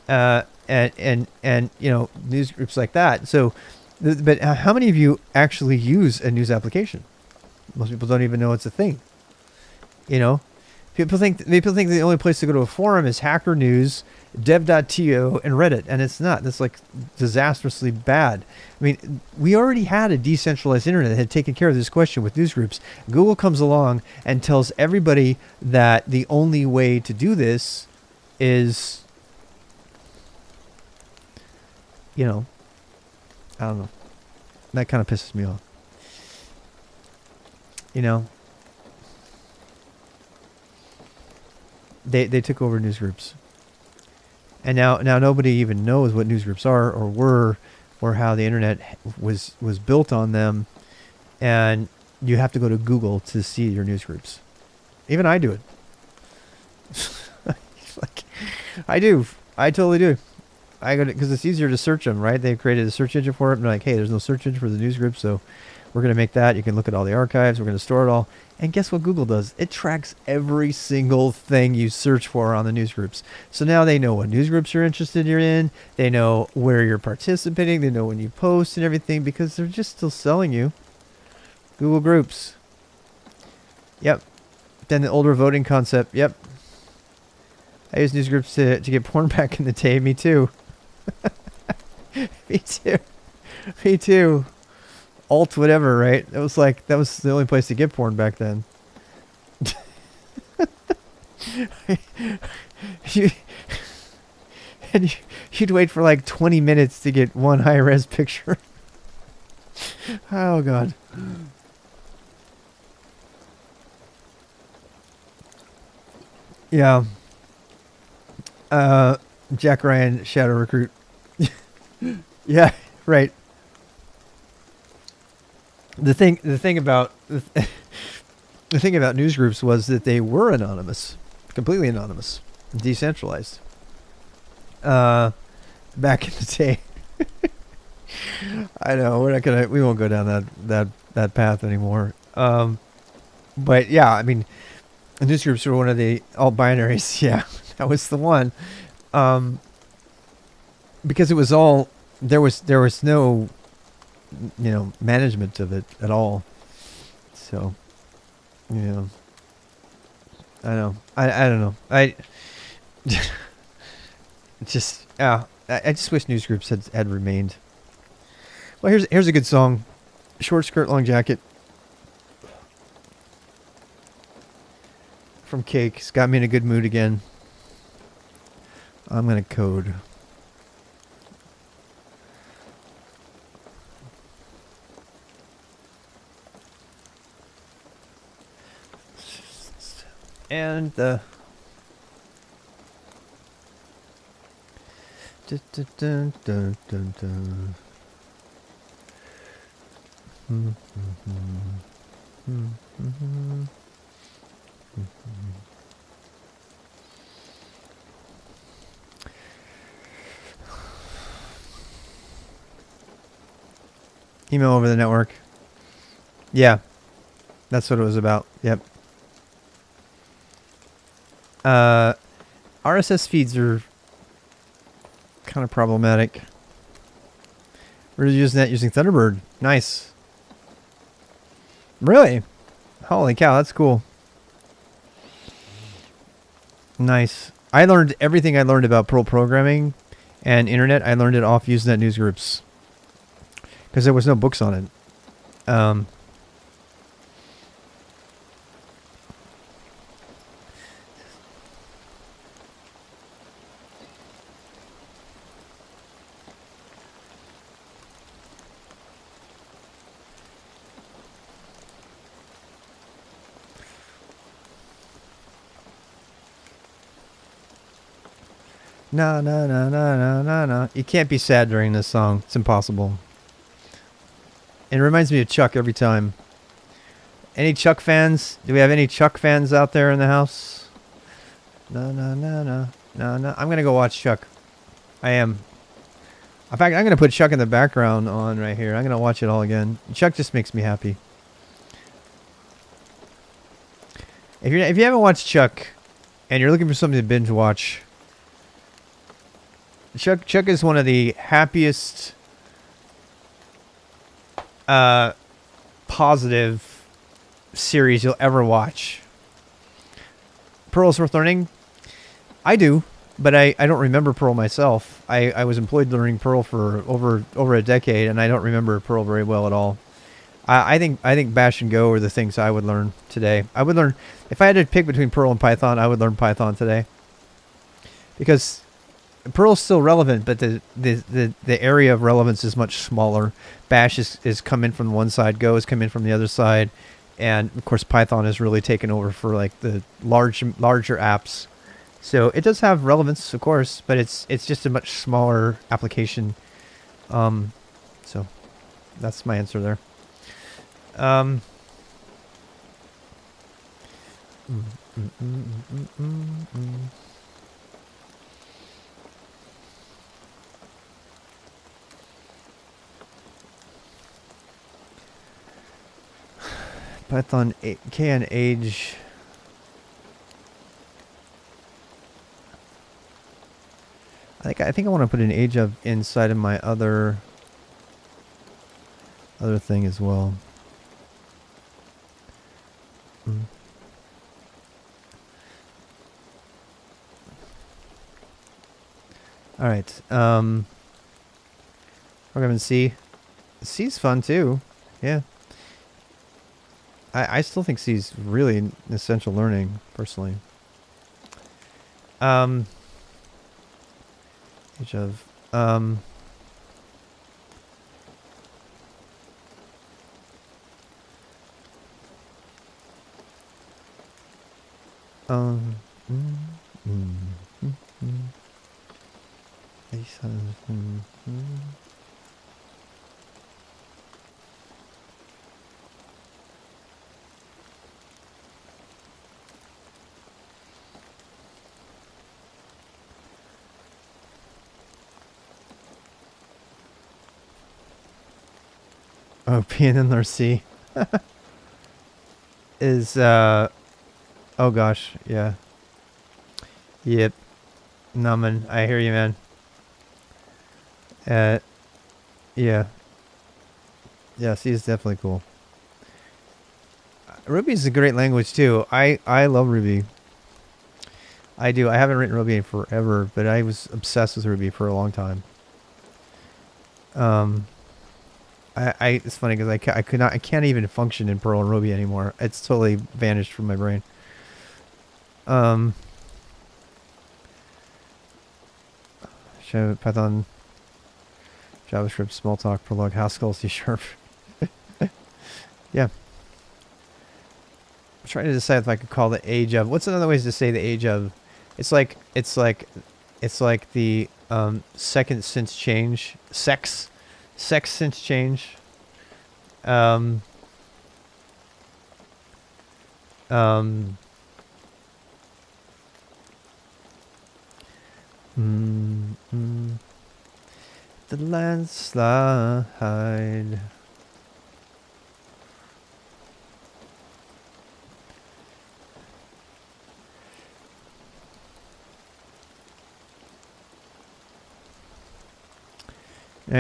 And news groups like that. So, but how many of you actually use a news application? Most people don't even know it's a thing. People think the only place to go to a forum is Hacker News, Dev.to, and Reddit, and it's not. That's like disastrously bad. I mean, we already had a decentralized internet that had taken care of this question with newsgroups. Google comes along and tells everybody that the only way to do this is, I don't know. That kind of pisses me off. They took over news groups, and now nobody even knows what news groups are or were, or how the internet was built on them, and you have to go to Google to see your news groups. Even I do it. I totally do. I go because it's easier to search them, right? They've created a search engine for it, and they're like, hey, there's no search engine for the news group, so we're going to make that. You can look at all the archives. We're going to store it all. And guess what Google does? It tracks every single thing you search for on the news groups. So now they know what news groups you're interested in. They know where you're participating. They know when you post and everything, because they're just still selling you Google Groups. Yep. Then the older voting concept. Yep. I use news groups to get porn back in the day. Me too. Me too. Me too. Alt whatever, right? That was the only place to get porn back then. You'd wait for like 20 minutes to get one high-res picture. Oh god. Yeah. Jack Ryan, Shadow Recruit. Yeah, right. The thing about news groups was that they were anonymous, completely anonymous, decentralized. Back in the day. I know we won't go down that path anymore. But yeah, I mean, news groups were one of the all binaries. Yeah, that was the one. Because it was all there was no management of it at all. So, I know. I don't know. I just wish news groups had remained. Well, here's a good song. Short Skirt, Long Jacket. From Cake. It's got me in a good mood again. I'm going to code. And the dun, dun, dun, dun, dun, dun. Email over the network. Yeah. That's what it was about. Yep. RSS feeds are kind of problematic. We're using that using Thunderbird. Nice. Really? Holy cow, that's cool. Nice. I learned everything I learned about Perl programming and internet. I learned it off Usenet news groups because there was no books on it. No, no, no, no, no, no, no. You can't be sad during this song. It's impossible. It reminds me of Chuck every time. Any Chuck fans? Do we have any Chuck fans out there in the house? No, no, no, no, no, no. I'm going to go watch Chuck. I am. In fact, I'm going to put Chuck in the background on right here. I'm going to watch it all again. Chuck just makes me happy. If you haven't watched Chuck and you're looking for something to binge watch, Chuck is one of the happiest, positive series you'll ever watch. Perl's worth learning? I do, but I don't remember Perl myself. I was employed learning Perl for over a decade, and I don't remember Perl very well at all. I think Bash and Go are the things I would learn today. I would learn, if I had to pick between Perl and Python, I would learn Python today. Because Perl's still relevant, but the area of relevance is much smaller. Bash is come in from one side, Go has come in from the other side, and of course Python has really taken over for like the larger apps. So it does have relevance, of course, but it's just a much smaller application. So that's my answer there. Python can age. I think I want to put an age of inside of my other thing as well. All right. Program in C. C's fun too. Yeah. I still think C's really an essential learning, personally. Age of oh, P and then C is oh gosh, yeah. Yep. No, man, I hear you, man. Yeah. Yeah, C is definitely cool. Ruby is a great language too. I love Ruby. I do. I haven't written Ruby in forever, but I was obsessed with Ruby for a long time. It's funny because I can't even function in Perl and Ruby anymore. It's totally vanished from my brain. Python, JavaScript, Smalltalk, Prolog, Haskell, C#. Yeah. I'm trying to decide if I could call the age of. What's another way to say the age of? It's like the second since change. Sex since change. The landslide.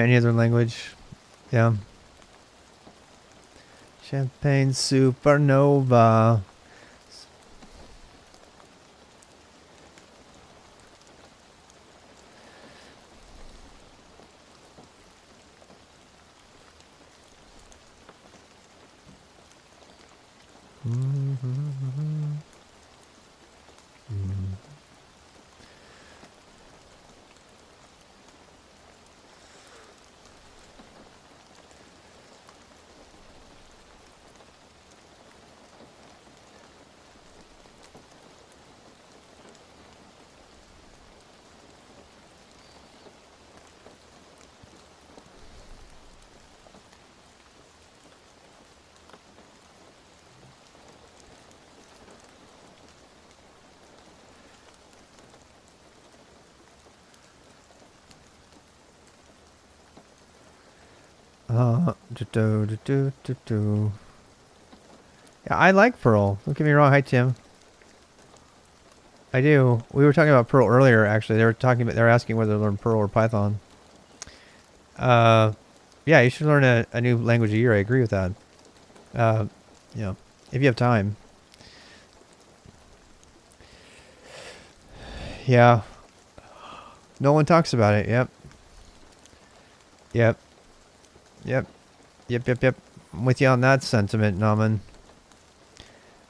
Any other language? Yeah. Champagne supernova. Yeah, I like Pearl. Don't get me wrong. Hi, Tim. I do. We were talking about Perl earlier, actually. They were asking whether to learn Perl or Python. Yeah, you should learn a new language a year. I agree with that. You know, if you have time. Yeah. No one talks about it. Yep. Yep. Yep. Yep. I'm with you on that sentiment, Naman.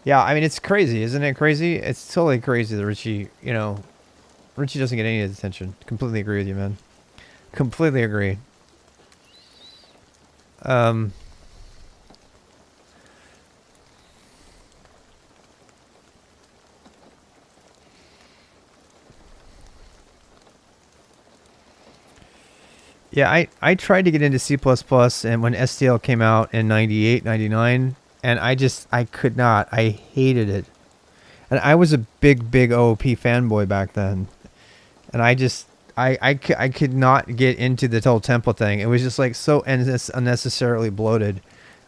Yeah, I mean, it's crazy. Isn't it crazy? It's totally crazy that Richie, Richie doesn't get any attention. Completely agree with you, man. Completely agree. Yeah, I tried to get into C++ and when STL came out in 98, 99, and I could not. I hated it. And I was a big OOP fanboy back then. And I could not get into the whole template thing. It was just like so unnecessarily bloated.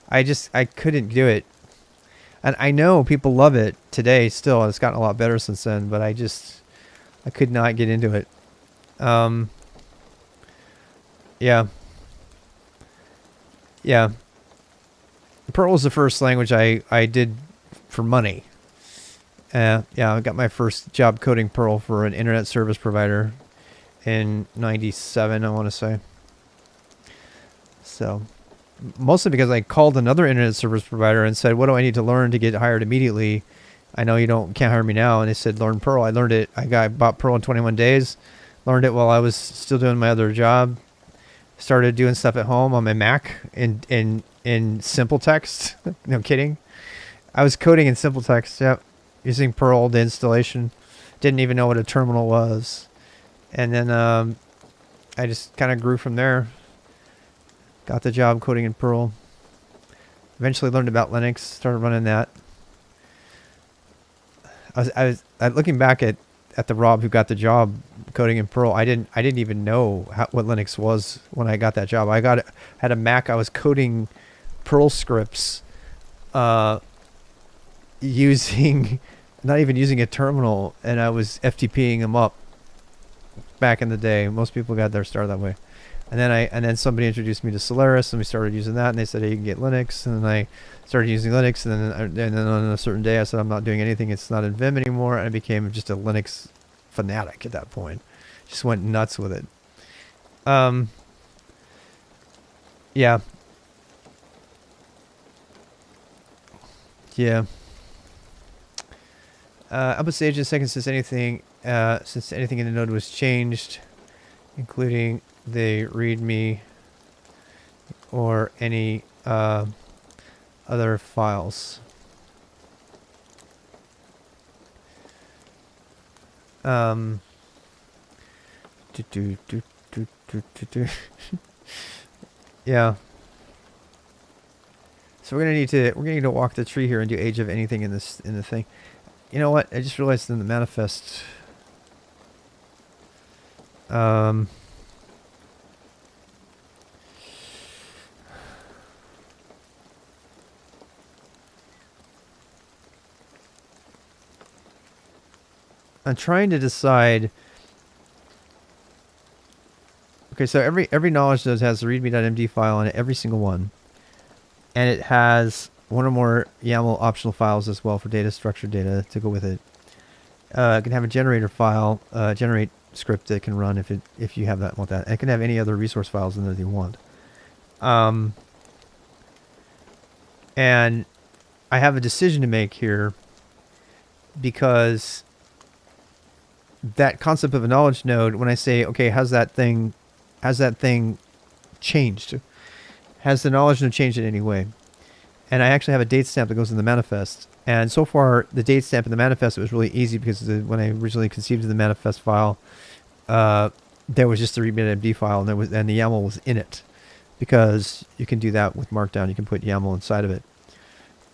I couldn't do it. And I know people love it today still. And it's gotten a lot better since then. But I could not get into it. Yeah. Yeah. Perl was the first language I did for money. Yeah, I got my first job coding Perl for an internet service provider in 97, I want to say. So, mostly because I called another internet service provider and said, what do I need to learn to get hired immediately? I know you can't hire me now. And they said, learn Perl. I learned it. I bought Perl in 21 days. Learned it while I was still doing my other job. Started doing stuff at home on my Mac in simple text. No kidding. I was coding in simple text. Yep. Using Perl, the installation. Didn't even know what a terminal was. And then I just kind of grew from there. Got the job coding in Perl. Eventually learned about Linux. Started running that. I was looking back at the Rob who got the job coding in Perl. I didn't even know what Linux was when I got that job. Had a Mac. I was coding Perl scripts using not even using a terminal, and I was FTPing them up back in the day. Most people got their start that way. And then somebody introduced me to Solaris, and we started using that, and they said, hey, you can get Linux, and then I started using Linux, and then on a certain day I said, I'm not doing anything, it's not in Vim anymore, and I became just a Linux fanatic at that point. Just went nuts with it. Yeah. Yeah. Up a stage in a second since anything in the node was changed, including the README or any other files. Yeah. So we're gonna need to walk the tree here and do age of anything in the thing. You know what? I just realized in the manifest. I'm trying to decide, Okay, so every knowledge node has the readme.md file on every single one, and it has one or more YAML optional files as well for data, structured data to go with it. It can have a generator file, generate script that can run if you have that want that. And it can have any other resource files in there that you want. And I have a decision to make here, because that concept of a knowledge node, when I say, okay, has that thing changed? Has the knowledge node changed in any way? And I actually have a date stamp that goes in the manifest. And so far, the date stamp in the manifest, it was really easy, because when I originally conceived the manifest file, there was just the readme.md file, and the YAML was in it, because you can do that with Markdown. You can put YAML inside of it.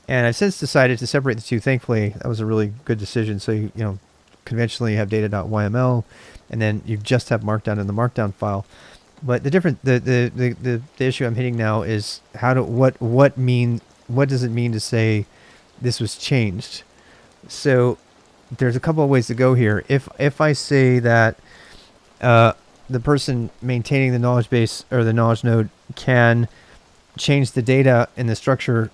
And I've since decided to separate the two. Thankfully, that was a really good decision. So you conventionally you have data.yml, and then you just have Markdown in the Markdown file. But the issue I'm hitting now is what does it mean to say this was changed? So there's a couple of ways to go here. If I say that the person maintaining the knowledge base or the knowledge node can change the data in the structure,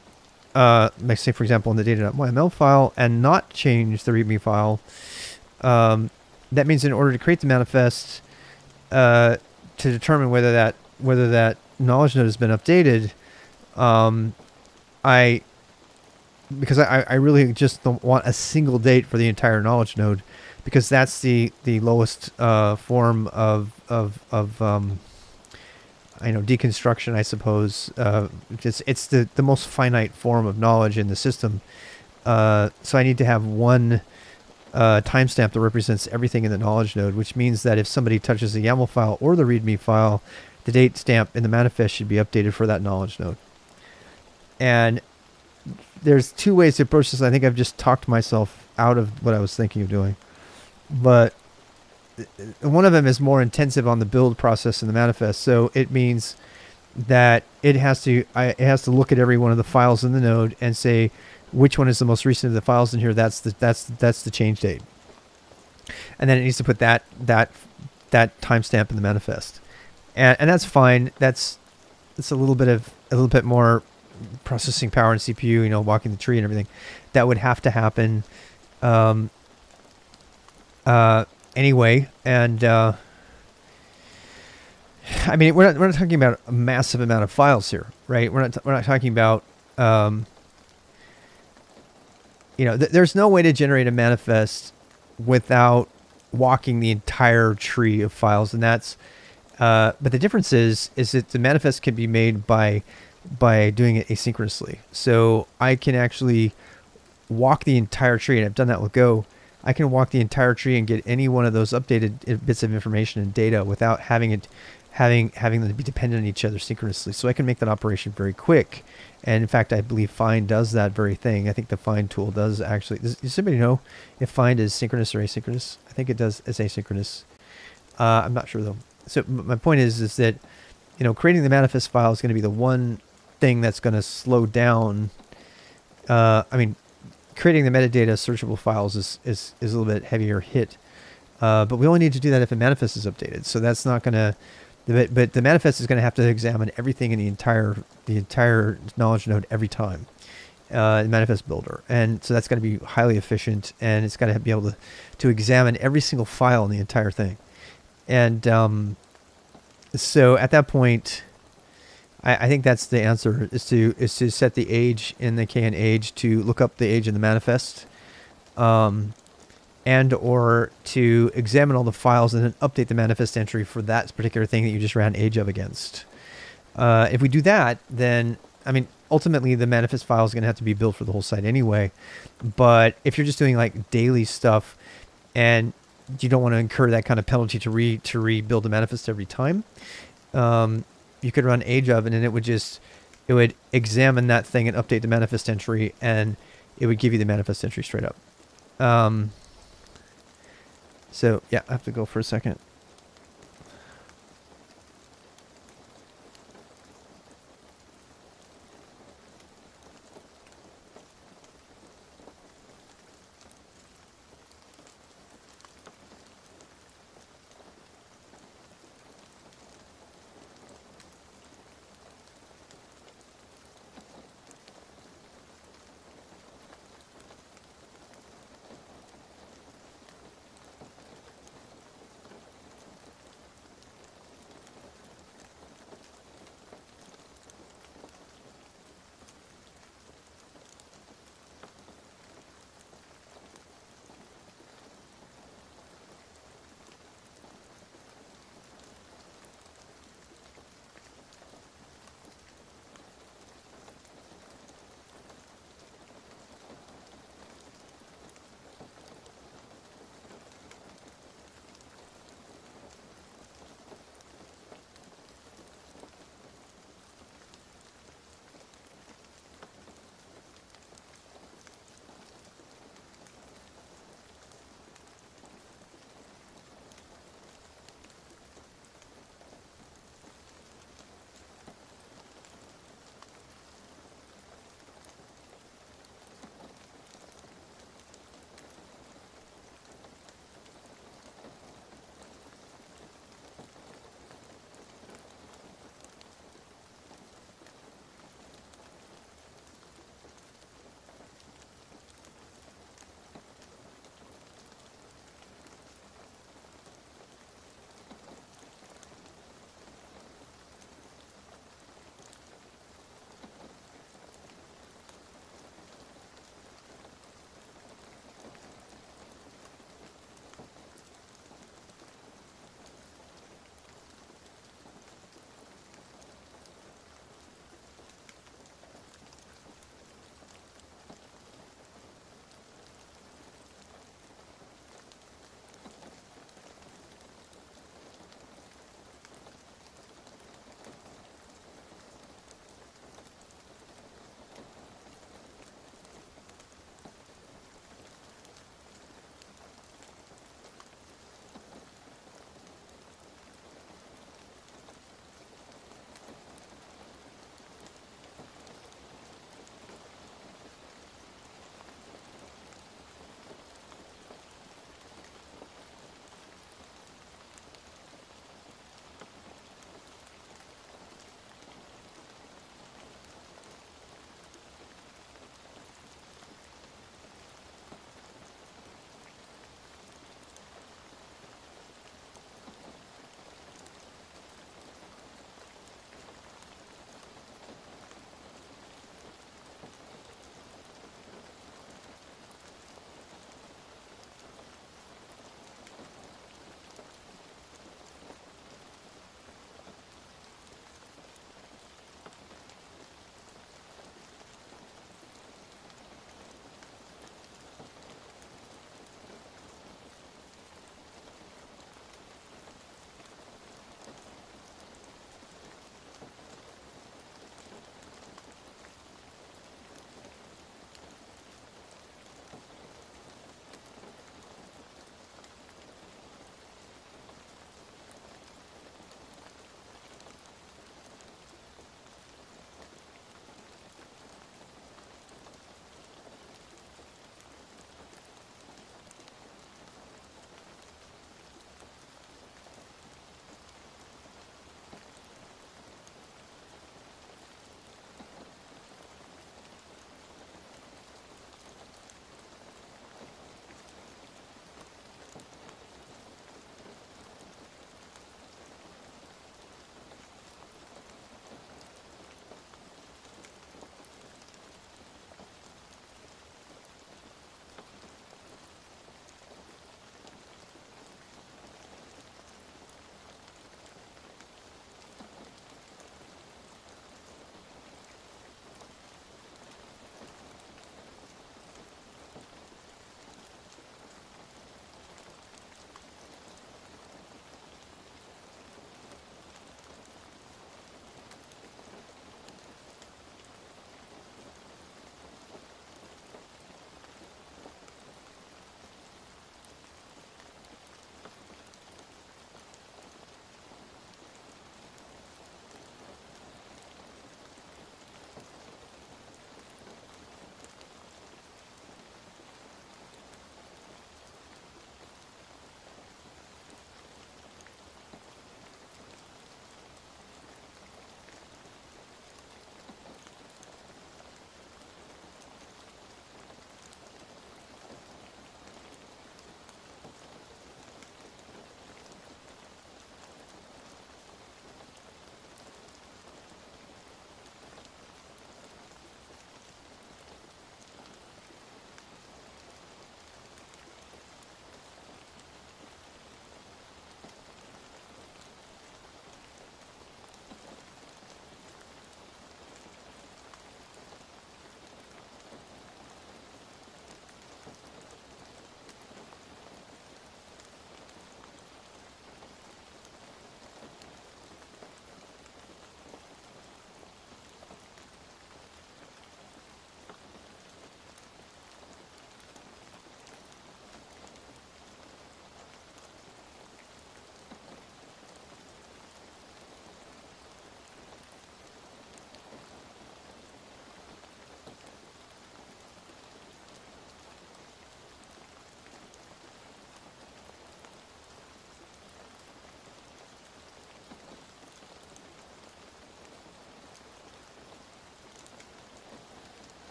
let's say for example in the data.yml file, and not change the readme file, that means in order to create the manifest, to determine whether that knowledge node has been updated, because I really just don't want a single date for the entire knowledge node, because that's the lowest form of deconstruction, I suppose. It's the most finite form of knowledge in the system. So I need to have one timestamp that represents everything in the knowledge node, which means that if somebody touches the YAML file or the README file, the date stamp in the manifest should be updated for that knowledge node. And there's two ways to approach this. I think I've just talked myself out of what I was thinking of doing. But one of them is more intensive on the build process in the manifest. So it means that it has to look at every one of the files in the node and say which one is the most recent of the files in here. That's the change date. And then it needs to put that timestamp in the manifest. And that's fine. It's a little bit more processing power and CPU, walking the tree and everything. That would have to happen anyway. And I mean, we're not talking about a massive amount of files here, right? We're not talking about there's no way to generate a manifest without walking the entire tree of files, and that's but the difference is that the manifest can be made by doing it asynchronously. So I can actually walk the entire tree, and I've done that with Go. I can walk the entire tree and get any one of those updated bits of information and data without having them to be dependent on each other synchronously. So I can make that operation very quick. And in fact, I believe find does that very thing. I think the find tool does actually. Does somebody know if find is synchronous or asynchronous? I think it does as asynchronous. I'm not sure though. So my point is that creating the manifest file is going to be the one thing that's going to slow down. Creating the metadata searchable files is a little bit heavier hit, but we only need to do that if a manifest is updated. So that's not going to. But the manifest is going to have to examine everything in the entire knowledge node every time, the manifest builder, and so that's going to be highly efficient, and it's got to be able to examine every single file in the entire thing, and so at that point, I think that's the answer is to set the age in the KN age to look up the age in the manifest, and or to examine all the files and then update the manifest entry for that particular thing that you just ran age of against. If we do that, then, ultimately the manifest file is going to have to be built for the whole site anyway. But if you're just doing like daily stuff and you don't want to incur that kind of penalty to rebuild the manifest every time, you could run age of, and then it would examine that thing and update the manifest entry, and it would give you the manifest entry straight up. So yeah, I have to go for a second.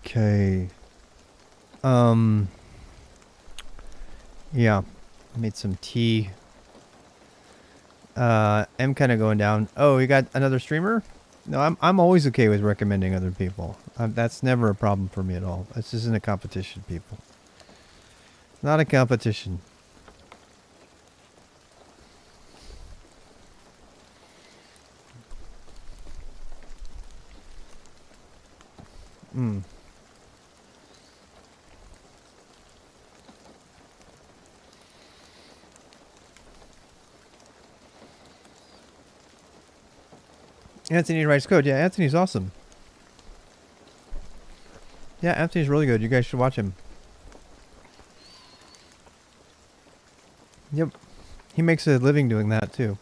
Okay. Yeah. Made some tea. I'm kind of going down. Oh, you got another streamer? No, I'm always okay with recommending other people. That's never a problem for me at all. This isn't a competition, people. Not a competition. Hmm. Anthony writes code. Yeah, Anthony's awesome. Yeah, Anthony's really good. You guys should watch him. Yep. He makes a living doing that too.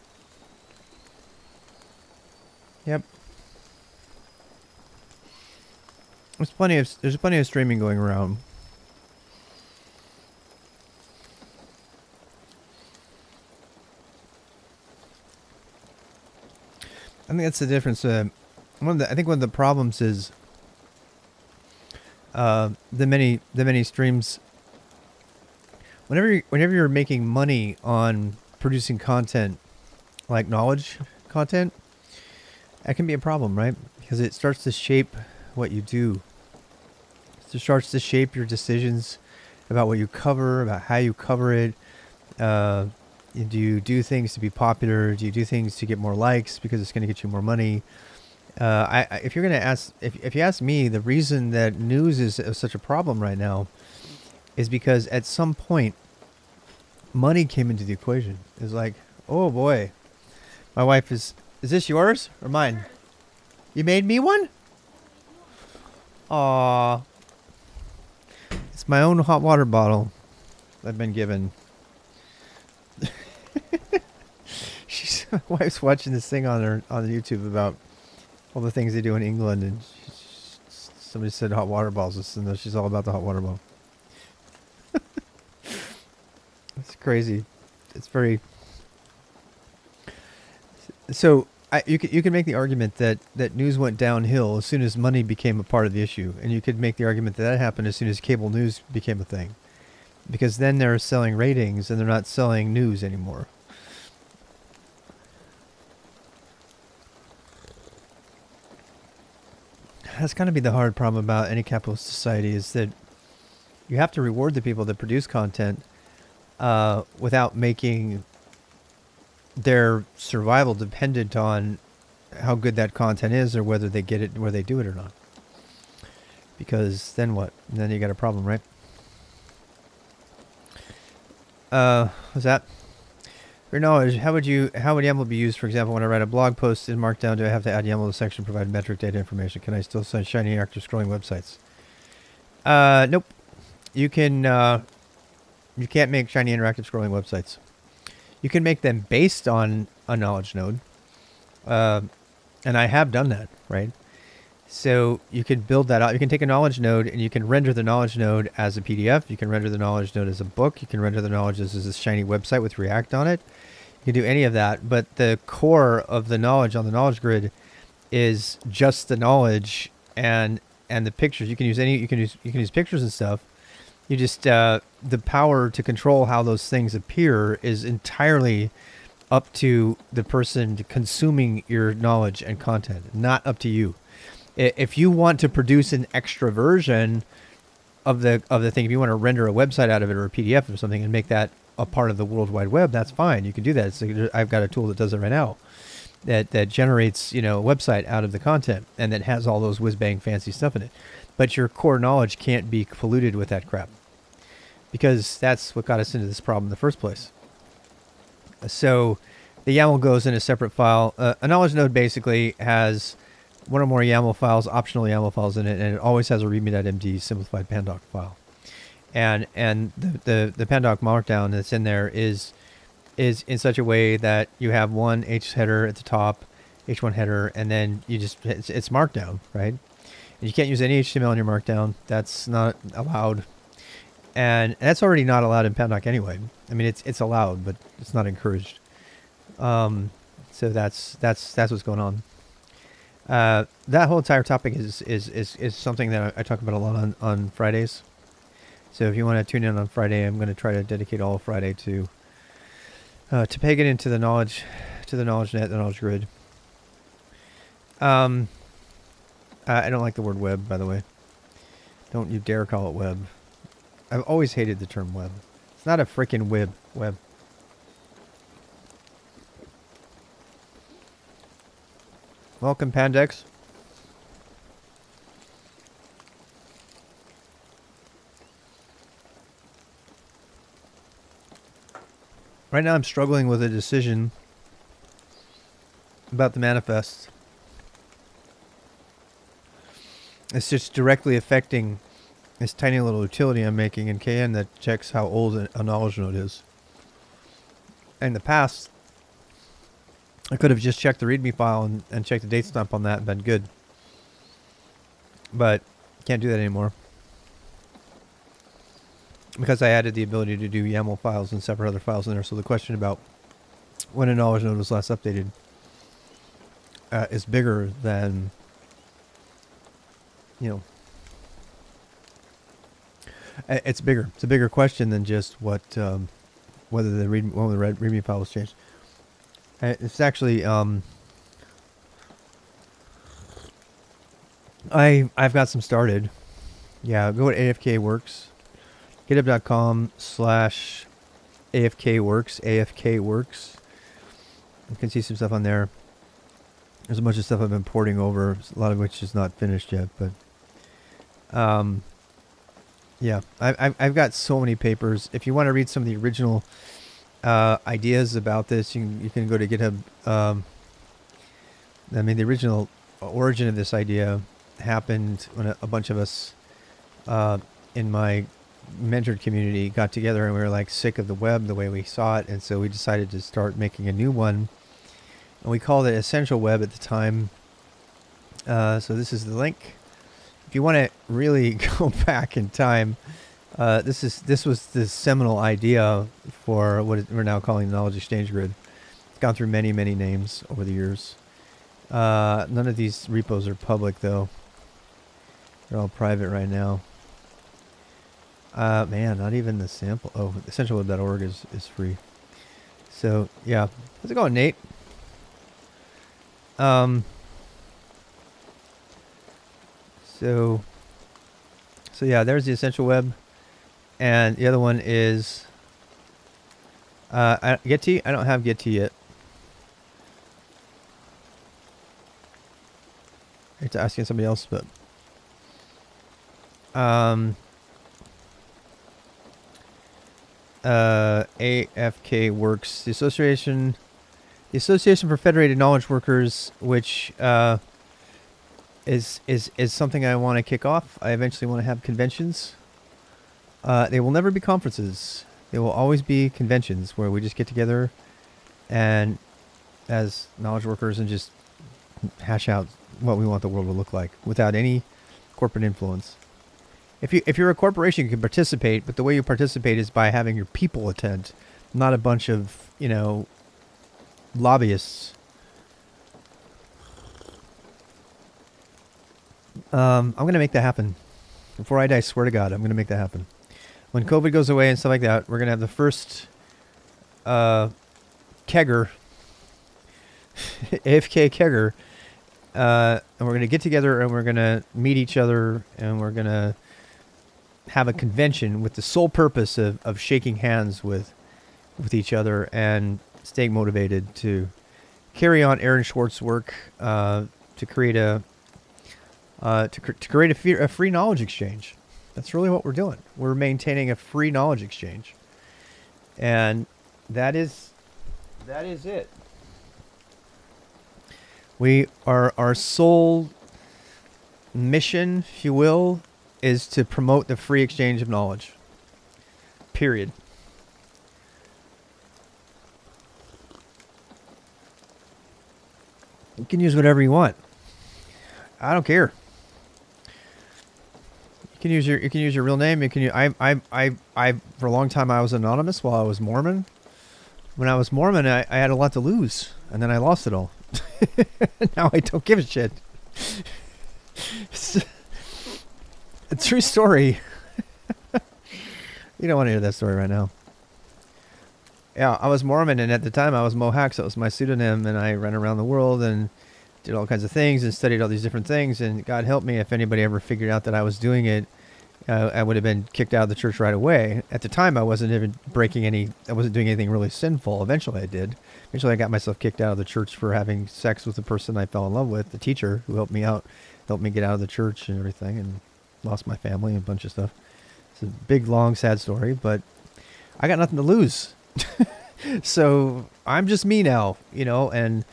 Yep. There's plenty of streaming going around. I think that's the difference. I think one of the problems is the many streams. Whenever you're making money on producing content, like knowledge content, that can be a problem, right? Because it starts to shape what you do. It starts to shape your decisions about what you cover, about how you cover it. Do you do things to be popular? Do you do things to get more likes because it's going to get you more money? If you're going to ask, if you ask me, the reason that news is such a problem right now is because at some point, money came into the equation. It's like, oh boy, my wife is this yours or mine? You made me one? Aww. It's my own hot water bottle I've been given. My wife's watching this thing on YouTube about all the things they do in England, and somebody said hot water bottles, and she's all about the hot water bottle. It's crazy. It's very. So you can make the argument that news went downhill as soon as money became a part of the issue, and you could make the argument that happened as soon as cable news became a thing, because then they're selling ratings and they're not selling news anymore. That's going to be the hard problem about any capitalist society, is that you have to reward the people that produce content without making their survival dependent on how good that content is or whether they get it, where they do it or not. Because then what? Then you got a problem, right? What's that? For knowledge, how would YAML be used? For example, when I write a blog post in Markdown, do I have to add YAML to the section, provide metric data information? Can I still send shiny interactive scrolling websites? Nope. You can. You can't make shiny interactive scrolling websites. You can make them based on a knowledge node, and I have done that, right? So you can build that out. You can take a knowledge node and you can render the knowledge node as a PDF. You can render the knowledge node as a book. You can render the knowledge as a shiny website with React on it. You can do any of that, but the core of the knowledge on the knowledge grid is just the knowledge and the pictures. You can use pictures and stuff. You just the power to control how those things appear is entirely up to the person consuming your knowledge and content, not up to you. If you want to produce an extra version of the thing, if you want to render a website out of it or a PDF or something and make that a part of the World Wide Web, that's fine. You can do that. I've got a tool that does it right now, that generates a website out of the content and that has all those whiz bang fancy stuff in it. But your core knowledge can't be polluted with that crap, because that's what got us into this problem in the first place. So the YAML goes in a separate file. A knowledge node basically has one or more YAML files, optional YAML files in it, and it always has a readme.md simplified pandoc file. And the pandoc markdown that's in there is in such a way that you have one H header at the top, H1 header, and then it's markdown, right? And you can't use any HTML in your markdown. That's not allowed. And that's already not allowed in pandoc anyway. I mean, it's allowed, but it's not encouraged. So that's what's going on. That whole entire topic is something that I talk about a lot on Fridays. So if you want to tune in on Friday, I'm going to try to dedicate all of Friday to peg it into the knowledge net, the knowledge grid. I don't like the word web, by the way. Don't you dare call it web. I've always hated the term web. It's not a freaking web. Welcome, Pandex. Right now I'm struggling with a decision about the manifest. It's just directly affecting this tiny little utility I'm making in KN that checks how old a knowledge node is. In the past, I could have just checked the README file and checked the date stamp on that and been good. But can't do that anymore. Because I added the ability to do YAML files and separate other files in there. So the question about when a knowledge node was last updated is bigger than, you know, it's bigger. It's a bigger question than just what whether the README file was changed. It's actually I've got some started. Yeah, go to AFK Works, github.com/AFK Works, AFK Works. You can see some stuff on there. There's a bunch of stuff I've been porting over, a lot of which is not finished yet, but yeah, I've got so many papers. If you want to read some of the original ideas about this, you can go to GitHub. I mean, the original origin of this idea happened when a bunch of us in my mentored community got together and we were like sick of the web the way we saw it, and so we decided to start making a new one, and we called it Essential Web at the time. So this is the link. If you want to really go back in time, this was the seminal idea for what we're now calling the Knowledge Exchange Grid. It's gone through many names over the years. None of these repos are public though. They're all private right now. Man, not even the sample. Oh, essentialweb.org is free. So yeah, how's it going, Nate? So yeah, there's the Essential Web, and the other one is Getty. I don't have Getty yet. I have to ask somebody else, but AFK Works, the Association for Federated Knowledge Workers, which is something I want to kick off. I eventually want to have conventions. They will never be conferences. They will always be conventions where we just get together and as knowledge workers and just hash out what we want the world to look like without any corporate influence. If you're a corporation, you can participate, but the way you participate is by having your people attend, not a bunch of, you know, lobbyists. I'm going to make that happen. Before I die, I swear to God, I'm going to make that happen. When COVID goes away and stuff like that, we're going to have the first kegger, AFK kegger, and we're going to get together and we're going to meet each other and we're going to have a convention with the sole purpose of shaking hands with each other and staying motivated to carry on Aaron Schwartz's work to create a free knowledge exchange. That's really what we're doing. We're maintaining a free knowledge exchange, and that is it. Our sole mission, if you will, is to promote the free exchange of knowledge. Period. You can use whatever you want. I don't care. You can use your real name. You can I for a long time I was anonymous while I was Mormon. When I was Mormon, I had a lot to lose, and then I lost it all. Now I don't give a shit. It's a true story. You don't want to hear that story right now. Yeah, I was Mormon, and at the time I was Mohawk, so it was my pseudonym, and I ran around the world and did all kinds of things and studied all these different things, and God help me if anybody ever figured out that I was doing it, I would have been kicked out of the church right away. At the time, I wasn't even I wasn't doing anything really sinful. Eventually I did. Eventually I got myself kicked out of the church for having sex with the person I fell in love with, the teacher who helped me out, helped me get out of the church and everything, and lost my family and a bunch of stuff. It's a big, long, sad story, but I got nothing to lose. So I'm just me now, and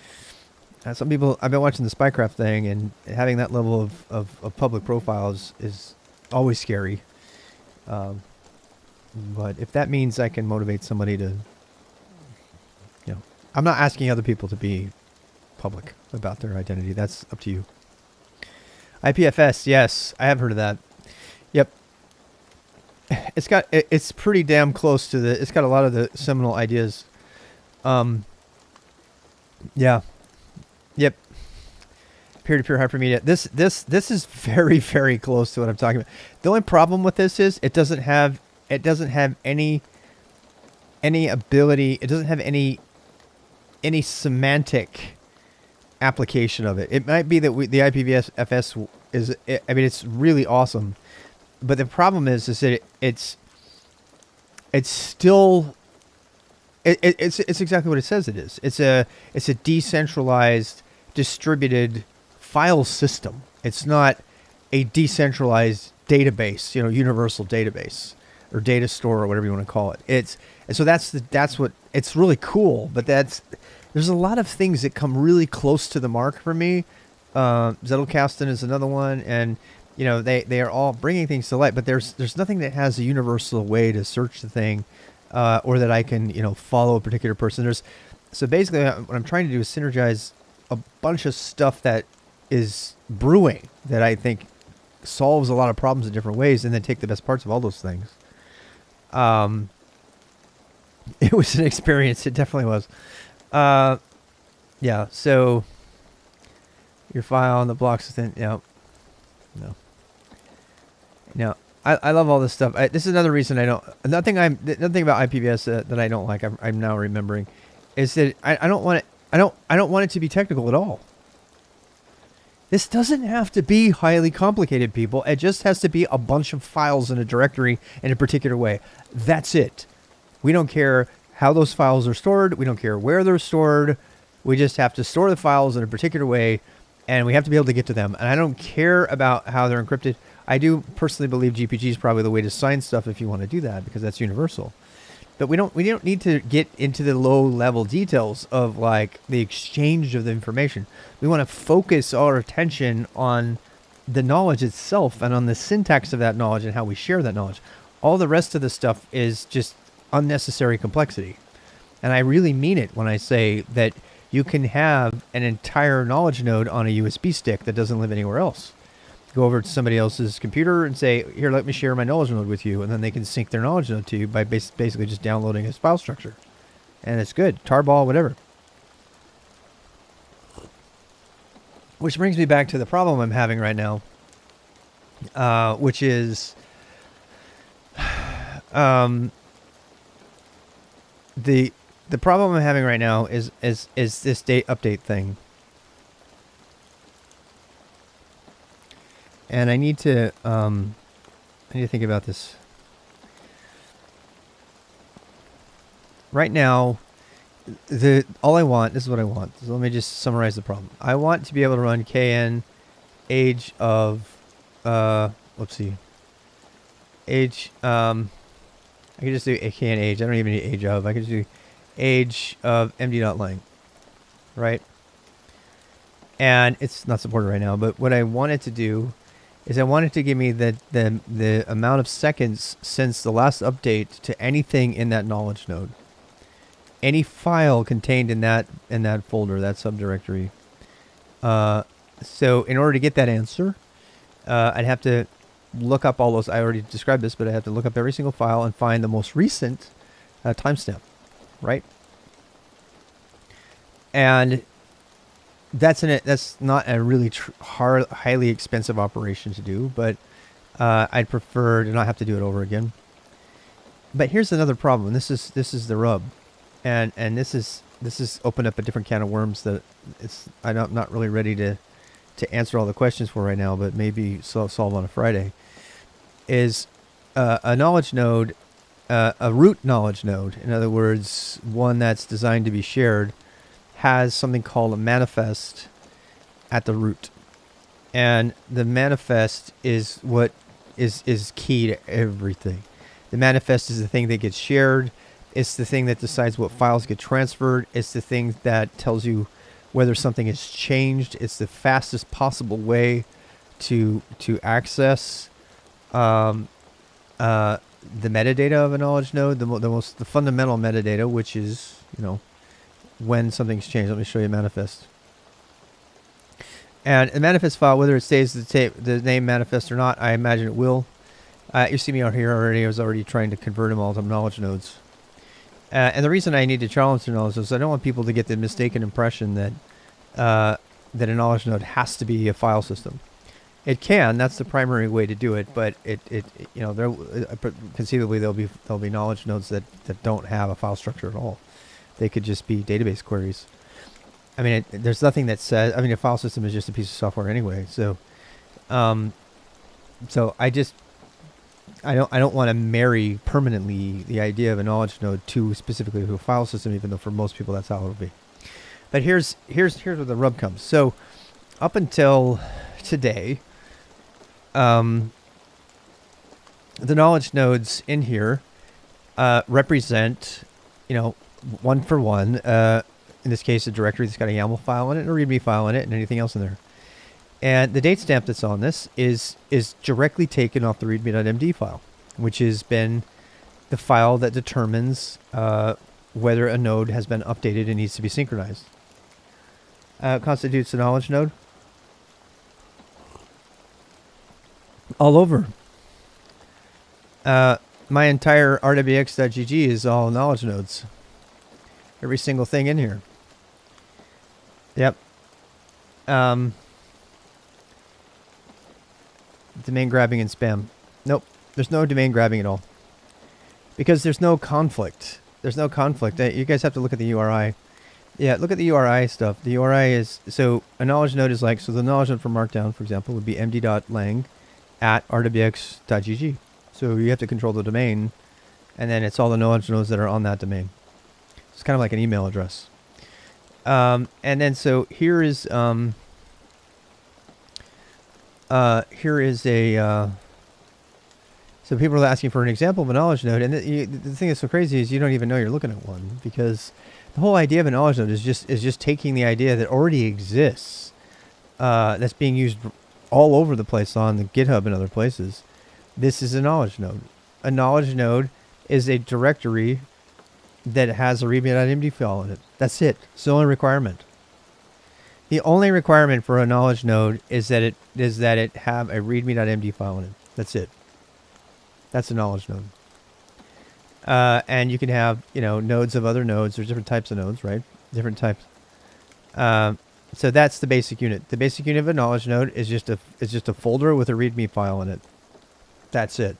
some people, I've been watching the Spycraft thing, and having that level of public profiles is always scary. But if that means I can motivate somebody to, I'm not asking other people to be public about their identity. That's up to you. IPFS, yes, I have heard of that. Yep. It's pretty damn close to it's got a lot of the seminal ideas. Yeah. Yep. Peer-to-peer hypermedia. This is very, very close to what I'm talking about. The only problem with this is it doesn't have any ability. It doesn't have any semantic application of it. It might be that the IPVS is. I mean, it's really awesome, but the problem is that it's still. It's exactly what it says it is. It's a decentralized, distributed file system. It's not a decentralized database, universal database or data store or whatever you want to call it. So that's what it's really cool. But there's a lot of things that come really close to the mark for me. Zettelkasten is another one, and they are all bringing things to light. But there's nothing that has a universal way to search the thing. Or that I can, follow a particular person. So basically what I'm trying to do is synergize a bunch of stuff that is brewing that I think solves a lot of problems in different ways, and then take the best parts of all those things. It was an experience. It definitely was. Yeah. So your file on the blocks within, no. I love all this stuff. This is another reason I don't. Nothing about IPVS that I don't like. I'm now remembering, is that I don't want it. I don't want it to be technical at all. This doesn't have to be highly complicated, people. It just has to be a bunch of files in a directory in a particular way. That's it. We don't care how those files are stored. We don't care where they're stored. We just have to store the files in a particular way, and we have to be able to get to them. And I don't care about how they're encrypted. I do personally believe GPG is probably the way to sign stuff if you want to do that, because that's universal. But we don't need to get into the low level details of like the exchange of the information. We want to focus our attention on the knowledge itself and on the syntax of that knowledge and how we share that knowledge. All the rest of the stuff is just unnecessary complexity. And I really mean it when I say that you can have an entire knowledge node on a USB stick that doesn't live anywhere else. Go over to somebody else's computer and say, here, let me share my knowledge node with you. And then they can sync their knowledge node to you by basically just downloading his file structure. And it's good. Tarball, whatever. Which brings me back to the problem I'm having right now. Which is the problem I'm having right now is this date update thing. And I need to think about this. Right now, all I want, this is what I want. So let me just summarize the problem. I want to be able to run kn age of, age, I can just do a kn age. I don't even need age of. I can just do age of md.lang, right? And it's not supported right now, but what I wanted to do is I wanted to give me the amount of seconds since the last update to anything in that knowledge node. Any file contained in that folder, that subdirectory. So in order to get that answer, I'd have to look up all those. I already described this, but I have to look up every single file and find the most recent timestamp, right? And that's not a really highly expensive operation to do, but I'd prefer to not have to do it over again. But here's another problem. This is the rub, and this is opened up a different can of worms that I'm not really ready to answer all the questions for right now, but maybe solve on a Friday. Is a knowledge node, a root knowledge node, in other words, one that's designed to be shared, has something called a manifest at the root. And the manifest is what is key to everything. The manifest is the thing that gets shared. It's the thing that decides what files get transferred. It's the thing that tells you whether something has changed. It's the fastest possible way to access the metadata of a knowledge node, the fundamental metadata, which is, when something's changed. Let me show you a manifest. And the manifest file, whether it stays the name manifest or not, I imagine it will. You see me out here already. I was already trying to convert them all to knowledge nodes. And the reason I need to challenge the knowledge nodes is I don't want people to get the mistaken impression that that a knowledge node has to be a file system. It can. That's the primary way to do it. But conceivably there'll be knowledge nodes that don't have a file structure at all. They could just be database queries. I mean, there's nothing that says. I mean, a file system is just a piece of software anyway. So, so I don't want to marry permanently the idea of a knowledge node specifically to a file system, even though for most people that's how it'll be. But here's where the rub comes. So, up until today, the knowledge nodes in here represent, one for one. In this case, a directory that's got a YAML file in it and a README file in it and anything else in there. And the date stamp that's on this is directly taken off the readme.md file, which has been the file that determines whether a node has been updated and needs to be synchronized. Constitutes a knowledge node. All over. My entire rwx.gg is all knowledge nodes. Every single thing in here. Yep. Domain grabbing and spam. Nope. There's no domain grabbing at all. Because there's no conflict. There's no conflict. You guys have to look at the URI. Yeah, look at the URI stuff. The URI is... So, a knowledge node is like... So, the knowledge node for Markdown, for example, would be md.lang at rwx.gg. So, you have to control the domain. And then it's all the knowledge nodes that are on that domain. It's kind of like an email address. And then, so, here is a... So people are asking for an example of a knowledge node, and the thing that's so crazy is you don't even know you're looking at one, because the whole idea of a knowledge node is just taking the idea that already exists, that's being used all over the place on the GitHub and other places. This is a knowledge node. A knowledge node is a directory that has a readme.md file in it. That's it. It's the only requirement. The only requirement for a knowledge node is that it have a readme.md file in it. That's it. That's a knowledge node. And you can have, nodes of other nodes. There's different types of nodes, right? Different types. So that's the basic unit. The basic unit of a knowledge node is just a folder with a README file in it. That's it.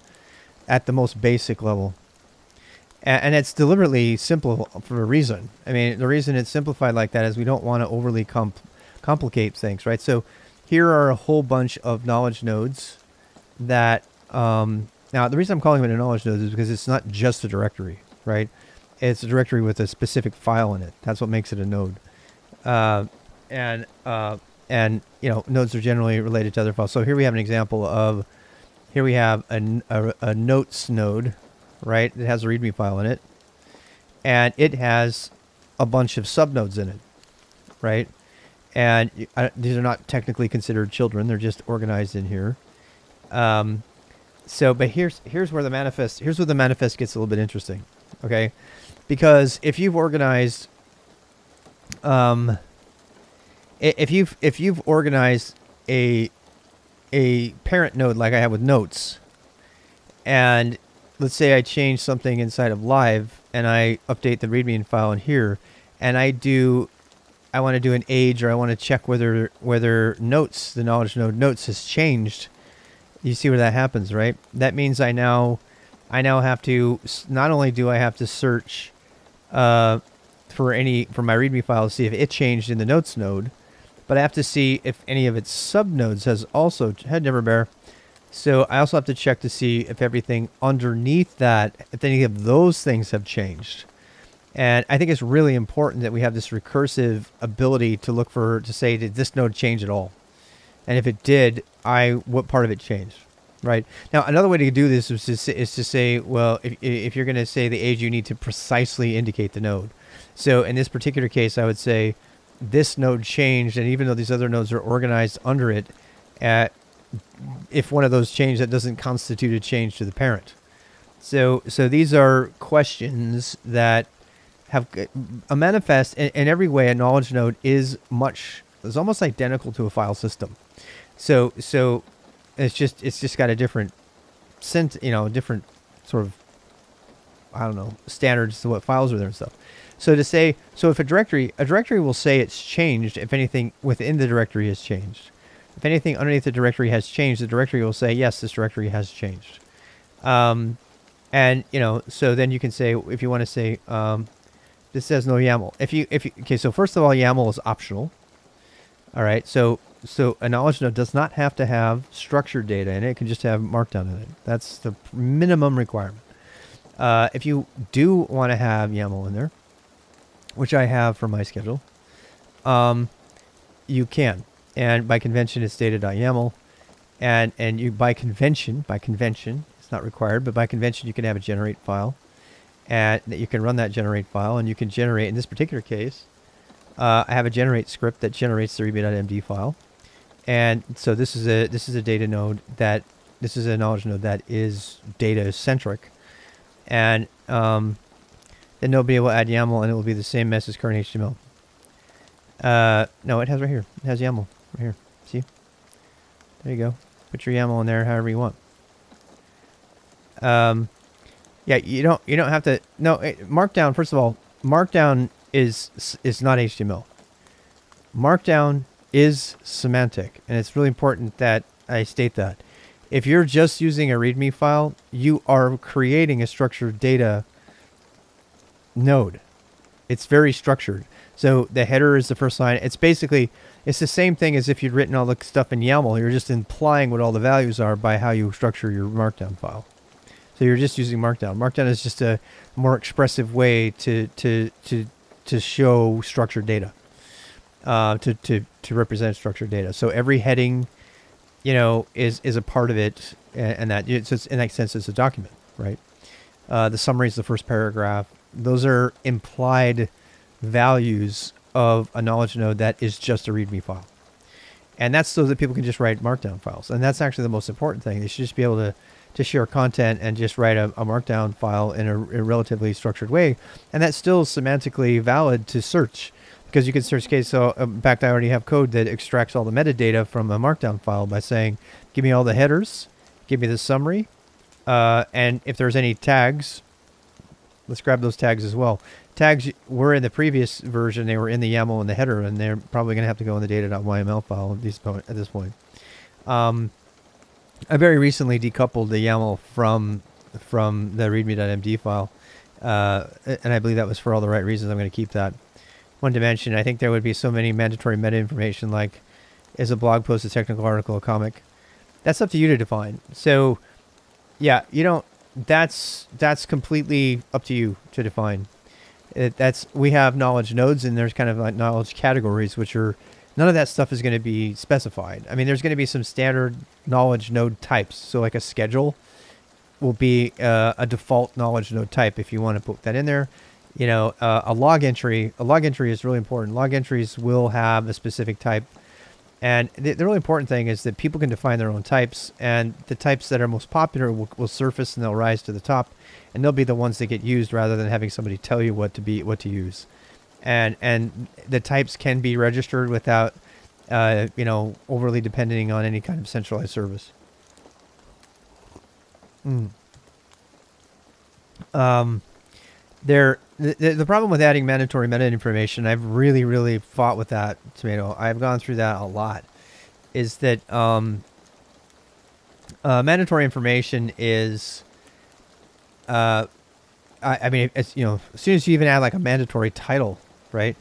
At the most basic level. And it's deliberately simple for a reason. I mean, the reason it's simplified like that is we don't want to overly complicate things, right? So here are a whole bunch of knowledge nodes that... Now, the reason I'm calling it a knowledge node is because it's not just a directory, right? It's a directory with a specific file in it. That's what makes it a node. And nodes are generally related to other files. So here we have an example of, here we have a notes node, right? It has a README file in it. And it has a bunch of subnodes in it, right? And these are not technically considered children. They're just organized in here. So, but here's where the manifest gets a little bit interesting, okay? Because if you've organized, if you've organized a parent node like I have with notes, and let's say I change something inside of Live and I update the README file in here, and I do I want to do an age, or I want to check whether notes, the knowledge node notes, has changed. You see where that happens, right? That means I now have to, not only do I have to search for my README file to see if it changed in the notes node, but I have to see if any of its subnodes had never bear. So I also have to check to see if everything underneath that, if any of those things have changed. And I think it's really important that we have this recursive ability to say, did this node change at all? And if it did, what part of it changed, right? Now, another way to do this is to say, well, if you're going to say the age, you need to precisely indicate the node. So in this particular case, I would say this node changed, and even though these other nodes are organized under it, if one of those changed, that doesn't constitute a change to the parent. So these are questions that have a manifest in every way. A knowledge node is almost identical to a file system. So it's just got a different different sort of, I don't know, standards to what files are there and stuff. So if a directory will say it's changed if anything within the directory has changed. If anything underneath the directory has changed, the directory will say, yes, this directory has changed. And so then you can say, if you want to say, this says no YAML. Okay, so first of all, YAML is optional. All right, so a knowledge node does not have to have structured data in it. It can just have markdown in it. That's the minimum requirement. If you do want to have YAML in there, which I have for my schedule, you can. And by convention, it's data.yaml. And you, by convention, it's not required, but by convention, you can have a generate file. And you can run that generate file, and you can generate, in this particular case, I have a generate script that generates the readme.md file. And so this is a data node this is a knowledge node that is data centric. And then they'll be able to add YAML, and it will be the same mess as current HTML. No, it has right here. It has YAML right here. See? There you go. Put your YAML in there however you want. Yeah, you don't have to. No, Markdown. First of all, Markdown is not HTML. Markdown is semantic, and it's really important that I state that. If you're just using a README file, you are creating a structured data node. It's very structured. So the header is the first line. It's the same thing as if you'd written all the stuff in YAML. You're just implying what all the values are by how you structure your Markdown file. So you're just using Markdown. Markdown is just a more expressive way to show structured data, to represent structured data. So every heading, is a part of it, and that it's in that sense it's a document, right? The summary is the first paragraph. Those are implied values of a knowledge node that is just a README file, and that's so that people can just write Markdown files. And that's actually the most important thing. They should just be able to share content and just write a Markdown file in a relatively structured way, and that's still semantically valid to search, because you can search case. So in fact, I already have code that extracts all the metadata from a Markdown file by saying, give me all the headers, give me the summary, and if there's any tags, let's grab those tags as well. Tags were in the previous version. They were in the YAML and the header, and they're probably going to have to go in the data.yml file at this point. I very recently decoupled the YAML from the readme.md file, and I believe that was for all the right reasons. I'm going to keep that. One to mention, I think there would be so many mandatory meta information, like is a blog post, a technical article, a comic. That's up to you to define. So, yeah, that's completely up to you to define. We have knowledge nodes, and there's kind of like knowledge categories, which are, none of that stuff is going to be specified. I mean, there's going to be some standard knowledge node types. So like a schedule will be a default knowledge node type if you want to put that in there. A log entry is really important. Log entries will have a specific type. And the really important thing is that people can define their own types, and the types that are most popular will surface, and they'll rise to the top, and they'll be the ones that get used rather than having somebody tell you what to use. And the types can be registered without, overly depending on any kind of centralized service. The problem with adding mandatory meta information, I've really fought with that, Tomato. I've gone through that a lot. Is that mandatory information is, I mean, it's, you know, as soon as you even add like a mandatory title, right?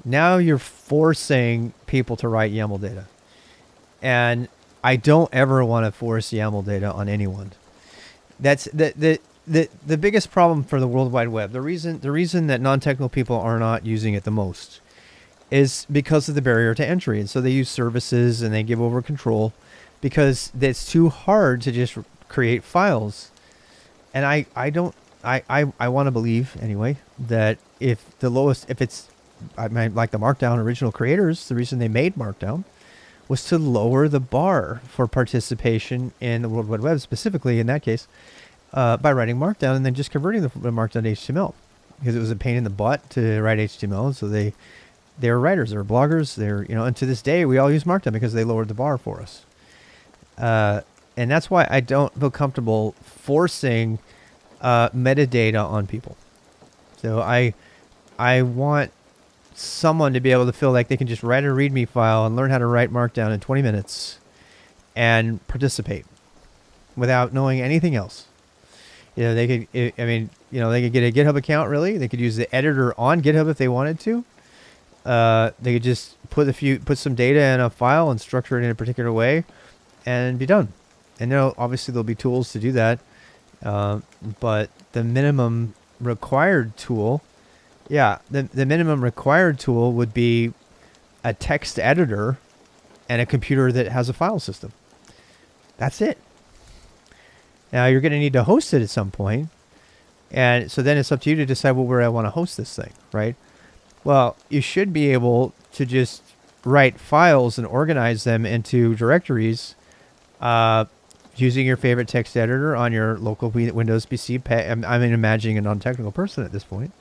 Now you're forcing people to write YAML data, and I don't ever want to force YAML data on anyone. That's the biggest problem for the World Wide Web. The reason that non-technical people are not using it the most is because of the barrier to entry, and so they use services and they give over control because it's too hard to just create files. And I want to believe anyway that if it's, I mean, like the Markdown original creators, the reason they made Markdown was to lower the bar for participation in the World Wide Web, specifically in that case, by writing Markdown and then just converting the Markdown to HTML, because it was a pain in the butt to write HTML. So they're writers, they're bloggers, and to this day we all use Markdown because they lowered the bar for us. And that's why I don't feel comfortable forcing metadata on people. So I want someone to be able to feel like they can just write a README file and learn how to write Markdown in 20 minutes and participate without knowing anything else. They could get a GitHub account, really. They could use the editor on GitHub if they wanted to. They could just put some data in a file and structure it in a particular way and be done. And obviously there'll be tools to do that. But the minimum required tool, the minimum required tool would be a text editor and a computer that has a file system. That's it. Now you're going to need to host it at some point. And so then it's up to you to decide, well, where I want to host this thing, right? Well, you should be able to just write files and organize them into directories using your favorite text editor on your local Windows PC. I'm imagining a non-technical person at this point.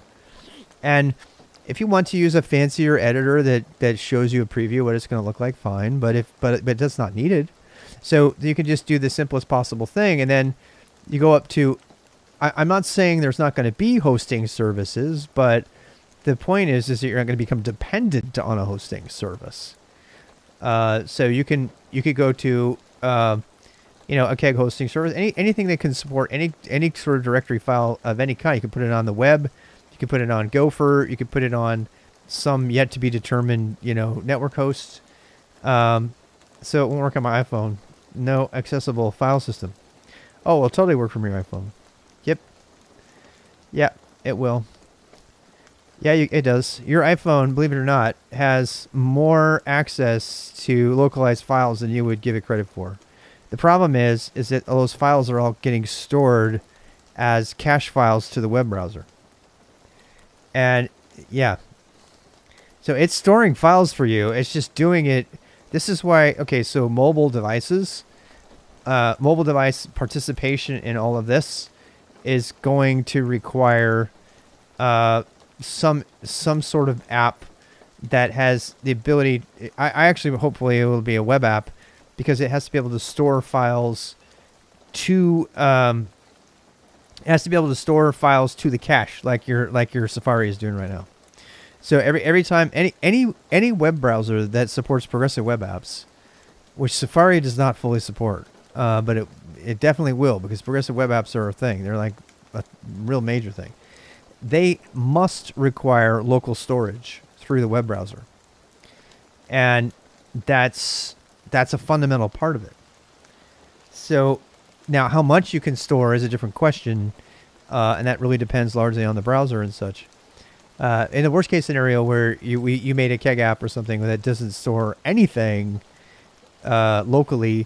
And if you want to use a fancier editor that shows you a preview of what it's going to look like, fine. But that's not needed. So you can just do the simplest possible thing, and then you go up to. I'm not saying there's not going to be hosting services, but the point is that you're not going to become dependent on a hosting service. So you could go to a keg hosting service, anything that can support any sort of directory file of any kind. You can put it on the web, you can put it on Gopher, you could put it on some yet to be determined network host. So it won't work on my iPhone. No accessible file system. Oh, it'll totally work from your iPhone. Yep. Yeah, it will. Yeah, it does. Your iPhone, believe it or not, has more access to localized files than you would give it credit for. The problem is that those files are all getting stored as cache files to the web browser. And yeah. So it's storing files for you. It's just doing it. This is why, so mobile device participation in all of this is going to require some sort of app that has the ability. I actually hopefully it will be a web app, because it has to be able to store files to the cache, like your Safari is doing right now. So every time any web browser that supports progressive web apps, which Safari does not fully support, but it definitely will, because progressive web apps are a thing. They're like a real major thing. They must require local storage through the web browser, and that's a fundamental part of it. So now, how much you can store is a different question, and that really depends largely on the browser and such. In the worst case scenario where you made a keg app or something that doesn't store anything locally,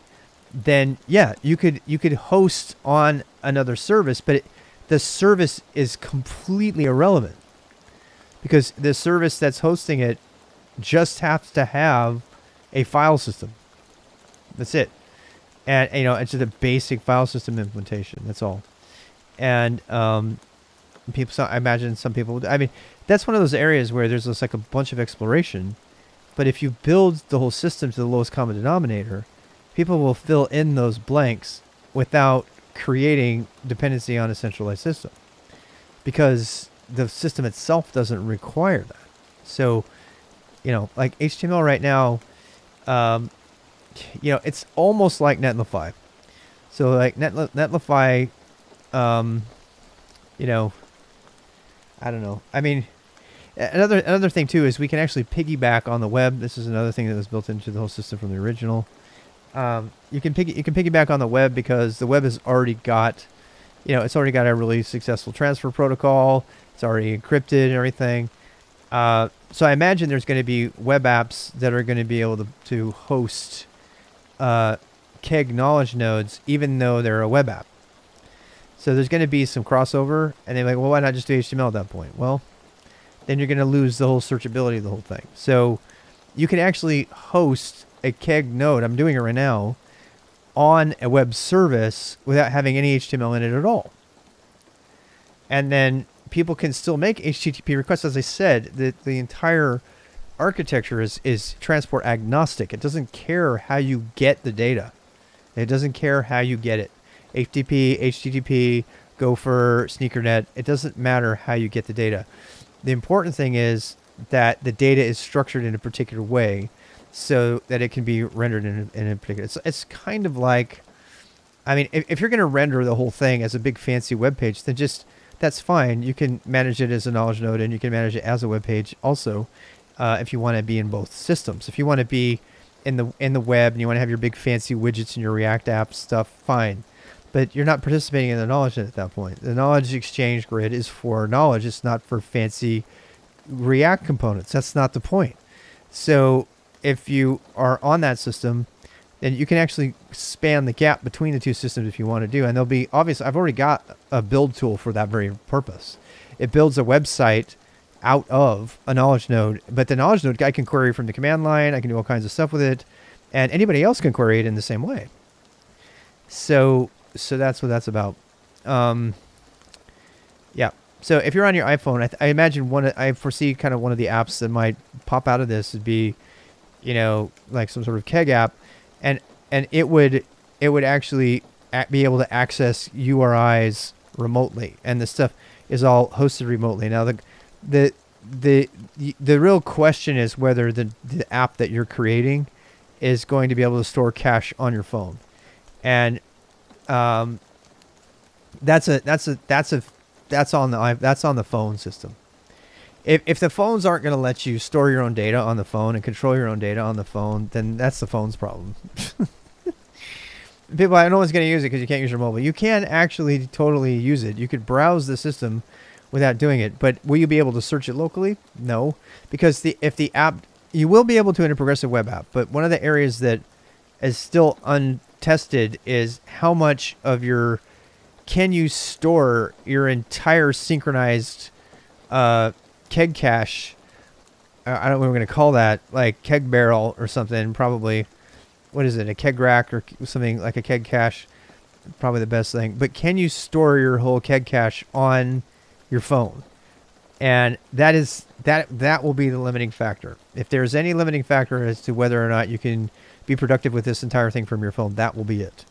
then you could host on another service, but the service is completely irrelevant, because the service that's hosting it just has to have a file system. That's it. And it's just a basic file system implementation. That's all. And I imagine some people. I mean, that's one of those areas where there's just like a bunch of exploration. But if you build the whole system to the lowest common denominator, people will fill in those blanks without creating dependency on a centralized system. Because the system itself doesn't require that. So, like HTML right now, it's almost like Netlify. So like Netlify, I don't know. I mean, another thing too is we can actually piggyback on the web. This is another thing that was built into the whole system from the original. You can piggyback on the web because the web has already got, it's already got a really successful transfer protocol. It's already encrypted and everything. So I imagine there's going to be web apps that are going to be able to host keg knowledge nodes, even though they're a web app. So there's going to be some crossover, and they're like, well, why not just do HTML at that point? Well, then you're going to lose the whole searchability of the whole thing. So you can actually host a keg node, I'm doing it right now, on a web service without having any HTML in it at all. And then people can still make HTTP requests. As I said, the entire architecture is transport agnostic. It doesn't care how you get the data. It doesn't care how you get it. HTTP, Gopher, SneakerNet, it doesn't matter how you get the data. The important thing is that the data is structured in a particular way so that it can be rendered in a particular... It's kind of like... I mean, if you're going to render the whole thing as a big fancy web page, then that's fine. You can manage it as a knowledge node, and you can manage it as a web page also, if you want to be in both systems. If you want to be in the web and you want to have your big fancy widgets and your React app stuff, fine. But you're not participating in the knowledge net at that point. The knowledge exchange grid is for knowledge. It's not for fancy React components. That's not the point. So if you are on that system, then you can actually span the gap between the two systems if you want to do. And there'll be, obviously, I've already got a build tool for that very purpose. It builds a website out of a knowledge node, but the knowledge node I can query from the command line. I can do all kinds of stuff with it, and anybody else can query it in the same way. So that's what that's about. Yeah. So if you're on your iPhone, I imagine I foresee kind of one of the apps that might pop out of this would be, like some sort of keg app, and it would actually be able to access URIs remotely, and the stuff is all hosted remotely. Now the real question is whether the app that you're creating is going to be able to store cache on your phone, and that's on the phone system. If the phones aren't going to let you store your own data on the phone and control your own data on the phone, then that's the phone's problem. People, I know one's going to use it because you can't use your mobile. You can actually totally use it. You could browse the system without doing it, but will you be able to search it locally? No, because if the app, you will be able to in a progressive web app, but one of the areas that is still untested is how much of can you store your entire synchronized keg cache. I don't know what we're going to call that, like keg barrel or something, probably. What is it, a keg rack or something like a keg cache? Probably the best thing. But can you store your whole keg cache on your phone? And that will be the limiting factor. If there's any limiting factor as to whether or not you can be productive with this entire thing from your phone, that will be it.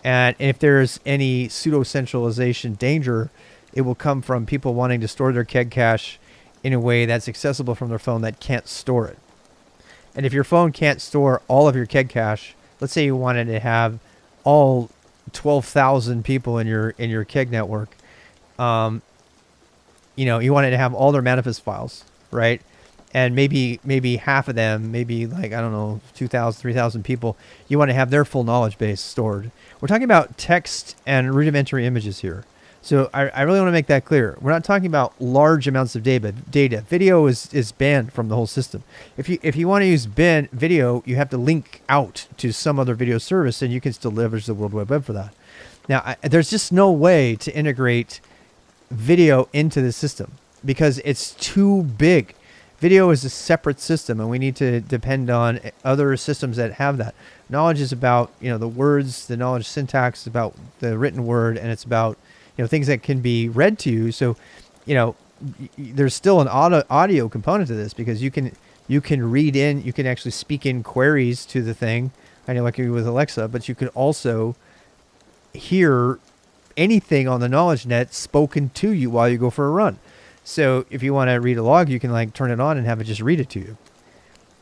And if there's any pseudo-centralization danger, it will come from people wanting to store their keg cache in a way that's accessible from their phone that can't store it. And if your phone can't store all of your keg cache, let's say you wanted to have all 12,000 people in your keg network, you wanted to have all their manifest files, right? And maybe half of them, maybe like, I don't know, 2,000, 3,000 people, you want to have their full knowledge base stored. We're talking about text and rudimentary images here. So I really want to make that clear. We're not talking about large amounts of data. Video is banned from the whole system. If you want to use video, you have to link out to some other video service, and you can still leverage the World Wide Web for that. Now, there's just no way to integrate video into the system because it's too big. Video is a separate system, and we need to depend on other systems that have that. Knowledge is about the words, the knowledge syntax is about the written word, and it's about things that can be read to you. So, there's still an audio component to this because you can read in, you can actually speak in queries to the thing. I know like with Alexa, but you can also hear anything on the knowledge net spoken to you while you go for a run. So if you want to read a log, you can like turn it on and have it just read it to you.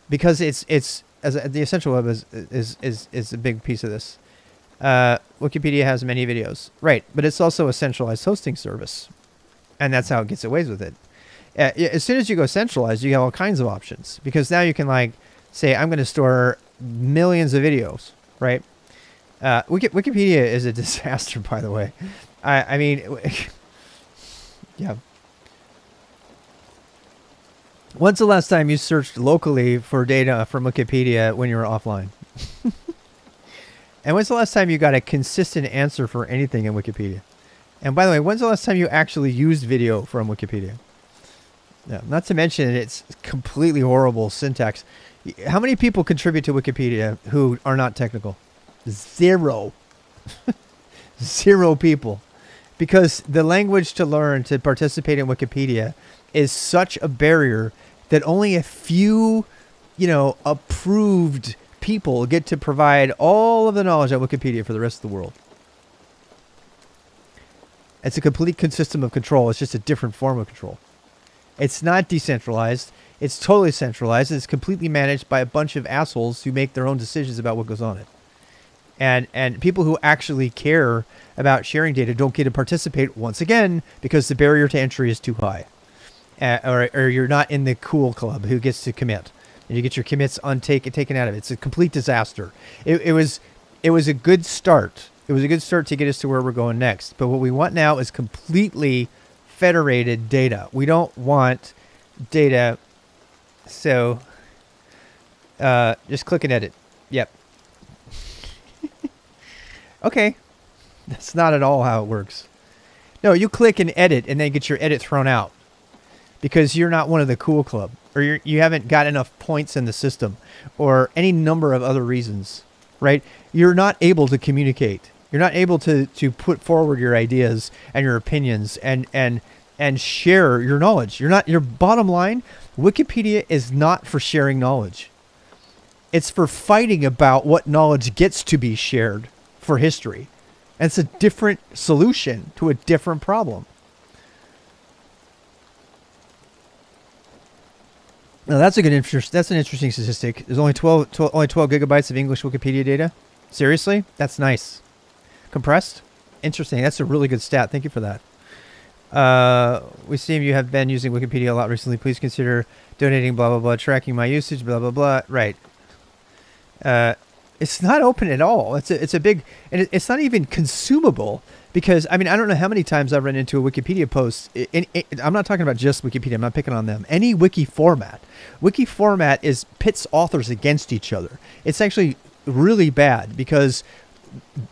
Because it's as the essential web is a big piece of this. Wikipedia has many videos, right? But it's also a centralized hosting service, and that's how it gets away with it. As soon as you go centralized, you have all kinds of options, because now you can like say, I'm going to store millions of videos, right? Wikipedia is a disaster, by the way. I mean, yeah. When's the last time you searched locally for data from Wikipedia when you were offline? And when's the last time you got a consistent answer for anything in Wikipedia? And by the way, when's the last time you actually used video from Wikipedia? Yeah, not to mention it's completely horrible syntax. How many people contribute to Wikipedia who are not technical? Zero. Zero people. Because the language to learn to participate in Wikipedia is such a barrier that only a few, approved people get to provide all of the knowledge on Wikipedia for the rest of the world. It's a complete system of control. It's just a different form of control. It's not decentralized. It's totally centralized. And it's completely managed by a bunch of assholes who make their own decisions about what goes on it. And people who actually care about sharing data don't get to participate once again because the barrier to entry is too high. Or you're not in the cool club who gets to commit. And you get your commits taken out of it. It's a complete disaster. It was a good start. It was a good start to get us to where we're going next. But what we want now is completely federated data. We don't want data. So just click and edit. Yep. Okay. That's not at all how it works. No, you click and edit and then get your edit thrown out because you're not one of the cool club, or you haven't got enough points in the system, or any number of other reasons, right? You're not able to communicate. You're not able to put forward your ideas and your opinions and share your knowledge. Your bottom line, Wikipedia is not for sharing knowledge. It's for fighting about what knowledge gets to be shared for history. And it's a different solution to a different problem. Now that's an interesting statistic. There's only 12 gigabytes of English Wikipedia data. Seriously? That's nice. Compressed? Interesting. That's a really good stat. Thank you for that. We see you have been using Wikipedia a lot recently. Please consider donating blah, blah, blah, tracking my usage, blah, blah, blah. Right. It's not open at all. It's a big, and it's not even consumable because, I mean, I don't know how many times I've run into a Wikipedia post. I'm not talking about just Wikipedia. I'm not picking on them. Any wiki format. Wiki format pits authors against each other. It's actually really bad because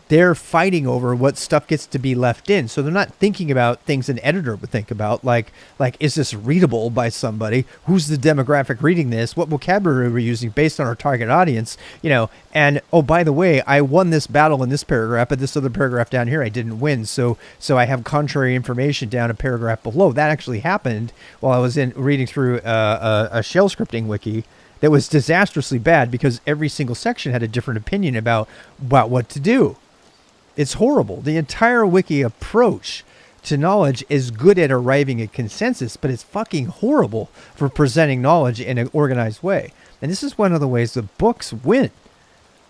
they're fighting over what stuff gets to be left in. So they're not thinking about things an editor would think about, like is this readable by somebody? Who's the demographic reading this? What vocabulary are we using based on our target audience? And oh, by the way, I won this battle in this paragraph, but this other paragraph down here I didn't win. So I have contrary information down a paragraph below. That actually happened while I was reading through a shell scripting wiki. That was disastrously bad because every single section had a different opinion about what to do. It's horrible. The entire wiki approach to knowledge is good at arriving at consensus, but it's fucking horrible for presenting knowledge in an organized way. And this is one of the ways that books win.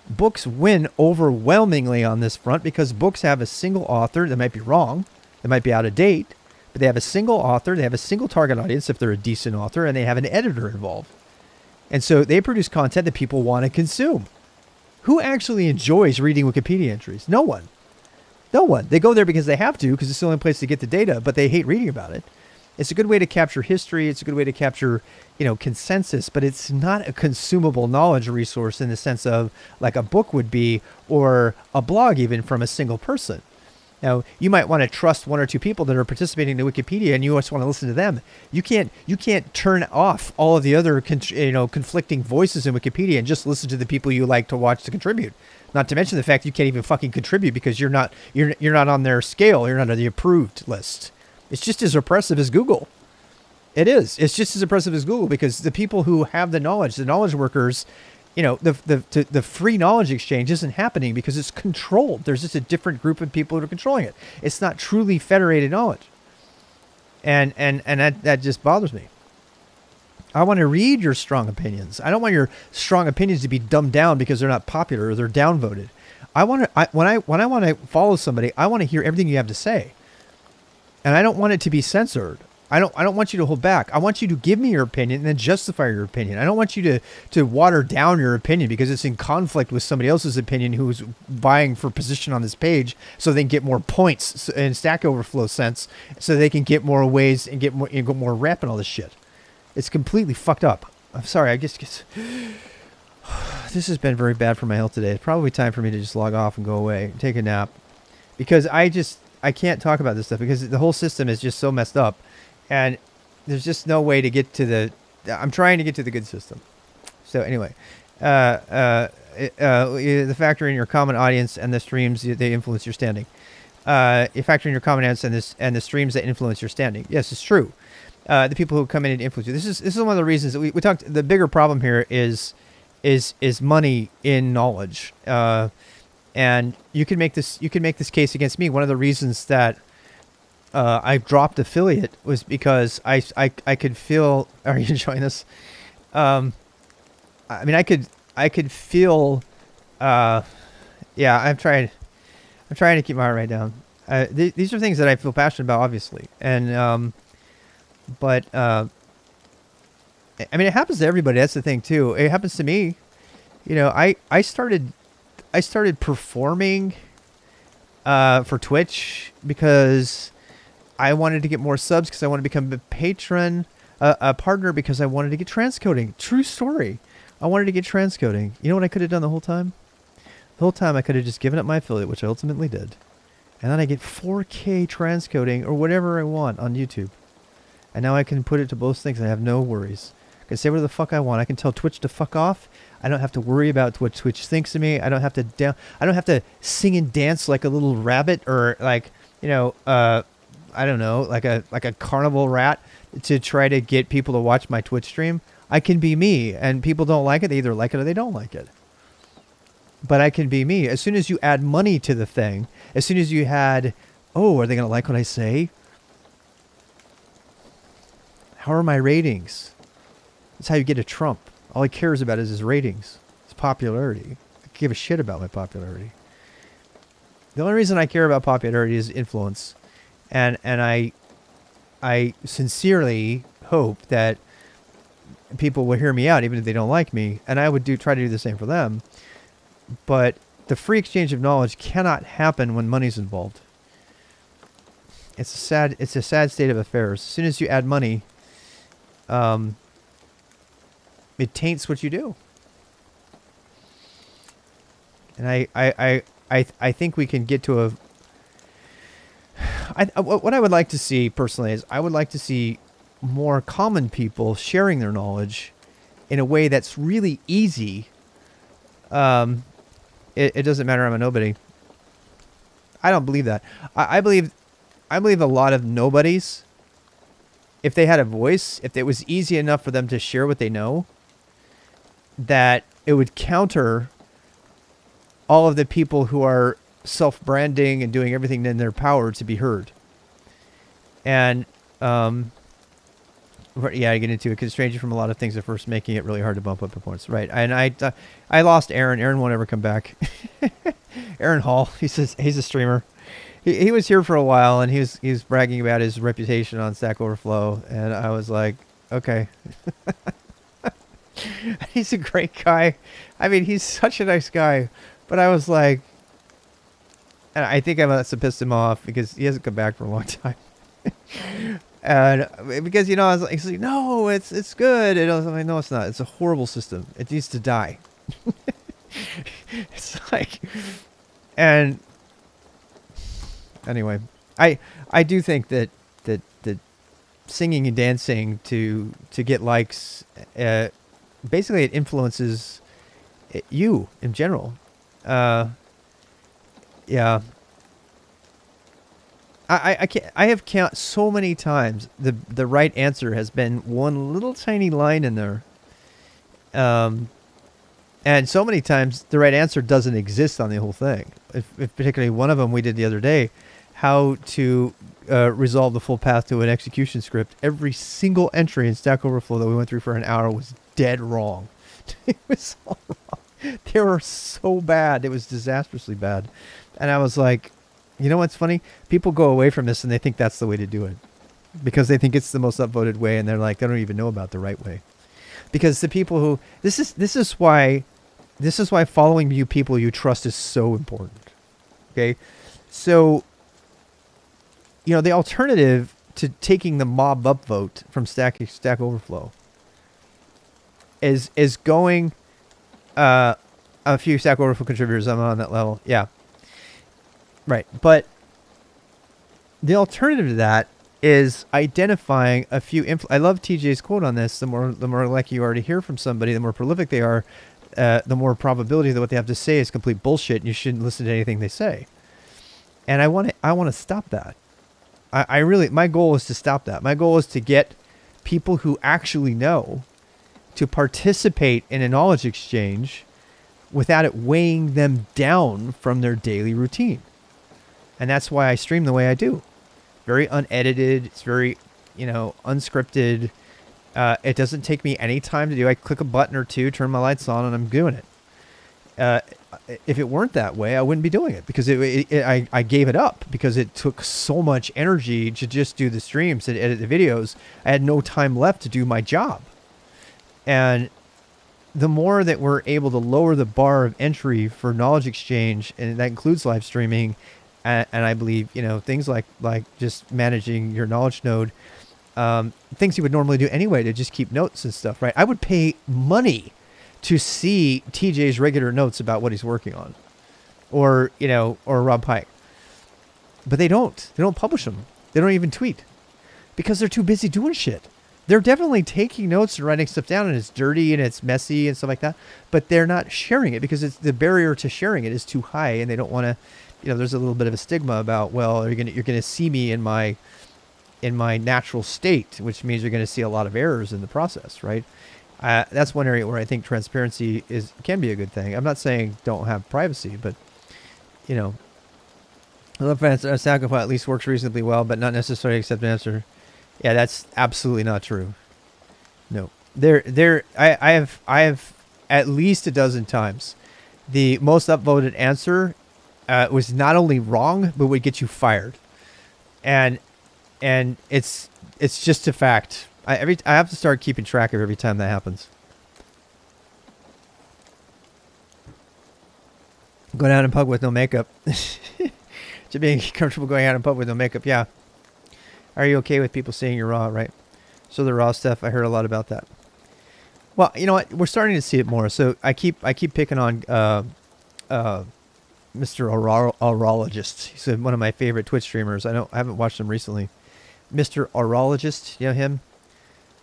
Books win overwhelmingly on this front because books have a single author that might be wrong, that might be out of date, but they have a single author, they have a single target audience if they're a decent author, and they have an editor involved. And so they produce content that people want to consume. Who actually enjoys reading Wikipedia entries? No one. No one. They go there because they have to, because it's the only place to get the data, but they hate reading about it. It's a good way to capture history. It's a good way to capture, consensus, but it's not a consumable knowledge resource in the sense of like a book would be, or a blog even from a single person. Now, you might want to trust one or two people that are participating in Wikipedia, and you just want to listen to them. You can't turn off all of the other conflicting voices in Wikipedia and just listen to the people you like to watch to contribute. Not to mention the fact you can't even fucking contribute because you're not on their scale. You're not on the approved list. It's just as oppressive as Google. It is. It's just as oppressive as Google because the people who have the knowledge workers. The free knowledge exchange isn't happening because it's controlled. There's just a different group of people who are controlling it. It's not truly federated knowledge. And that just bothers me. I want to read your strong opinions. I don't want your strong opinions to be dumbed down because they're not popular or they're downvoted. When I want to follow somebody, I want to hear everything you have to say. And I don't want it to be censored. I don't want you to hold back. I want you to give me your opinion and then justify your opinion. I don't want you to water down your opinion because it's in conflict with somebody else's opinion who's vying for position on this page so they can get more points in Stack Overflow sense so they can get more ways and get more rep and all this shit. It's completely fucked up. I'm sorry. I guess this has been very bad for my health today. It's probably time for me to just log off and go away and take a nap because I can't talk about this stuff because the whole system is just so messed up and there's just no way to get to I'm trying to get to the good system. So anyway, the factor in your common audience and the streams, they influence your standing. You factor in your common audience and the streams that influence your standing. Yes, it's true. The people who come in and influence you. This is one of the reasons that we talked. The bigger problem here is money in knowledge, and you can make this case against me. One of the reasons that I dropped affiliate was because I could feel. Are you enjoying this? I mean, I could feel. Yeah, I'm trying to keep my heart rate down. These are things that I feel passionate about, obviously, and. But, I mean, it happens to everybody. That's the thing, too. It happens to me. You know, I started performing for Twitch because I wanted to get more subs because I wanted to become a patron, a partner because I wanted to get transcoding. True story. I wanted to get transcoding. You know what I could have done the whole time? The whole time I could have just given up my affiliate, which I ultimately did. And then I get 4K transcoding or whatever I want on YouTube. And now I can put it to both things. I have no worries. I can say whatever the fuck I want. I can tell Twitch to fuck off. I don't have to worry about what Twitch thinks of me. I don't have to sing and dance like a little rabbit or like, you know, I don't know, like a carnival rat to try to get people to watch my Twitch stream. I can be me, and people don't like it. They either like it or they don't like it. But I can be me. As soon as you add money to the thing, as soon as you had, oh, are they going to like what I say? How are my ratings? That's how you get a Trump. All he cares about is his ratings, his popularity. I give a shit about my popularity. The only reason I care about popularity is influence. And I sincerely hope that people will hear me out even if they don't like me. And I would try to do the same for them. But the free exchange of knowledge cannot happen when money's involved. It's a sad state of affairs. As soon as you add money, it taints what you do. And I think we can get to what I would like to see personally is I would like to see more common people sharing their knowledge in a way that's really easy. It doesn't matter. I'm a nobody. I don't believe that. I believe a lot of nobodies, if they had a voice, if it was easy enough for them to share what they know, that it would counter all of the people who are self-branding and doing everything in their power to be heard. And, yeah, I get into it because stranger from a lot of things at first, making it really hard to bump up the points. Right. And I lost Aaron. Aaron won't ever come back. Aaron Hall, he's a streamer. He was here for a while, and he was bragging about his reputation on Stack Overflow, and I was like, okay. He's a great guy. I mean, he's such a nice guy, but I was like, and I think I must have pissed him off because he hasn't come back for a long time. And because, you know, I was like, he's like, no, it's good. And I was like, no, it's not. It's a horrible system. It needs to die. It's like, and anyway, I do think that singing and dancing to get likes, basically it influences you in general. Yeah. I have count so many times the right answer has been one little tiny line in there. And so many times the right answer doesn't exist on the whole thing. If particularly one of them we did the other day, how to resolve the full path to an execution script. Every single entry in Stack Overflow that we went through for an hour was dead wrong. It was all wrong. They were so bad. It was disastrously bad. And I was like, you know what's funny? People go away from this and they think that's the way to do it. Because they think it's the most upvoted way, and they're like, they don't even know about the right way. Because the people who this is why following you people you trust is so important. Okay? So, you know, the alternative to taking the mob upvote from Stack Overflow is going a few Stack Overflow contributors. I'm on that level. Yeah. Right. But the alternative to that is identifying a few I love TJ's quote on this. The more likely you are to hear from somebody, the more prolific they are, the more probability that what they have to say is complete bullshit and you shouldn't listen to anything they say. And I want to stop that. I really, my goal is to stop that. My goal is to get people who actually know to participate in a knowledge exchange without it weighing them down from their daily routine. And that's why I stream the way I do. Very unedited. It's very, unscripted. It doesn't take me any time to do. I click a button or two, turn my lights on, and I'm doing it. If it weren't that way, I wouldn't be doing it because I gave it up because it took so much energy to just do the streams and edit the videos. I had no time left to do my job. And the more that we're able to lower the bar of entry for knowledge exchange, and that includes live streaming, and I believe, things like just managing your knowledge node, things you would normally do anyway to just keep notes and stuff, right? I would pay money to see TJ's regular notes about what he's working on, or Rob Pike. But they don't publish them. They don't even tweet because they're too busy doing shit. They're definitely taking notes and writing stuff down, and it's dirty and it's messy and stuff like that, but they're not sharing it because the barrier to sharing it is too high, and they don't want to, there's a little bit of a stigma about, well, you're going to see me in my natural state, which means you're going to see a lot of errors in the process, right? That's one area where I think transparency can be a good thing. I'm not saying don't have privacy, but I love Sacrifice at least works reasonably well, but not necessarily accept an answer. Yeah, that's absolutely not true. No, I have at least a dozen times the most upvoted answer was not only wrong, but would get you fired, and it's just a fact. I have to start keeping track of every time that happens. Going out in public with no makeup. Just being comfortable going out in public with no makeup. Yeah. Are you okay with people saying you're raw, right? So the raw stuff, I heard a lot about that. Well, you know what? We're starting to see it more. So I keep picking on Mr. Aurologist. He's one of my favorite Twitch streamers. I haven't watched him recently. Mr. Aurologist, you know him?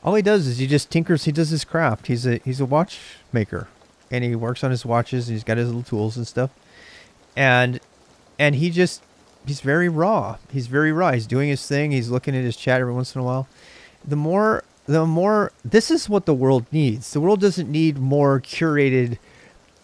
All he does is he just tinkers. He does his craft. He's a watchmaker, and he works on his watches. And he's got his little tools and stuff, and he's very raw. He's very raw. He's doing his thing. He's looking at his chat every once in a while. The more this is what the world needs. The world doesn't need more curated.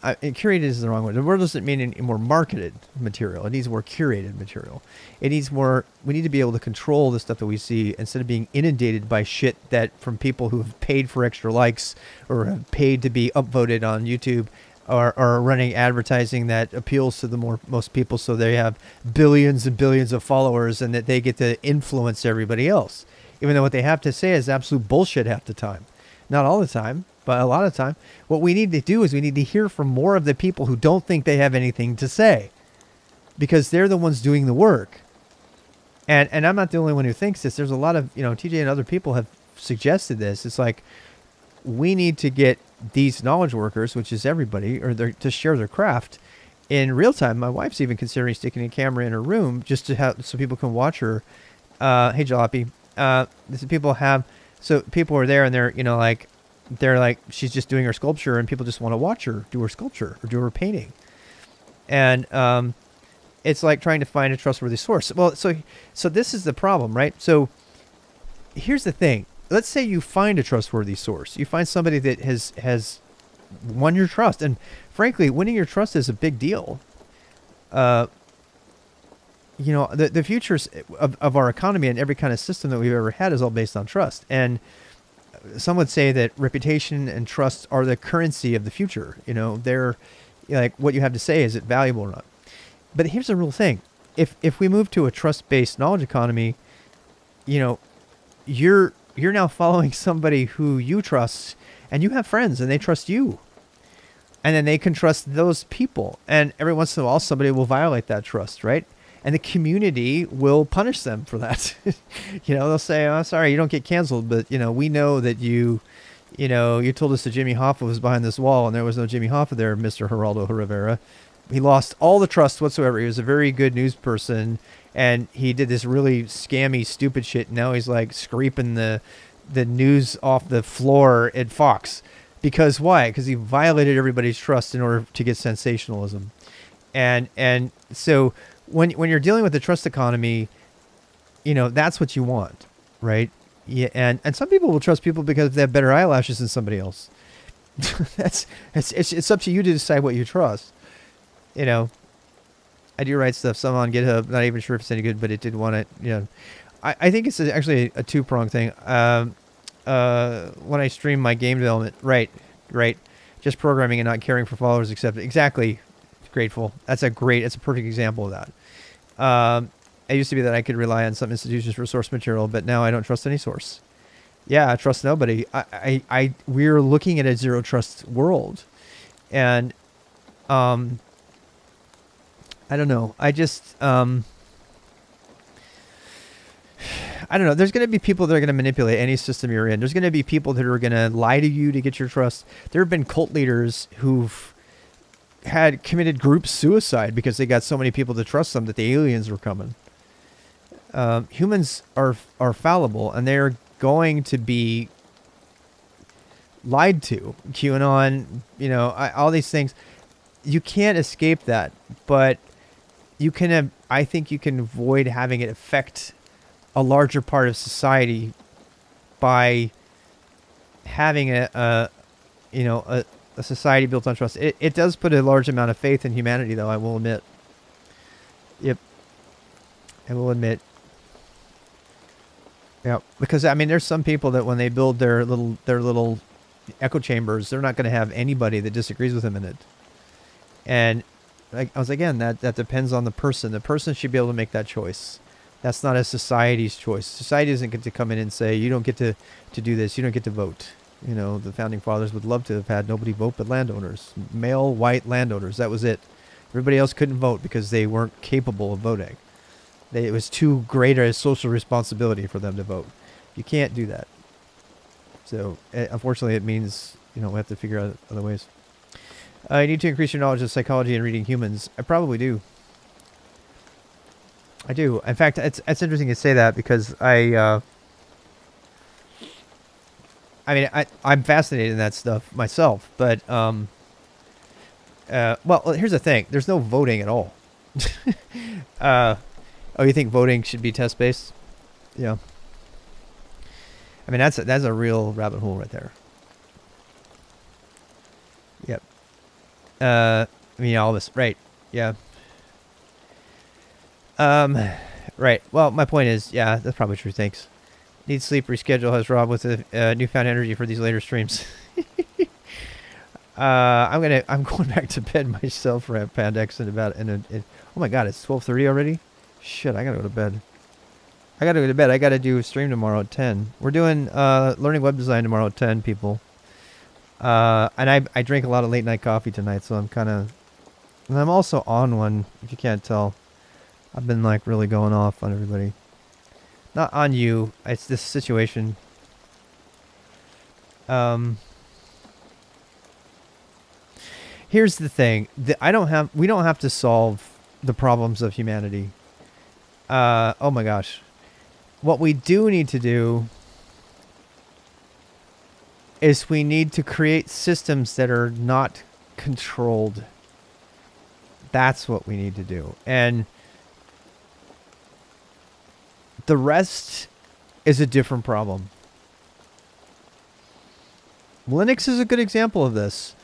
Curated is the wrong word. The world doesn't mean any more marketed material. It needs more curated material. It needs more. We need to be able to control the stuff that we see instead of being inundated by shit that from people who have paid for extra likes or have paid to be upvoted on YouTube or running advertising that appeals to most people, so they have billions and billions of followers and that they get to influence everybody else, even though what they have to say is absolute bullshit half the time. Not all the time, but a lot of the time. What we need to do is we need to hear from more of the people who don't think they have anything to say, because they're the ones doing the work. And I'm not the only one who thinks this. There's a lot of, TJ and other people have suggested this. It's like, we need to get these knowledge workers, which is everybody, to share their craft in real time. My wife's even considering sticking a camera in her room just to have, so people can watch her. Hey, Jalopy. So people are there and they're like, she's just doing her sculpture and people just want to watch her do her sculpture or do her painting. And it's like trying to find a trustworthy source. Well, so this is the problem, right? So here's the thing. Let's say you find a trustworthy source. You find somebody that has won your trust. And frankly, winning your trust is a big deal. the futures of our economy and every kind of system that we've ever had is all based on trust. And some would say that reputation and trust are the currency of the future. They're like, what you have to say, is it valuable or not? But here's the real thing. If we move to a trust-based knowledge economy, you're now following somebody who you trust, and you have friends and they trust you. And then they can trust those people. And every once in a while, somebody will violate that trust, right? And the community will punish them for that. They'll say, "Oh, sorry, you don't get canceled, but we know that you told us that Jimmy Hoffa was behind this wall, and there was no Jimmy Hoffa there, Mr. Geraldo Rivera. He lost all the trust whatsoever. He was a very good news person, and he did this really scammy, stupid shit. Now he's like scraping the news off the floor at Fox." Because why? Because he violated everybody's trust in order to get sensationalism. And so when you're dealing with the trust economy, that's what you want, right? Yeah, and some people will trust people because they have better eyelashes than somebody else. It's up to you to decide what you trust. I do write stuff, some on GitHub, not even sure if it's any good, but it did want to, I think it's actually a two-pronged thing. When I stream my game development, right, just programming and not caring for followers, except exactly, grateful. That's a perfect example of that. It used to be that I could rely on some institutions for source material, but now I don't trust any source. Yeah, I trust nobody. We're looking at a zero trust world, and I don't know. I don't know. There's going to be people that are going to manipulate any system you're in. There's going to be people that are going to lie to you to get your trust. There have been cult leaders who've had committed group suicide because they got so many people to trust them that the aliens were coming. Humans are fallible, and they're going to be lied to. QAnon, all these things. You can't escape that, but you can. I think you can avoid having it affect a larger part of society by having a society built on trust. It does put a large amount of faith in humanity, though, I will admit. Yep. I will admit. Yeah, because there's some people that when they build their little echo chambers, they're not going to have anybody that disagrees with them in it. And I was again, that depends on the person. The person should be able to make that choice. That's not a society's choice. Society doesn't get to come in and say, you don't get to do this. You don't get to vote. The founding fathers would love to have had nobody vote but landowners. Male, white landowners. That was it. Everybody else couldn't vote because they weren't capable of voting. It was too great a social responsibility for them to vote. You can't do that. So, unfortunately, it means, we have to figure out other ways. You need to increase your knowledge of psychology and reading humans. I probably do. I do. In fact, it's interesting to say that because I'm fascinated in that stuff myself. But well, here's the thing: there's no voting at all. Oh, you think voting should be test based? Yeah. That's a real rabbit hole right there. Yep. All this, right? Yeah. Right. Well, my point is, yeah, that's probably true. Thanks. Need sleep. Reschedule. Has Rob with a newfound energy for these later streams. I'm going back to bed myself, Pandex, oh my God, it's 12:30 already. Shit, I gotta go to bed. I gotta do a stream tomorrow at 10. We're doing learning web design tomorrow at 10, people. And I drink a lot of late night coffee tonight, so and I'm also on one, if you can't tell. I've been really going off on everybody. Not on you, it's this situation. Here's the thing. We don't have to solve the problems of humanity. Oh my gosh. What we do need to do is we need to create systems that are not controlled. That's what we need to do. And the rest is a different problem. Linux is a good example of this.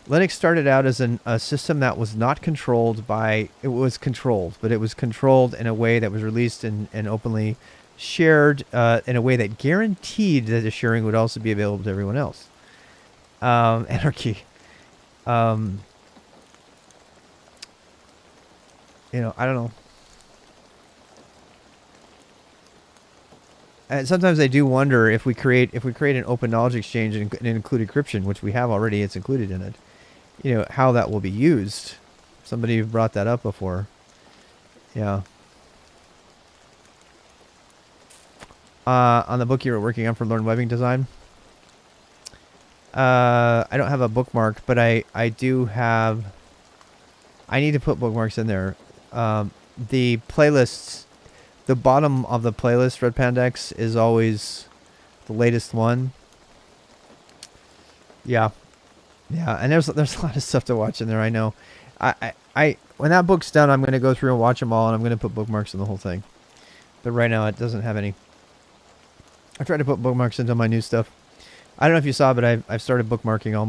Linux started out as a system that was not controlled by, it was controlled, but it was controlled in a way that was released and openly shared in a way that guaranteed that the sharing would also be available to everyone else. Anarchy. You know, I don't know. And sometimes I do wonder if we create an open knowledge exchange and include encryption, which we have already, it's included in it. You know, how that will be used. Somebody brought that up before. Yeah. On the book you were working on for Learn Webbing Design. I don't have a bookmark, but I do have. I need to put bookmarks in there. The playlists, the bottom of the playlist, Red Pandex, is always the latest one. Yeah. Yeah, and there's a lot of stuff to watch in there, I know. I when that book's done, I'm going to go through and watch them all, and I'm going to put bookmarks in the whole thing. But right now, it doesn't have any. I tried to put bookmarks into my new stuff. I don't know if you saw, but I've started bookmarking all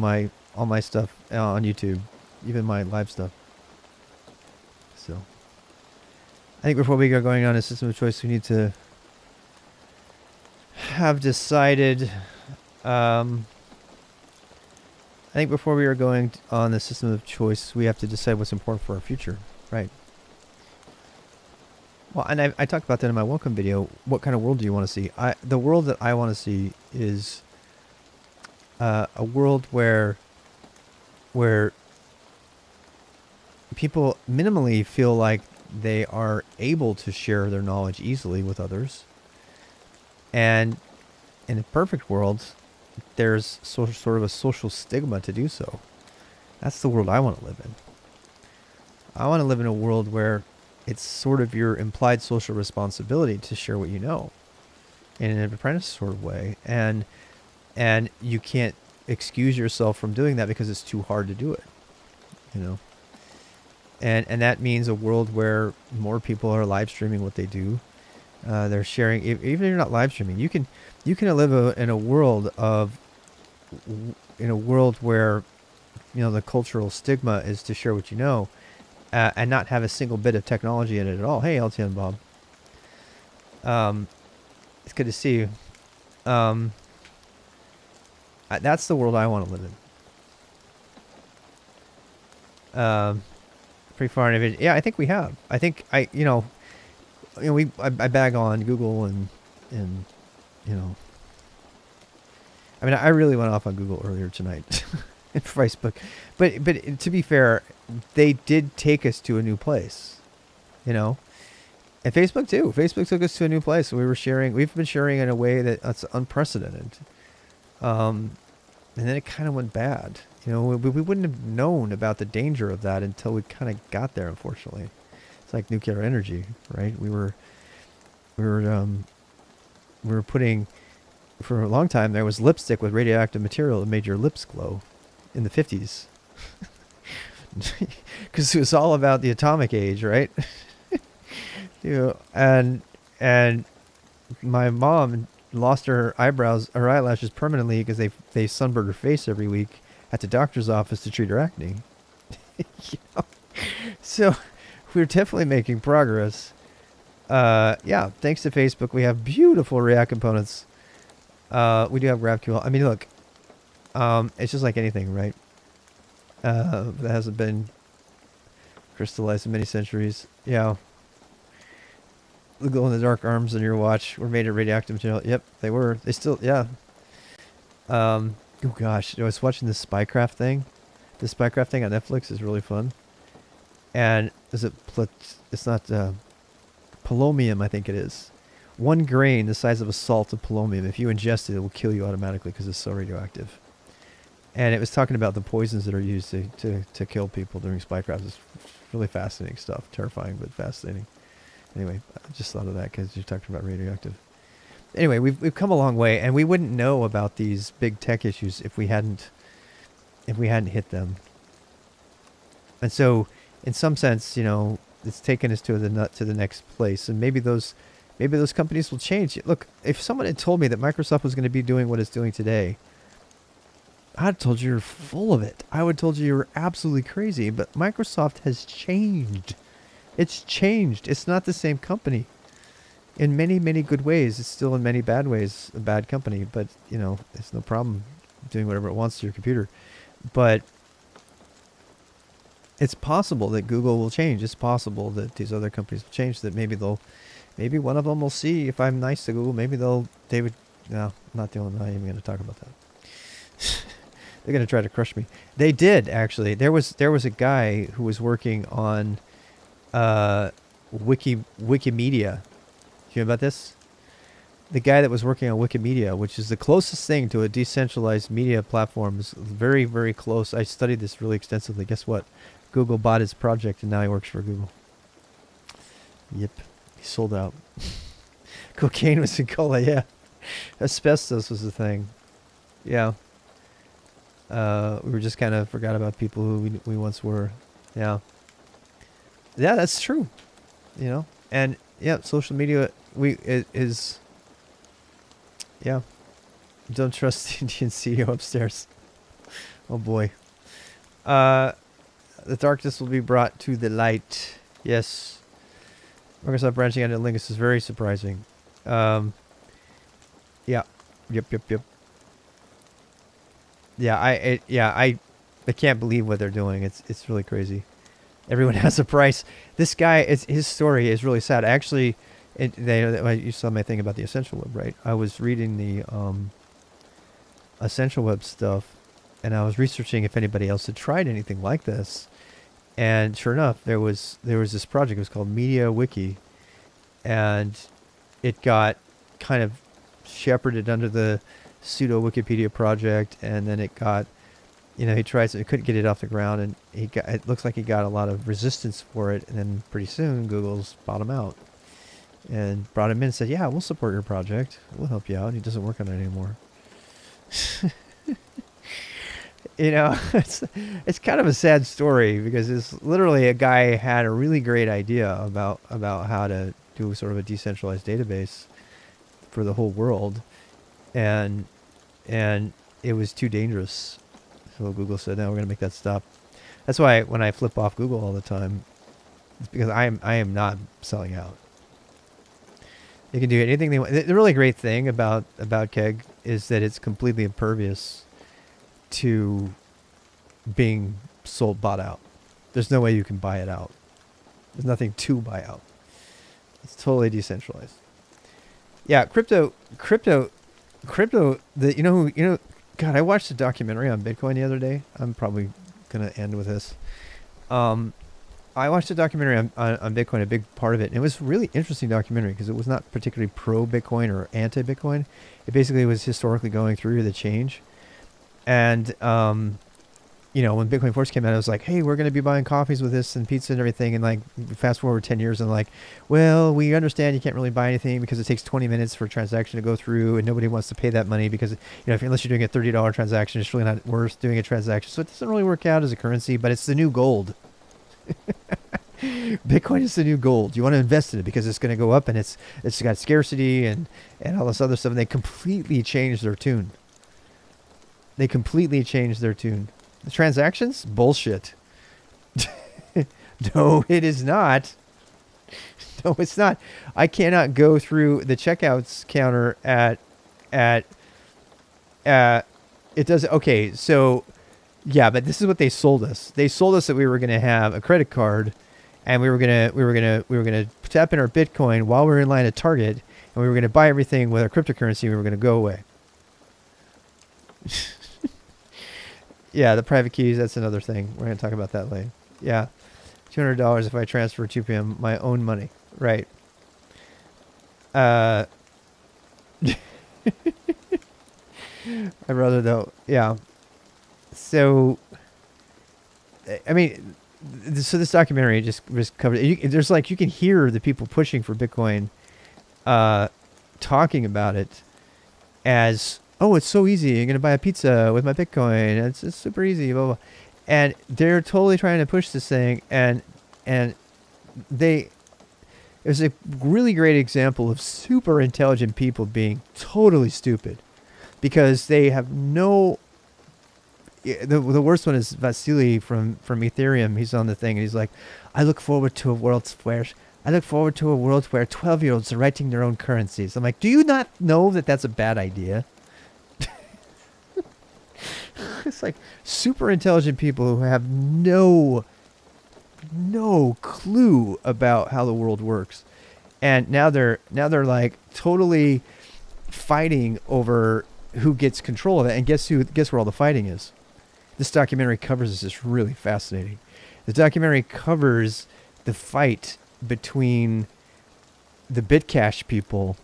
my stuff on YouTube, even my live stuff. So, I think before we go going on a system of choice, we need to have decided. I think before we are going on the system of choice, we have to decide what's important for our future, right? Well, and I talked about that in my welcome video. What kind of world do you want to see? The world that I want to see is a world where people minimally feel like they are able to share their knowledge easily with others. And in a perfect world, there's sort of a social stigma to do so. That's the world I want to live in. I want to live in a world where it's sort of your implied social responsibility to share what you know in an apprentice sort of way. And you can't excuse yourself from doing that because it's too hard to do it, you know. And that means a world where more people are live streaming what they do. They're sharing, even if you're not live streaming, you can live in a world where, you know, the cultural stigma is to share what you know, and not have a single bit of technology in it at all. Hey, LTN Bob. It's good to see you. That's the world I want to live in. Pretty far in it. Yeah, I think we have. I think I bag on Google and you know. I mean, I really went off on Google earlier tonight and Facebook, but to be fair, they did take us to a new place, you know, and Facebook too. Facebook took us to a new place. We've been sharing in a way that's unprecedented, and then it kind of went bad. You know, we wouldn't have known about the danger of that until we kind of got there. Unfortunately, it's like nuclear energy, right? We were putting. For a long time, there was lipstick with radioactive material that made your lips glow in the 50s. Because it was all about the atomic age, right? You know, and my mom lost her eyelashes permanently because they sunburned her face every week at the doctor's office to treat her acne. You know? So we're definitely making progress. Yeah, thanks to Facebook, we have beautiful React components. We do have GraphQL. I mean, look, it's just like anything, right? That hasn't been crystallized in many centuries. Yeah. The glow-in-the-dark arms on your watch were made of radioactive material. Yep, they were. They still, yeah. Oh gosh, I was watching this Spycraft thing. The Spycraft thing on Netflix is really fun. And it's not polonium, I think it is. 1 grain the size of a salt of polonium. If you ingest it, it will kill you automatically because it's so radioactive. And it was talking about the poisons that are used to kill people during spycraft. It's really fascinating stuff. Terrifying, but fascinating. Anyway, I just thought of that because you're talking about radioactive. Anyway, we've come a long way, and we wouldn't know about these big tech issues if we hadn't hit them. And so, in some sense, you know, it's taken us to the next place, and maybe those companies will change. Look, if someone had told me that Microsoft was going to be doing what it's doing today, I'd have told you you're full of it. I would have told you you're absolutely crazy. But Microsoft has changed. It's changed. It's not the same company. In many, many good ways. It's still in many bad ways a bad company. But, you know, it's no problem doing whatever it wants to your computer. But it's possible that Google will change. It's possible that these other companies will change. That maybe one of them will see if I'm nice to Google. Maybe they would. No, not the only. I'm not even going to talk about that. They're going to try to crush me. They did actually. There was a guy who was working on Wikimedia. You know about this? The guy that was working on Wikimedia, which is the closest thing to a decentralized media platform, is very, very close. I studied this really extensively. Guess what? Google bought his project, and now he works for Google. Yep, he sold out. Cocaine was in cola, yeah. Asbestos was the thing. Yeah. We were just kind of forgot about people who we once were. Yeah. Yeah, that's true. You know, and yeah, social media is. Yeah. Don't trust the Indian CEO upstairs. Oh boy. The darkness will be brought to the light. Yes. Microsoft branching out into Linux is very surprising. Yeah. Yep. Yeah, I can't believe what they're doing. It's really crazy. Everyone has a price. This guy, his story is really sad. Actually, you saw my thing about the Essential Web, right? I was reading the Essential Web stuff, and I was researching if anybody else had tried anything like this. And sure enough, there was this project. It was called Media Wiki, and it got kind of shepherded under the pseudo Wikipedia project, and then it got, he couldn't get it off the ground, and it looks like he got a lot of resistance for it, and then pretty soon Google's bought him out and brought him in and said, yeah, we'll support your project, we'll help you out. He doesn't work on it anymore. It's kind of a sad story, because it's literally a guy had a really great idea about how to do sort of a decentralized database for the whole world, and it was too dangerous. So Google said, no, we're going to make that stop. That's why when I flip off Google all the time, it's because I am not selling out. They can do anything they want. The really great thing about Keg is that it's completely impervious to being bought out. There's no way you can buy it out. There's nothing to buy out. It's totally decentralized. Yeah, crypto. God, I watched a documentary on Bitcoin the other day. I'm probably gonna end with this. I watched a documentary on Bitcoin, a big part of it, and it was a really interesting documentary because it was not particularly pro-Bitcoin or anti-Bitcoin. It basically was historically going through the change. And, when Bitcoin first came out, it was like, hey, we're going to be buying coffees with this and pizza and everything. And like, fast forward 10 years and like, well, we understand you can't really buy anything because it takes 20 minutes for a transaction to go through, and nobody wants to pay that money because, unless you're doing a $30 transaction, it's really not worth doing a transaction. So it doesn't really work out as a currency, but it's the new gold. Bitcoin is the new gold. You want to invest in it because it's going to go up, and it's got scarcity and all this other stuff. And they completely changed their tune. The transactions? Bullshit. No, it is not. No, it's not. I cannot go through the checkouts counter it does. Okay, so yeah, but this is what they sold us. They sold us that we were going to have a credit card, and we were going to tap in our Bitcoin while we were in line at Target, and we were going to buy everything with our cryptocurrency, and we were going to go away. Yeah, the private keys, that's another thing. We're going to talk about that later. Yeah. $200 if I transfer to him my own money. Right. I'd rather though. Yeah. So, I mean, so this documentary just covered. There's like, you can hear the people pushing for Bitcoin talking about it as, oh, it's so easy. You're going to buy a pizza with my Bitcoin. It's super easy. Blah, blah. And they're totally trying to push this thing. And it was a really great example of super intelligent people being totally stupid because they have no the worst one is Vasily from Ethereum. He's on the thing and he's like, I look forward to a world where 12-year-olds are writing their own currencies. I'm like, do you not know that that's a bad idea? It's like super intelligent people who have no clue about how the world works, and now they're like totally fighting over who gets control of it. And guess where all the fighting is? This documentary covers this. It's really fascinating. The documentary covers the fight between the Bitcash people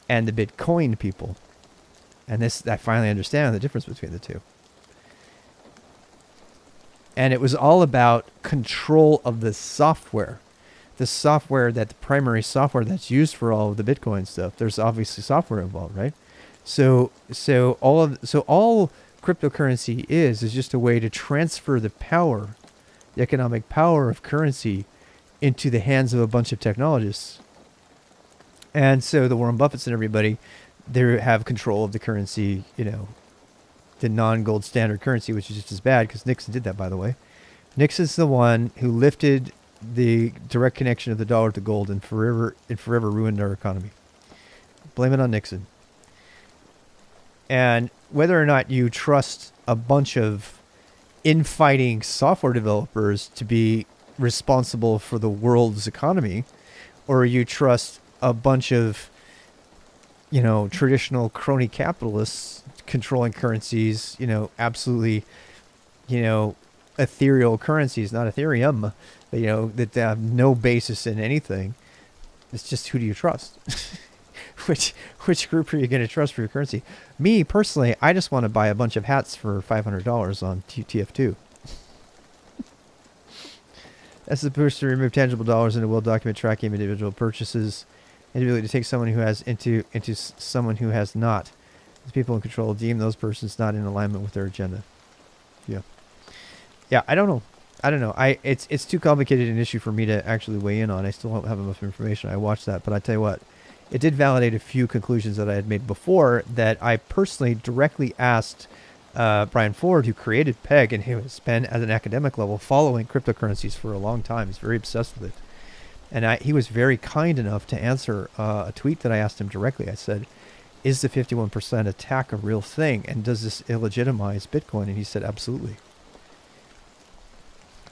and the Bitcoin people, and this I finally understand the difference between the two. And it was all about control of the software. The software, that the primary software that's used for all of the Bitcoin stuff. There's obviously software involved, right? So all cryptocurrency is just a way to transfer the power, the economic power of currency into the hands of a bunch of technologists. And so the Warren Buffetts and everybody, they have control of the currency, the non-gold standard currency, which is just as bad because Nixon did that, by the way. Nixon's the one who lifted the direct connection of the dollar to gold and forever ruined our economy. Blame it on Nixon. And whether or not you trust a bunch of infighting software developers to be responsible for the world's economy, or you trust a bunch of, traditional crony capitalists controlling currencies, absolutely, ethereal currencies, not Ethereum, but, that have no basis in anything. It's just, who do you trust? Which group are you going to trust for your currency? Me, personally, I just want to buy a bunch of hats for $500 on TF2. That's supposed to remove tangible dollars in a will document tracking individual purchases, and ability to take someone who has into someone who has not. The people in control deem those persons not in alignment with their agenda. Yeah. I don't know. It's too complicated an issue for me to actually weigh in on. I still don't have enough information. I watched that, but I tell you what, it did validate a few conclusions that I had made before that I personally directly asked Brian Ford, who created PEG and who has been at an academic level following cryptocurrencies for a long time. He's very obsessed with it. And he was very kind enough to answer a tweet that I asked him directly. I said, is the 51% attack a real thing? And does this illegitimize Bitcoin? And he said, absolutely.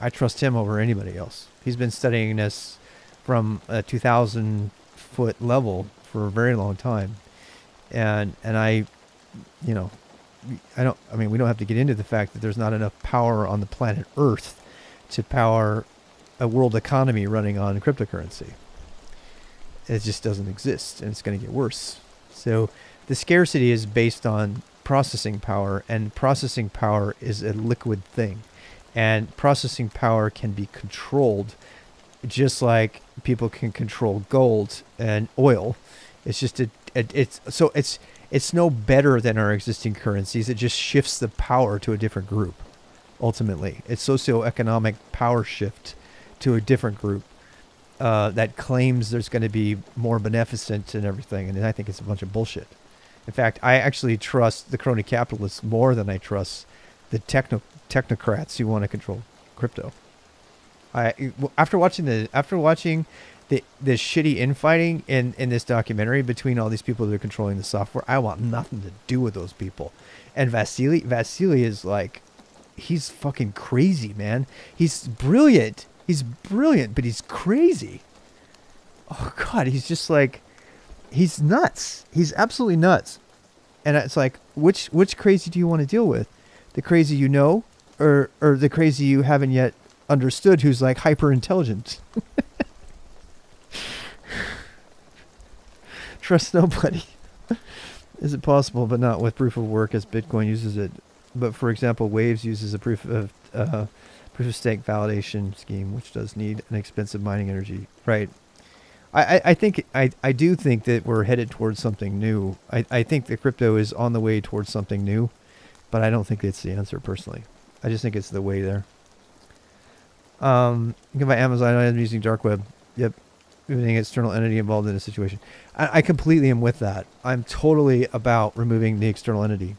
I trust him over anybody else. He's been studying this from a 2,000-foot level for a very long time. And we don't have to get into the fact that there's not enough power on the planet Earth to power a world economy running on cryptocurrency. It just doesn't exist, and it's going to get worse. So the scarcity is based on processing power, and processing power is a liquid thing. And processing power can be controlled just like people can control gold and oil. It's just it's no better than our existing currencies. It just shifts the power to a different group. Ultimately, it's socioeconomic power shift to a different group that claims there's going to be more beneficent and everything. And I think it's a bunch of bullshit. In fact, I actually trust the crony capitalists more than I trust the technocrats who want to control crypto. After watching the shitty infighting in this documentary between all these people that are controlling the software, I want nothing to do with those people. And Vasily is like, he's fucking crazy, man. He's brilliant, but he's crazy. Oh God, he's just like, he's nuts. He's absolutely nuts. And it's like, which crazy do you want to deal with? The crazy you know, or the crazy you haven't yet understood, who's like hyper intelligent? Trust nobody. Is it possible, but not with proof of work as Bitcoin uses it? But for example, Waves uses a proof of stake validation scheme, which does need an expensive mining energy. Right. I do think that we're headed towards something new. I think that crypto is on the way towards something new, but I don't think it's the answer personally. I just think it's the way there. You can buy Amazon items using dark web. Yep. Removing external entity involved in a situation. I completely am with that. I'm totally about removing the external entity.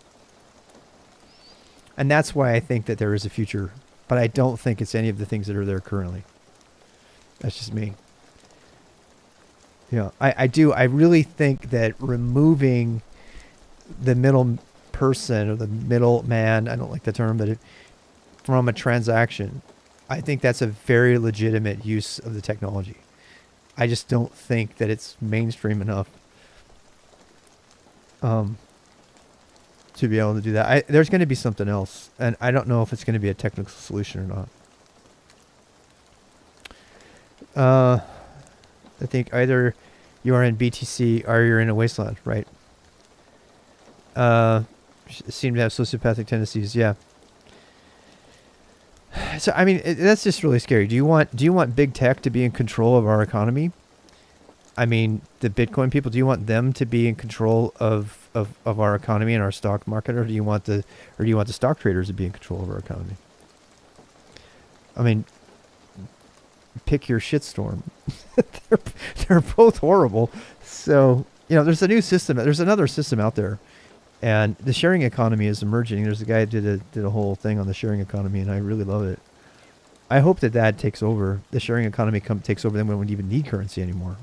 And that's why I think that there is a future, but I don't think it's any of the things that are there currently. That's just me. Yeah, I really think that removing the middle person or the middle man, I don't like the term, but from a transaction, I think that's a very legitimate use of the technology. I just don't think that it's mainstream enough to be able to do that. There's going to be something else, and I don't know if it's going to be a technical solution or not. I think either you are in BTC or you're in a wasteland, right? Seem to have sociopathic tendencies, yeah. So I mean, that's just really scary. Do you want big tech to be in control of our economy? I mean, the Bitcoin people. Do you want them to be in control of our economy and our stock market, or do you want the stock traders to be in control of our economy? I mean, pick your shitstorm. they're both horrible. So there's a new system. There's another system out there. And the sharing economy is emerging. There's a guy who did a whole thing on the sharing economy, and I really love it. I hope that takes over. The sharing economy takes over, then we won't even need currency anymore.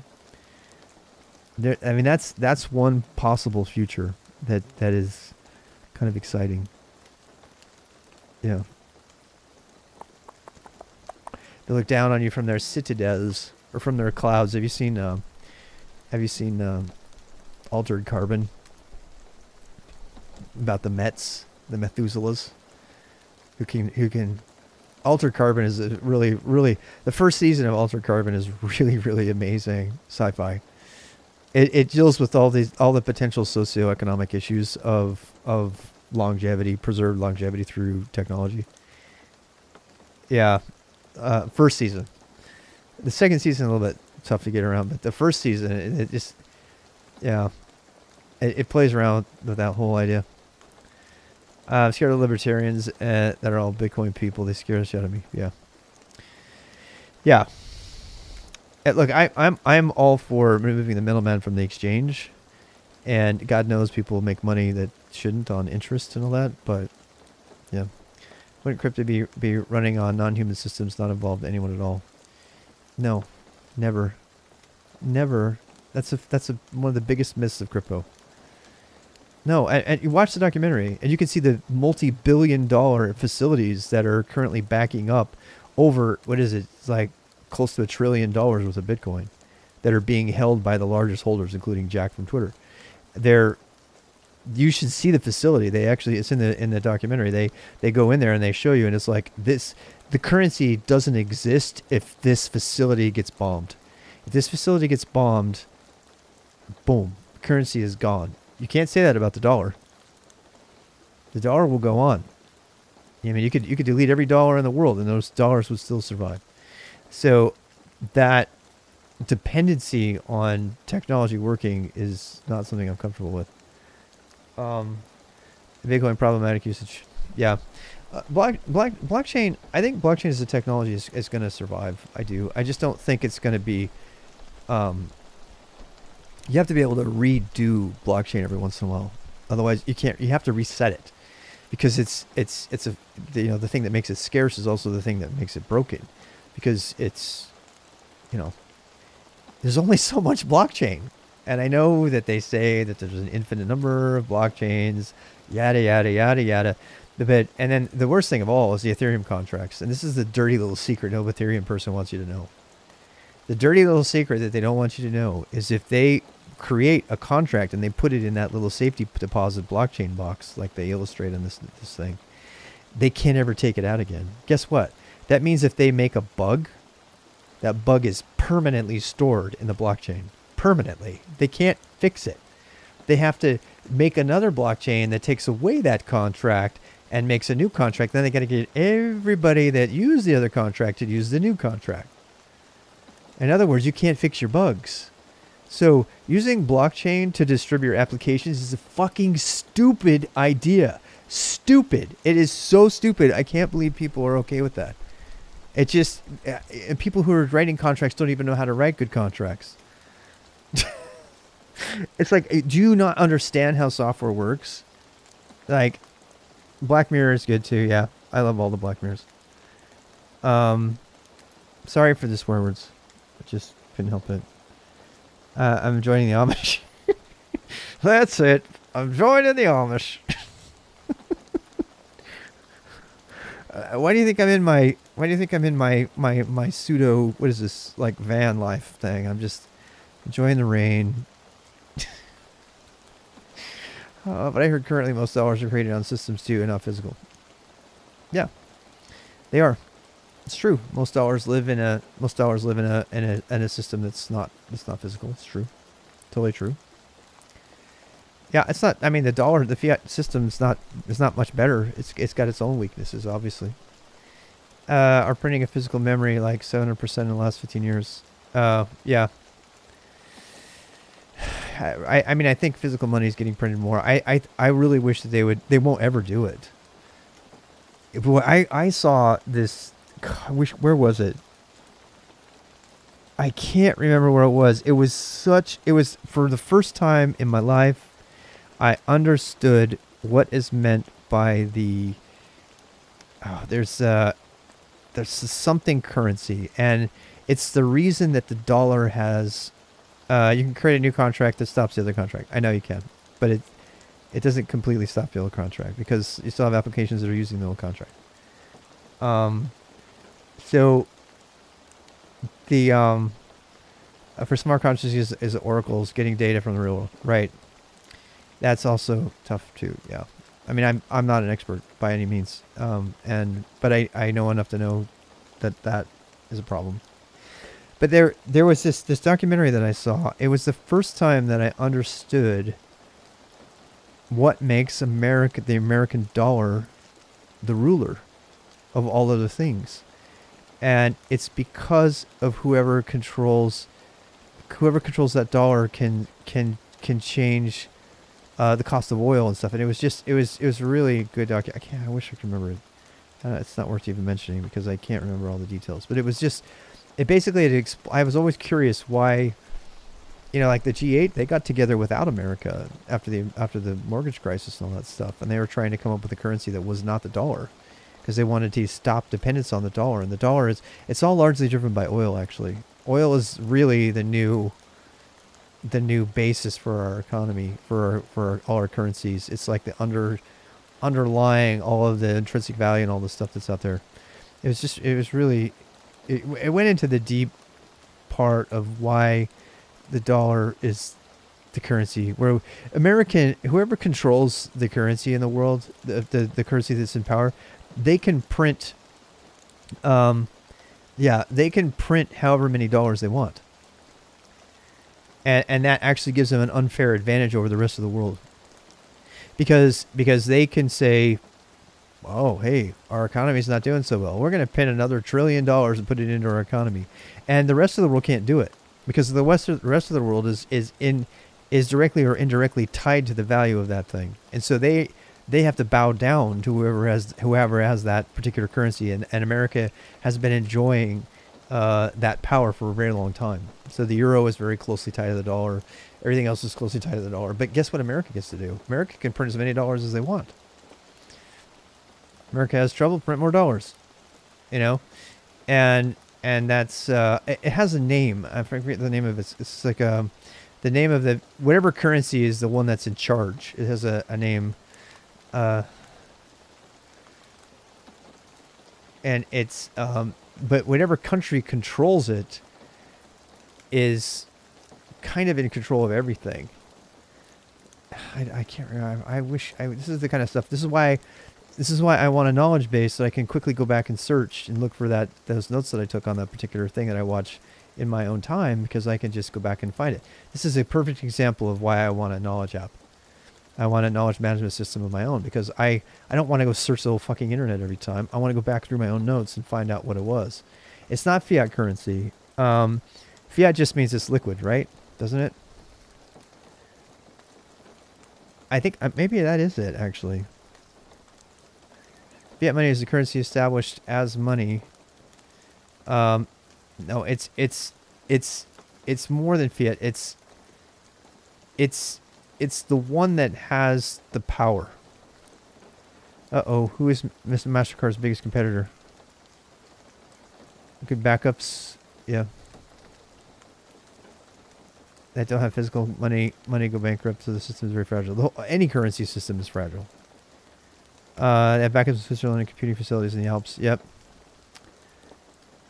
I mean, that's one possible future that is kind of exciting. Yeah. They look down on you from their citadels or from their clouds. Have you seen Altered Carbon? About the Mets, the Methuselahs, who can. Altered Carbon is really the first season of Altered Carbon is really amazing sci-fi. It deals with all the potential socioeconomic issues of longevity, preserved longevity through technology. Yeah, first season. The second season a little bit tough to get around, but the first season it just it plays around with that whole idea. I'm scared of libertarians that are all Bitcoin people. They scare the shit out of me. Yeah. Yeah. Look, I'm all for removing the middleman from the exchange, and God knows people make money that shouldn't on interest and all that. But yeah, wouldn't crypto be running on non-human systems, not involved anyone at all? No, never. That's one of the biggest myths of crypto. No, and you watch the documentary, and you can see the multi-billion-dollar facilities that are currently backing up over, what is it? It's like close to $1 trillion worth of Bitcoin that are being held by the largest holders, including Jack from Twitter. You should see the facility. It's in the documentary. They go in there and they show you, and it's like this. The currency doesn't exist if this facility gets bombed. If this facility gets bombed, boom, currency is gone. You can't say that about the dollar. The dollar will go on. I mean, you could delete every dollar in the world, and those dollars would still survive. So that dependency on technology working is not something I'm comfortable with. Bitcoin problematic usage. Yeah. Blockchain, I think blockchain as a technology is going to survive. I do. I just don't think it's going to be... you have to be able to redo blockchain every once in a while. Otherwise, you can't. You have to reset it, because it's the thing that makes it scarce is also the thing that makes it broken, because it's there's only so much blockchain, and I know that they say that there's an infinite number of blockchains, yada yada yada yada, but and then the worst thing of all is the Ethereum contracts, and this is the dirty little secret no Ethereum person wants you to know. The dirty little secret that they don't want you to know is if they create a contract and they put it in that little safety deposit blockchain box, like they illustrate in this thing, they can't ever take it out again. Guess what? That means if they make a bug, that bug is permanently stored in the blockchain. Permanently. They can't fix it. They have to make another blockchain that takes away that contract and makes a new contract. Then they got to get everybody that used the other contract to use the new contract. In other words, you can't fix your bugs. So using blockchain to distribute your applications is a fucking stupid idea. Stupid. It is so stupid. I can't believe people are okay with that. It just, people who are writing contracts don't even know how to write good contracts. It's like, do you not understand how software works? Like Black Mirror is good too. Yeah, I love all the Black Mirrors. Sorry for the swear words. I just couldn't help it. I'm joining the Amish. That's it. I'm joining the Amish. Why do you think I'm in my? Why do you think I'm in my pseudo? What is this, like, van life thing? I'm just enjoying the rain. But I heard currently most dollars are created on systems too, and not physical. Yeah, they are. It's true. Most dollars live in a system that's not physical. It's true. Totally true. Yeah, it's not. I mean, the fiat system is not much better. It's got its own weaknesses, obviously. Are printing a physical memory like 700% in the last 15 years. Yeah. I mean, I think physical money is getting printed more. I really wish that they won't ever do it. I saw this. Where was it? I can't remember where it was. It was for the first time in my life, I understood what is meant by the. There's something currency, and it's the reason that the dollar has. You can create a new contract that stops the other contract. I know you can, but it doesn't completely stop the old contract because you still have applications that are using the old contract. So the for smart contracts is oracles getting data from the real world, right? That's also tough too. Yeah, I mean I'm not an expert by any means, but I know enough to know that is a problem. But there was this documentary that I saw. It was the first time that I understood what makes the American dollar the ruler of all other things. And it's because of whoever controls that dollar can change the cost of oil and stuff. And it was really good I wish I could remember it. It's not worth even mentioning because I can't remember all the details. But it was just. It basically, I was always curious why, like the G8, they got together without America after the mortgage crisis and all that stuff, and they were trying to come up with a currency that was not the dollar, because they wanted to stop dependence on the dollar. And the dollar it's all largely driven by oil. Actually, oil is really the new basis for our economy, for all our currencies. It's like the underlying all of the intrinsic value and all the stuff that's out there. It went into the deep part of why the dollar is the currency. Where whoever controls the currency in the world, the currency that's in power, they can print. They can print however many dollars they want, and that actually gives them an unfair advantage over the rest of the world. Because they can say, oh, hey, our economy's not doing so well. We're going to print another $1 trillion and put it into our economy. And the rest of the world can't do it because the rest of the world is directly or indirectly tied to the value of that thing. And so they have to bow down to whoever has that particular currency. And America has been enjoying that power for a very long time. So the euro is very closely tied to the dollar. Everything else is closely tied to the dollar. But guess what America gets to do? America can print as many dollars as they want. America has trouble, print more dollars, and that's it has a name. I forget the name of it. It's like the name of the whatever currency is the one that's in charge. It has a name, and it's but whatever country controls it is kind of in control of everything. I can't remember. I wish this is the kind of stuff. This is why I want a knowledge base so I can quickly go back and search and look for those notes that I took on that particular thing that I watch in my own time, because I can just go back and find it. This is a perfect example of why I want a knowledge app. I want a knowledge management system of my own, because I don't want to go search the whole fucking internet every time. I want to go back through my own notes and find out what it was. It's not fiat currency. Fiat just means it's liquid, right? Doesn't it? I think maybe that is it, actually. Fiat money is the currency established as money. No, it's more than fiat. It's the one that has the power. Uh-oh, who is Mr. MasterCard's biggest competitor? Good backups, yeah. That don't have physical money go bankrupt, so the system is very fragile. Any currency system is fragile. They have backups in Switzerland and computing facilities in the Alps. Yep.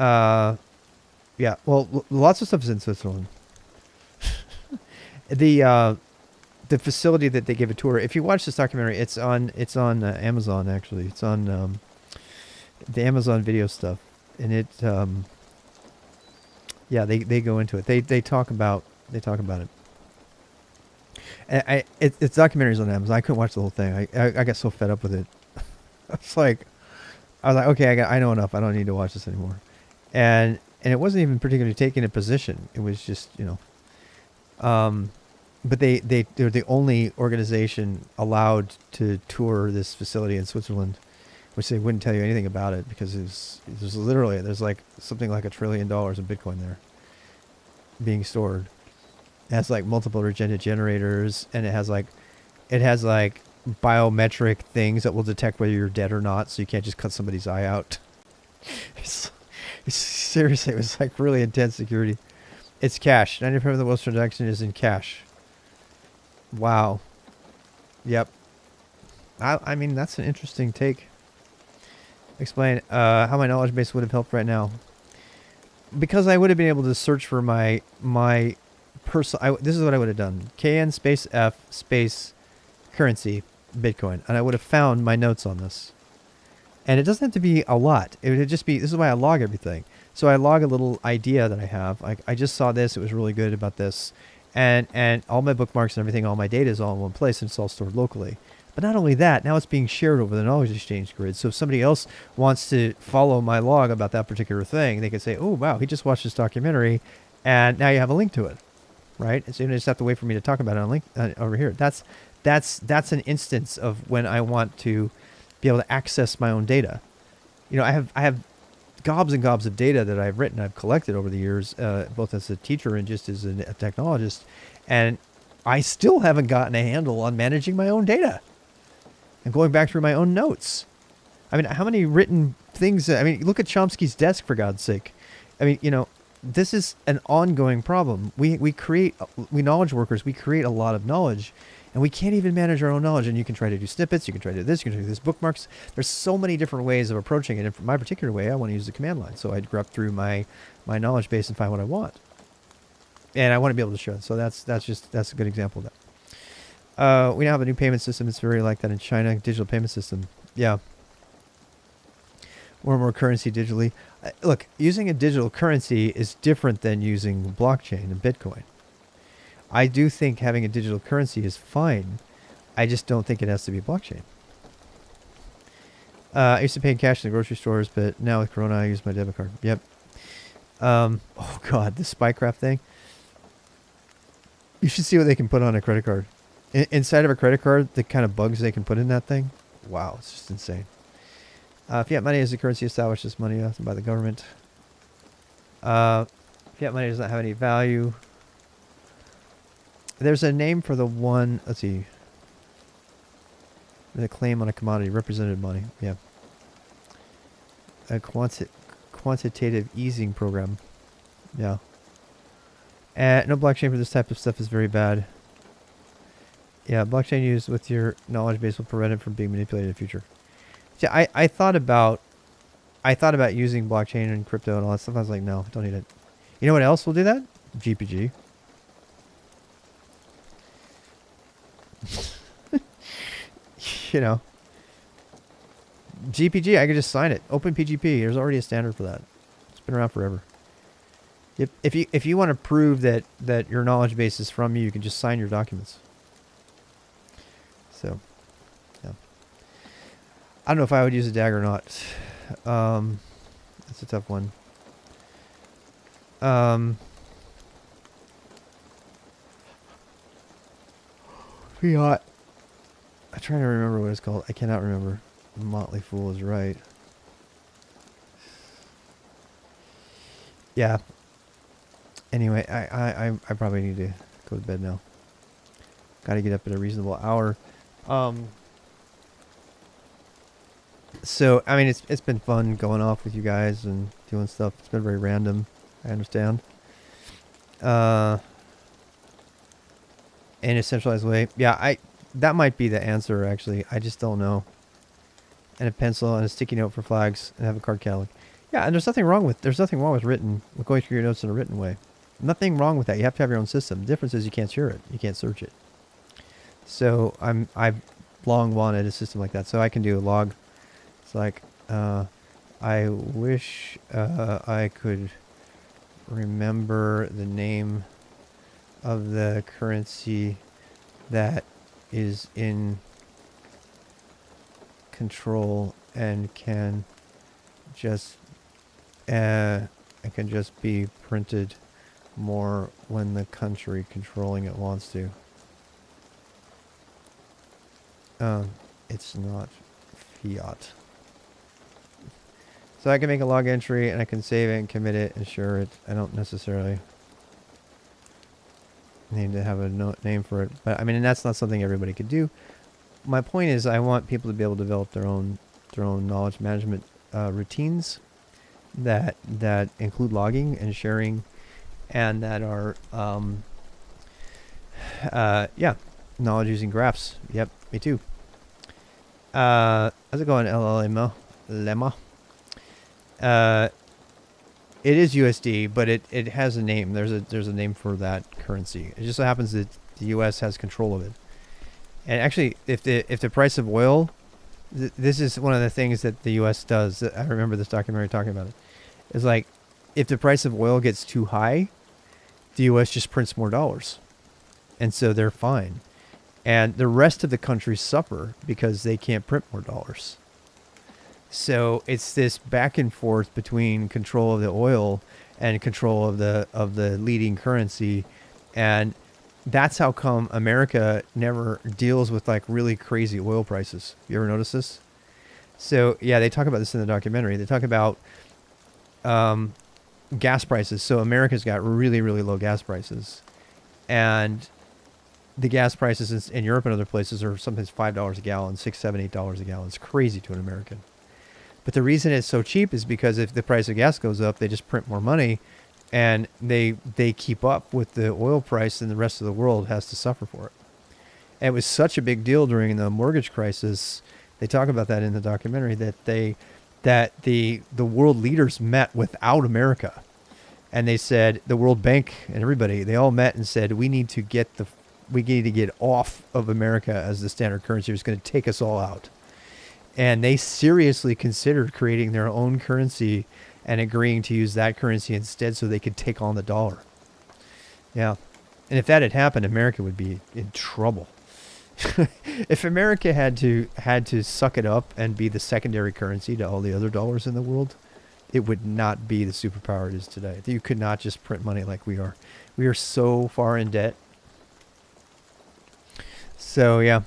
Yeah. Well, lots of stuff is in Switzerland. The facility that they gave a tour. If you watch this documentary, it's on Amazon actually. It's on the Amazon video stuff, and it yeah, they go into it. They talk about it. And it's documentaries on Amazon. I couldn't watch the whole thing. I got so fed up with it. I was like, okay, I know enough. I don't need to watch this anymore. And it wasn't even particularly taking a position. It was just, but they're the only organization allowed to tour this facility in Switzerland, which they wouldn't tell you anything about it because there's literally like something like $1 trillion in Bitcoin there being stored. It has like multiple regenta generators, and it has like biometric things that will detect whether you're dead or not, so you can't just cut somebody's eye out. It's seriously, it was like really intense security. It's cash. 90% of the world's transaction is in cash. Wow. Yep. I mean, that's an interesting take. Explain how my knowledge base would have helped right now. Because I would have been able to search for my personal... This is what I would have done. KN space F space currency Bitcoin. And I would have found my notes on this. And it doesn't have to be a lot. It would just be... This is why I log everything. So I log a little idea that I have. I just saw this. It was really good about this. And all my bookmarks and everything, all my data is all in one place, and it's all stored locally. But not only that, now it's being shared over the knowledge exchange grid. So if somebody else wants to follow my log about that particular thing, they can say, oh, wow, he just watched this documentary, and now you have a link to it, right? So you just have to wait for me to talk about it on link over here. That's an instance of when I want to be able to access my own data. I have gobs and gobs of data that I've written, I've collected over the years, both as a teacher and just as a technologist, and I still haven't gotten a handle on managing my own data and going back through my own notes. I mean, how many written things? I mean, look at Chomsky's desk, for God's sake. I mean, this is an ongoing problem. We knowledge workers, we create a lot of knowledge, and we can't even manage our own knowledge. And you can try to do snippets, you can try to do this, you can try to do this, bookmarks. There's so many different ways of approaching it. And for my particular way, I want to use the command line. So I'd grab through my knowledge base and find what I want. And I want to be able to show it. So that's a good example of that. We now have a new payment system. It's very like that in China. Digital payment system. Yeah. More and more currency digitally. Look, using a digital currency is different than using blockchain and Bitcoin. I do think having a digital currency is fine. I just don't think it has to be blockchain. I used to pay in cash in the grocery stores, but now with Corona, I use my debit card. Yep. Oh, God, this Spycraft thing. You should see what they can put on a credit card. Inside of a credit card, the kind of bugs they can put in that thing. Wow, it's just insane. Fiat money is a currency established as money by the government. Fiat money does not have any value. There's a name for the one, let's see. The claim on a commodity, represented money. Yeah. A quantitative easing program. Yeah. No blockchain for this type of stuff is very bad. Yeah, blockchain used with your knowledge base will prevent it from being manipulated in the future. Yeah, I thought about using blockchain and crypto and all that stuff. I was like, no, don't need it. You know what else will do that? GPG. GPG, I could just sign it. Open PGP. There's already a standard for that. It's been around forever. If you want to prove that your knowledge base is from you, you can just sign your documents. So, yeah. I don't know if I would use a DAG or not. That's a tough one. Fiat. I'm trying to remember what it's called. I cannot remember. Motley Fool is right. Yeah. Anyway, I probably need to go to bed now. Got to get up at a reasonable hour. So I mean, it's been fun going off with you guys and doing stuff. It's been very random. I understand. In a centralized way, yeah. That might be the answer. Actually, I just don't know. And a pencil and a sticky note for flags and have a card catalog. Yeah, and there's nothing wrong with with going through your notes in a written way. Nothing wrong with that. You have to have your own system. The difference is you can't share it. You can't search it. So I've long wanted a system like that. So I can do a log. It's like I wish I could remember the name of the currency that is in control and can just it can just be printed more when the country controlling it wants to. It's not fiat. So I can make a log entry and I can save it and commit it and share it. I don't necessarily need to have a name for it, but I mean, and that's not something everybody could do. My point is, I want people to be able to develop their own knowledge management routines that include logging and sharing, and that are knowledge using graphs. Yep, me too. How's it going, Lemma? It is USD, but it has a name. There's a name for that currency. It just so happens that the US has control of it. And actually, if the price of oil, this is one of the things that the US does. I remember this documentary talking about it. It's like, if the price of oil gets too high, the US just prints more dollars. And so they're fine. And the rest of the countries suffer because they can't print more dollars. So it's this back and forth between control of the oil and control of the leading currency. And that's how come America never deals with like really crazy oil prices. You ever notice this? So yeah, they talk about this in the documentary. They talk about gas prices. So America's got really, really low gas prices. And the gas prices in Europe and other places are sometimes $5 a gallon, $6, $7, $8 a gallon. It's crazy to an American. But the reason it's so cheap is because if the price of gas goes up, they just print more money, and they keep up with the oil price, and the rest of the world has to suffer for it. And it was such a big deal during the mortgage crisis. They talk about that in the documentary, that the world leaders met without America. And they said, the World Bank and everybody, they all met and said, we need to get off of America as the standard currency. It's going to take us all out. And they seriously considered creating their own currency and agreeing to use that currency instead so they could take on the dollar. Yeah. And if that had happened, America would be in trouble. If America had to suck it up and be the secondary currency to all the other dollars in the world, it would not be the superpower it is today. You could not just print money like we are. We are so far in debt. So, yeah.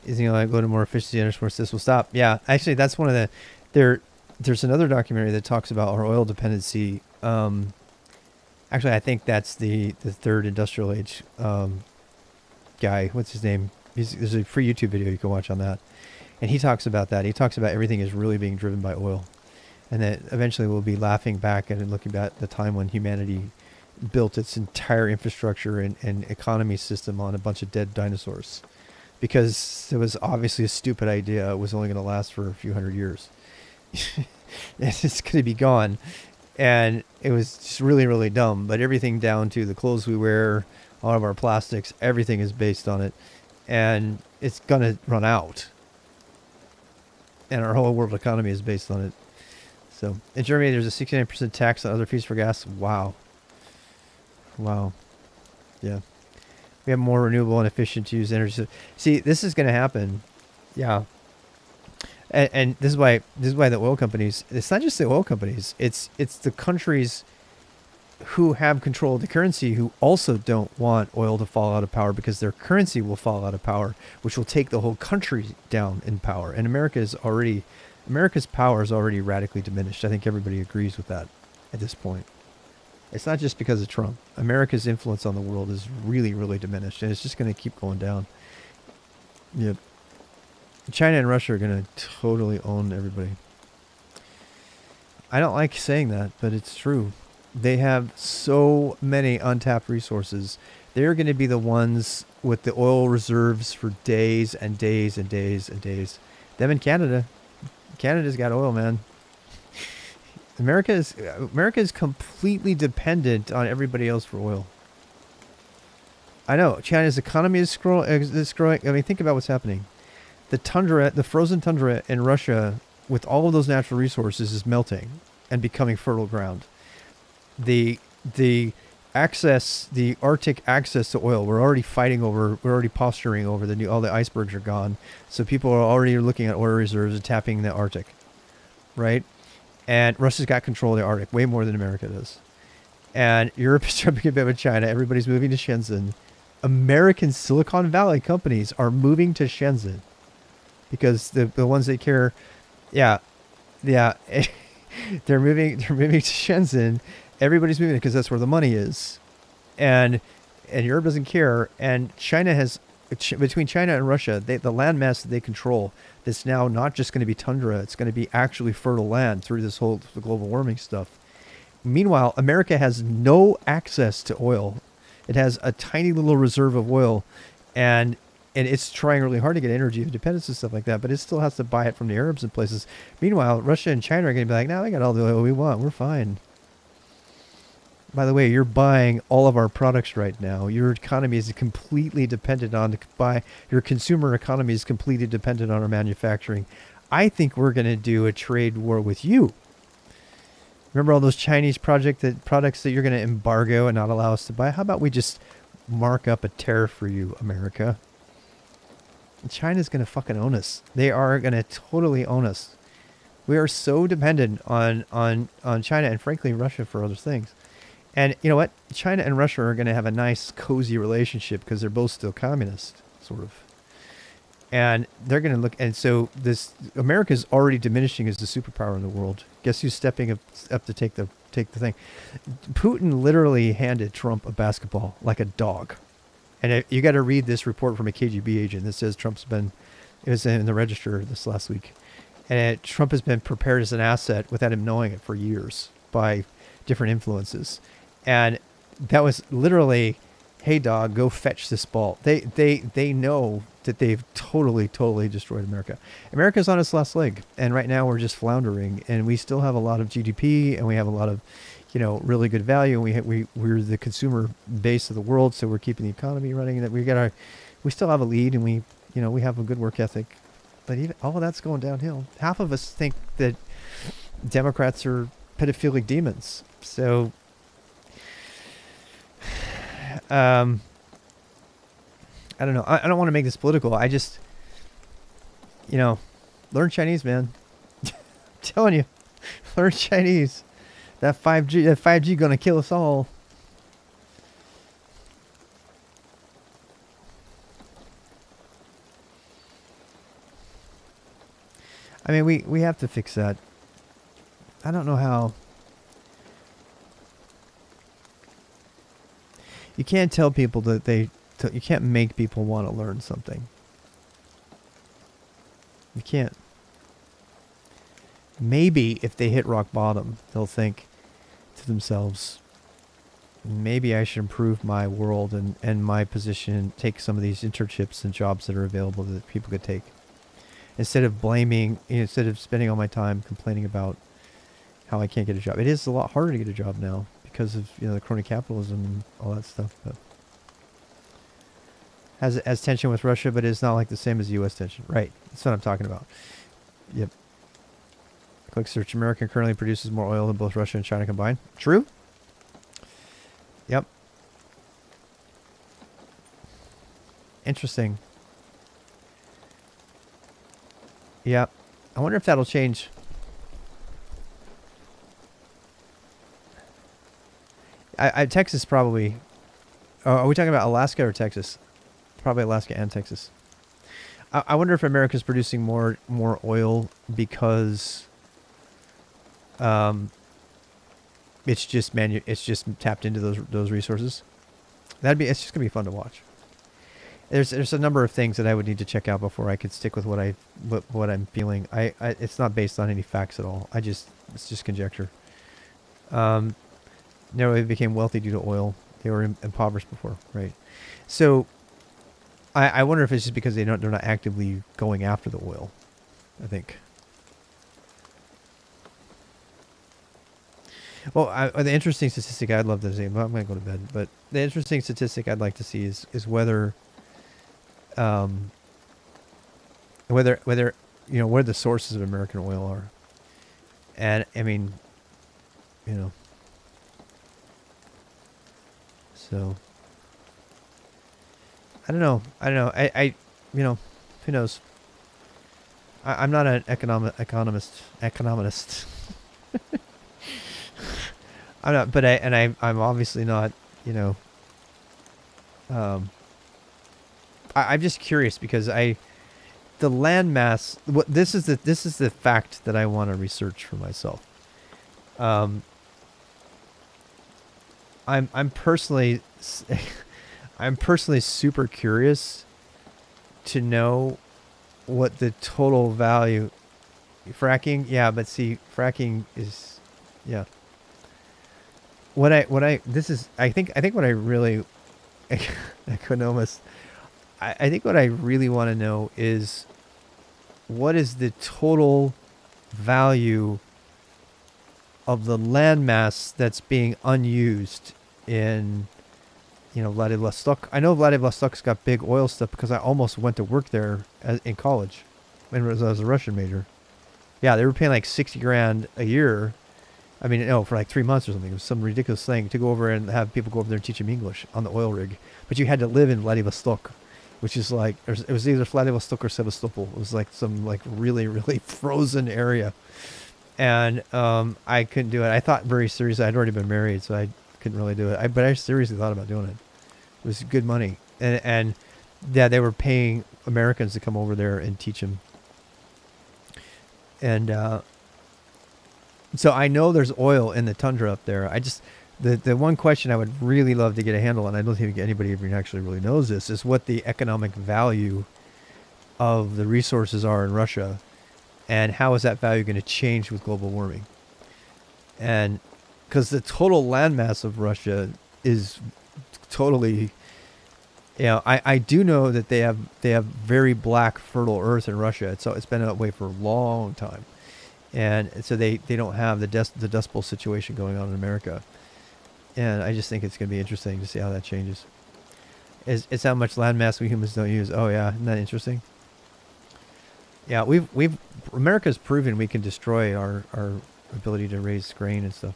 Is like go to more efficiency underscore this will stop. Yeah, actually, that's one of the there's another documentary that talks about our oil dependency. Actually, I think that's the third industrial age guy. What's his name? There's a free YouTube video you can watch on that, and he talks about that. He talks about everything is really being driven by oil, and that eventually we'll be laughing back and looking back at the time when humanity built its entire infrastructure and economy system on a bunch of dead dinosaurs. Because it was obviously a stupid idea. It was only going to last for a few hundred years. It's going to be gone. And it was just really, really dumb. But everything down to the clothes we wear, all of our plastics, everything is based on it. And it's going to run out. And our whole world economy is based on it. So in Germany, there's a 69% tax on other fees for gas. Wow. Wow. Yeah. We have more renewable and efficient to use energy. See, this is going to happen. Yeah. And this is why the oil companies, it's not just the oil companies, it's the countries who have control of the currency who also don't want oil to fall out of power, because their currency will fall out of power, which will take the whole country down in power. And America's power is already radically diminished. I think everybody agrees with that at this point. It's not just because of Trump. America's influence on the world is really, really diminished, and it's just going to keep going down. Yep. China and Russia are going to totally own everybody. I don't like saying that, but it's true. They have so many untapped resources. They're going to be the ones with the oil reserves for days and days and days and days. Them in Canada. Canada's got oil, man. America is completely dependent on everybody else for oil. I know China's economy is growing. I mean, think about what's happening. The frozen tundra in Russia, with all of those natural resources, is melting and becoming fertile ground. The Arctic access to oil, we're already posturing over all the icebergs are gone. So people are already looking at oil reserves and tapping the Arctic, right? And Russia's got control of the Arctic way more than America does. And Europe is jumping a bit with China. Everybody's moving to Shenzhen. American Silicon Valley companies are moving to Shenzhen because the ones they care, yeah, they're moving to Shenzhen. Everybody's moving because that's where the money is, and Europe doesn't care. And China has, between China and Russia, the landmass that they control, that's now not just going to be tundra, it's going to be actually fertile land through this whole global warming stuff. Meanwhile, America has no access to oil. It has a tiny little reserve of oil, and it's trying really hard to get energy independence and stuff like that, but it still has to buy it from the Arabs and places. Meanwhile, Russia and China are going to be like, no, we got all the oil we want. We're fine. By the way, you're buying all of our products right now. Your economy is completely dependent on your consumer economy is completely dependent on our manufacturing. I think we're going to do a trade war with you. Remember all those Chinese products that you're going to embargo and not allow us to buy? How about we just mark up a tariff for you, America? China's going to fucking own us. They are going to totally own us. We are so dependent on China and frankly Russia for other things. And you know what? China and Russia are going to have a nice, cozy relationship because they're both still communist, sort of. And they're going to look, and so America's already diminishing as the superpower in the world. Guess who's stepping up to take the thing? Putin literally handed Trump a basketball like a dog. And you got to read this report from a KGB agent that says it was in the Register this last week. And Trump has been prepared as an asset without him knowing it for years by different influences. And that was literally, hey dog, go fetch this ball. They know that they've totally destroyed America. America's on its last leg, and right now we're just floundering, and we still have a lot of GDP, and we have a lot of, really good value, and we're the consumer base of the world, so we're keeping the economy running, and that we still have a lead, and we have a good work ethic, but even all of that's going downhill. Half of us think that Democrats are pedophilic demons, so I don't know. I don't want to make this political. I just, learn Chinese, man. I'm telling you, learn Chinese. That 5G gonna kill us all. I mean, we have to fix that. I don't know how. You can't tell people that you can't make people want to learn something. You can't. Maybe if they hit rock bottom, they'll think to themselves, maybe I should improve my world and my position and take some of these internships and jobs that are available that people could take. Instead of spending all my time complaining about how I can't get a job. It is a lot harder to get a job now because of the crony capitalism and all that stuff. But has tension with Russia, but it's not like the same as U.S. tension. Right. That's what I'm talking about. Yep. Quick search. America currently produces more oil than both Russia and China combined. True. Yep. Interesting. Yep. I wonder if that'll change. Texas probably. Are we talking about Alaska or Texas? Probably Alaska and Texas. I wonder if America's producing more oil because it's just tapped into those resources. It's just gonna be fun to watch. there's a number of things that I would need to check out before I could stick with what I'm feeling. It's not based on any facts at all. It's just conjecture. They became wealthy due to oil. They were impoverished before, right? So I wonder if it's just because they're not actively going after the oil. I think. Well, the interesting statistic I'd love to see. Well, I'm going to go to bed, but the interesting statistic I'd like to see is whether, whether where the sources of American oil are, and I mean, so I don't know. I who knows? I'm not an economist. I'm not, but I'm obviously not, I'm just curious because the land mass, this is the fact that I want to research for myself. I'm personally, I'm personally super curious to know what the total value, fracking. Yeah. But see, fracking is, yeah. I think what I really, economist, I think what I really want to know is what is the total value of the landmass that's being unused in, Vladivostok. I know Vladivostok's got big oil stuff because I almost went to work there in college when I was a Russian major. Yeah, they were paying like 60 grand a year. I mean, no, for like 3 months or something. It was some ridiculous thing to go over and have people go over there and teach them English on the oil rig. But you had to live in Vladivostok, which is like, it was either Vladivostok or Sevastopol. It was like some like really, really frozen area. And I couldn't do it. I thought very seriously. I'd already been married, so I couldn't really do it. But I seriously thought about doing it. It was good money. And yeah, they were paying Americans to come over there and teach them. And so I know there's oil in the tundra up there. I just, the one question I would really love to get a handle on, I don't think anybody even actually really knows this, is what the economic value of the resources are in Russia, and how is that value going to change with global warming? And because the total landmass of Russia is totally, I do know that they have very black fertile earth in Russia. It's been that way for a long time. And so they don't have the Dust Bowl situation going on in America. And I just think it's going to be interesting to see how that changes. It's how much landmass we humans don't use. Oh yeah, isn't that interesting? Yeah, America's proven we can destroy our ability to raise grain and stuff.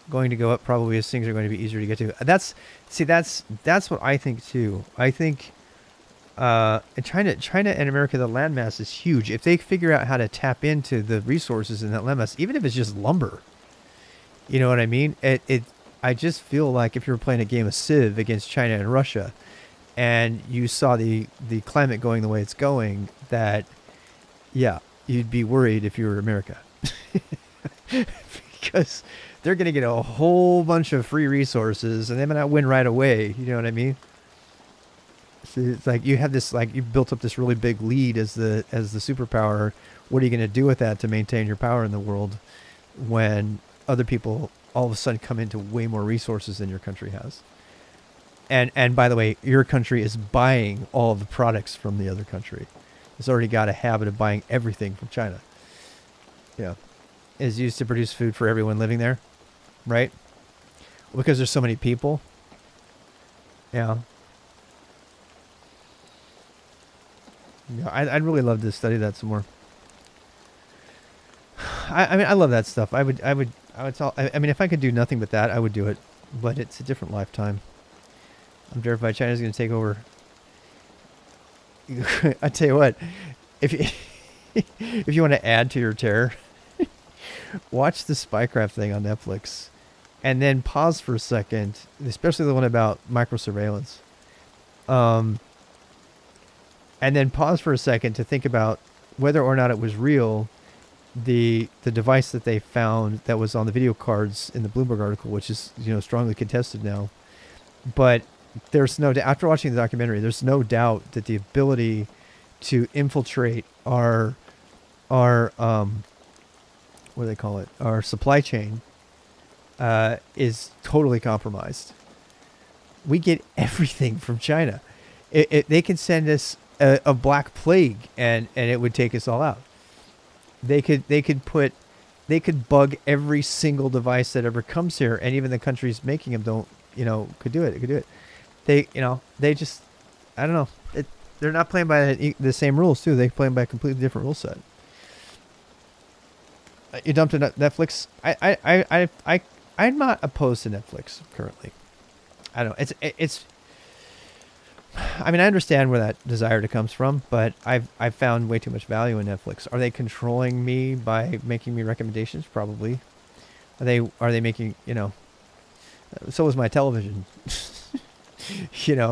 Going to go up probably as things are going to be easier to get to. That's what I think too. I think in China and America, the landmass is huge. If they figure out how to tap into the resources in that landmass, even if it's just lumber, you know what I mean? I just feel like if you were playing a game of Civ against China and Russia, and you saw the climate going the way it's going, that, yeah, you'd be worried if you were America. Because they're going to get a whole bunch of free resources, and they may not win right away. You know what I mean? So it's like you have this, like, you built up this really big lead as the superpower. What are you going to do with that to maintain your power in the world when other people all of a sudden come into way more resources than your country has? And by the way, your country is buying all of the products from the other country. It's already got a habit of buying everything from China. Yeah. Is used to produce food for everyone living there, right? Because there's so many people. Yeah. Yeah, I'd really love to study that some more. I mean, I love that stuff. I would tell, I mean, if I could do nothing but that, I would do it. But it's a different lifetime. I'm terrified China's going to take over. I tell you what, if you want to add to your terror, watch the Spycraft thing on Netflix, and then pause for a second, especially the one about microsurveillance. And then pause for a second to think about whether or not it was real. The device that they found that was on the video cards in the Bloomberg article, which is strongly contested now, but there's no doubt, after watching the documentary, there's no doubt that the ability to infiltrate our what do they call it? Our supply chain is totally compromised. We get everything from China. They can send us a black plague and it would take us all out. They could bug every single device that ever comes here, and even the countries making them could do it. It could do it. They just, I don't know. They're not playing by the same rules too. They're playing by a completely different rule set. You dumped it at Netflix. I'm not opposed to Netflix currently. I don't know. It's. I mean, I understand where that desire comes from, but I've found way too much value in Netflix. Are they controlling me by making me recommendations? Probably. Are they making, so is my television.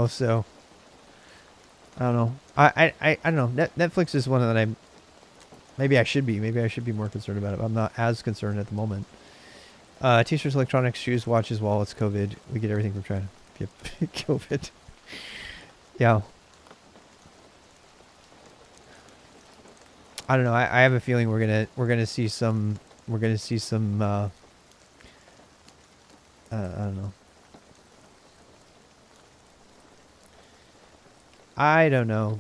So I don't know. I don't know. Netflix is one that maybe I should be more concerned about it. But I'm not as concerned at the moment. T-shirts, electronics, shoes, watches, wallets, COVID. We get everything from China. Yep. COVID. Yeah. I don't know. I have a feeling we're gonna see some I don't know. I don't know.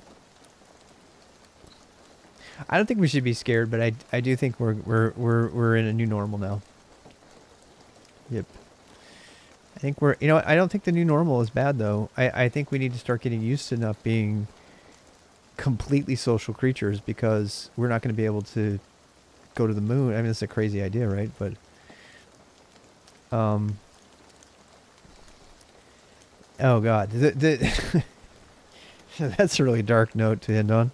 I don't think we should be scared, but I do think we're in a new normal now. Yep. I think I don't think the new normal is bad though. I think we need to start getting used to not being completely social creatures, because we're not going to be able to go to the moon. I mean, it's a crazy idea, right? But oh God, that's a really dark note to end on.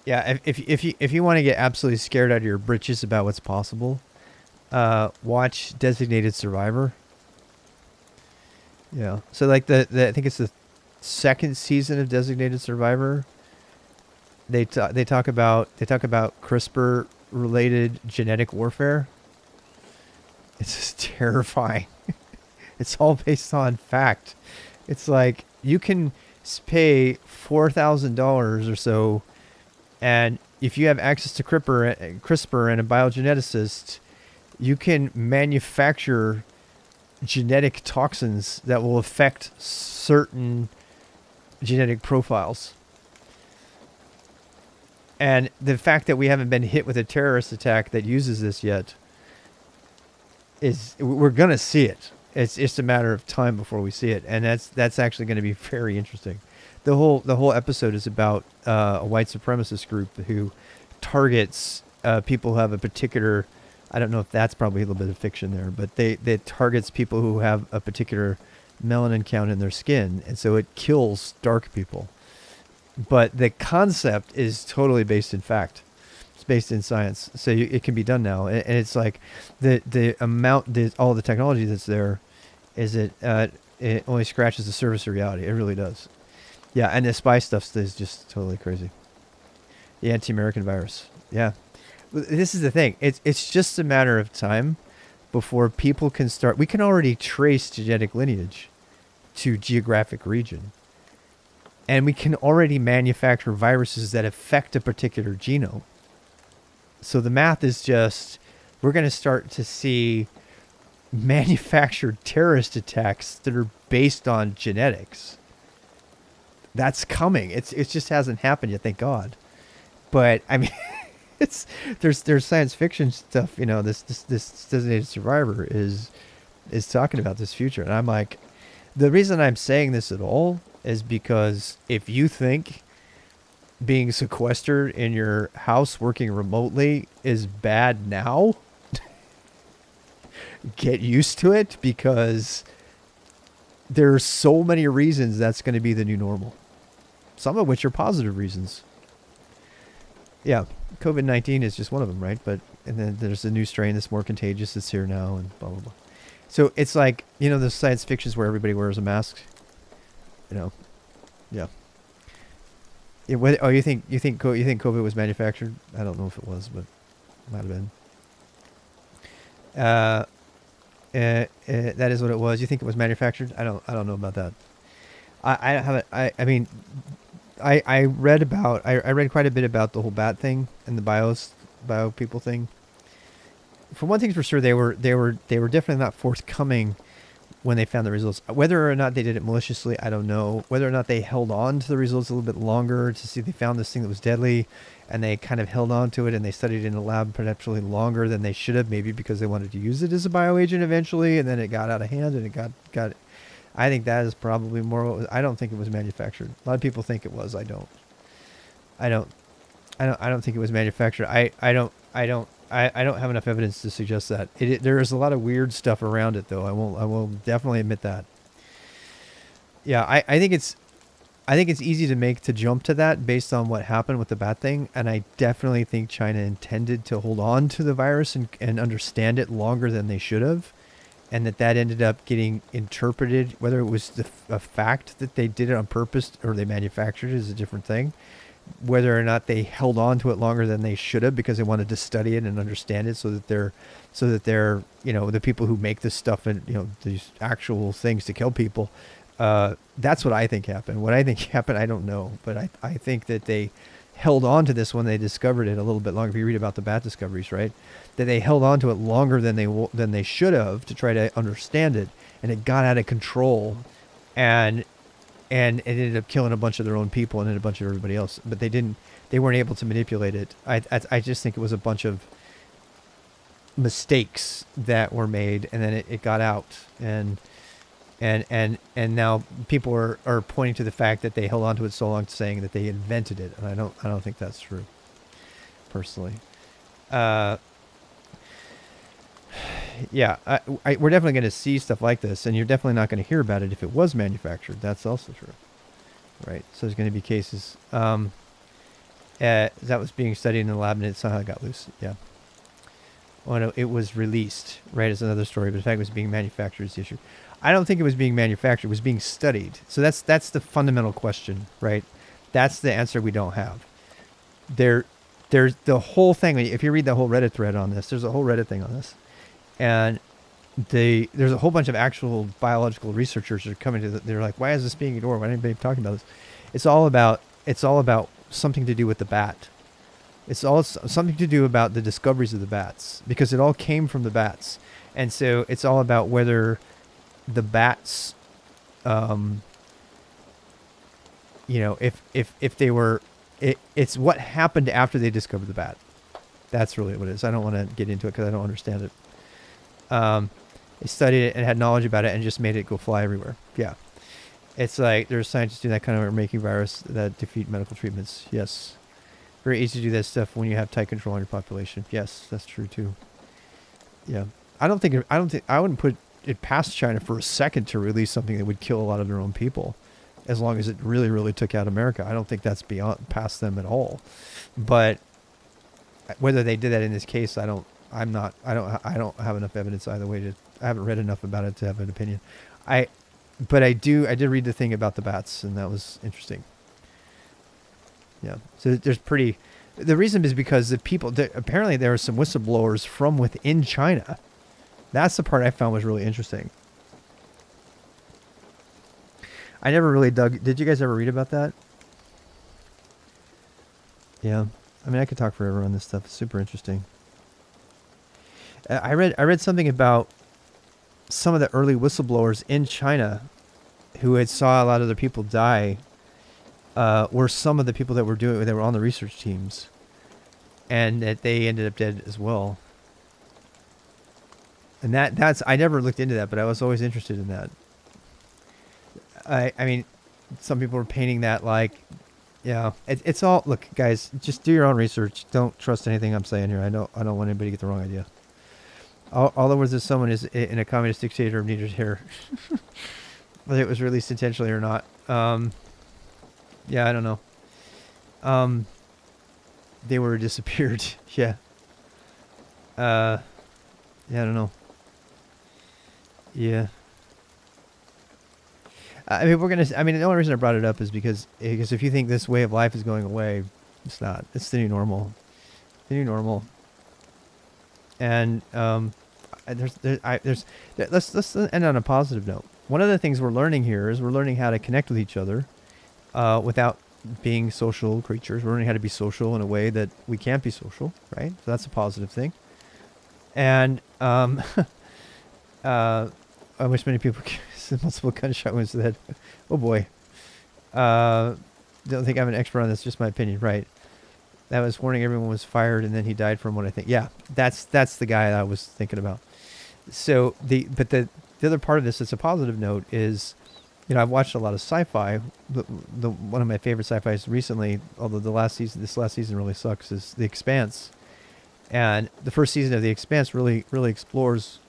Yeah, if you want to get absolutely scared out of your britches about what's possible, watch Designated Survivor. Yeah, so like I think it's the second season of Designated Survivor. They talk about CRISPR related genetic warfare. It's just terrifying. It's all based on fact. It's like you can pay $4,000 or so, and if you have access to CRISPR and a biogeneticist, you can manufacture genetic toxins that will affect certain genetic profiles. And the fact that we haven't been hit with a terrorist attack that uses this yet we're going to see it. It's just a matter of time before we see it. And that's actually going to be very interesting. The whole episode is about a white supremacist group who targets people who have a particular, I don't know if that's probably a little bit of fiction there, but they targets people who have a particular melanin count in their skin, and so it kills dark people. But the concept is totally based in fact. It's based in science, so it can be done now. And it's like the amount, all the technology that's there, it only scratches the surface of reality. It really does. Yeah, and the spy stuff is just totally crazy. The anti-American virus. Yeah. This is the thing. It's just a matter of time before people can start. We can already trace genetic lineage to geographic region. And we can already manufacture viruses that affect a particular genome. So the math is just, we're going to start to see manufactured terrorist attacks that are based on genetics. That's coming. It just hasn't happened yet, thank God. But I mean, there's science fiction stuff. This Designated Survivor is talking about this future, and I'm like, the reason I'm saying this at all is because if you think being sequestered in your house working remotely is bad now, get used to it, because there's so many reasons that's going to be the new normal. Some of which are positive reasons. Yeah, COVID-19 is just one of them, right? And then there's a new strain that's more contagious that's here now, and blah, blah, blah. So it's like, the science fictions where everybody wears a mask. Yeah. Yeah, you think COVID was manufactured? I don't know if it was, but it might have been. That is what it was. You think it was manufactured? I don't know about that. I haven't. I mean, I read about. I read quite a bit about the whole bat thing and the bio people thing. For one thing, for sure, they were definitely not forthcoming when they found the results. Whether or not they did it maliciously, I don't know. Whether or not they held on to the results a little bit longer to see if they found this thing that was deadly, and they kind of held on to it and they studied it in the lab potentially longer than they should have, maybe because they wanted to use it as a bioagent eventually, and then it got out of hand and it got. I think that is probably more what was. I don't think it was manufactured. A lot of people think it was. I don't think it was manufactured. I don't have enough evidence to suggest that. There is a lot of weird stuff around it, though. I will definitely admit that. Yeah, I think it's easy to jump to that based on what happened with the bat thing, and I definitely think China intended to hold on to the virus and understand it longer than they should have, and that ended up getting interpreted. Whether it was a fact that they did it on purpose or they manufactured it is a different thing. Whether or not they held on to it longer than they should have because they wanted to study it and understand it, so that they're the people who make this stuff and these actual things to kill people. That's what I think happened. What I think happened, I don't know, but I think that they held on to this when they discovered it a little bit longer. If you read about the bat discoveries, right, that they held on to it longer than they should have to try to understand it, and it got out of control, and it ended up killing a bunch of their own people and then a bunch of everybody else. But they weren't able to manipulate it. I just think it was a bunch of mistakes that were made, and then it got out, and now people are pointing to the fact that they held on to it so long, saying that they invented it, and I don't think that's true, personally. Yeah, we're definitely going to see stuff like this, and you're definitely not going to hear about it if it was manufactured. That's also true, right? So there's going to be cases that was being studied in the lab and it somehow got loose. Yeah. Oh no, it was released, right? It's another story, but the fact it was being manufactured is the issue. I don't think it was being manufactured; it was being studied. So that's the fundamental question, right? That's the answer we don't have. There's the whole thing. If you read the whole Reddit thread on this, there's a whole Reddit thing on this. And there's a whole bunch of actual biological researchers that are coming to they're like, why is this being ignored? Why isn't anybody talking about this? It's all about something to do with the bat. It's all something to do about the discoveries of the bats, because it all came from the bats. And so it's all about whether the bats, if they were, it's what happened after they discovered the bat. That's really what it is. I don't want to get into it because I don't understand it. They studied it and had knowledge about it and just made it go fly everywhere. Yeah. It's like there's scientists doing that kind of making virus that defeat medical treatments. Yes. Very easy to do that stuff when you have tight control on your population. Yes, that's true too. Yeah. I wouldn't put it past China for a second to release something that would kill a lot of their own people, as long as it really, really took out America. I don't think that's past them at all. But whether they did that in this case, I don't have enough evidence either way I haven't read enough about it to have an opinion. But I did read the thing about the bats, and that was interesting. Yeah. So the reason is because apparently there are some whistleblowers from within China. That's the part I found was really interesting. I never really did you guys ever read about that? Yeah. I mean, I could talk forever on this stuff. It's super interesting. I read something about some of the early whistleblowers in China who had saw a lot of their people die were some of the people that were on the research teams, and that they ended up dead as well. And I never looked into that, but I was always interested in that. I mean, some people were painting that like, it's all, look, guys, just do your own research. Don't trust anything I'm saying here. I don't want anybody to get the wrong idea. All there was is someone is in a communist dictator of neither here, whether it was released intentionally or not. Yeah, I don't know. They were disappeared. Yeah. Yeah, I don't know. Yeah. I mean, the only reason I brought it up is because if you think this way of life is going away, it's not. It's the new normal. The new normal. And Let's end on a positive note. One of the things we're learning here is we're learning how to connect with each other without being social creatures. We're learning how to be social in a way that we can't be social, right? So that's a positive thing. And I wish many people multiple gunshot wounds to the head. Oh boy. Don't think I'm an expert on this, just my opinion, right? That was warning everyone was fired and then he died from what I think. Yeah, that's the guy that I was thinking about. So the other part of this that's a positive note is, you know, I've watched a lot of sci-fi. One of my favorite sci-fis recently, although this last season really sucks, is The Expanse. And the first season of The Expanse really explores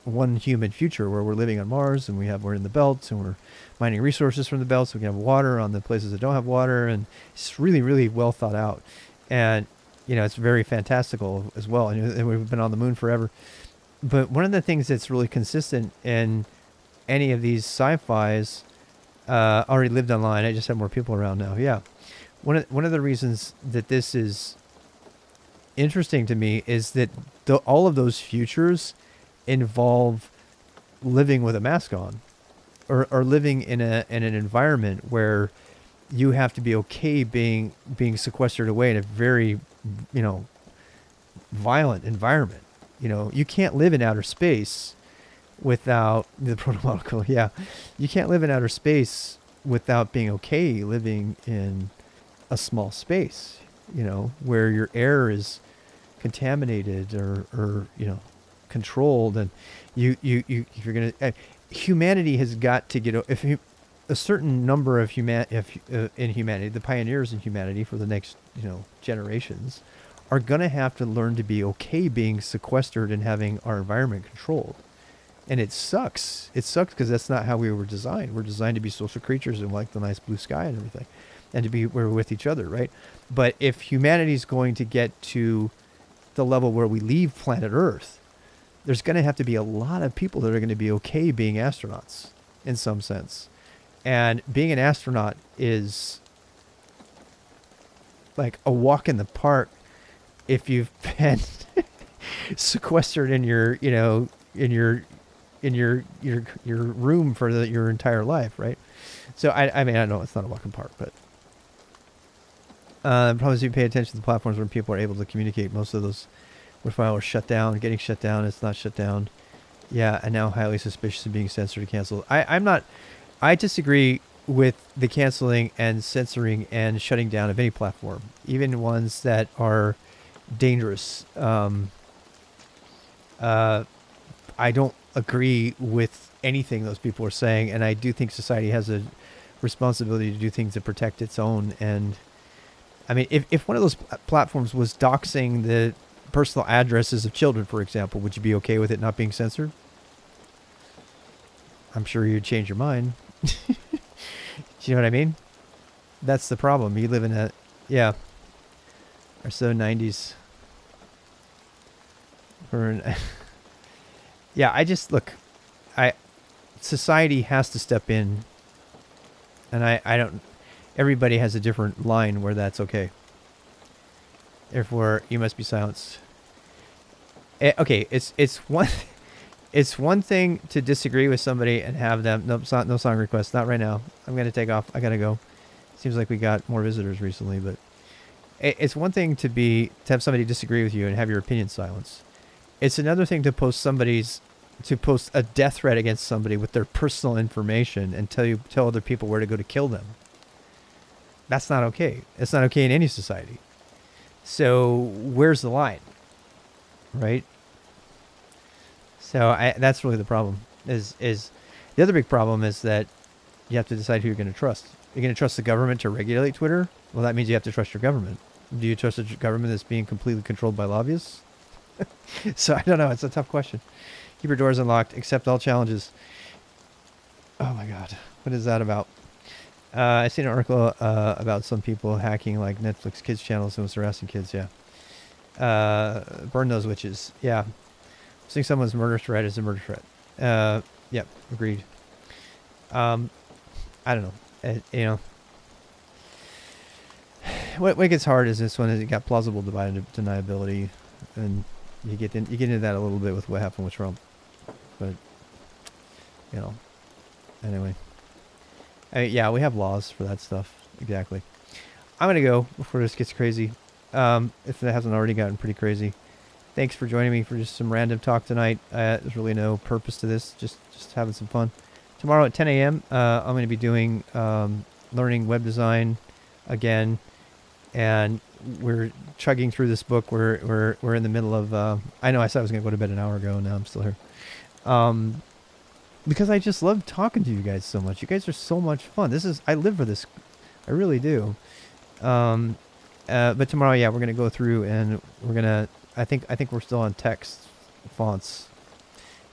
one human future where we're living on Mars and we're in the belts and we're mining resources from the belts so we can have water on the places that don't have water, and it's really well thought out. And, you know, it's very fantastical as well. And we've been on the moon forever. But one of the things that's really consistent in any of these sci-fis, already lived online. I just have more people around now. Yeah. One of the reasons that this is interesting to me is that all of those futures involve living with a mask on, or living in an environment where you have to be okay being sequestered away in a very, you know, violent environment. You know, you can't live in outer space without the protomolecule. Yeah, you can't live in outer space without being okay living in a small space. You know, where your air is contaminated or you know, controlled, and you if you're gonna humanity has got to get a certain number of in humanity, the pioneers in humanity for the next, you know, generations are gonna have to learn to be okay being sequestered and having our environment controlled. And it sucks. It sucks because that's not how we were designed. We're designed to be social creatures and like the nice blue sky and everything, and to be where we're with each other, right? But if humanity's going to get to the level where we leave planet Earth, there's going to have to be a lot of people that are going to be okay being astronauts in some sense. And being an astronaut is like a walk in the park if you've been sequestered in your, you know, in your room for your entire life, right? So I mean, I know it's not a walk in the park, but probably if you pay attention to the platforms where people are able to communicate, most of those files are shut down, getting shut down. It's not shut down. Yeah, and now highly suspicious of being censored or canceled. I disagree with the canceling and censoring and shutting down of any platform, even ones that are dangerous. I don't agree with anything those people are saying, and I do think society has a responsibility to do things to protect its own. And I mean, if one of those platforms was doxing the personal addresses of children, for example, would you be okay with it not being censored? I'm sure you'd change your mind. Do you know what I mean? That's the problem. You live in a, yeah, or so 90s. Yeah, I just, look, society has to step in, and I don't, everybody has a different line where that's okay. Therefore, you must be silenced. Okay, it's one thing to disagree with somebody and have them, no song requests, not right now. I'm going to take off. I got to go. Seems like we got more visitors recently, but it's one thing to have somebody disagree with you and have your opinion silenced. It's another thing to post a death threat against somebody with their personal information and tell other people where to go to kill them. That's not okay. It's not okay in any society. So where's the line, right? So that's really the problem. Is the other big problem is that you have to decide who you're going to trust. You're going to trust the government to regulate Twitter? Well, that means you have to trust your government. Do you trust a government that's being completely controlled by lobbyists? So I don't know. It's a tough question. Keep your doors unlocked. Accept all challenges. Oh my God. What is that about? I seen an article about some people hacking like Netflix kids channels and was harassing kids. Yeah. Burn those witches. Yeah. Seeing someone's murder threat is a murder threat. Yep. Agreed. I don't know. You know, what gets hard is this one. Is it got plausible deniability, and you get into that a little bit with what happened with Trump, but you know, anyway. Yeah, we have laws for that stuff. Exactly. I'm gonna go before this gets crazy. If it hasn't already gotten pretty crazy. Thanks for joining me for just some random talk tonight. There's really no purpose to this. Just having some fun. Tomorrow at 10 a.m. I'm going to be doing learning web design again, and we're chugging through this book. We're in the middle of. I know I said I was going to go to bed an hour ago, and now I'm still here. Because I just love talking to you guys so much. You guys are so much fun. I live for this. I really do. But tomorrow, yeah, we're going to go through and we're going to. I think we're still on text fonts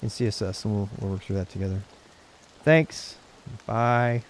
in CSS, and we'll work through that together. Thanks. Bye.